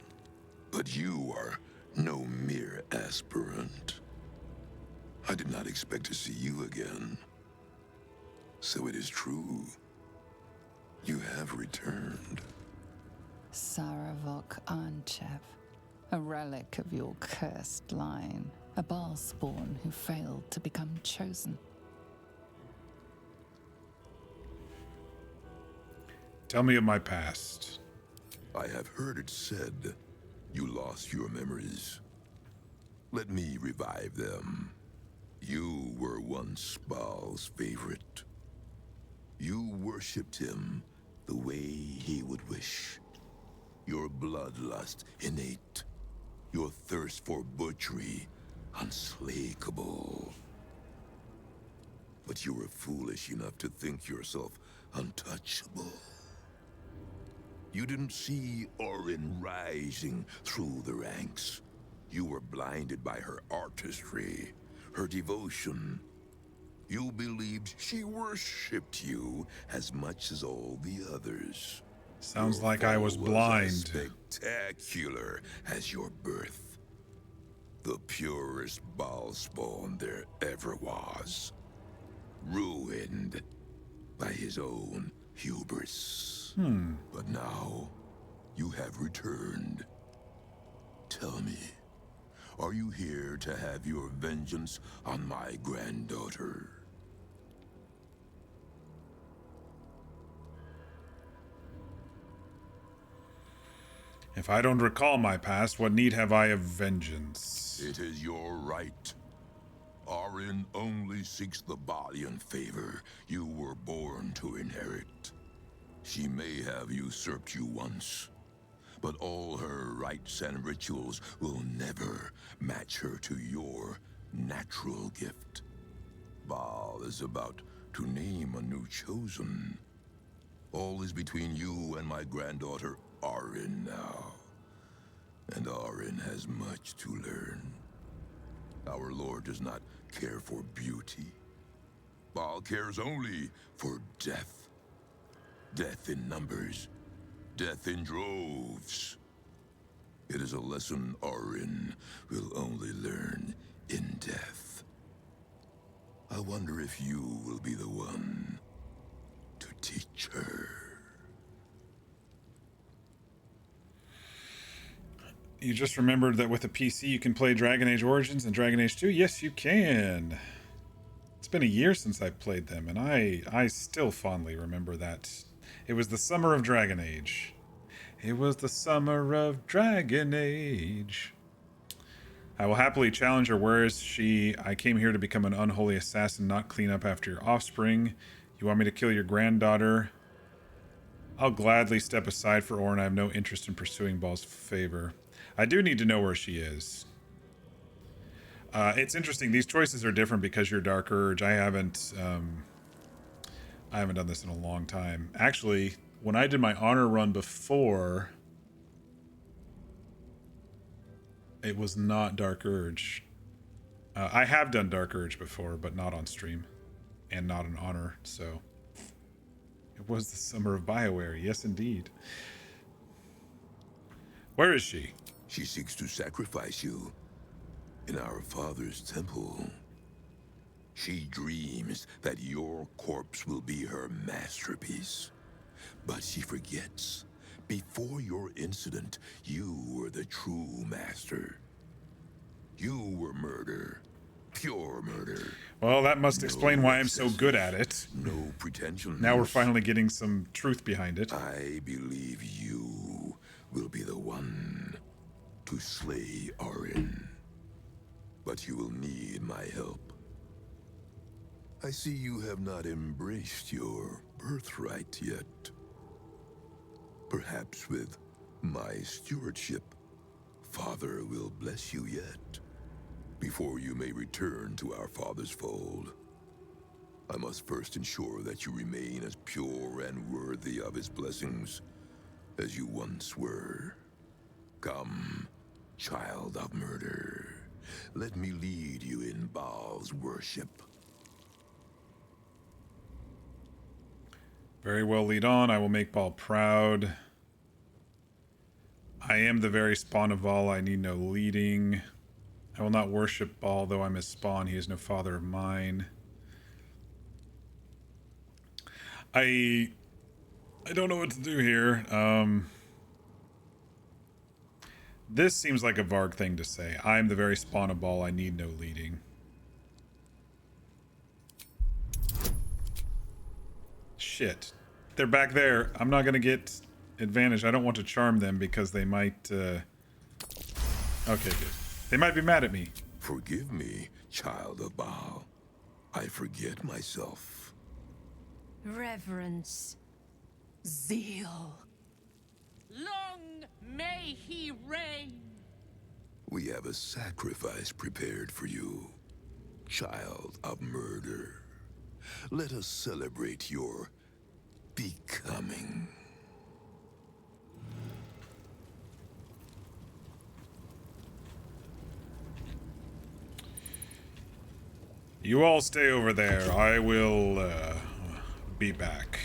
H: But you are no mere aspirant. I did not expect to see you again. So it is true. You have returned.
P: Sarevok Lorroakan, a relic of your cursed line, a Baal spawn who failed to become chosen.
A: Tell me of my past.
H: I have heard it said you lost your memories. Let me revive them. You were once Baal's favorite. You worshipped him the way he would wish. Your bloodlust innate. Your thirst for butchery unslakable. But you were foolish enough to think yourself untouchable. You didn't see Orin rising through the ranks. You were blinded by her artistry, her devotion. You believed she worshipped you as much as all the others.
A: Sounds like I was blind.
H: As spectacular as your birth. The purest Baal spawn there ever was. Ruined by his own hubris. But now, you have returned. Tell me, are you here to have your vengeance on my granddaughter?
A: If I don't recall my past, what need have I of vengeance?
H: It is your right. Arin only seeks the body and favor you were born to inherit. She may have usurped you once, but all her rites and rituals will never match her to your natural gift. Baal is about to name a new chosen. All is between you and my granddaughter Arin now. And Arin has much to learn. Our Lord does not care for beauty. Baal cares only for death. Death in numbers. Death in droves. It is a lesson Arin will only learn in death. I wonder if you will be the one to teach her.
A: You just remembered that with a PC you can play Dragon Age Origins and Dragon Age 2? Yes, you can. It's been a year since I played them, and I still fondly remember that. It was the summer of Dragon Age. It was the summer of Dragon Age. I will happily challenge her. Where is she? I came here to become an unholy assassin, not clean up after your offspring. You want me to kill your granddaughter? I'll gladly step aside for Orn. I have no interest in pursuing Baal's favor. I do need to know where she is. It's interesting. These choices are different because you're Dark Urge. I haven't done this in a long time. Actually, when I did my honor run before, it was not Dark Urge. I have done Dark Urge before, but not on stream and not in honor. So it was the summer of BioWare. Yes, indeed. Where is she?
H: She seeks to sacrifice you in our father's temple. She dreams that your corpse will be her masterpiece. But she forgets, before your incident, you were the true master. You were murder. Pure murder.
A: Well, that must explain why I'm so good at it.
H: No pretensions.
A: Now we're finally getting some truth behind it.
H: I believe you will be the one to slay Arin. But you will need my help. I see you have not embraced your birthright yet. Perhaps with my stewardship, Father will bless you yet. Before you may return to our Father's fold, I must first ensure that you remain as pure and worthy of his blessings as you once were. Come, child of murder. Let me lead you in Baal's worship.
A: Very well, lead on. I will make Baal proud. I am the very spawn of Baal. I need no leading. I will not worship Baal, though I'm his spawn. He is no father of mine. I don't know what to do here. This seems like a Varg thing to say. I am the very spawn of Baal. I need no leading. Shit. They're back there. I'm not going to get advantage. I don't want to charm them because they might... Okay, good. They might be mad at me.
H: Forgive me, child of Baal. I forget myself.
L: Reverence.
T: Zeal.
X: Long may he reign.
H: We have a sacrifice prepared for you, child of murder. Let us celebrate your becoming.
A: You all stay over there. I will be back.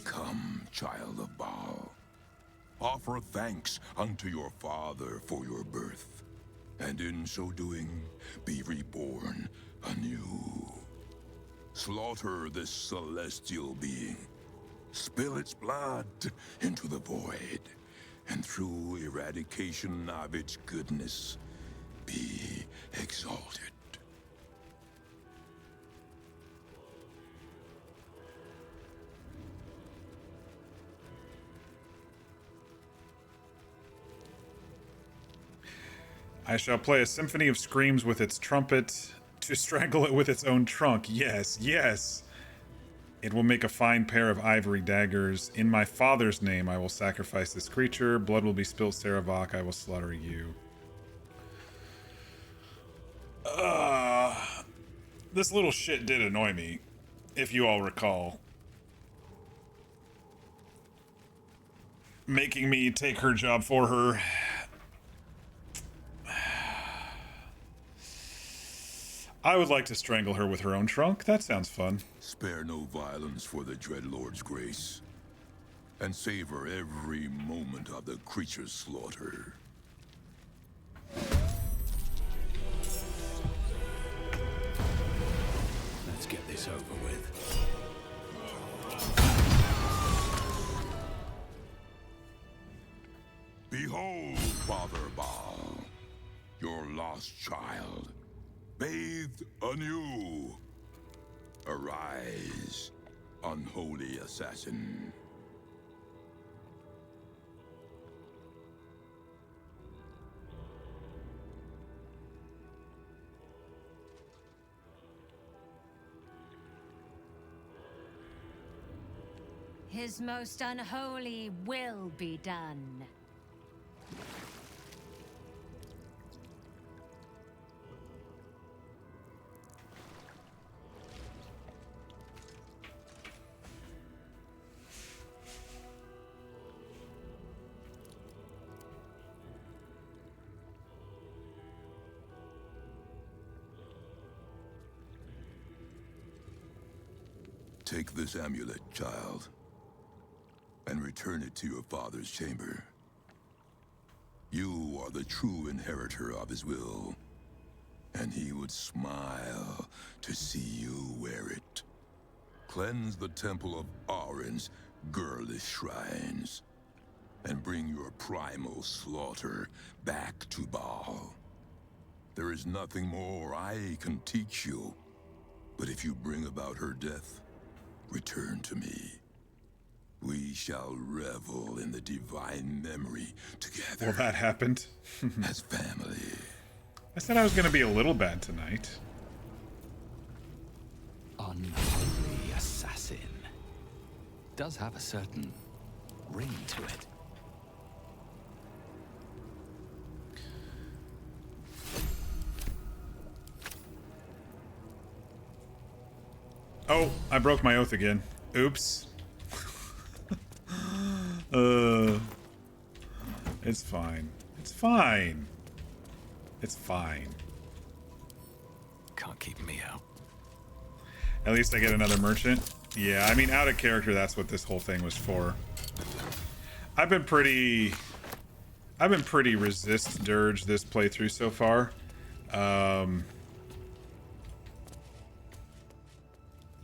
H: Come, child of Baal. Offer thanks unto your father for your birth, and in so doing, be reborn anew. Slaughter this celestial being. Spill its blood into the void, and through eradication of its goodness, be exalted.
A: I shall play a symphony of screams with its trumpet to strangle it with its own trunk. Yes, yes. It will make a fine pair of ivory daggers. In my father's name, I will sacrifice this creature. Blood will be spilled, Sarevok. I will slaughter you. This little shit did annoy me, if you all recall. Making me take her job for her. I would like to strangle her with her own trunk. That sounds fun.
H: Spare no violence for the Dreadlord's grace, and savor every moment of the creature's slaughter.
B: Let's get this over with.
H: Behold, Father Baal, your lost child, bathed anew. Arise, unholy assassin.
L: His most unholy will be done.
H: Take this amulet, child, and return it to your father's chamber. You are the true inheritor of his will, and he would smile to see you wear it. Cleanse the temple of Arin's girlish shrines, and bring your primal slaughter back to Baal. There is nothing more I can teach you, but if you bring about her death, return to me. We shall revel in the divine memory together.
A: Well, that happened.
H: As family.
A: I said I was going to be a little bad tonight.
E: Unholy assassin. Does have a certain ring to it.
A: Oh, I broke my oath again. Oops. It's fine. It's fine. It's fine.
E: Can't keep me out.
A: At least I get another merchant. Yeah, I mean, out of character, that's what this whole thing was for. I've been pretty resist dirge this playthrough so far.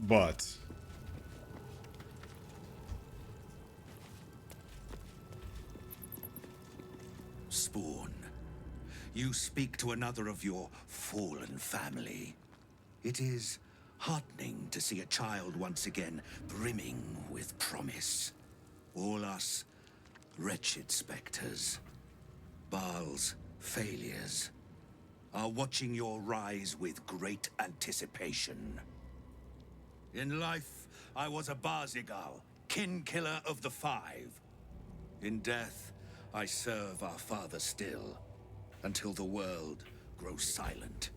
A: But
K: Spawn, you speak to another of your fallen family. It is heartening to see a child once again brimming with promise. All us wretched specters, Baal's failures, are watching your rise with great anticipation. In life, I was a Barzigal, kin killer of the Five. In death, I serve our father still, until the world grows silent.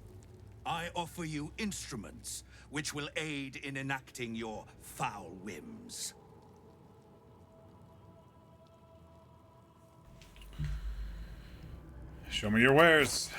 K: I offer you instruments which will aid in enacting your foul whims.
A: show me your wares.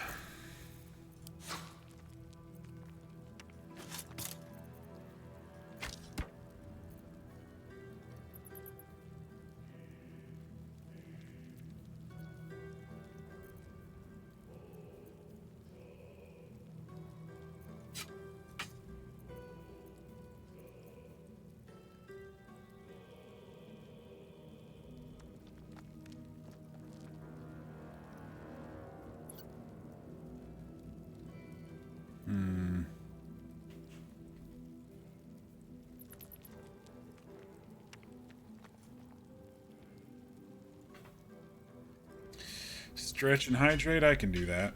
A: Stretch and hydrate, I can do that.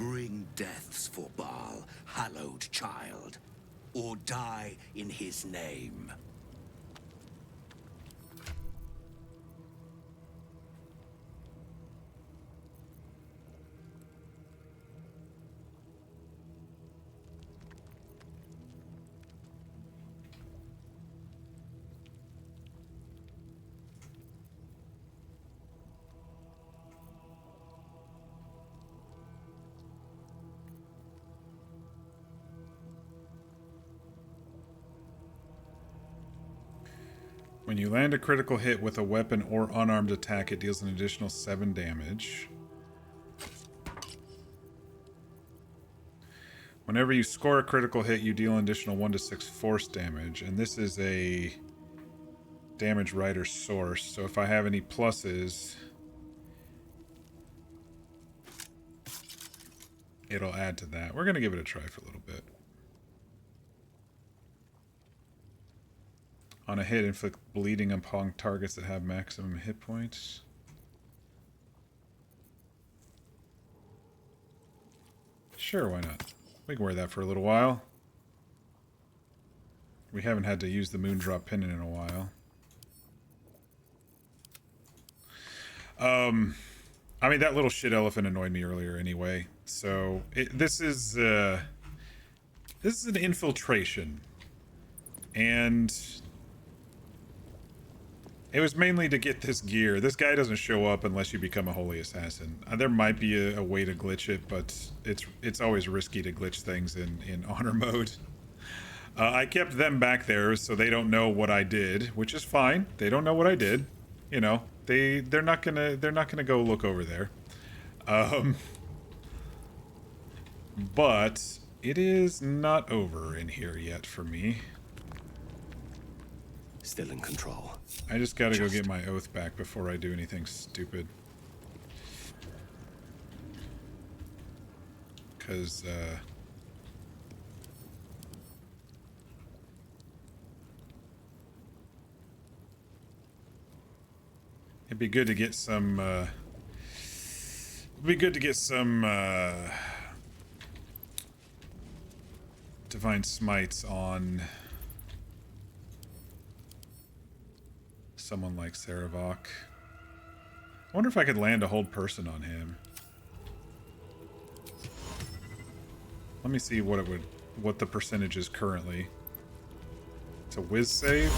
S: Bring deaths for Baal, hallowed child, or die in his name.
A: When you land a critical hit with a weapon or unarmed attack, it deals an additional 7 damage. Whenever you score a critical hit, you deal an additional 1 to 6 force damage. And this is a damage rider source. So if I have any pluses, it'll add to that. We're going to give it a try for a little bit. On a hit, inflict bleeding upon targets that have maximum hit points. Sure, why not? We can wear that for a little while. We haven't had to use the Moondrop Pendant in a while. I mean, that little shit elephant annoyed me earlier anyway. So, this is an infiltration. And it was mainly to get this gear. This guy doesn't show up unless you become a holy assassin. There might be a way to glitch it, but it's always risky to glitch things in honor mode. I kept them back there so they don't know what I did, which is fine. They don't know what I did. You know, they're not gonna go look over there. But it is not over in here yet for me.
S: Still in control.
A: I just gotta go get my oath back before I do anything stupid. Because, it'd be good to get some, divine smites on someone like Sarevok. I wonder if I could land a hold person on him. Let me see what the percentage is currently. It's a whiz save.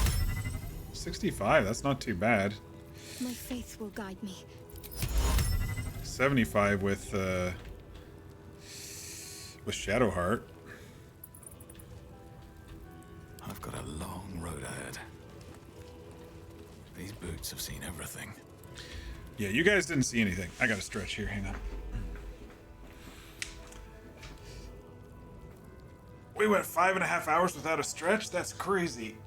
A: 65, that's not too bad.
R: My faith will guide me.
A: 75 with Shadowheart.
E: I've got a long road ahead. These boots have seen everything.
A: Yeah, you guys didn't see anything. I gotta stretch here, hang on. We went 5.5 hours without a stretch? That's crazy.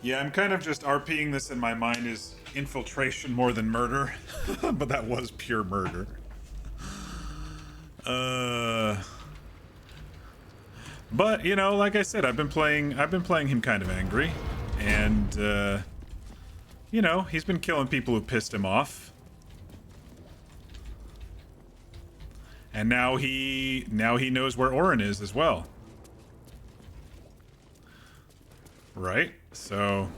A: Yeah, I'm kind of just RPing this in my mind as infiltration more than murder. But that was pure murder. But you know, like I said, I've been playing him kind of angry, and you know, he's been killing people who pissed him off, and now he knows where Orin is as well, right? So.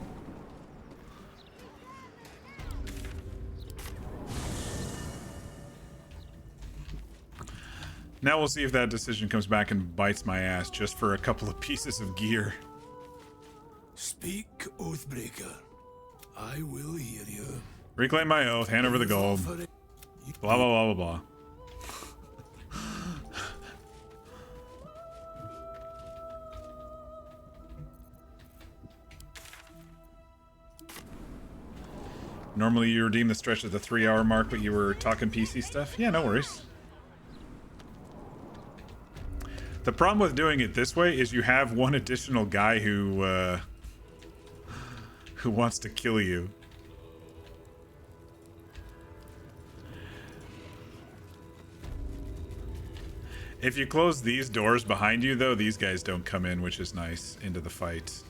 A: Now we'll see if that decision comes back and bites my ass just for a couple of pieces of gear.
S: Speak, Oathbreaker. I will hear you.
A: Reclaim my oath, hand over the gold. Blah, blah, blah, blah, blah. Normally you redeem the stretch at the 3-hour mark, but you were talking PC stuff? Yeah, no worries. The problem with doing it this way is you have one additional guy who wants to kill you. If you close these doors behind you, though, these guys don't come in, which is nice, into the fight.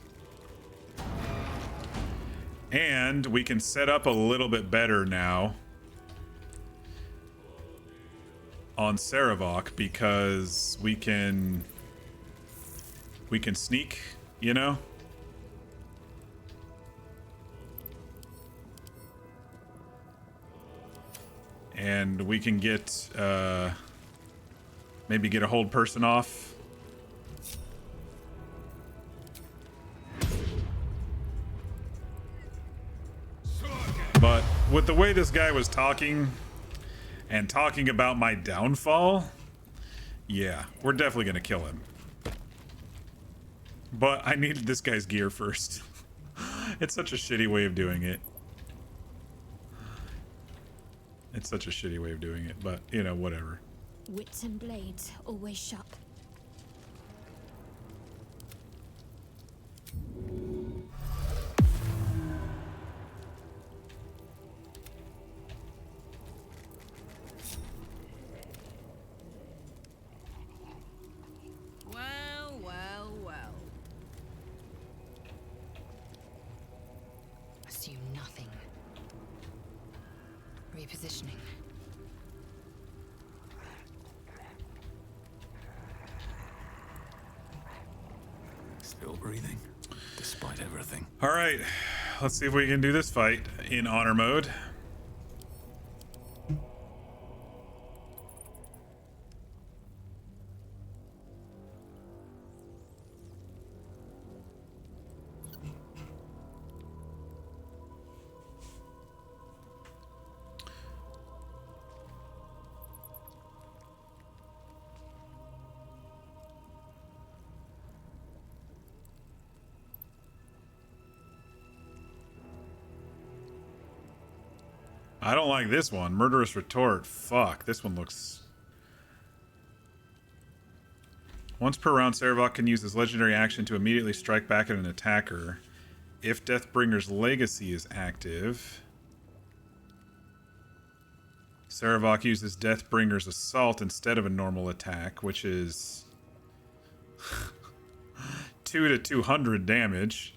A: And we can set up a little bit better now on Sarevok because we can sneak, you know? And we can get maybe get a hold person off. But with the way this guy was talking and talking about my downfall, yeah, we're definitely gonna kill him. But I needed this guy's gear first. It's such a shitty way of doing it. It's such a shitty way of doing it, but you know, whatever.
R: Wits and blades always sharp.
O: Well, well, well.
N: Assume nothing. Repositioning.
E: Still breathing, despite everything.
A: All right, let's see if we can do this fight in honor mode. I don't like this one. Murderous Retort. Fuck, this one looks... Once per round, Sarevok can use his legendary action to immediately strike back at an attacker. If Deathbringer's Legacy is active, Sarevok uses Deathbringer's Assault instead of a normal attack, which is 2 to 200 damage.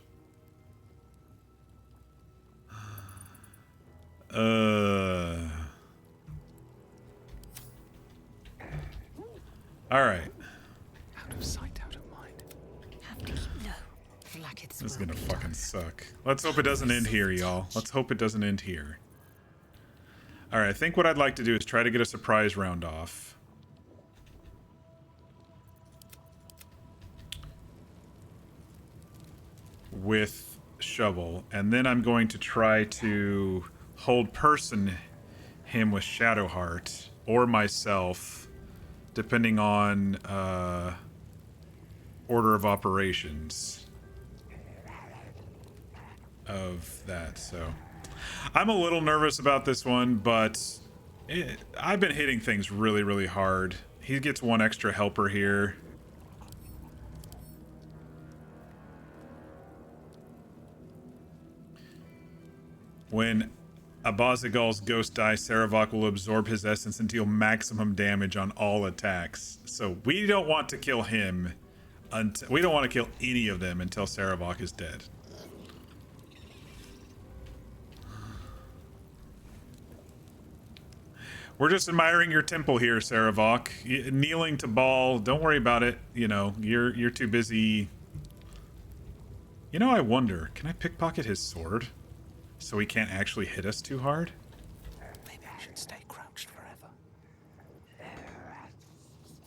A: All right.
E: Out of sight, out of mind.
R: Have to keep low.
A: This is gonna fucking suck. Let's hope it doesn't end here, y'all. Let's hope it doesn't end here. All right, I think what I'd like to do is try to get a surprise round off. With Shovel, and then I'm going to try to hold person him with Shadowheart or myself, depending on order of operations of that. So I'm a little nervous about this one, but I've been hitting things really, really hard. He gets one extra helper here. When Abazigal's ghost dies, Sarevok will absorb his essence and deal maximum damage on all attacks. So we don't want to kill him until we don't want to kill any of them until Sarevok is dead. We're just admiring your temple here, Sarevok. Kneeling to Baal, don't worry about it. You know, you're too busy. You know, I wonder, can I pickpocket his sword? So he can't actually hit us too hard?
E: Maybe I should stay crouched forever.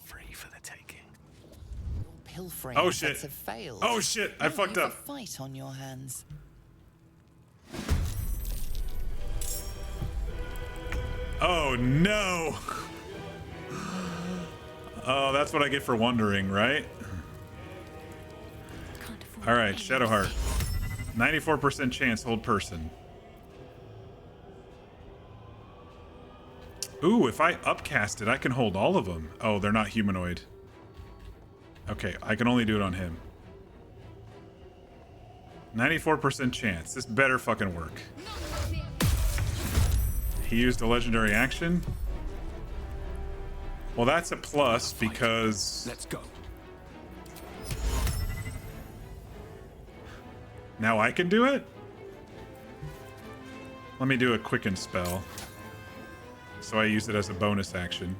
E: Free for the taking.
P: Pilfering
A: Oh shit!
P: efforts have failed.
A: Oh shit! I fucked
P: You
A: up.
P: have a fight on your hands.
A: Oh no! Oh, that's what I get for wondering, right? All right, Shadowheart. 94% chance hold person. Ooh, if I upcast it, I can hold all of them. Oh, they're not humanoid. Okay, I can only do it on him. 94% chance. This better fucking work. He used a legendary action. Well, that's a plus because...
E: Let's go.
A: Now I can do it? Let me do a quicken spell. So I use it as a bonus action.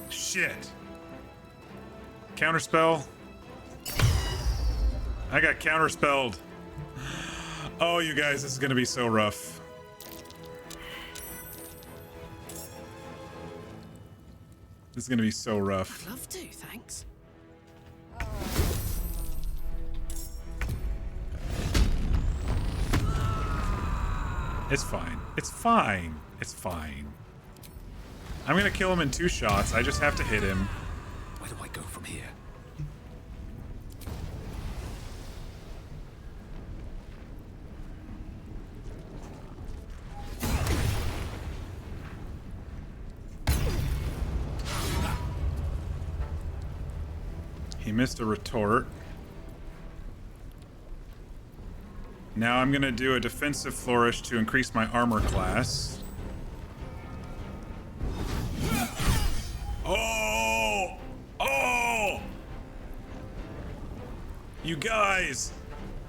A: Shit. Counterspell. I got counterspelled. Oh, you guys, this is gonna be so rough. This is gonna be so rough.
F: I'd love to, thanks.
A: It's fine. It's fine. It's fine. I'm gonna kill him in 2 shots. I just have to hit him.
E: Where do I go from here?
A: He missed a retort. Now I'm gonna do a defensive flourish to increase my armor class. Oh! Oh! You guys!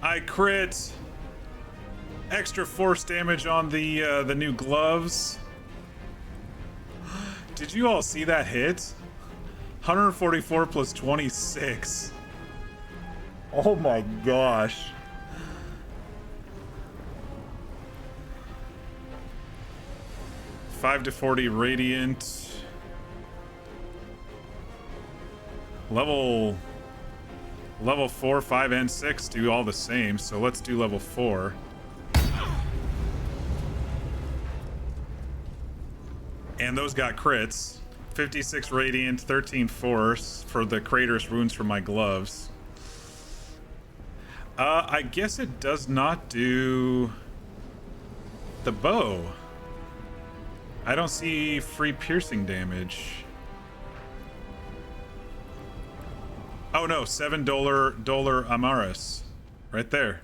A: I crit! Extra force damage on the new gloves. Did you all see that hit? 144 plus 26. Oh my gosh. $5 to 40 radiant. Level 4, 5, and 6 do all the same, so let's do level 4. And those got crits. 56 radiant, 13 force for the crater's wounds from my gloves. I guess it does not do the bow. I don't see free piercing damage. Oh no, $7 Amaris. Right there.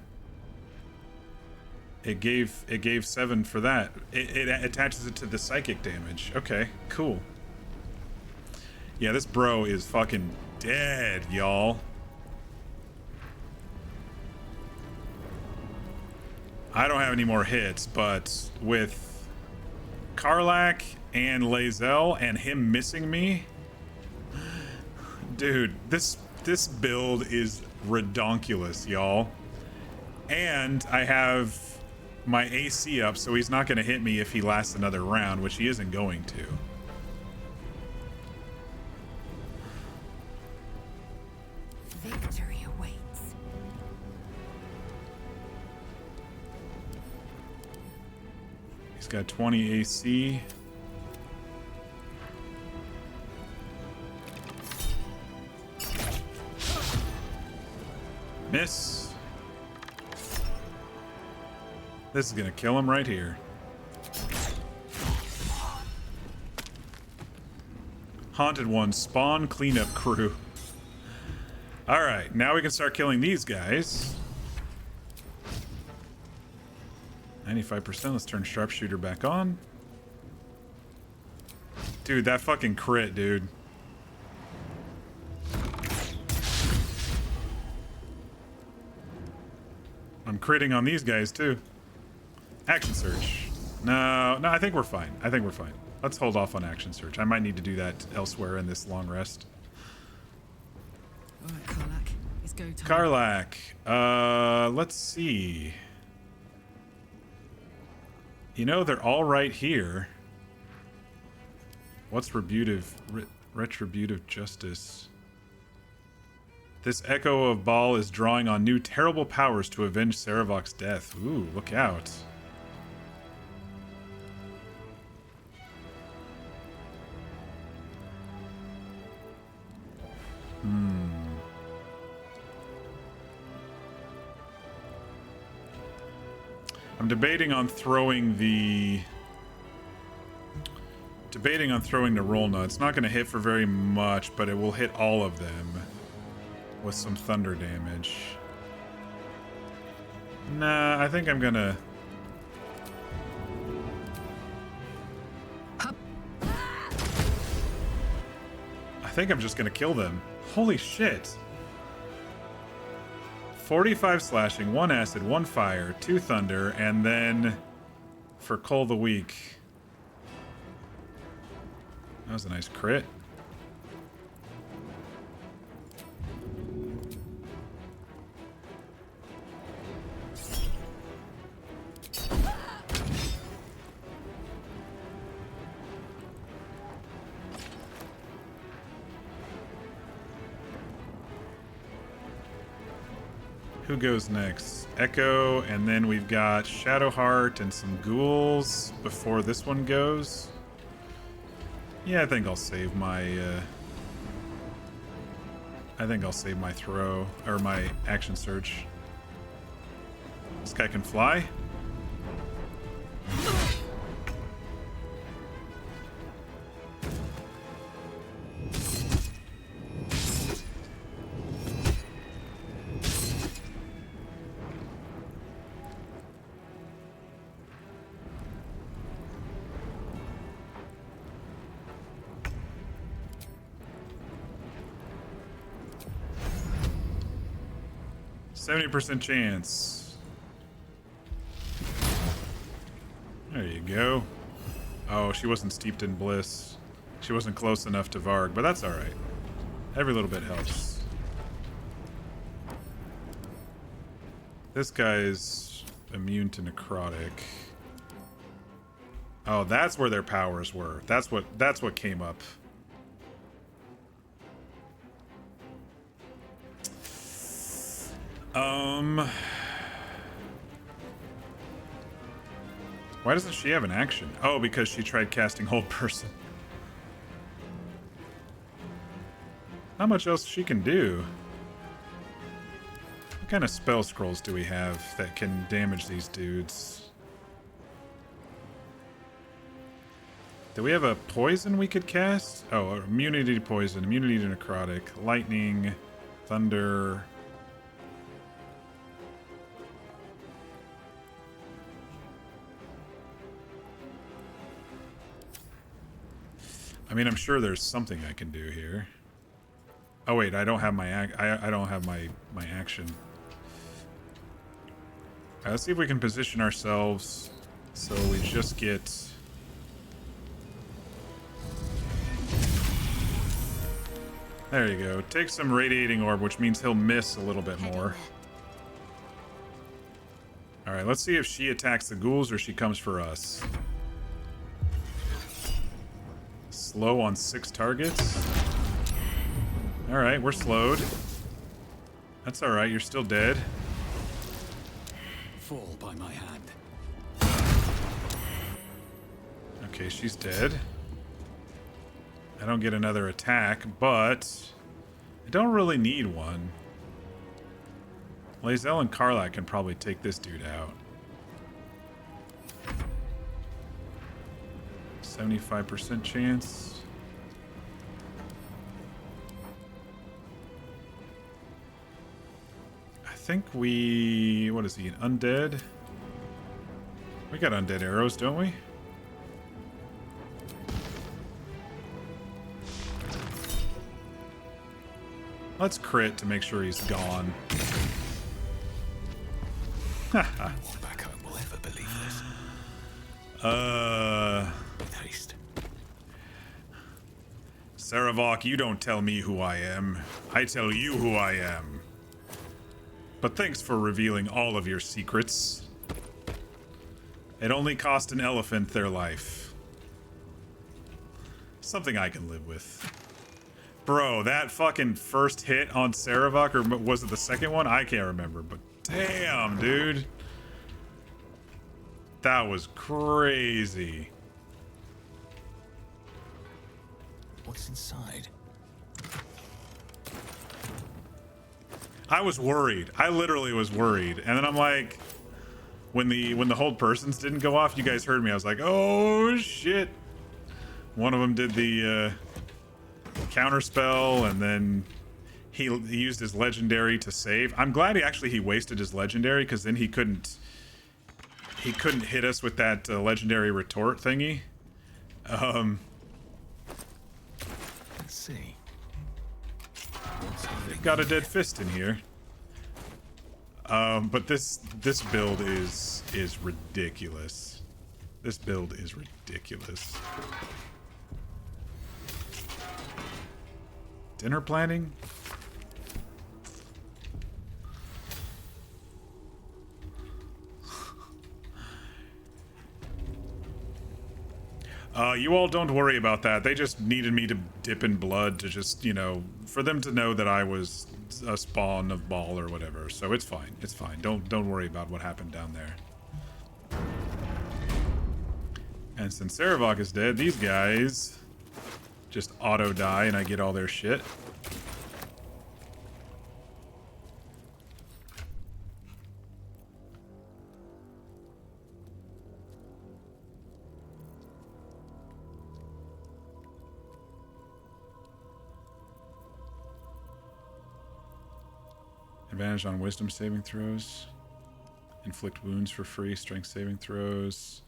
A: It gave 7 for that. It attaches it to the psychic damage. Okay, cool. Yeah, this bro is fucking dead, y'all. I don't have any more hits, but with Karlach and Lae'zel and him missing me, dude, this build is redonkulous, y'all. And I have my AC up, so he's not going to hit me if he lasts another round, which he isn't going to.
I: Victory awaits.
A: He's got 20 AC. Miss. This is gonna kill him right here. Haunted One, spawn cleanup crew. Alright, now we can start killing these guys. 95%, let's turn sharpshooter back on. Dude, that fucking crit, dude. I'm critting on these guys too. Action search. No, I think we're fine. I think we're fine. Let's hold off on action search. I might need to do that elsewhere in this long rest.
I: Alright, Karlach. It's go time.
A: Karlach. Let's see. You know, they're all right here. What's retributive justice? This Echo of Baal is drawing on new terrible powers to avenge Sarevok's death. Ooh, look out. I'm debating on throwing the roll nut. It's not going to hit for very much, but it will hit all of them with some thunder damage. Nah, I think I'm gonna... I think I'm just gonna kill them. Holy shit. 45 slashing, 1 acid, 1 fire, 2 thunder, and then for Cole the Weak. That was a nice crit. Who goes next? Echo, and then we've got Shadowheart and some ghouls before this one goes. Yeah, I think I'll save my throw or my action surge. This guy can fly. 70% chance. There you go. Oh, she wasn't steeped in bliss. She wasn't close enough to Varg, but that's alright. Every little bit helps. This guy is immune to necrotic. Oh, that's where their powers were. That's what came up. Why doesn't she have an action? Oh, because she tried casting Hold Person. Not much else she can do. What kind of spell scrolls do we have that can damage these dudes? Do we have a poison we could cast? Oh, immunity to poison, immunity to necrotic, lightning, thunder. I mean, I'm sure there's something I can do here. Oh wait, I don't have my I don't have my action. All right, let's see if we can position ourselves so we just get. There you go. Take some radiating orb, which means he'll miss a little bit more. All right, let's see if she attacks the ghouls or she comes for us. Slow on 6 targets. Alright, we're slowed. That's alright, you're still dead.
E: Fall by my hand.
A: Okay, she's dead. I don't get another attack, but I don't really need one. Lae'zel and Karlach can probably take this dude out. 75% chance. I think we... What is he, an undead? We got undead arrows, don't we? Let's crit to make sure he's gone. Haha.
E: No one back home will ever believe this. With haste.
A: Sarevok, you don't tell me who I am. I tell you who I am. But thanks for revealing all of your secrets. It only cost an elephant their life. Something I can live with. Bro, that fucking first hit on Sarevok, or was it the second one? I can't remember, but damn, dude. That was crazy.
E: What's inside?
A: I was worried. I literally was worried. And then I'm like, when the hold persons didn't go off, you guys heard me. I was like, oh shit. One of them did the counter spell, and then he used his legendary to save. I'm glad he wasted his legendary, because then he couldn't hit us with that legendary retort thingy.
E: Let's see.
A: Got a dead fist in here. But this build is ridiculous. This build is ridiculous. Dinner planning? You all don't worry about that. They just needed me to dip in blood to just, you know, for them to know that I was a spawn of Ball or whatever. So it's fine. It's fine. Don't worry about what happened down there. And since Sarevok is dead, these guys just auto die and I get all their shit. Advantage on wisdom saving throws. Inflict wounds for free, strength saving throws.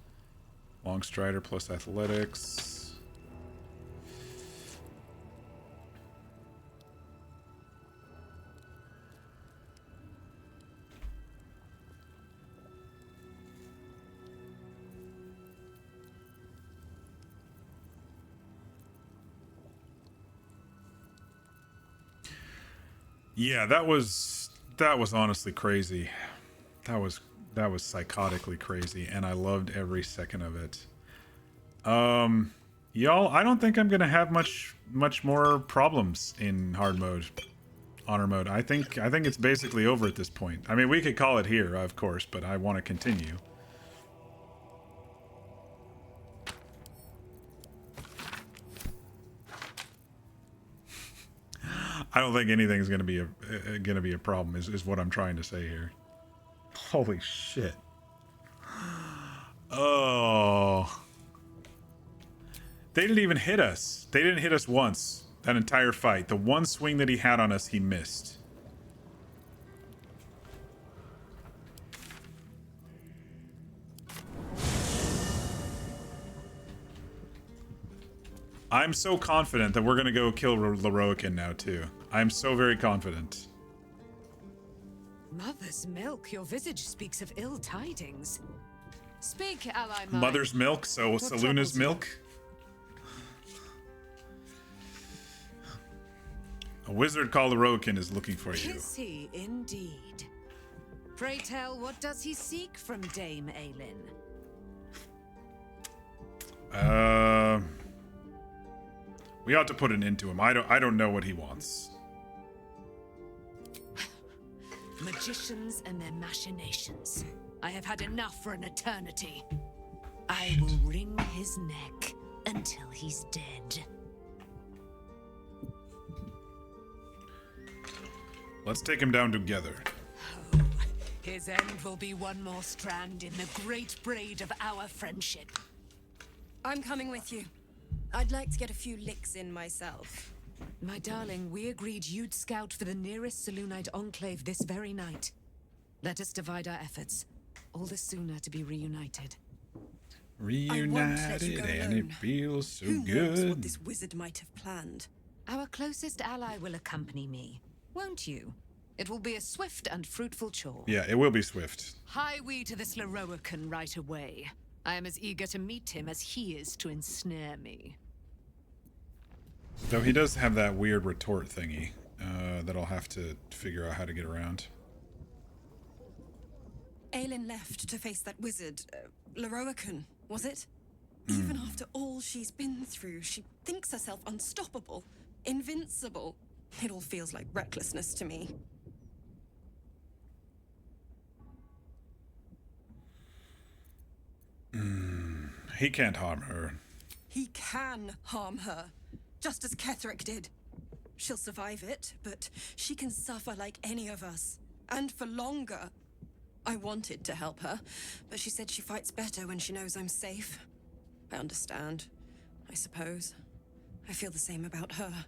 A: Long strider plus athletics. Yeah, that was honestly crazy. That was psychotically crazy, and I loved every second of it. Y'all, I don't think I'm gonna have much more problems in hard mode, honor mode. I think it's basically over at this point. I mean, we could call it here, of course, but I want to continue. I don't think anything's gonna be a problem. Is what I'm trying to say here. Holy shit! Oh, they didn't even hit us. They didn't hit us once that entire fight. The one swing that he had on us, he missed. I'm so confident that we're gonna go kill Lorroakan now too. I'm so very confident.
D: Mother's milk, your visage speaks of ill tidings. Speak, ally mine.
A: Mother's milk, so
D: What
A: Saluna's
D: troubles you?
A: milk. A wizard called Lorroakan is looking for you.
D: Is he indeed? Pray tell, what does he seek from Dame Aelin?
A: We ought to put an end to him. I don't know what he wants.
D: Magicians and their machinations. I have had enough for an eternity. I will wring his neck until he's dead.
A: Let's take him down together.
D: His end will be one more strand in the great braid of our friendship.
F: I'm coming with you. I'd like to get a few licks in myself.
D: My darling, we agreed you'd scout for the nearest Selûnite enclave this very night. Let us divide our efforts. All the sooner to be reunited.
A: Reunited, and it feels so
F: Who knows what
A: good.
F: this wizard might have planned?
D: Our closest ally will accompany me, won't you? It will be a swift and fruitful chore.
A: Yeah, it will be swift.
D: Hie we to this Lorroakan right away. I am as eager to meet him as he is to ensnare me.
A: Though he does have that weird retort thingy that I'll have to figure out how to get around.
F: Aelin left to face that wizard, Lorroakan, was it? Even after all she's been through, she thinks herself unstoppable, invincible. It all feels like recklessness to me.
A: He can't harm her.
F: He can harm her, just as Ketherick did. She'll survive it, but she can suffer like any of us, and for longer. I wanted to help her, but she said she fights better when she knows I'm safe. I understand, I suppose. I feel the same about her.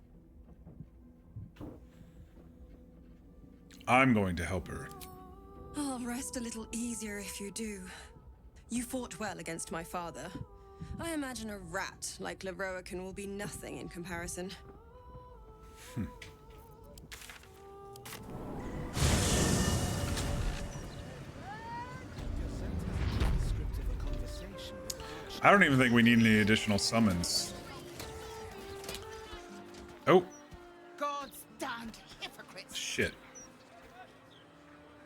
A: I'm going to help her.
F: I'll rest a little easier if you do. You fought well against my father. I imagine a rat like Lorroakan will be nothing in comparison.
A: I don't even think we need any additional summons. Oh.
C: God's damned hypocrites.
A: Shit.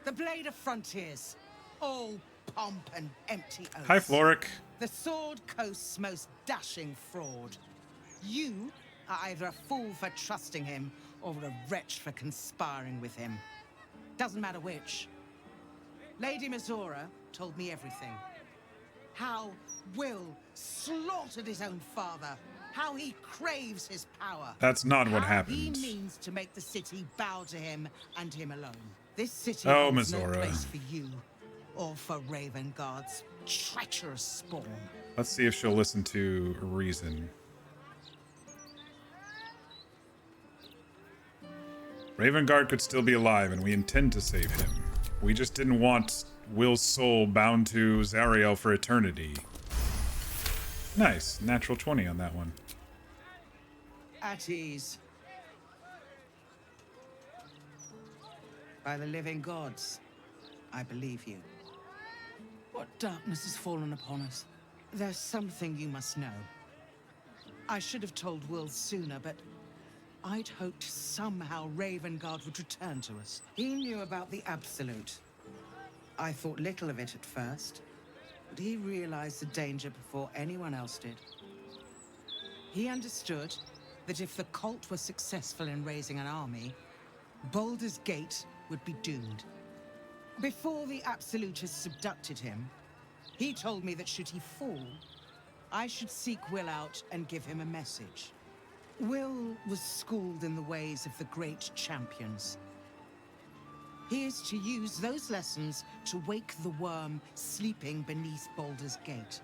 C: The Blade of Frontiers. All pomp and empty oaths.
A: Hi, Floric.
C: The Sword Coast's most dashing fraud. You are either a fool for trusting him or a wretch for conspiring with him. Doesn't matter which. Lady Mizora told me everything. How Will slaughtered his own father. How he craves his power.
A: That's not what
C: How
A: happened.
C: he means to make the city bow to him and him alone. This city
A: Oh,
C: holds no
A: Mizora.
C: place for you or for Raven Guard's treacherous spawn.
A: Let's see if she'll listen to reason. Ravengard could still be alive, and we intend to save him. We just didn't want Will's soul bound to Zariel for eternity. Nice. Natural 20 on that one.
C: At ease. By the living gods, I believe you. What darkness has fallen upon us? There's something you must know. I should have told Will sooner, but I'd hoped somehow Ravengard would return to us. He knew about the Absolute. I thought little of it at first, but he realized the danger before anyone else did. He understood that if the cult were successful in raising an army, Baldur's Gate would be doomed. Before the Absolutists abducted him, he told me that should he fall, I should seek Will out and give him a message. Will was schooled in the ways of the great champions. He is to use those lessons to wake the worm sleeping beneath Baldur's Gate.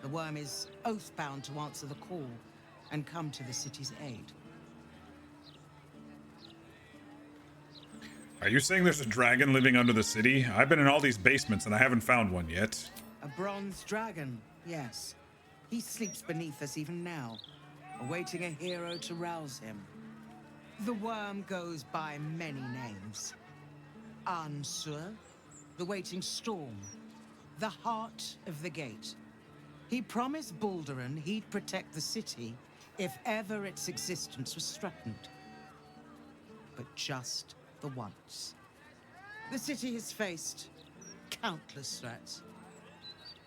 C: The worm is oath-bound to answer the call and come to the city's aid.
A: Are you saying there's a dragon living under the city? I've been in all these basements and I haven't found one yet.
C: A bronze dragon, yes. He sleeps beneath us even now, awaiting a hero to rouse him. The worm goes by many names. Ansur, the waiting storm, the heart of the gate. He promised Balduran he'd protect the city if ever its existence was threatened. But just the once. The city has faced countless threats.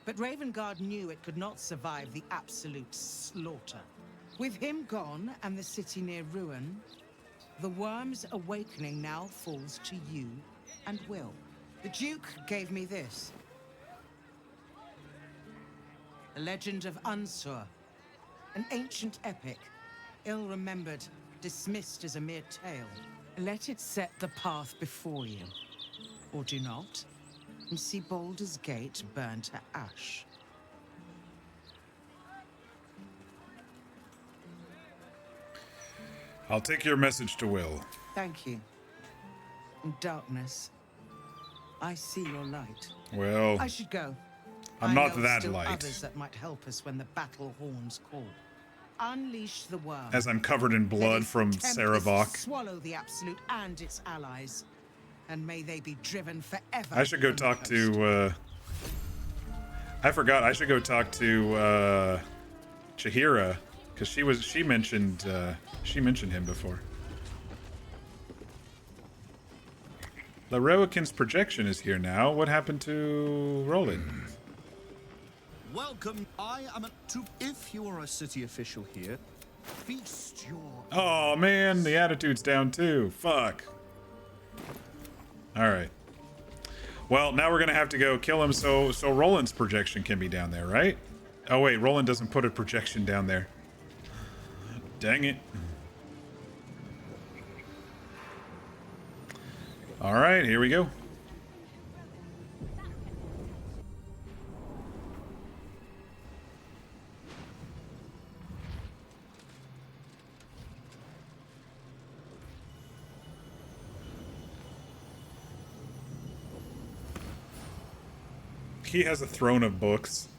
C: But Ravengard knew it could not survive the absolute slaughter. With him gone and the city near ruin, the worm's awakening now falls to you and Will. The Duke gave me this. The legend of Ansur, an ancient epic, ill-remembered, dismissed as a mere tale. Let it set the path before you, or do not, and see Baldur's Gate burn to ash.
A: I'll take your message to Will.
C: Thank you. In darkness, I see your light.
A: Well,
C: I should go.
A: I'm
C: I
A: not
C: know
A: that
C: still
A: light.
C: Others that might help us when the battle horns call. Unleash the worm.
A: As I'm covered in blood from Sarevok.
C: Swallow the Absolute and its allies, and may they be driven forever.
A: I should go
C: from the
A: talk
C: coast.
A: to, I forgot, I should go talk to, Chihira, because she mentioned him before. Lorroakan's projection is here now. What happened to Roland?
K: Welcome. I am if you are a city official here, feast your...
A: Oh man, the attitude's down too. Fuck. Alright. Well, now we're gonna have to go kill him so Roland's projection can be down there, right? Oh wait, Roland doesn't put a projection down there. Dang it. Alright, here we go. He has a throne of books.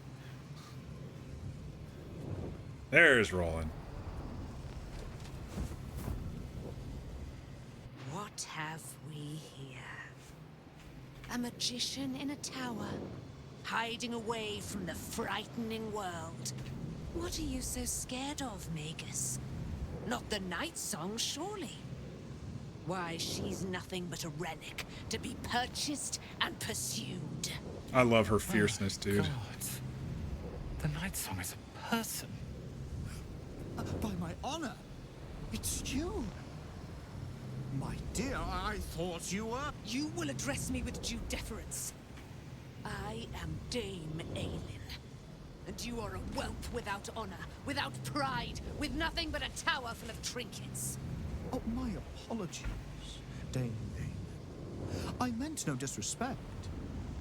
A: There's Roland.
D: What have we here? A magician in a tower, hiding away from the frightening world. What are you so scared of, Magus? Not the Night Song, surely? Why, she's nothing but a relic to be purchased and pursued.
A: I love her fierceness, dude.
E: God. The Night Song is a person.
K: By my honor, it's you. My dear, I thought you were...
D: You will address me with due deference. I am Dame Aelin. And you are a whelp without honor, without pride, with nothing but a tower full of trinkets.
K: Oh, my apologies, Dame Aelin. I meant no disrespect.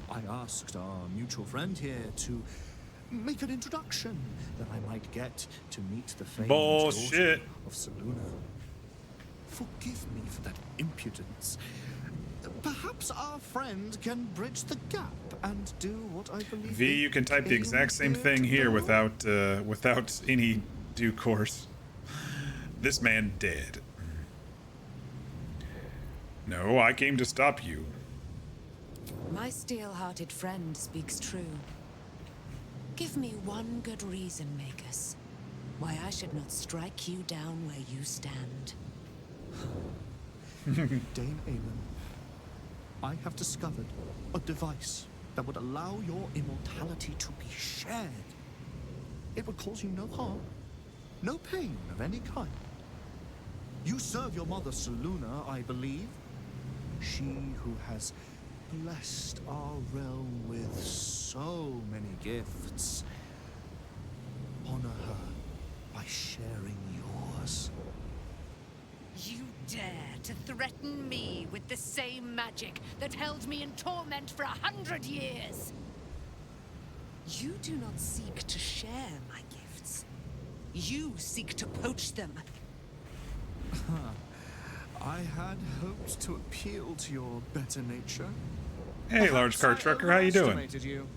K: I asked our mutual friend here to make an introduction, that I might get to meet the famed
A: Bullshit.
K: daughter of Selûne. Forgive me for that impudence. Perhaps our friend can bridge the gap and do what I believe.
A: V, you can type the exact same thing here without any due course. This man dead. No, I came to stop you.
D: My steel-hearted friend speaks true. Give me one good reason, Magus, why I should not strike you down where you stand.
K: Dame Aelin, I have discovered a device that would allow your immortality to be shared. It would cause you no harm, no pain of any kind. You serve your mother Selûne, I believe. She who has blessed our realm with so many gifts. Honor her by sharing yours.
D: You dare to threaten me with the same magic that held me in torment for 100 years? You do not seek to share my gifts. You seek to poach them.
K: I had hoped to appeal to your better nature.
A: Hey, large car trucker, how you doing?
K: Overestimated you.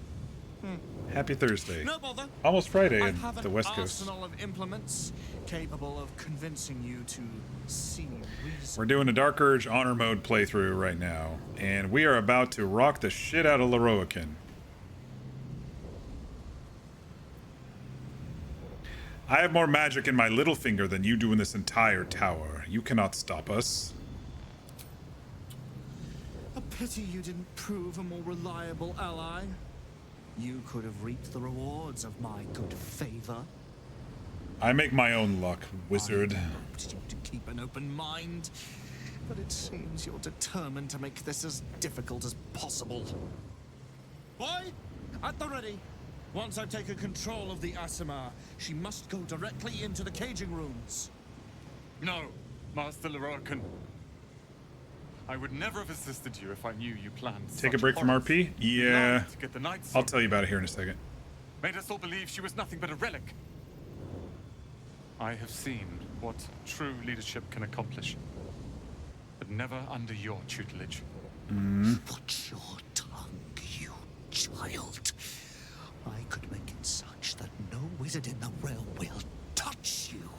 A: Happy Thursday.
K: No bother.
A: Almost Friday
K: I
A: in
K: have
A: the
K: an
A: West Coast.
K: arsenal of implements capable of convincing you to see reason.
A: We're doing a Dark Urge Honor Mode playthrough right now, and we are about to rock the shit out of Lorroakan. I have more magic in my little finger than you do in this entire tower. You cannot stop us.
K: A pity you didn't prove a more reliable ally. You could have reaped the rewards of my good favor.
A: I make my own luck, wizard.
K: I hoped you to keep an open mind, but it seems you're determined to make this as difficult as possible. Boy, at the ready. Once I've taken control of the Aasimar, she must go directly into the caging rooms.
G: No, Master Lorroakan. I would never have assisted you if I knew you planned.
A: Take a break from RP? Yeah.
G: To get the Night
A: I'll
G: Song.
A: tell you about it here in a second.
G: Made us all believe she was nothing but a relic. I have seen what true leadership can accomplish, but never under your tutelage.
K: Watch your tongue, you child. I could make it such that no wizard in the realm will touch you.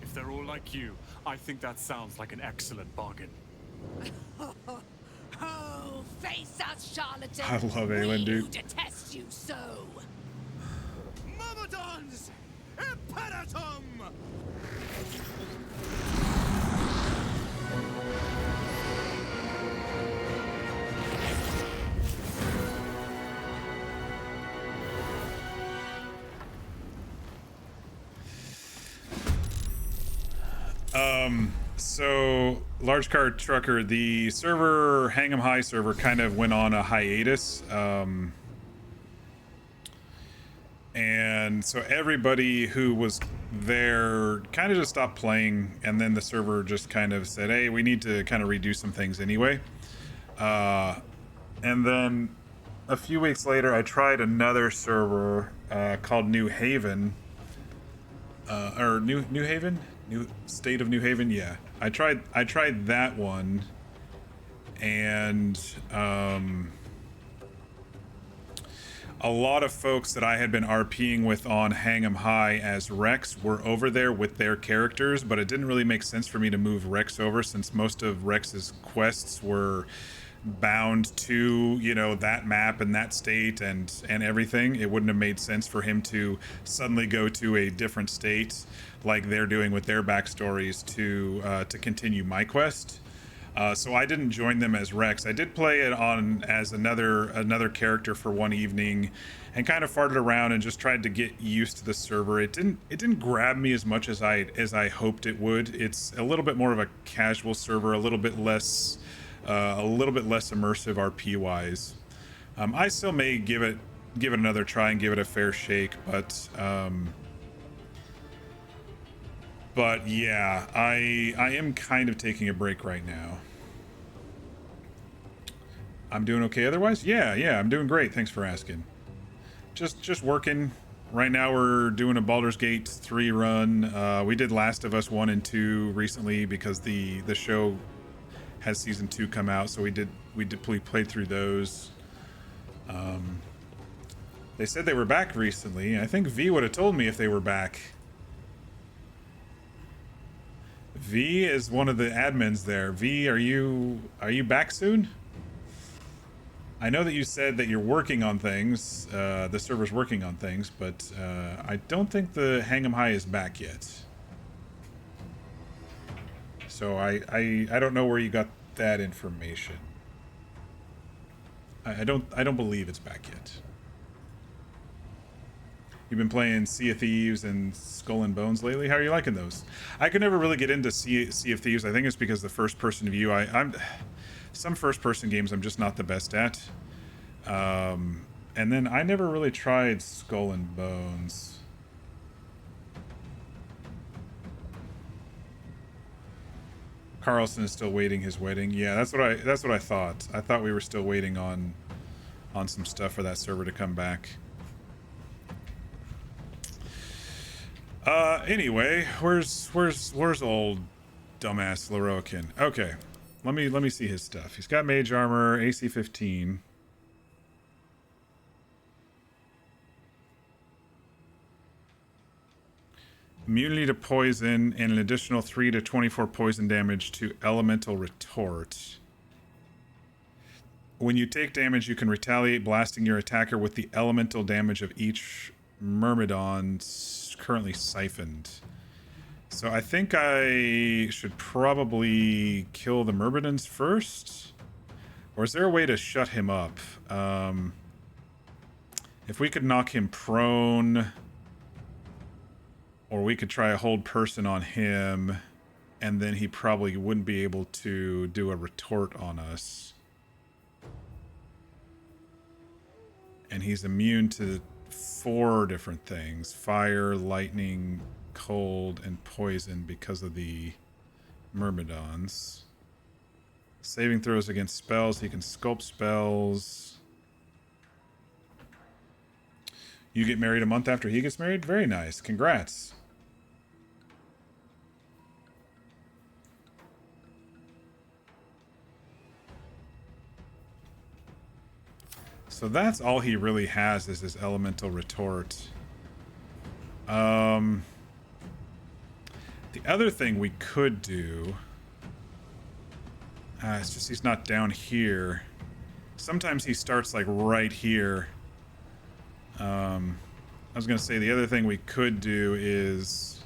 G: If they're all like you, I think that sounds like an excellent bargain.
D: Oh, face us, charlatan!
A: I love Aelin, dude.
D: We detest you so!
K: Myrmidons! Imperatum!
A: So large car trucker, the server, Hang 'em High server, kind of went on a hiatus. And so everybody who was there kind of just stopped playing, and then the server just kind of said, hey, we need to kind of redo some things anyway. And then a few weeks later, I tried another server called New Haven. Or New Haven? New State of New Haven, yeah. I tried that one, and a lot of folks that I had been RPing with on Hang 'em High as Rex were over there with their characters, but it didn't really make sense for me to move Rex over since most of Rex's quests were bound to, you know, that map and that state and everything. It wouldn't have made sense for him to suddenly go to a different state like they're doing with their backstories to continue my quest. So I didn't join them as Rex. I did play it on as another character for one evening, and kind of farted around and just tried to get used to the server. It didn't grab me as much as I hoped it would. It's a little bit more of a casual server, a little bit less immersive RP wise. I still may give it another try and give it a fair shake, but yeah, I am kind of taking a break right now. I'm doing okay otherwise? Yeah, I'm doing great. Thanks for asking. Just working. Right now we're doing a Baldur's Gate 3 run. We did Last of Us 1 and 2 recently because the show has season 2 come out, so we played through those. They said they were back recently. I think V would have told me if they were back. V is one of the admins there. V, are you back soon? I know that you said that you're working on things, the server's working on things, but I don't think the Hang 'em High is back yet. So I don't know where you got that information. I don't believe it's back yet. You've been playing Sea of Thieves and Skull and Bones lately. How are you liking those? I could never really get into Sea of Thieves. I think it's because the first-person view. Some first-person games I'm just not the best at. And then I never really tried Skull and Bones. Carlson is still waiting his wedding. Yeah, that's what I thought. I thought we were still waiting on some stuff for that server to come back. Anyway, where's old dumbass Lorroakan? Okay, let me see his stuff. He's got mage armor, AC 15. Immunity to poison and an additional 3 to 24 poison damage to elemental retort. When you take damage, you can retaliate, blasting your attacker with the elemental damage of each Myrmidon currently siphoned. So I think I should probably kill the Myrmidons first? Or is there a way to shut him up? If we could knock him prone, or we could try a hold person on him, and then he probably wouldn't be able to do a retort on us. And he's immune to 4 different things: fire, lightning, cold, and poison because of the Myrmidons. Saving throws against spells. He can sculpt spells. You get married a month after he gets married? Very nice. Congrats. So that's all he really has is his elemental retort. The other thing we could do... it's just he's not down here. Sometimes he starts like right here. I was going to say the other thing we could do is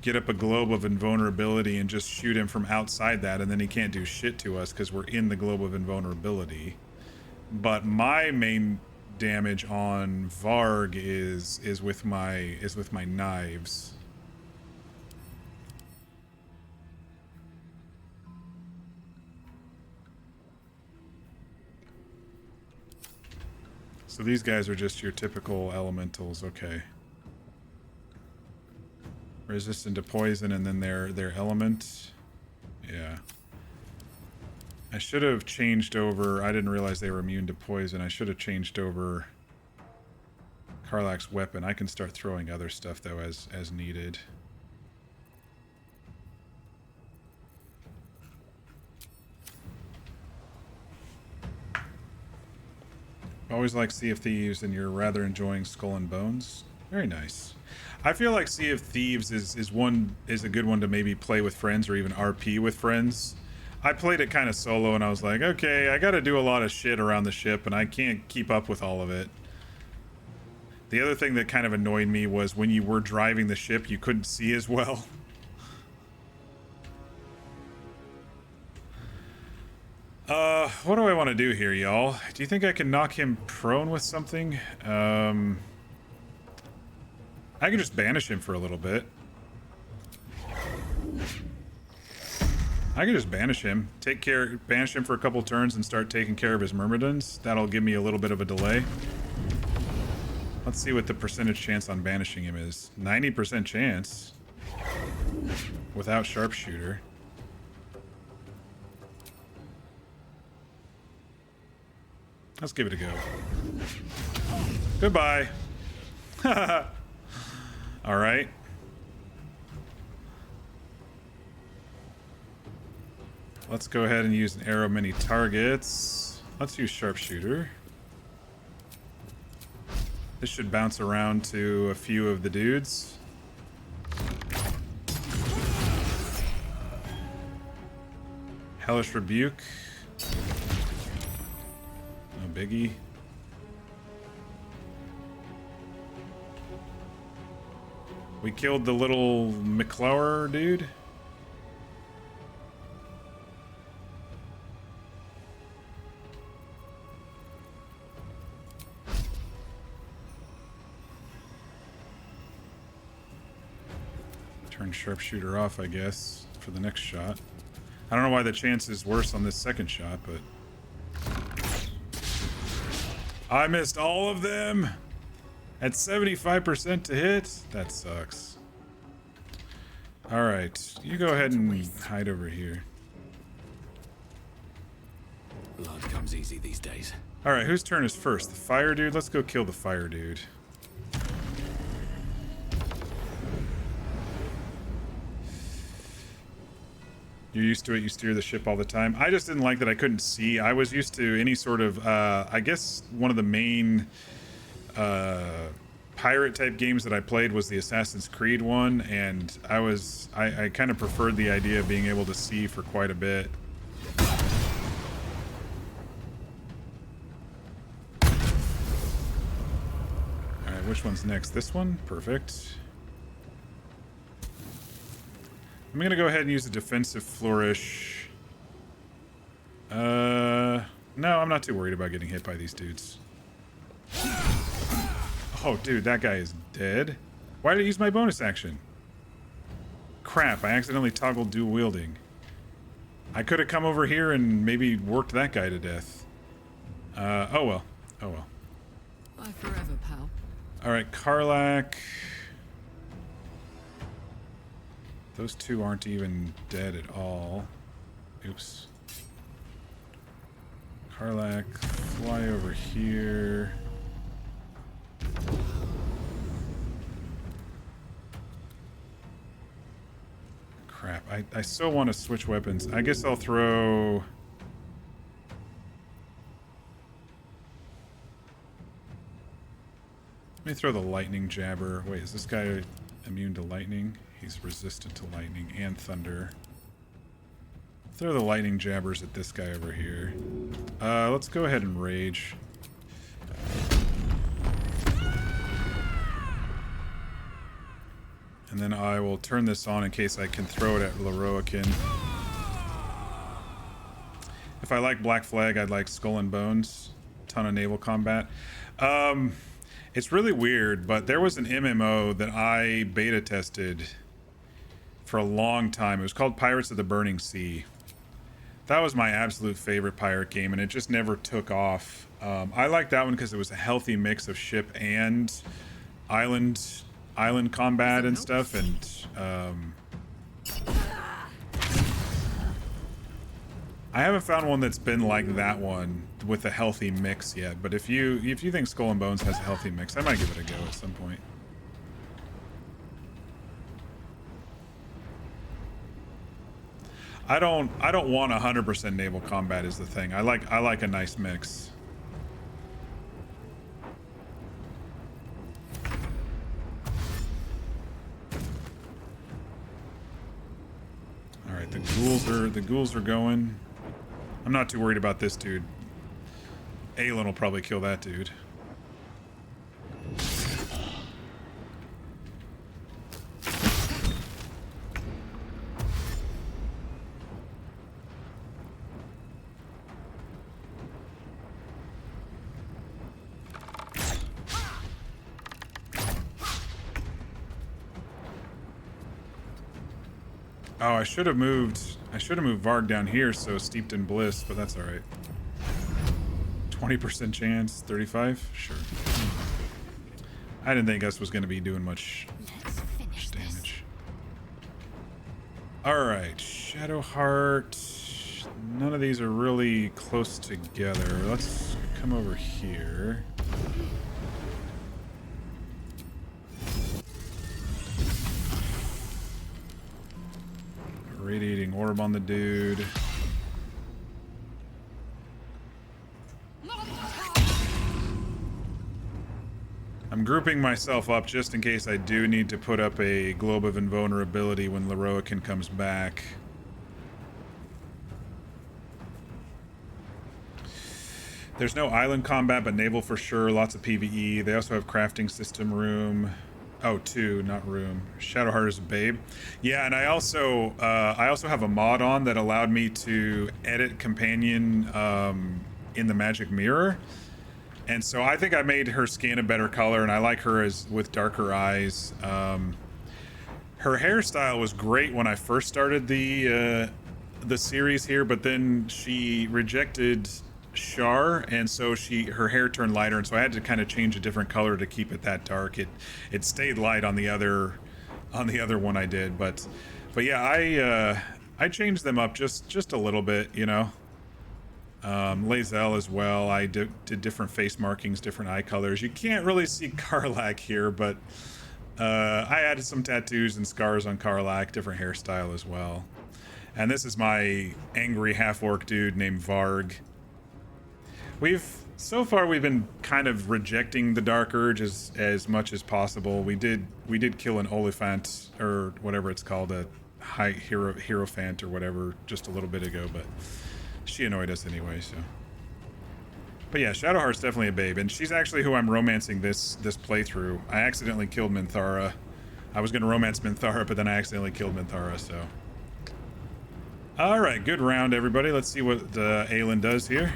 A: get up a globe of invulnerability and just shoot him from outside that, and then he can't do shit to us because we're in the globe of invulnerability. But my main damage on Varg is with my knives. So these guys are just your typical elementals, okay. Resistant to poison and then their element. Yeah. I should have changed over... I didn't realize they were immune to poison. I should have changed over Karlach's weapon. I can start throwing other stuff, though, as needed. Always like Sea of Thieves, and you're rather enjoying Skull and Bones. Very nice. I feel like Sea of Thieves is a good one to maybe play with friends or even RP with friends. I played it kind of solo, and I was like, okay, I got to do a lot of shit around the ship, and I can't keep up with all of it. The other thing that kind of annoyed me was when you were driving the ship, you couldn't see as well. What do I want to do here, y'all? Do you think I can knock him prone with something? I can just banish him for a little bit. I can just banish him. Banish him for a couple turns and start taking care of his myrmidons. That'll give me a little bit of a delay. Let's see what the percentage chance on banishing him is. 90% chance. Without sharpshooter. Let's give it a go. Goodbye. Alright. Let's go ahead and use an arrow many targets. Let's use sharpshooter. This should bounce around to a few of the dudes. Hellish Rebuke. No biggie. We killed the little McClower dude. Turn sharpshooter off, I guess, for the next shot. I don't know why the chance is worse on this second shot, but... I missed all of them! At 75% to hit? That sucks. Alright, you go ahead and hide over here.
B: Blood comes easy these days.
A: Alright, whose turn is first? The fire dude? Let's go kill the fire dude. You're used to it, you steer the ship all the time. I just didn't like that I couldn't see. I was used to any sort of, I guess one of the main pirate type games that I played was the Assassin's Creed one, and I kind of preferred the idea of being able to see for quite a bit. Alright, which one's next? This one? Perfect. I'm gonna go ahead and use a defensive flourish. No, I'm not too worried about getting hit by these dudes. Oh, dude, that guy is dead. Why did I use my bonus action? Crap, I accidentally toggled dual wielding. I could have come over here and maybe worked that guy to death. Oh well. Oh well.
I: Bye forever, pal.
A: Alright, Karlak. Those two aren't even dead at all. Oops. Karlak, fly over here. Crap, I so want to switch weapons. I guess I'll throw... Let me throw the lightning jabber. Wait, is this guy immune to lightning? He's resistant to lightning and thunder. Throw the lightning jabbers at this guy over here. Let's go ahead and rage. And then I will turn this on in case I can throw it at Lorroakan. If I like Black Flag, I'd like Skull and Bones. Ton of naval combat. It's really weird, but there was an MMO that I beta tested for a long time. It was called Pirates of the Burning Sea. That was my absolute favorite pirate game, and it just never took off. I liked that one because it was a healthy mix of ship and island combat and stuff, and I haven't found one that's been like that one with a healthy mix yet. But if you think Skull and Bones has a healthy mix, I might give it a go at some point. I don't want 100% naval combat is the thing. I like a nice mix. All right, the ghouls ghouls are going. I'm not too worried about this dude. Aelin will probably kill that dude. Oh, I should have moved Varg down here, so steeped in bliss, but that's all right. 20% chance, 35? Sure. I didn't think us was going to be doing much damage. All right, Shadowheart. None of these are really close together. Let's come over here. Radiating orb on the dude. I'm grouping myself up just in case I do need to put up a globe of invulnerability when Lorroakan comes back. There's no island combat, but naval for sure. Lots of PvE. They also have crafting system room. Oh, 2, not room. Shadowheart is a babe. Yeah, and I also have a mod on that allowed me to edit companion in the magic mirror. And so I think I made her skin a better color, and I like her as with darker eyes. Her hairstyle was great when I first started the series here, but then she rejected Shar, and so her hair turned lighter, and so I had to kind of change a different color to keep it that dark. It stayed light on the other one I did, but yeah, I changed them up just a little bit, you know. Lae'zel as well. I did different face markings, different eye colors. You can't really see Karlach here, but I added some tattoos and scars on Karlach, different hairstyle as well. And this is my angry half-orc dude named Varg. So far we've been kind of rejecting the Dark Urge as much as possible. We did kill an Oliphant, or whatever it's called, a high Hierophant or whatever, just a little bit ago, but she annoyed us anyway, so. But yeah, Shadowheart's definitely a babe, and she's actually who I'm romancing this playthrough. I accidentally killed Minthara. I was gonna romance Minthara, but then I accidentally killed Minthara, so. Alright, good round, everybody. Let's see what Aelin does here.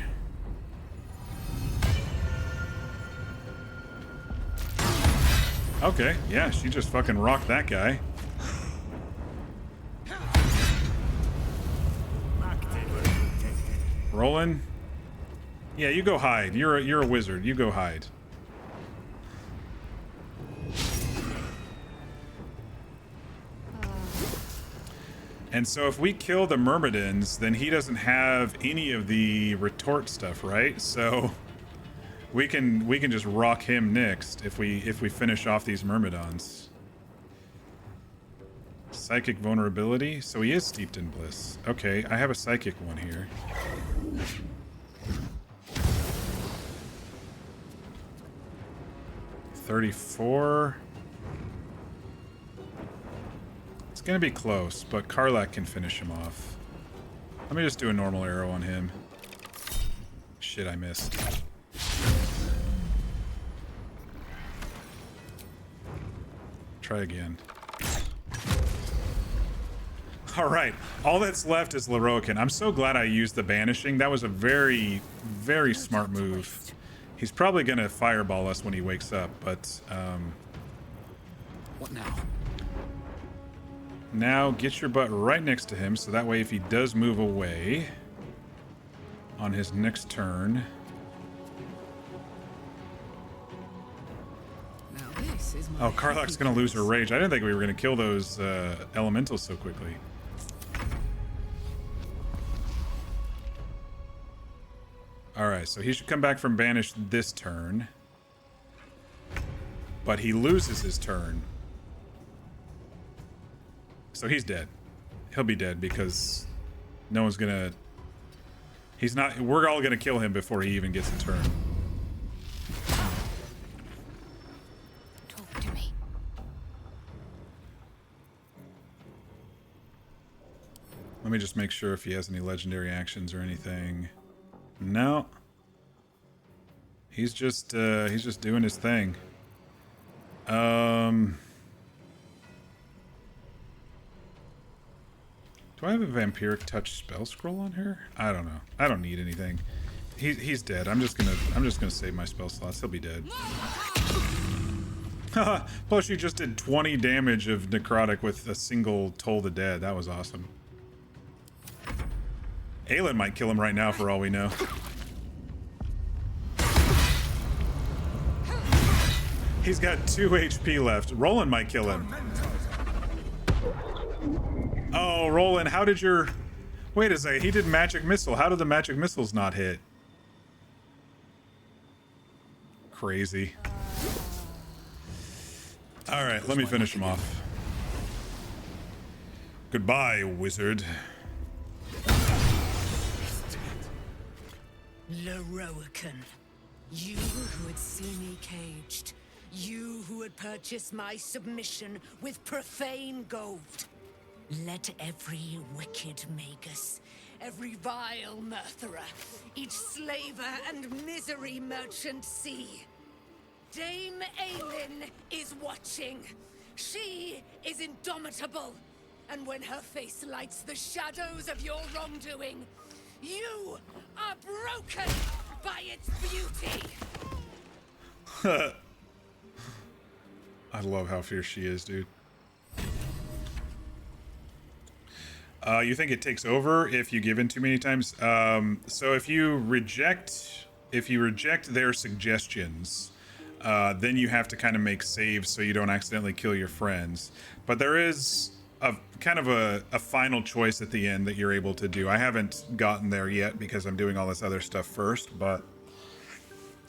A: Okay, yeah, she just fucking rocked that guy. Roland? Yeah, you go hide. You're a wizard. You go hide. And so if we kill the Myrmidons, then he doesn't have any of the retort stuff, right? So we can just rock him next if we finish off these Myrmidons. Psychic vulnerability? So he is steeped in bliss. Okay, I have a psychic one here. $34. It's gonna be close, but Karlach can finish him off. Let me just do a normal arrow on him. Shit, I missed. Try again. All right, all that's left is Lorroakan. I'm so glad I used the banishing. That was a very, very smart move. He's probably gonna fireball us when he wakes up, but
E: what now?
A: Now get your butt right next to him, so that way if he does move away on his next turn. Oh, Karlach's gonna lose her rage. I didn't think we were gonna kill those elementals so quickly. Alright, so he should come back from banish this turn. But he loses his turn. So he's dead. He'll be dead because no one's gonna... we're all gonna kill him before he even gets a turn.
N: Talk to me.
A: Let me just make sure if he has any legendary actions or anything. No. He's just doing his thing. Do I have a vampiric touch spell scroll on here? I don't know. I don't need anything. He's dead. I'm just gonna save my spell slots. He'll be dead. Plus you just did 20 damage of necrotic with a single Toll the Dead. That was awesome. Aelin might kill him right now for all we know. He's got 2 HP left. Roland might kill him. Oh, Roland, how did your... Wait a second, he did magic missile. How did the magic missiles not hit? Crazy. Alright, let me finish him off. Goodbye, wizard.
D: Lorroakan, you who had seen me caged, you who had purchased my submission with profane gold. Let every wicked magus, every vile murtherer, each slaver and misery merchant see. Dame Aelin is watching. She is indomitable. And when her face lights the shadows of your wrongdoing, you are broken by its beauty.
A: I love how fierce she is, dude. You think it takes over if you give in too many times? So if you reject their suggestions, then you have to kind of make saves so you don't accidentally kill your friends. But there is a kind of a final choice at the end that you're able to do. I haven't gotten there yet because I'm doing all this other stuff first, but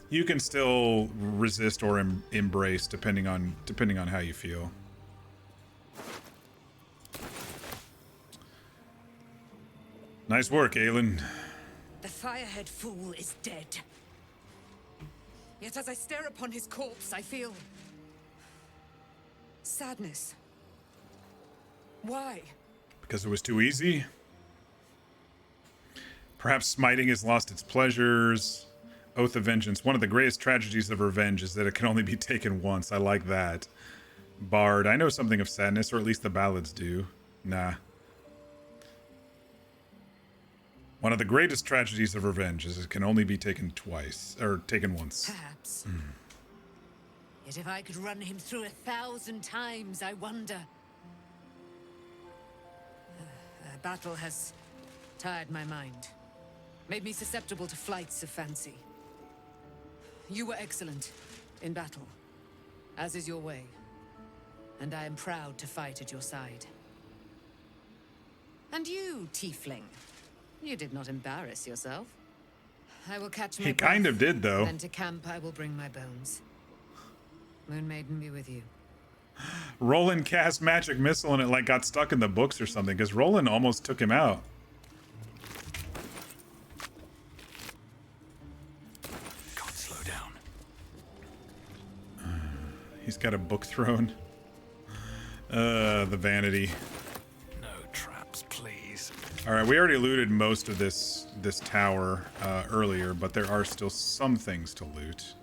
A: you can still resist or embrace depending on how you feel. Nice work, Aelin.
D: The Firehead Fool is dead. Yet as I stare upon his corpse, I feel sadness. Why?
A: Because it was too easy? Perhaps smiting has lost its pleasures. Oath of Vengeance. One of the greatest tragedies of revenge is that it can only be taken once. I like that. Bard. I know something of sadness, or at least the ballads do. Nah. One of the greatest tragedies of revenge is it can only be taken twice, or taken once.
D: Perhaps. Yet if I could run him through 1,000 times, I wonder. Battle has tired my mind, made me susceptible to flights of fancy. You were excellent in battle, as is your way, and I am proud to fight at your side. And you, tiefling, you did not embarrass yourself. I will catch my
A: He kind of did, though.
D: Then to camp I will bring my bones. Moon Maiden be with you.
A: Roland cast magic missile and it like got stuck in the books or something, because Roland almost took him out.
E: Can't slow down.
A: He's got a book throne. The vanity.
E: No traps, please.
A: All right, we already looted most of this tower earlier, but there are still some things to loot.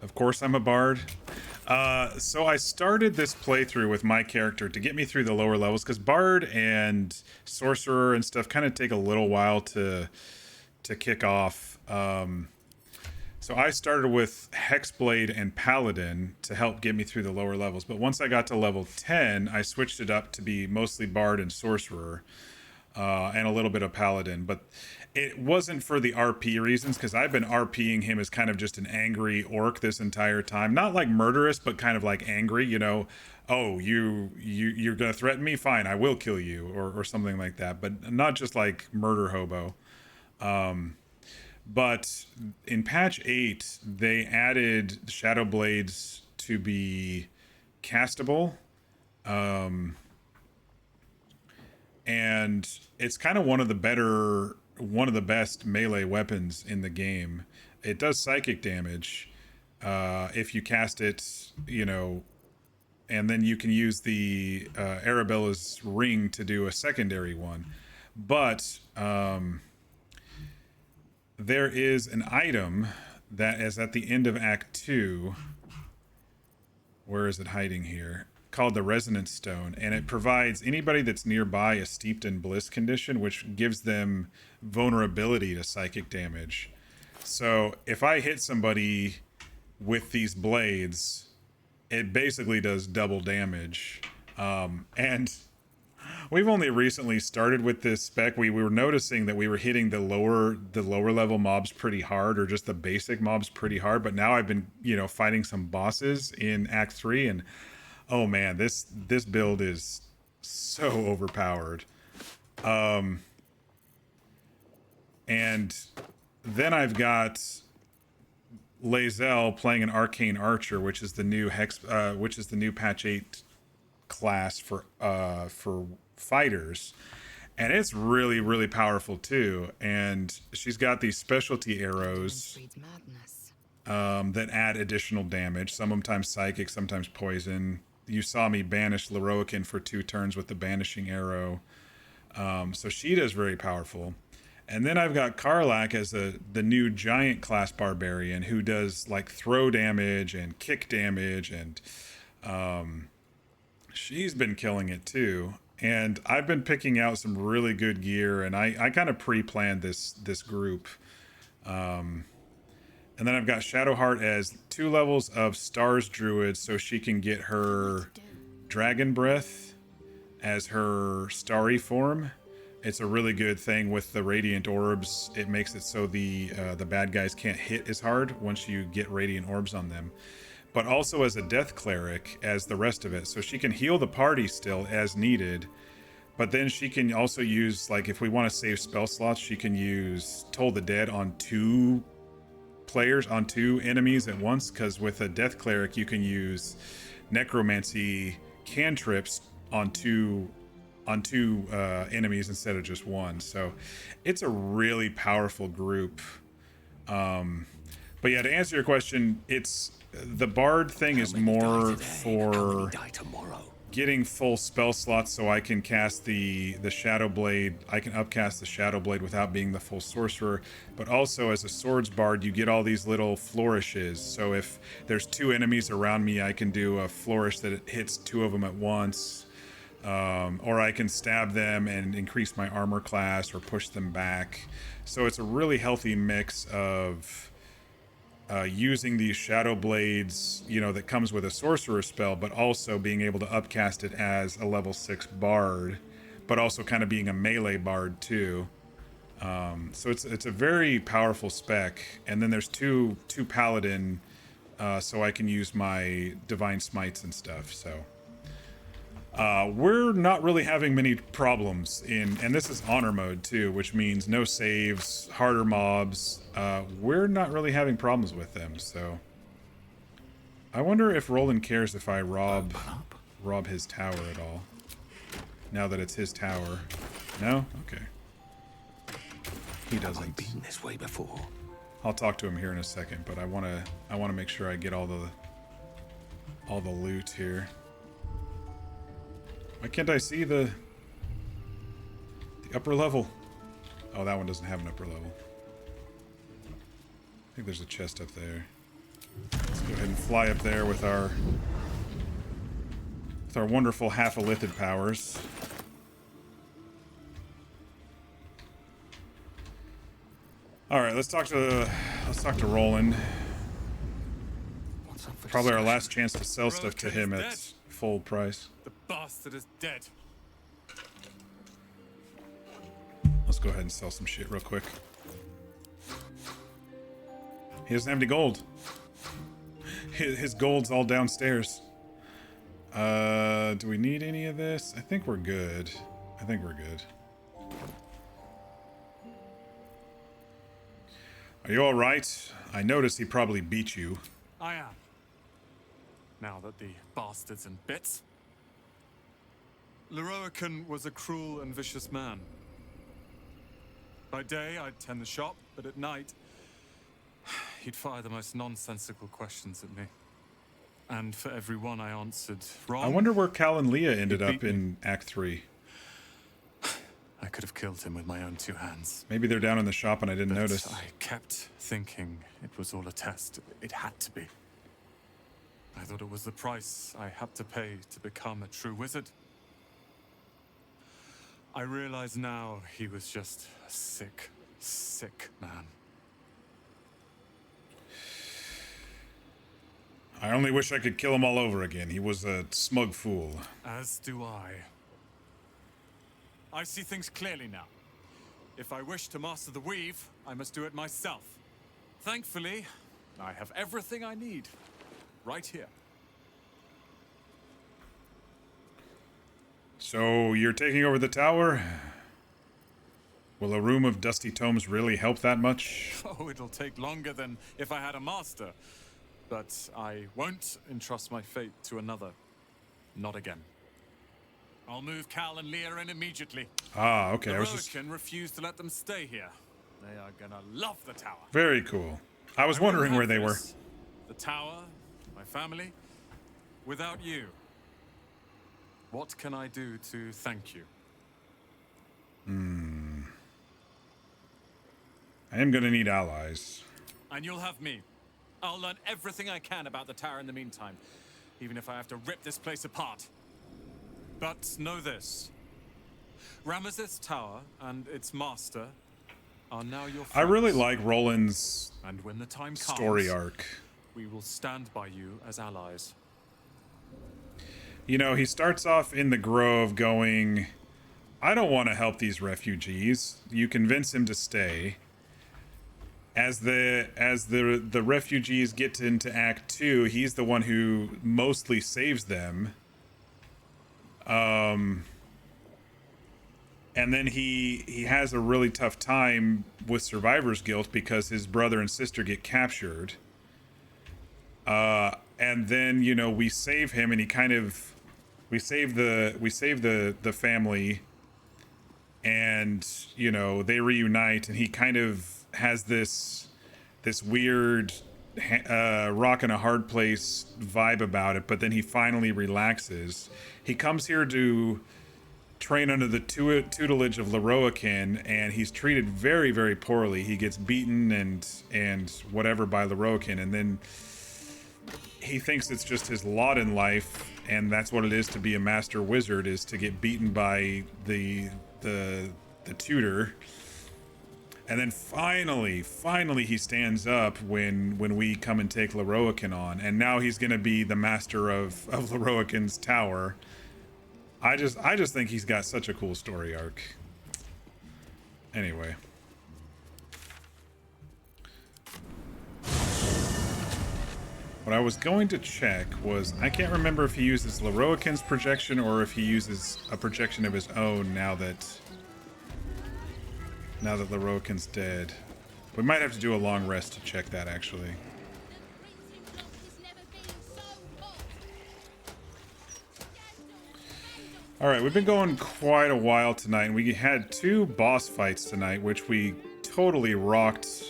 A: Of course I'm a bard. So I started this playthrough with my character to get me through the lower levels, because bard and sorcerer and stuff kind of take a little while to kick off. So I started with Hexblade and Paladin to help get me through the lower levels. But once I got to level 10, I switched it up to be mostly Bard and Sorcerer, and a little bit of Paladin. But it wasn't for the RP reasons, because I've been RPing him as kind of just an angry orc this entire time. Not like murderous, but kind of like angry, you know. Oh, you're going to threaten me? Fine, I will kill you, or something like that. But not just like murder hobo. But in patch 8, they added Shadow Blades to be castable. And it's kind of one of the best melee weapons in the game. It does psychic damage, if you cast it, you know, and then you can use the Arabella's ring to do a secondary one. But there is an item that is at the end of Act 2. Where is it hiding here? Called the Resonance Stone, and it provides anybody that's nearby a steeped in bliss condition, which gives them vulnerability to psychic damage. So if I hit somebody with these blades, it basically does double damage. And we've only recently started with this spec. We were noticing that we were hitting the lower level mobs pretty hard, or just the basic mobs pretty hard. But now I've been, you know, fighting some bosses in Act 3, and oh man, this build is so overpowered. And then I've got Lae'zel playing an Arcane Archer, which is the new patch 8 class for fighters, and it's really, really powerful too. And she's got these specialty arrows that add additional damage, sometimes psychic, sometimes poison. You saw me banish Lorroakan for 2 turns with the banishing arrow. So she does very powerful. And then I've got Karlach as the new giant class barbarian, who does like throw damage and kick damage, and she's been killing it too. And I've been picking out some really good gear, and I kind of pre-planned this group. And then I've got Shadowheart as 2 levels of Stars Druid, so she can get her Dragon Breath as her starry form. It's a really good thing with the Radiant Orbs. It makes it so the bad guys can't hit as hard once you get Radiant Orbs on them. But also as a Death Cleric as the rest of it. So she can heal the party still as needed. But then she can also use, like, if we want to save spell slots, she can use Toll the Dead on 2 players, on 2 enemies at once. Because with a Death Cleric, you can use Necromancy cantrips on two enemies instead of just one. So it's a really powerful group. But yeah, to answer your question, it's the Bard thing is more for getting full spell slots, so I can cast the Shadow Blade. I can upcast the Shadow Blade without being the full sorcerer. But also as a Swords Bard, you get all these little flourishes. So if there's 2 enemies around me, I can do a flourish that it hits 2 of them at once. Or I can stab them and increase my armor class or push them back. So it's a really healthy mix of using these Shadow Blades, you know, that comes with a sorcerer spell, but also being able to upcast it as a level 6 bard, but also kind of being a melee bard too. So it's a very powerful spec. And then there's two paladin, so I can use my divine smites and stuff. So we're not really having many problems and this is honor mode too, which means no saves, harder mobs. We're not really having problems with them. So I wonder if Roland cares if I rob his tower at all, now that it's his tower. No? Okay. He doesn't.
S: I've been this way before.
A: I'll talk to him here in a second, but I want to make sure I get all the loot here. Why can't I see the upper level? Oh, that one doesn't have an upper level. I think there's a chest up there. Let's go ahead and fly up there with our wonderful half-elithid powers. All right, let's talk to Roland. Probably our last chance to sell stuff to him at full price.
G: The bastard is dead.
A: Let's go ahead and sell some shit real quick. He doesn't have any gold. His gold's all downstairs. Do we need any of this? I think we're good. Are you all right? I noticed he probably beat you.
G: I am. Now that the bastard's in bits. Lorroakan was a cruel and vicious man. By day, I'd tend the shop, but at night, he'd fire the most nonsensical questions at me. And for every one I answered wrong...
A: I wonder where Cal and Leah ended up in Act 3.
G: I could have killed him with my own 2 hands.
A: Maybe they're down in the shop and I didn't
G: But
A: notice.
G: I kept thinking it was all a test. It had to be. I thought it was the price I had to pay to become a true wizard. I realize now he was just a sick, sick man.
A: I only wish I could kill him all over again. He was a smug fool.
G: As do I. I see things clearly now. If I wish to master the weave, I must do it myself. Thankfully, I have everything I need right here.
A: So you're taking over the tower? Will a room of dusty tomes really help that much?
G: Oh, it'll take longer than if I had a master. But I won't entrust my fate to another. Not again. I'll move Cal and Leah in immediately.
A: Ah, okay. I was
G: Lorroakan refused to let them stay here. They are gonna love the tower.
A: Very cool. I was wondering where they were.
G: The tower, my family, without you. What can I do to thank you?
A: I am going to need allies.
G: And you'll have me. I'll learn everything I can about the tower in the meantime, even if I have to rip this place apart. But know this. Ramesses Tower and its master are now your friends.
A: I really like Roland's
G: and when the time comes,
A: story arc.
G: We will stand by you as allies.
A: You know, he starts off in the Grove going, I don't want to help these refugees. You convince him to stay. As the refugees get into Act 2, he's the one who mostly saves them. And then he has a really tough time with survivor's guilt because his brother and sister get captured. And then, you know, we save him and we save the family, and, you know, they reunite, and he kind of has this weird rock in a hard place vibe about it, but then he finally relaxes. He comes here to train under the tutelage of Lorroakan, and he's treated very, very poorly. He gets beaten and whatever by Lorroakan, and then he thinks it's just his lot in life, and that's what it is to be a master wizard, is to get beaten by the tutor. And then finally he stands up when we come and take Lorroakan on, and now he's going to be the master of Lorroakan's tower. I just think he's got such a cool story arc. Anyway. What I was going to check was, I can't remember if he uses Lorroakan's projection or if he uses a projection of his own now that Lorroakan's dead. We might have to do a long rest to check that, actually. Alright, we've been going quite a while tonight, and we had 2 boss fights tonight, which we totally rocked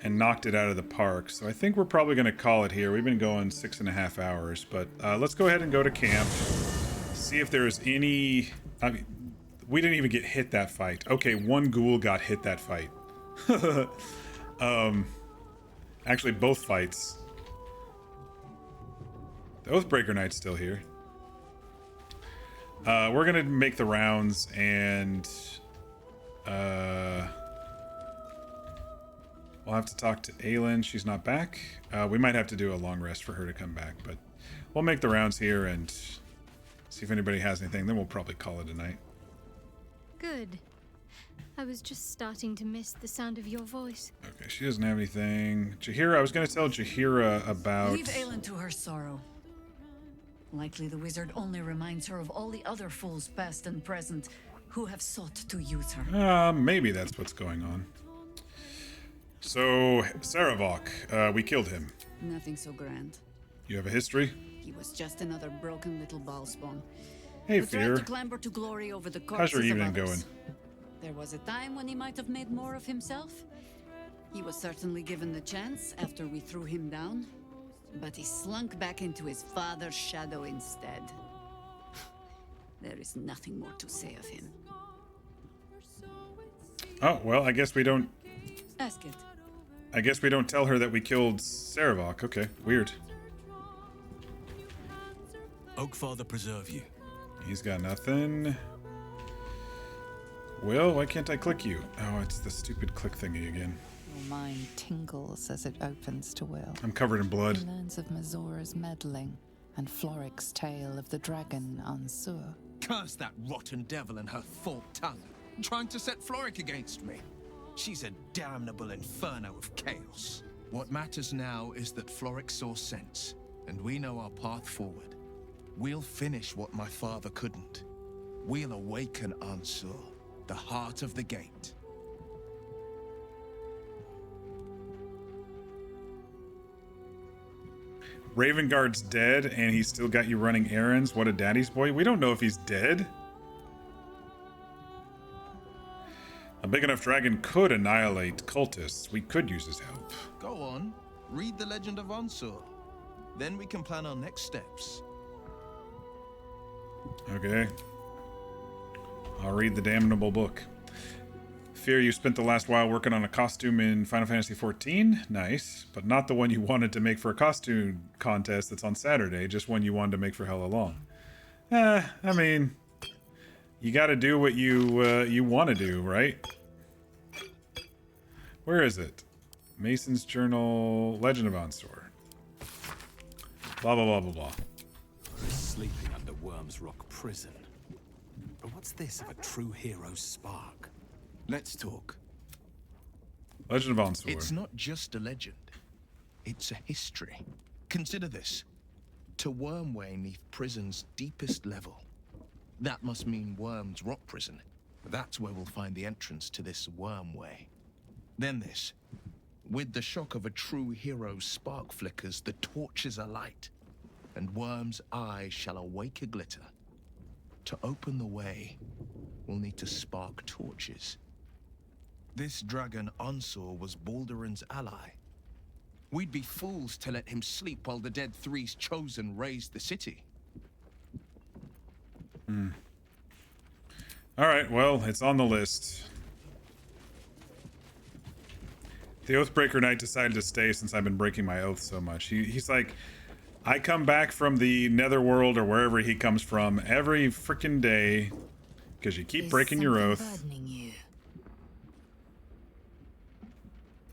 A: and knocked it out of the park. So I think we're probably going to call it here. We've been going 6.5 hours, but let's go ahead and go to camp. See if there's any... I mean, we didn't even get hit that fight. Okay, 1 ghoul got hit that fight. Actually, both fights. The Oathbreaker Knight's still here. We're going to make the rounds and... we'll have to talk to Aelin. She's not back. We might have to do a long rest for her to come back, but we'll make the rounds here and see if anybody has anything. Then we'll probably call it a night.
R: Good. I was just starting to miss the sound of your voice.
A: Okay, she doesn't have anything. Jaheira, I was going to tell Jaheira about...
I: Leave Aelin to her sorrow. Likely the wizard only reminds her of all the other fools, past and present, who have sought to use her.
A: Maybe that's what's going on. So, Sarevok, we killed him.
I: Nothing so grand.
A: You have a history?
I: He was just another broken little ballspawn.
A: Hey,
I: who tried
A: Fear.
I: to clamber to glory over the
A: How's your
I: corpses of
A: evening
I: others.
A: going?
I: There was a time when he might have made more of himself. He was certainly given the chance after we threw him down, but he slunk back into his father's shadow instead. There is nothing more to say of him.
A: Oh, well, I guess we don't...
I: Ask it.
A: I guess we don't tell her that we killed Sarevok. Okay, weird.
B: Oakfather preserve you.
A: He's got nothing. Will, why can't I click you? Oh, it's the stupid click thingy again.
P: Your mind tingles as it opens to Will.
A: I'm covered in blood.
P: He learns of Mizora's meddling and Floric's tale of the dragon Ansur.
J: Curse that rotten devil and her forked tongue, trying to set Floric against me. She's a damnable inferno of chaos. What matters now is that Floric saw sense, and we know our path forward. We'll finish what my father couldn't. We'll awaken Ansur, the heart of the gate.
A: Ravengard's dead, and he's still got you running errands. What a daddy's boy. We don't know if he's dead. A big enough dragon could annihilate cultists. We could use his help.
J: Go on, read the legend of Ansur. Then we can plan our next steps.
A: Okay. I'll read the damnable book. Fear you spent the last while working on a costume in Final Fantasy XIV? Nice. But not the one you wanted to make for a costume contest that's on Saturday, just one you wanted to make for hella long. I mean, you gotta do what you want to do, right? Where is it? Mason's Journal, Legend of Ansur. Blah, blah, blah, blah, blah.
E: Sleeping under Worm's Rock Prison. But what's this of a true hero's spark?
J: Let's talk.
A: Legend of Ansur.
J: It's not just a legend. It's a history. Consider this. To Wormway 'neath prison's deepest level. That must mean Worm's Rock Prison. That's where we'll find the entrance to this Wormway. Then this. With the shock of a true hero's spark flickers, the torches are light, and Worm's eye shall awake a glitter. To open the way, we'll need to spark torches. This dragon Ansur was Baldur's ally. We'd be fools to let him sleep while the Dead Three's chosen raised the city.
A: Alright, well, it's on the list. The Oathbreaker Knight decided to stay since I've been breaking my oath so much. He's like, I come back from the Netherworld or wherever he comes from every freaking day because you keep breaking your oath.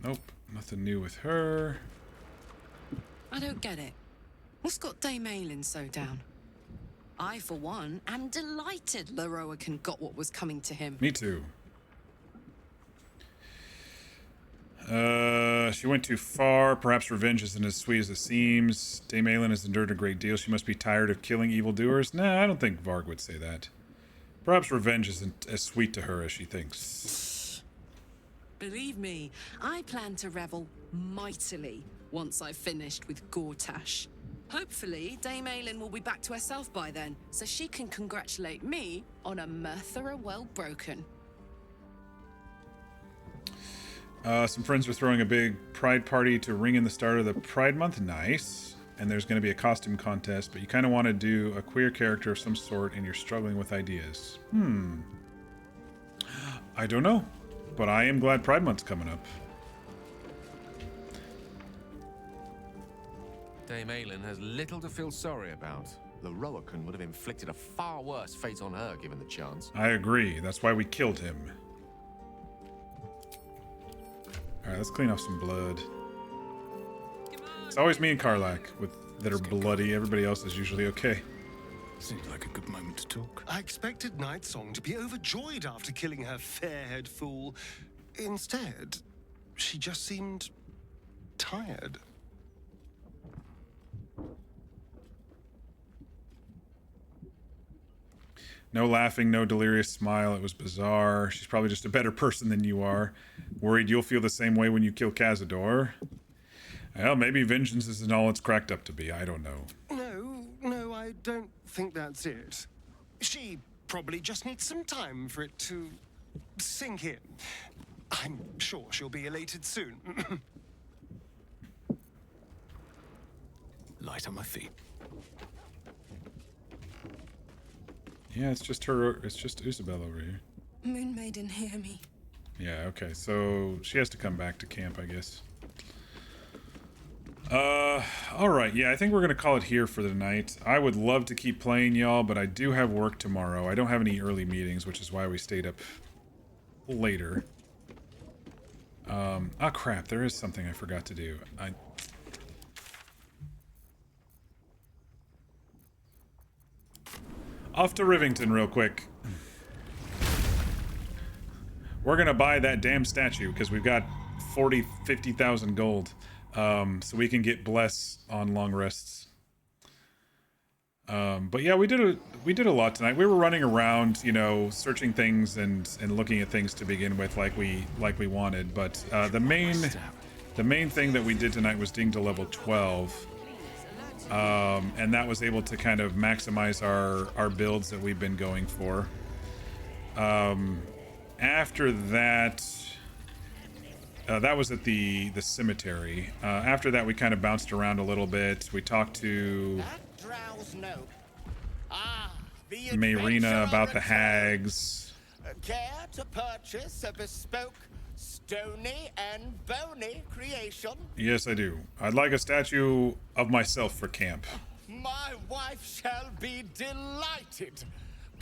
A: Nope, nothing new with her.
F: I don't get it. What's got Dame Aylin so down? I, for one, am delighted Lorroakan got what was coming to him.
A: Me too. She went too far. Perhaps revenge isn't as sweet as it seems. Dame Aylin has endured a great deal. She must be tired of killing evildoers. Nah, I don't think Varg would say that. Perhaps revenge isn't as sweet to her as she thinks.
F: Believe me, I plan to revel mightily once I've finished with Gortash. Hopefully, Dame Aylin will be back to herself by then, so she can congratulate me on a Merthera well broken.
A: Some friends are throwing a big pride party to ring in the start of the Pride Month. Nice. And there's going to be a costume contest, but you kind of want to do a queer character of some sort and you're struggling with ideas. I don't know, but I am glad Pride Month's coming up.
U: Dame Aylin has little to feel sorry about. Lorroakan would have inflicted a far worse fate on her given the chance.
A: I agree. That's why we killed him. Alright, let's clean off some blood. It's always me and Karlach that are bloody. Everybody else is usually okay.
V: Seems like a good moment to talk.
K: I expected Nightsong to be overjoyed after killing her fair-haired fool. Instead, she just seemed tired.
A: No laughing, no delirious smile. It was bizarre. She's probably just a better person than you are. Worried you'll feel the same way when you kill Cazador? Well, maybe vengeance isn't all it's cracked up to be. I don't know.
K: No, I don't think that's it. She probably just needs some time for it to sink in. I'm sure she'll be elated soon.
V: Light on my feet.
A: Yeah, it's just her. It's just Isabel over here.
F: Moon Maiden, hear me.
A: Yeah, okay. So she has to come back to camp, I guess. Alright, yeah, I think we're gonna call it here for the night. I would love to keep playing, y'all, but I do have work tomorrow. I don't have any early meetings, which is why we stayed up later. Oh crap, there is something I forgot to do. Off to Rivington real quick. We're gonna buy that damn statue, because we've got 50,000 gold. So we can get bless on long rests. But yeah, we did a lot tonight. We were running around, you know, searching things and looking at things to begin with, like we wanted. But the main thing that we did tonight was ding to level 12, and that was able to kind of maximize our builds that we've been going for. After that. That was at the cemetery. After that, we kind of bounced around a little bit. We talked to Mayrina about the hags.
M: Care to purchase a bespoke, stony and bony creation?
A: Yes, I do. I'd like a statue of myself for camp.
M: My wife shall be delighted.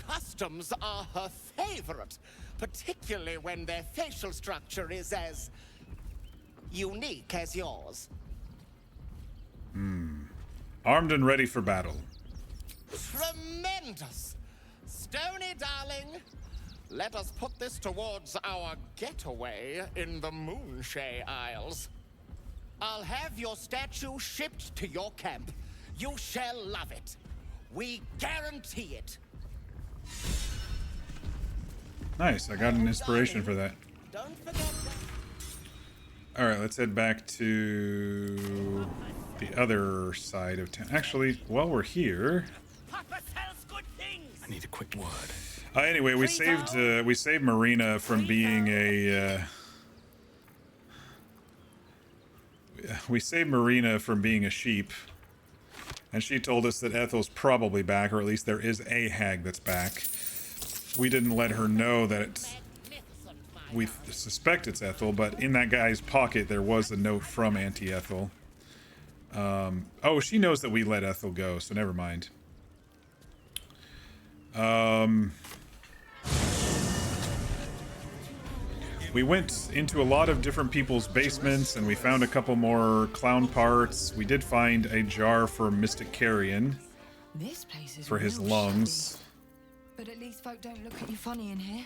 M: Customs are her favorite, particularly when their facial structure is as unique as yours.
A: Armed and ready for battle.
M: Tremendous! Stony, darling, let us put this towards our getaway in the Moonshay Isles. I'll have your statue shipped to your camp. You shall love it. We guarantee it.
A: Nice, I got an inspiration for that.
M: Don't forget.
A: Alright, let's head back to the other side of town. Actually, while we're here...
V: I need a quick word.
A: Anyway, we saved Marina from being a... we saved Marina from being a sheep. And she told us that Ethel's probably back, or at least there is a hag that's back. We didn't let her know that it's... We suspect it's Ethel, but in that guy's pocket there was a note from Auntie Ethel. Oh, she knows that we let Ethel go, so never mind. We went into a lot of different people's basements, and we found a couple more clown parts. We did find a jar for Mystic Carrion
F: This place is
A: for his
F: real
A: lungs.
F: shabby. But at least folk don't look at you funny in here.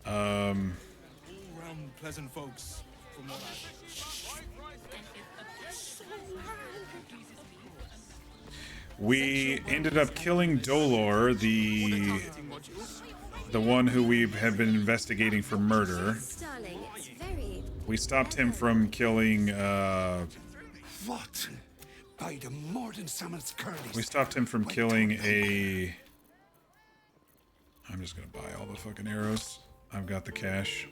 J: All round pleasant folks. From what
A: We ended up killing Dolor, the one who we have been investigating for murder. We stopped him from killing,
S: What? By the Morden Summon's curlies.
A: we stopped him from killing a... I'm just gonna buy all the fucking arrows. I've got the cash.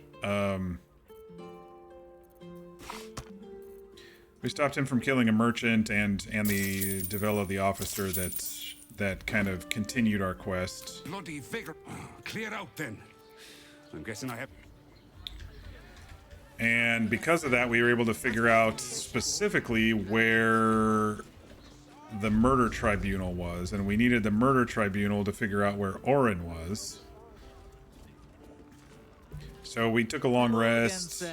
A: We stopped him from killing a merchant and the Devella, the officer that kind of continued our quest.
S: Bloody vigor. Clear out then. I'm guessing I have.
A: And because of that, we were able to figure out specifically where the murder tribunal was, and we needed the murder tribunal to figure out where Orin was. So we took a long rest.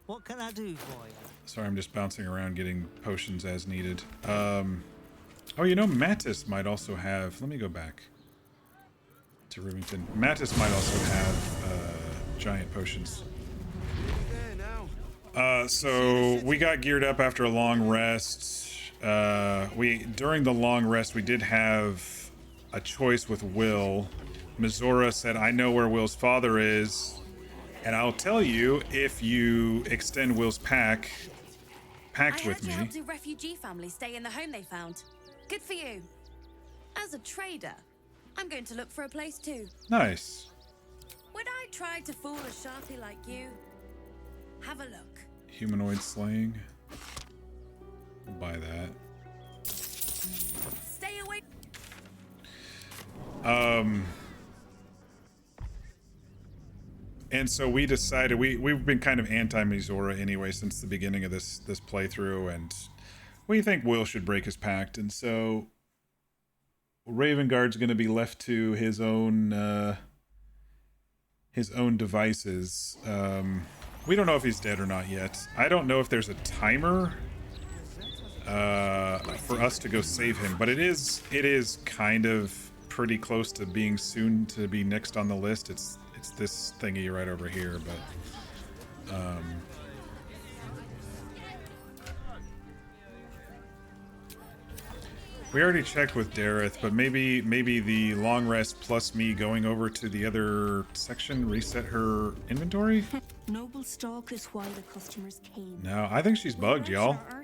Q: What can I do for you?
A: Sorry, I'm just bouncing around getting potions as needed. Oh, you know, Mattis might also have... Let me go back to Rivington. Mattis might also have giant potions. So we got geared up after a long rest. During the long rest, we did have a choice with Will. Mizora said, I know where Will's father is, and I'll tell you if you extend Will's pact with me.
T: I heard you helped a refugee family stay in the home they found. Good for you. As a trader, I'm going to look for a place too.
A: Nice.
T: Would I try to fool a sharpie like you? Have a look.
A: Humanoid slaying. We'll buy that.
T: Stay away.
A: And so we decided we've been kind of anti-Mizora anyway since the beginning of this playthrough, and we think Will should break his pact, and so Ravengard's going to be left to his own devices. We don't know if he's dead or not yet. I don't know if there's a timer for us to go save him, but it is kind of pretty close to being soon to be next on the list. It's this thingy right over here, but we already checked with Dareth, but maybe the long rest plus me going over to the other section reset her inventory?
O: Noble stock is why the customers came.
A: No, I think she's bugged, y'all. I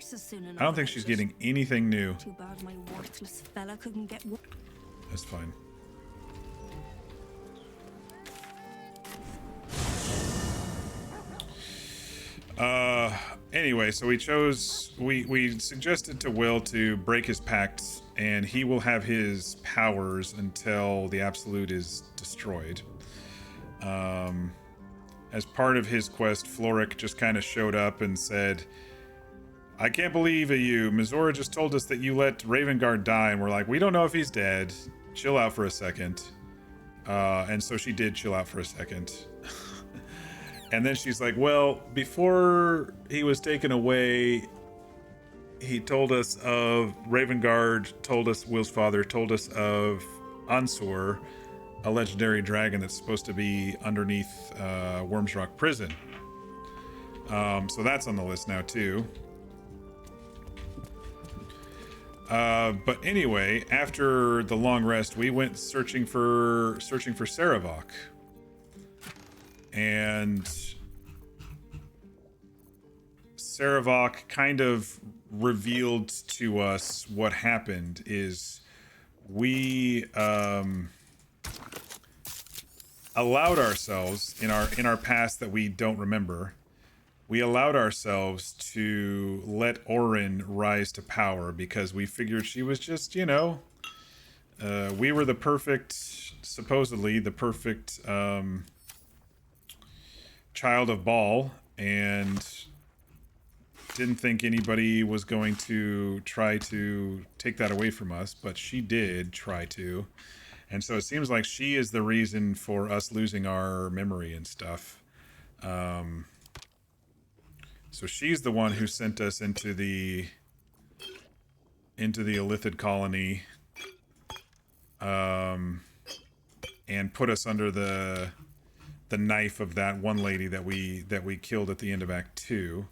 A: don't think she's getting anything new.
O: Too bad my worthless fella couldn't get one.
A: That's fine. Anyway, so we suggested to Will to break his pact, and he will have his powers until the Absolute is destroyed. As part of his quest, Floric just kind of showed up and said, I can't believe you. Mizora just told us that you let Ravengard die, and we're like, we don't know if he's dead. Chill out for a second. And so she did chill out for a second. And then she's like, well, before he was taken away, he told us of Ravengard, told us, Will's father, told us of Ansur, a legendary dragon that's supposed to be underneath Worms Rock Prison. So that's on the list now, too. But anyway, after the long rest, we went searching for Sarevok. And Sarevok kind of revealed to us what happened is we allowed ourselves in our past that we don't remember. We allowed ourselves to let Orin rise to power because we figured she was just, we were the perfect, supposedly the perfect child of Baal, and didn't think anybody was going to try to take that away from us, but she did try to. And so it seems like she is the reason for us losing our memory and stuff. So she's the one who sent us into the Illithid colony, and put us under the knife of that one lady that we killed at the end of Act 2.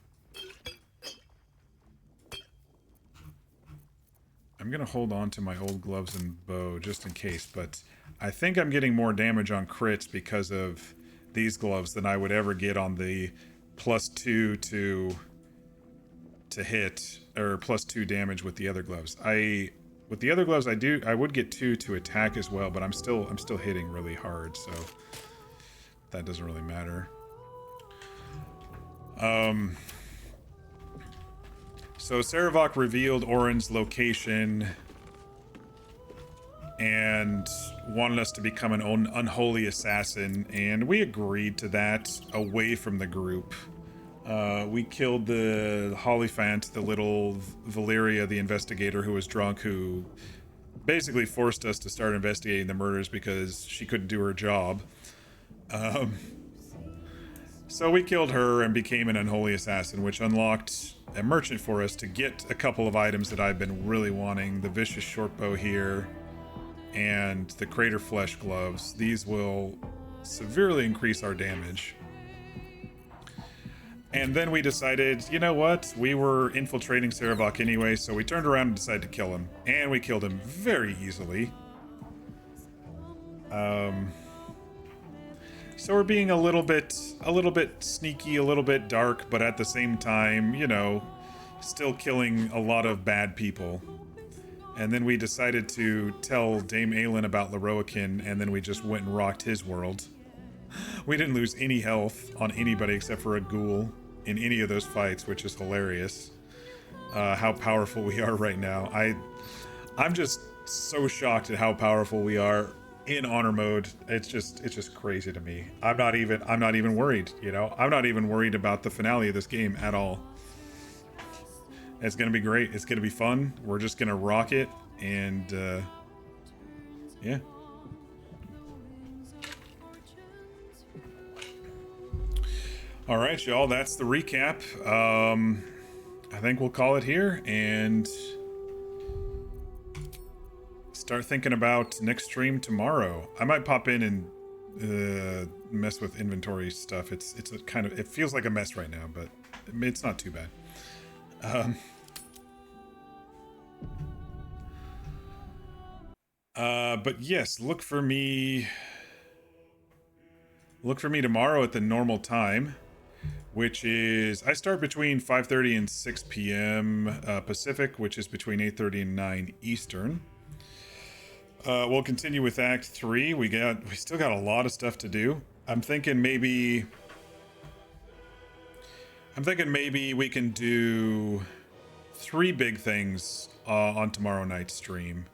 A: I'm gonna hold on to my old gloves and bow just in case, but I think I'm getting more damage on crits because of these gloves than I would ever get on the +2 to hit, or +2 damage with the other gloves. With the other gloves I would get 2 to attack as well, but I'm still hitting really hard, so that doesn't really matter. So Sarevok revealed Orin's location and wanted us to become an unholy assassin, and we agreed to that away from the group. We killed the Hollyphant, the little Valeria, the investigator who was drunk, who basically forced us to start investigating the murders because she couldn't do her job. So we killed her and became an unholy assassin, which unlocked a merchant for us to get a couple of items that I've been really wanting. The vicious shortbow here and the crater flesh gloves. These will severely increase our damage. And then we decided, you know what? We were infiltrating Sarevok anyway, so we turned around and decided to kill him. And we killed him very easily. So we're being a little bit sneaky, a little bit dark, but at the same time, still killing a lot of bad people. And then we decided to tell Dame Aelin about Lorroakan, and then we just went and rocked his world. We didn't lose any health on anybody except for a ghoul in any of those fights, which is hilarious. How powerful we are right now. I'm just so shocked at how powerful we are in honor mode. It's just crazy to me. I'm not even worried, you know? I'm not even worried about the finale of this game at all. It's gonna be great. It's gonna be fun. We're just gonna rock it, and yeah. All right, y'all, that's the recap. I think we'll call it here and start thinking about next stream tomorrow. I might pop in and mess with inventory stuff. It's a kind of, it feels like a mess right now, but it's not too bad. But yes, look for me tomorrow at the normal time, which is, I start between 5:30 and 6 p.m. Pacific, which is between 8:30 and 9 Eastern. We'll continue with Act 3. We still got a lot of stuff to do. I'm thinking maybe we can do 3 big things on tomorrow night's stream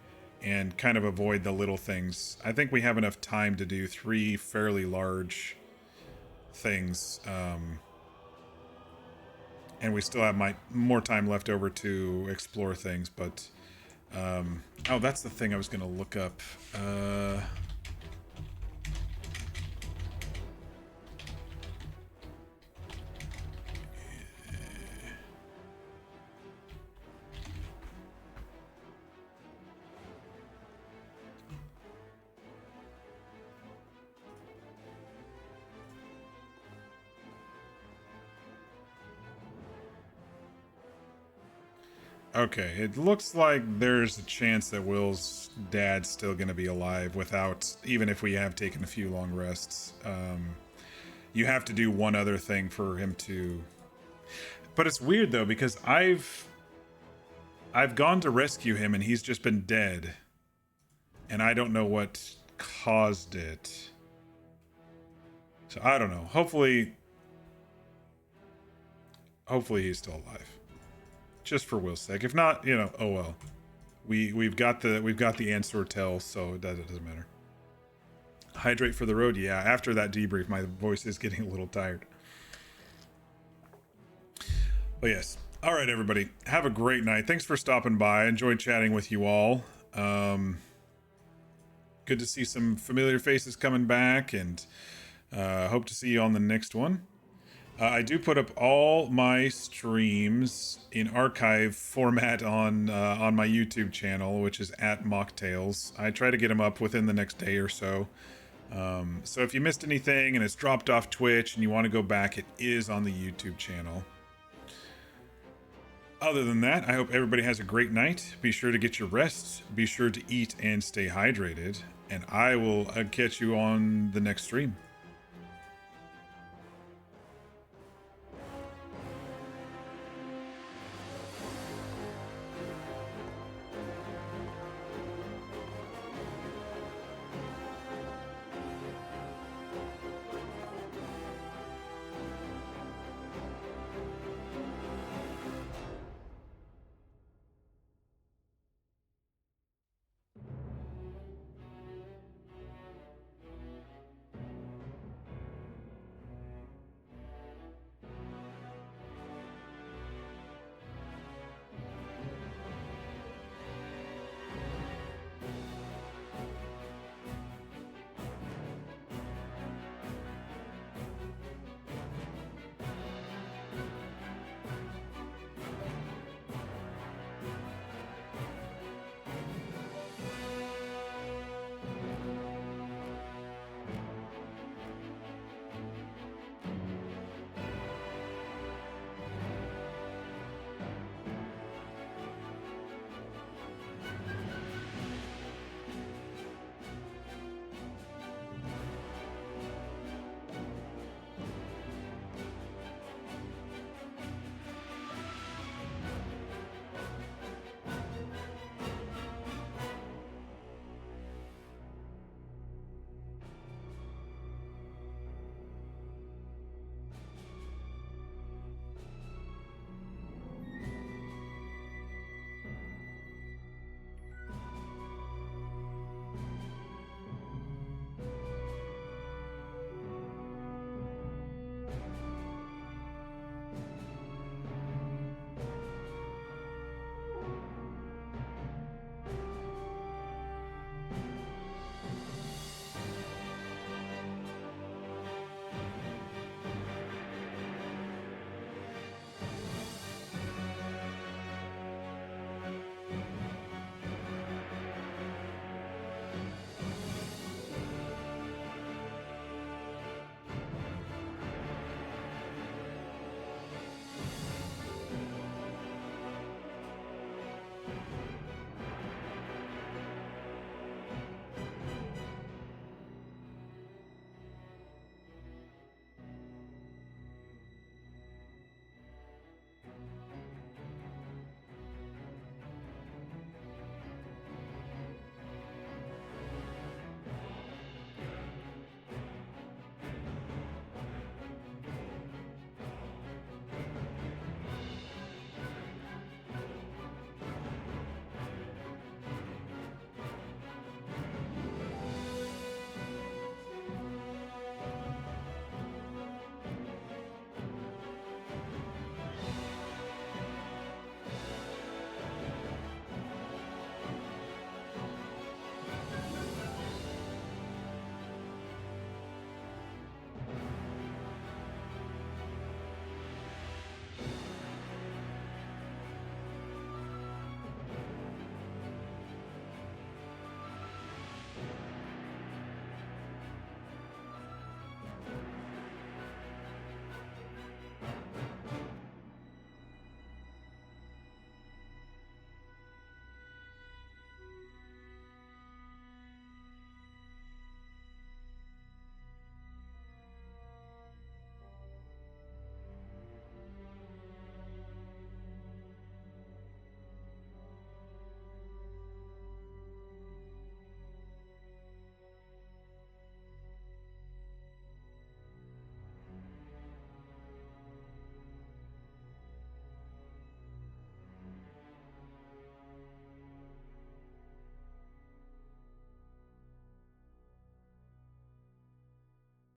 A: and kind of avoid the little things. I think we have enough time to do 3 fairly large things. And we still have more time left over to explore things, but oh, that's the thing I was gonna look up. Okay, it looks like there's a chance that Will's dad's still going to be alive even if we have taken a few long rests. You have to do one other thing for him to... But it's weird though, because I've gone to rescue him and he's just been dead. And I don't know what caused it. So I don't know. Hopefully he's still alive. Just for Will's sake. If not, you know, oh well. We've got the answer tell, so it doesn't matter. Hydrate for the road. Yeah, after that debrief, my voice is getting a little tired. But yes. All right, everybody. Have a great night. Thanks for stopping by. I enjoyed chatting with you all. Good to see some familiar faces coming back, and hope to see you on the next one. I do put up all my streams in archive format on my YouTube channel, which is @Mocktails. I try to get them up within the next day or so. So if you missed anything and it's dropped off Twitch and you want to go back, it is on the YouTube channel. Other than that, I hope everybody has a great night. Be sure to get your rest. Be sure to eat and stay hydrated. And I will catch you on the next stream.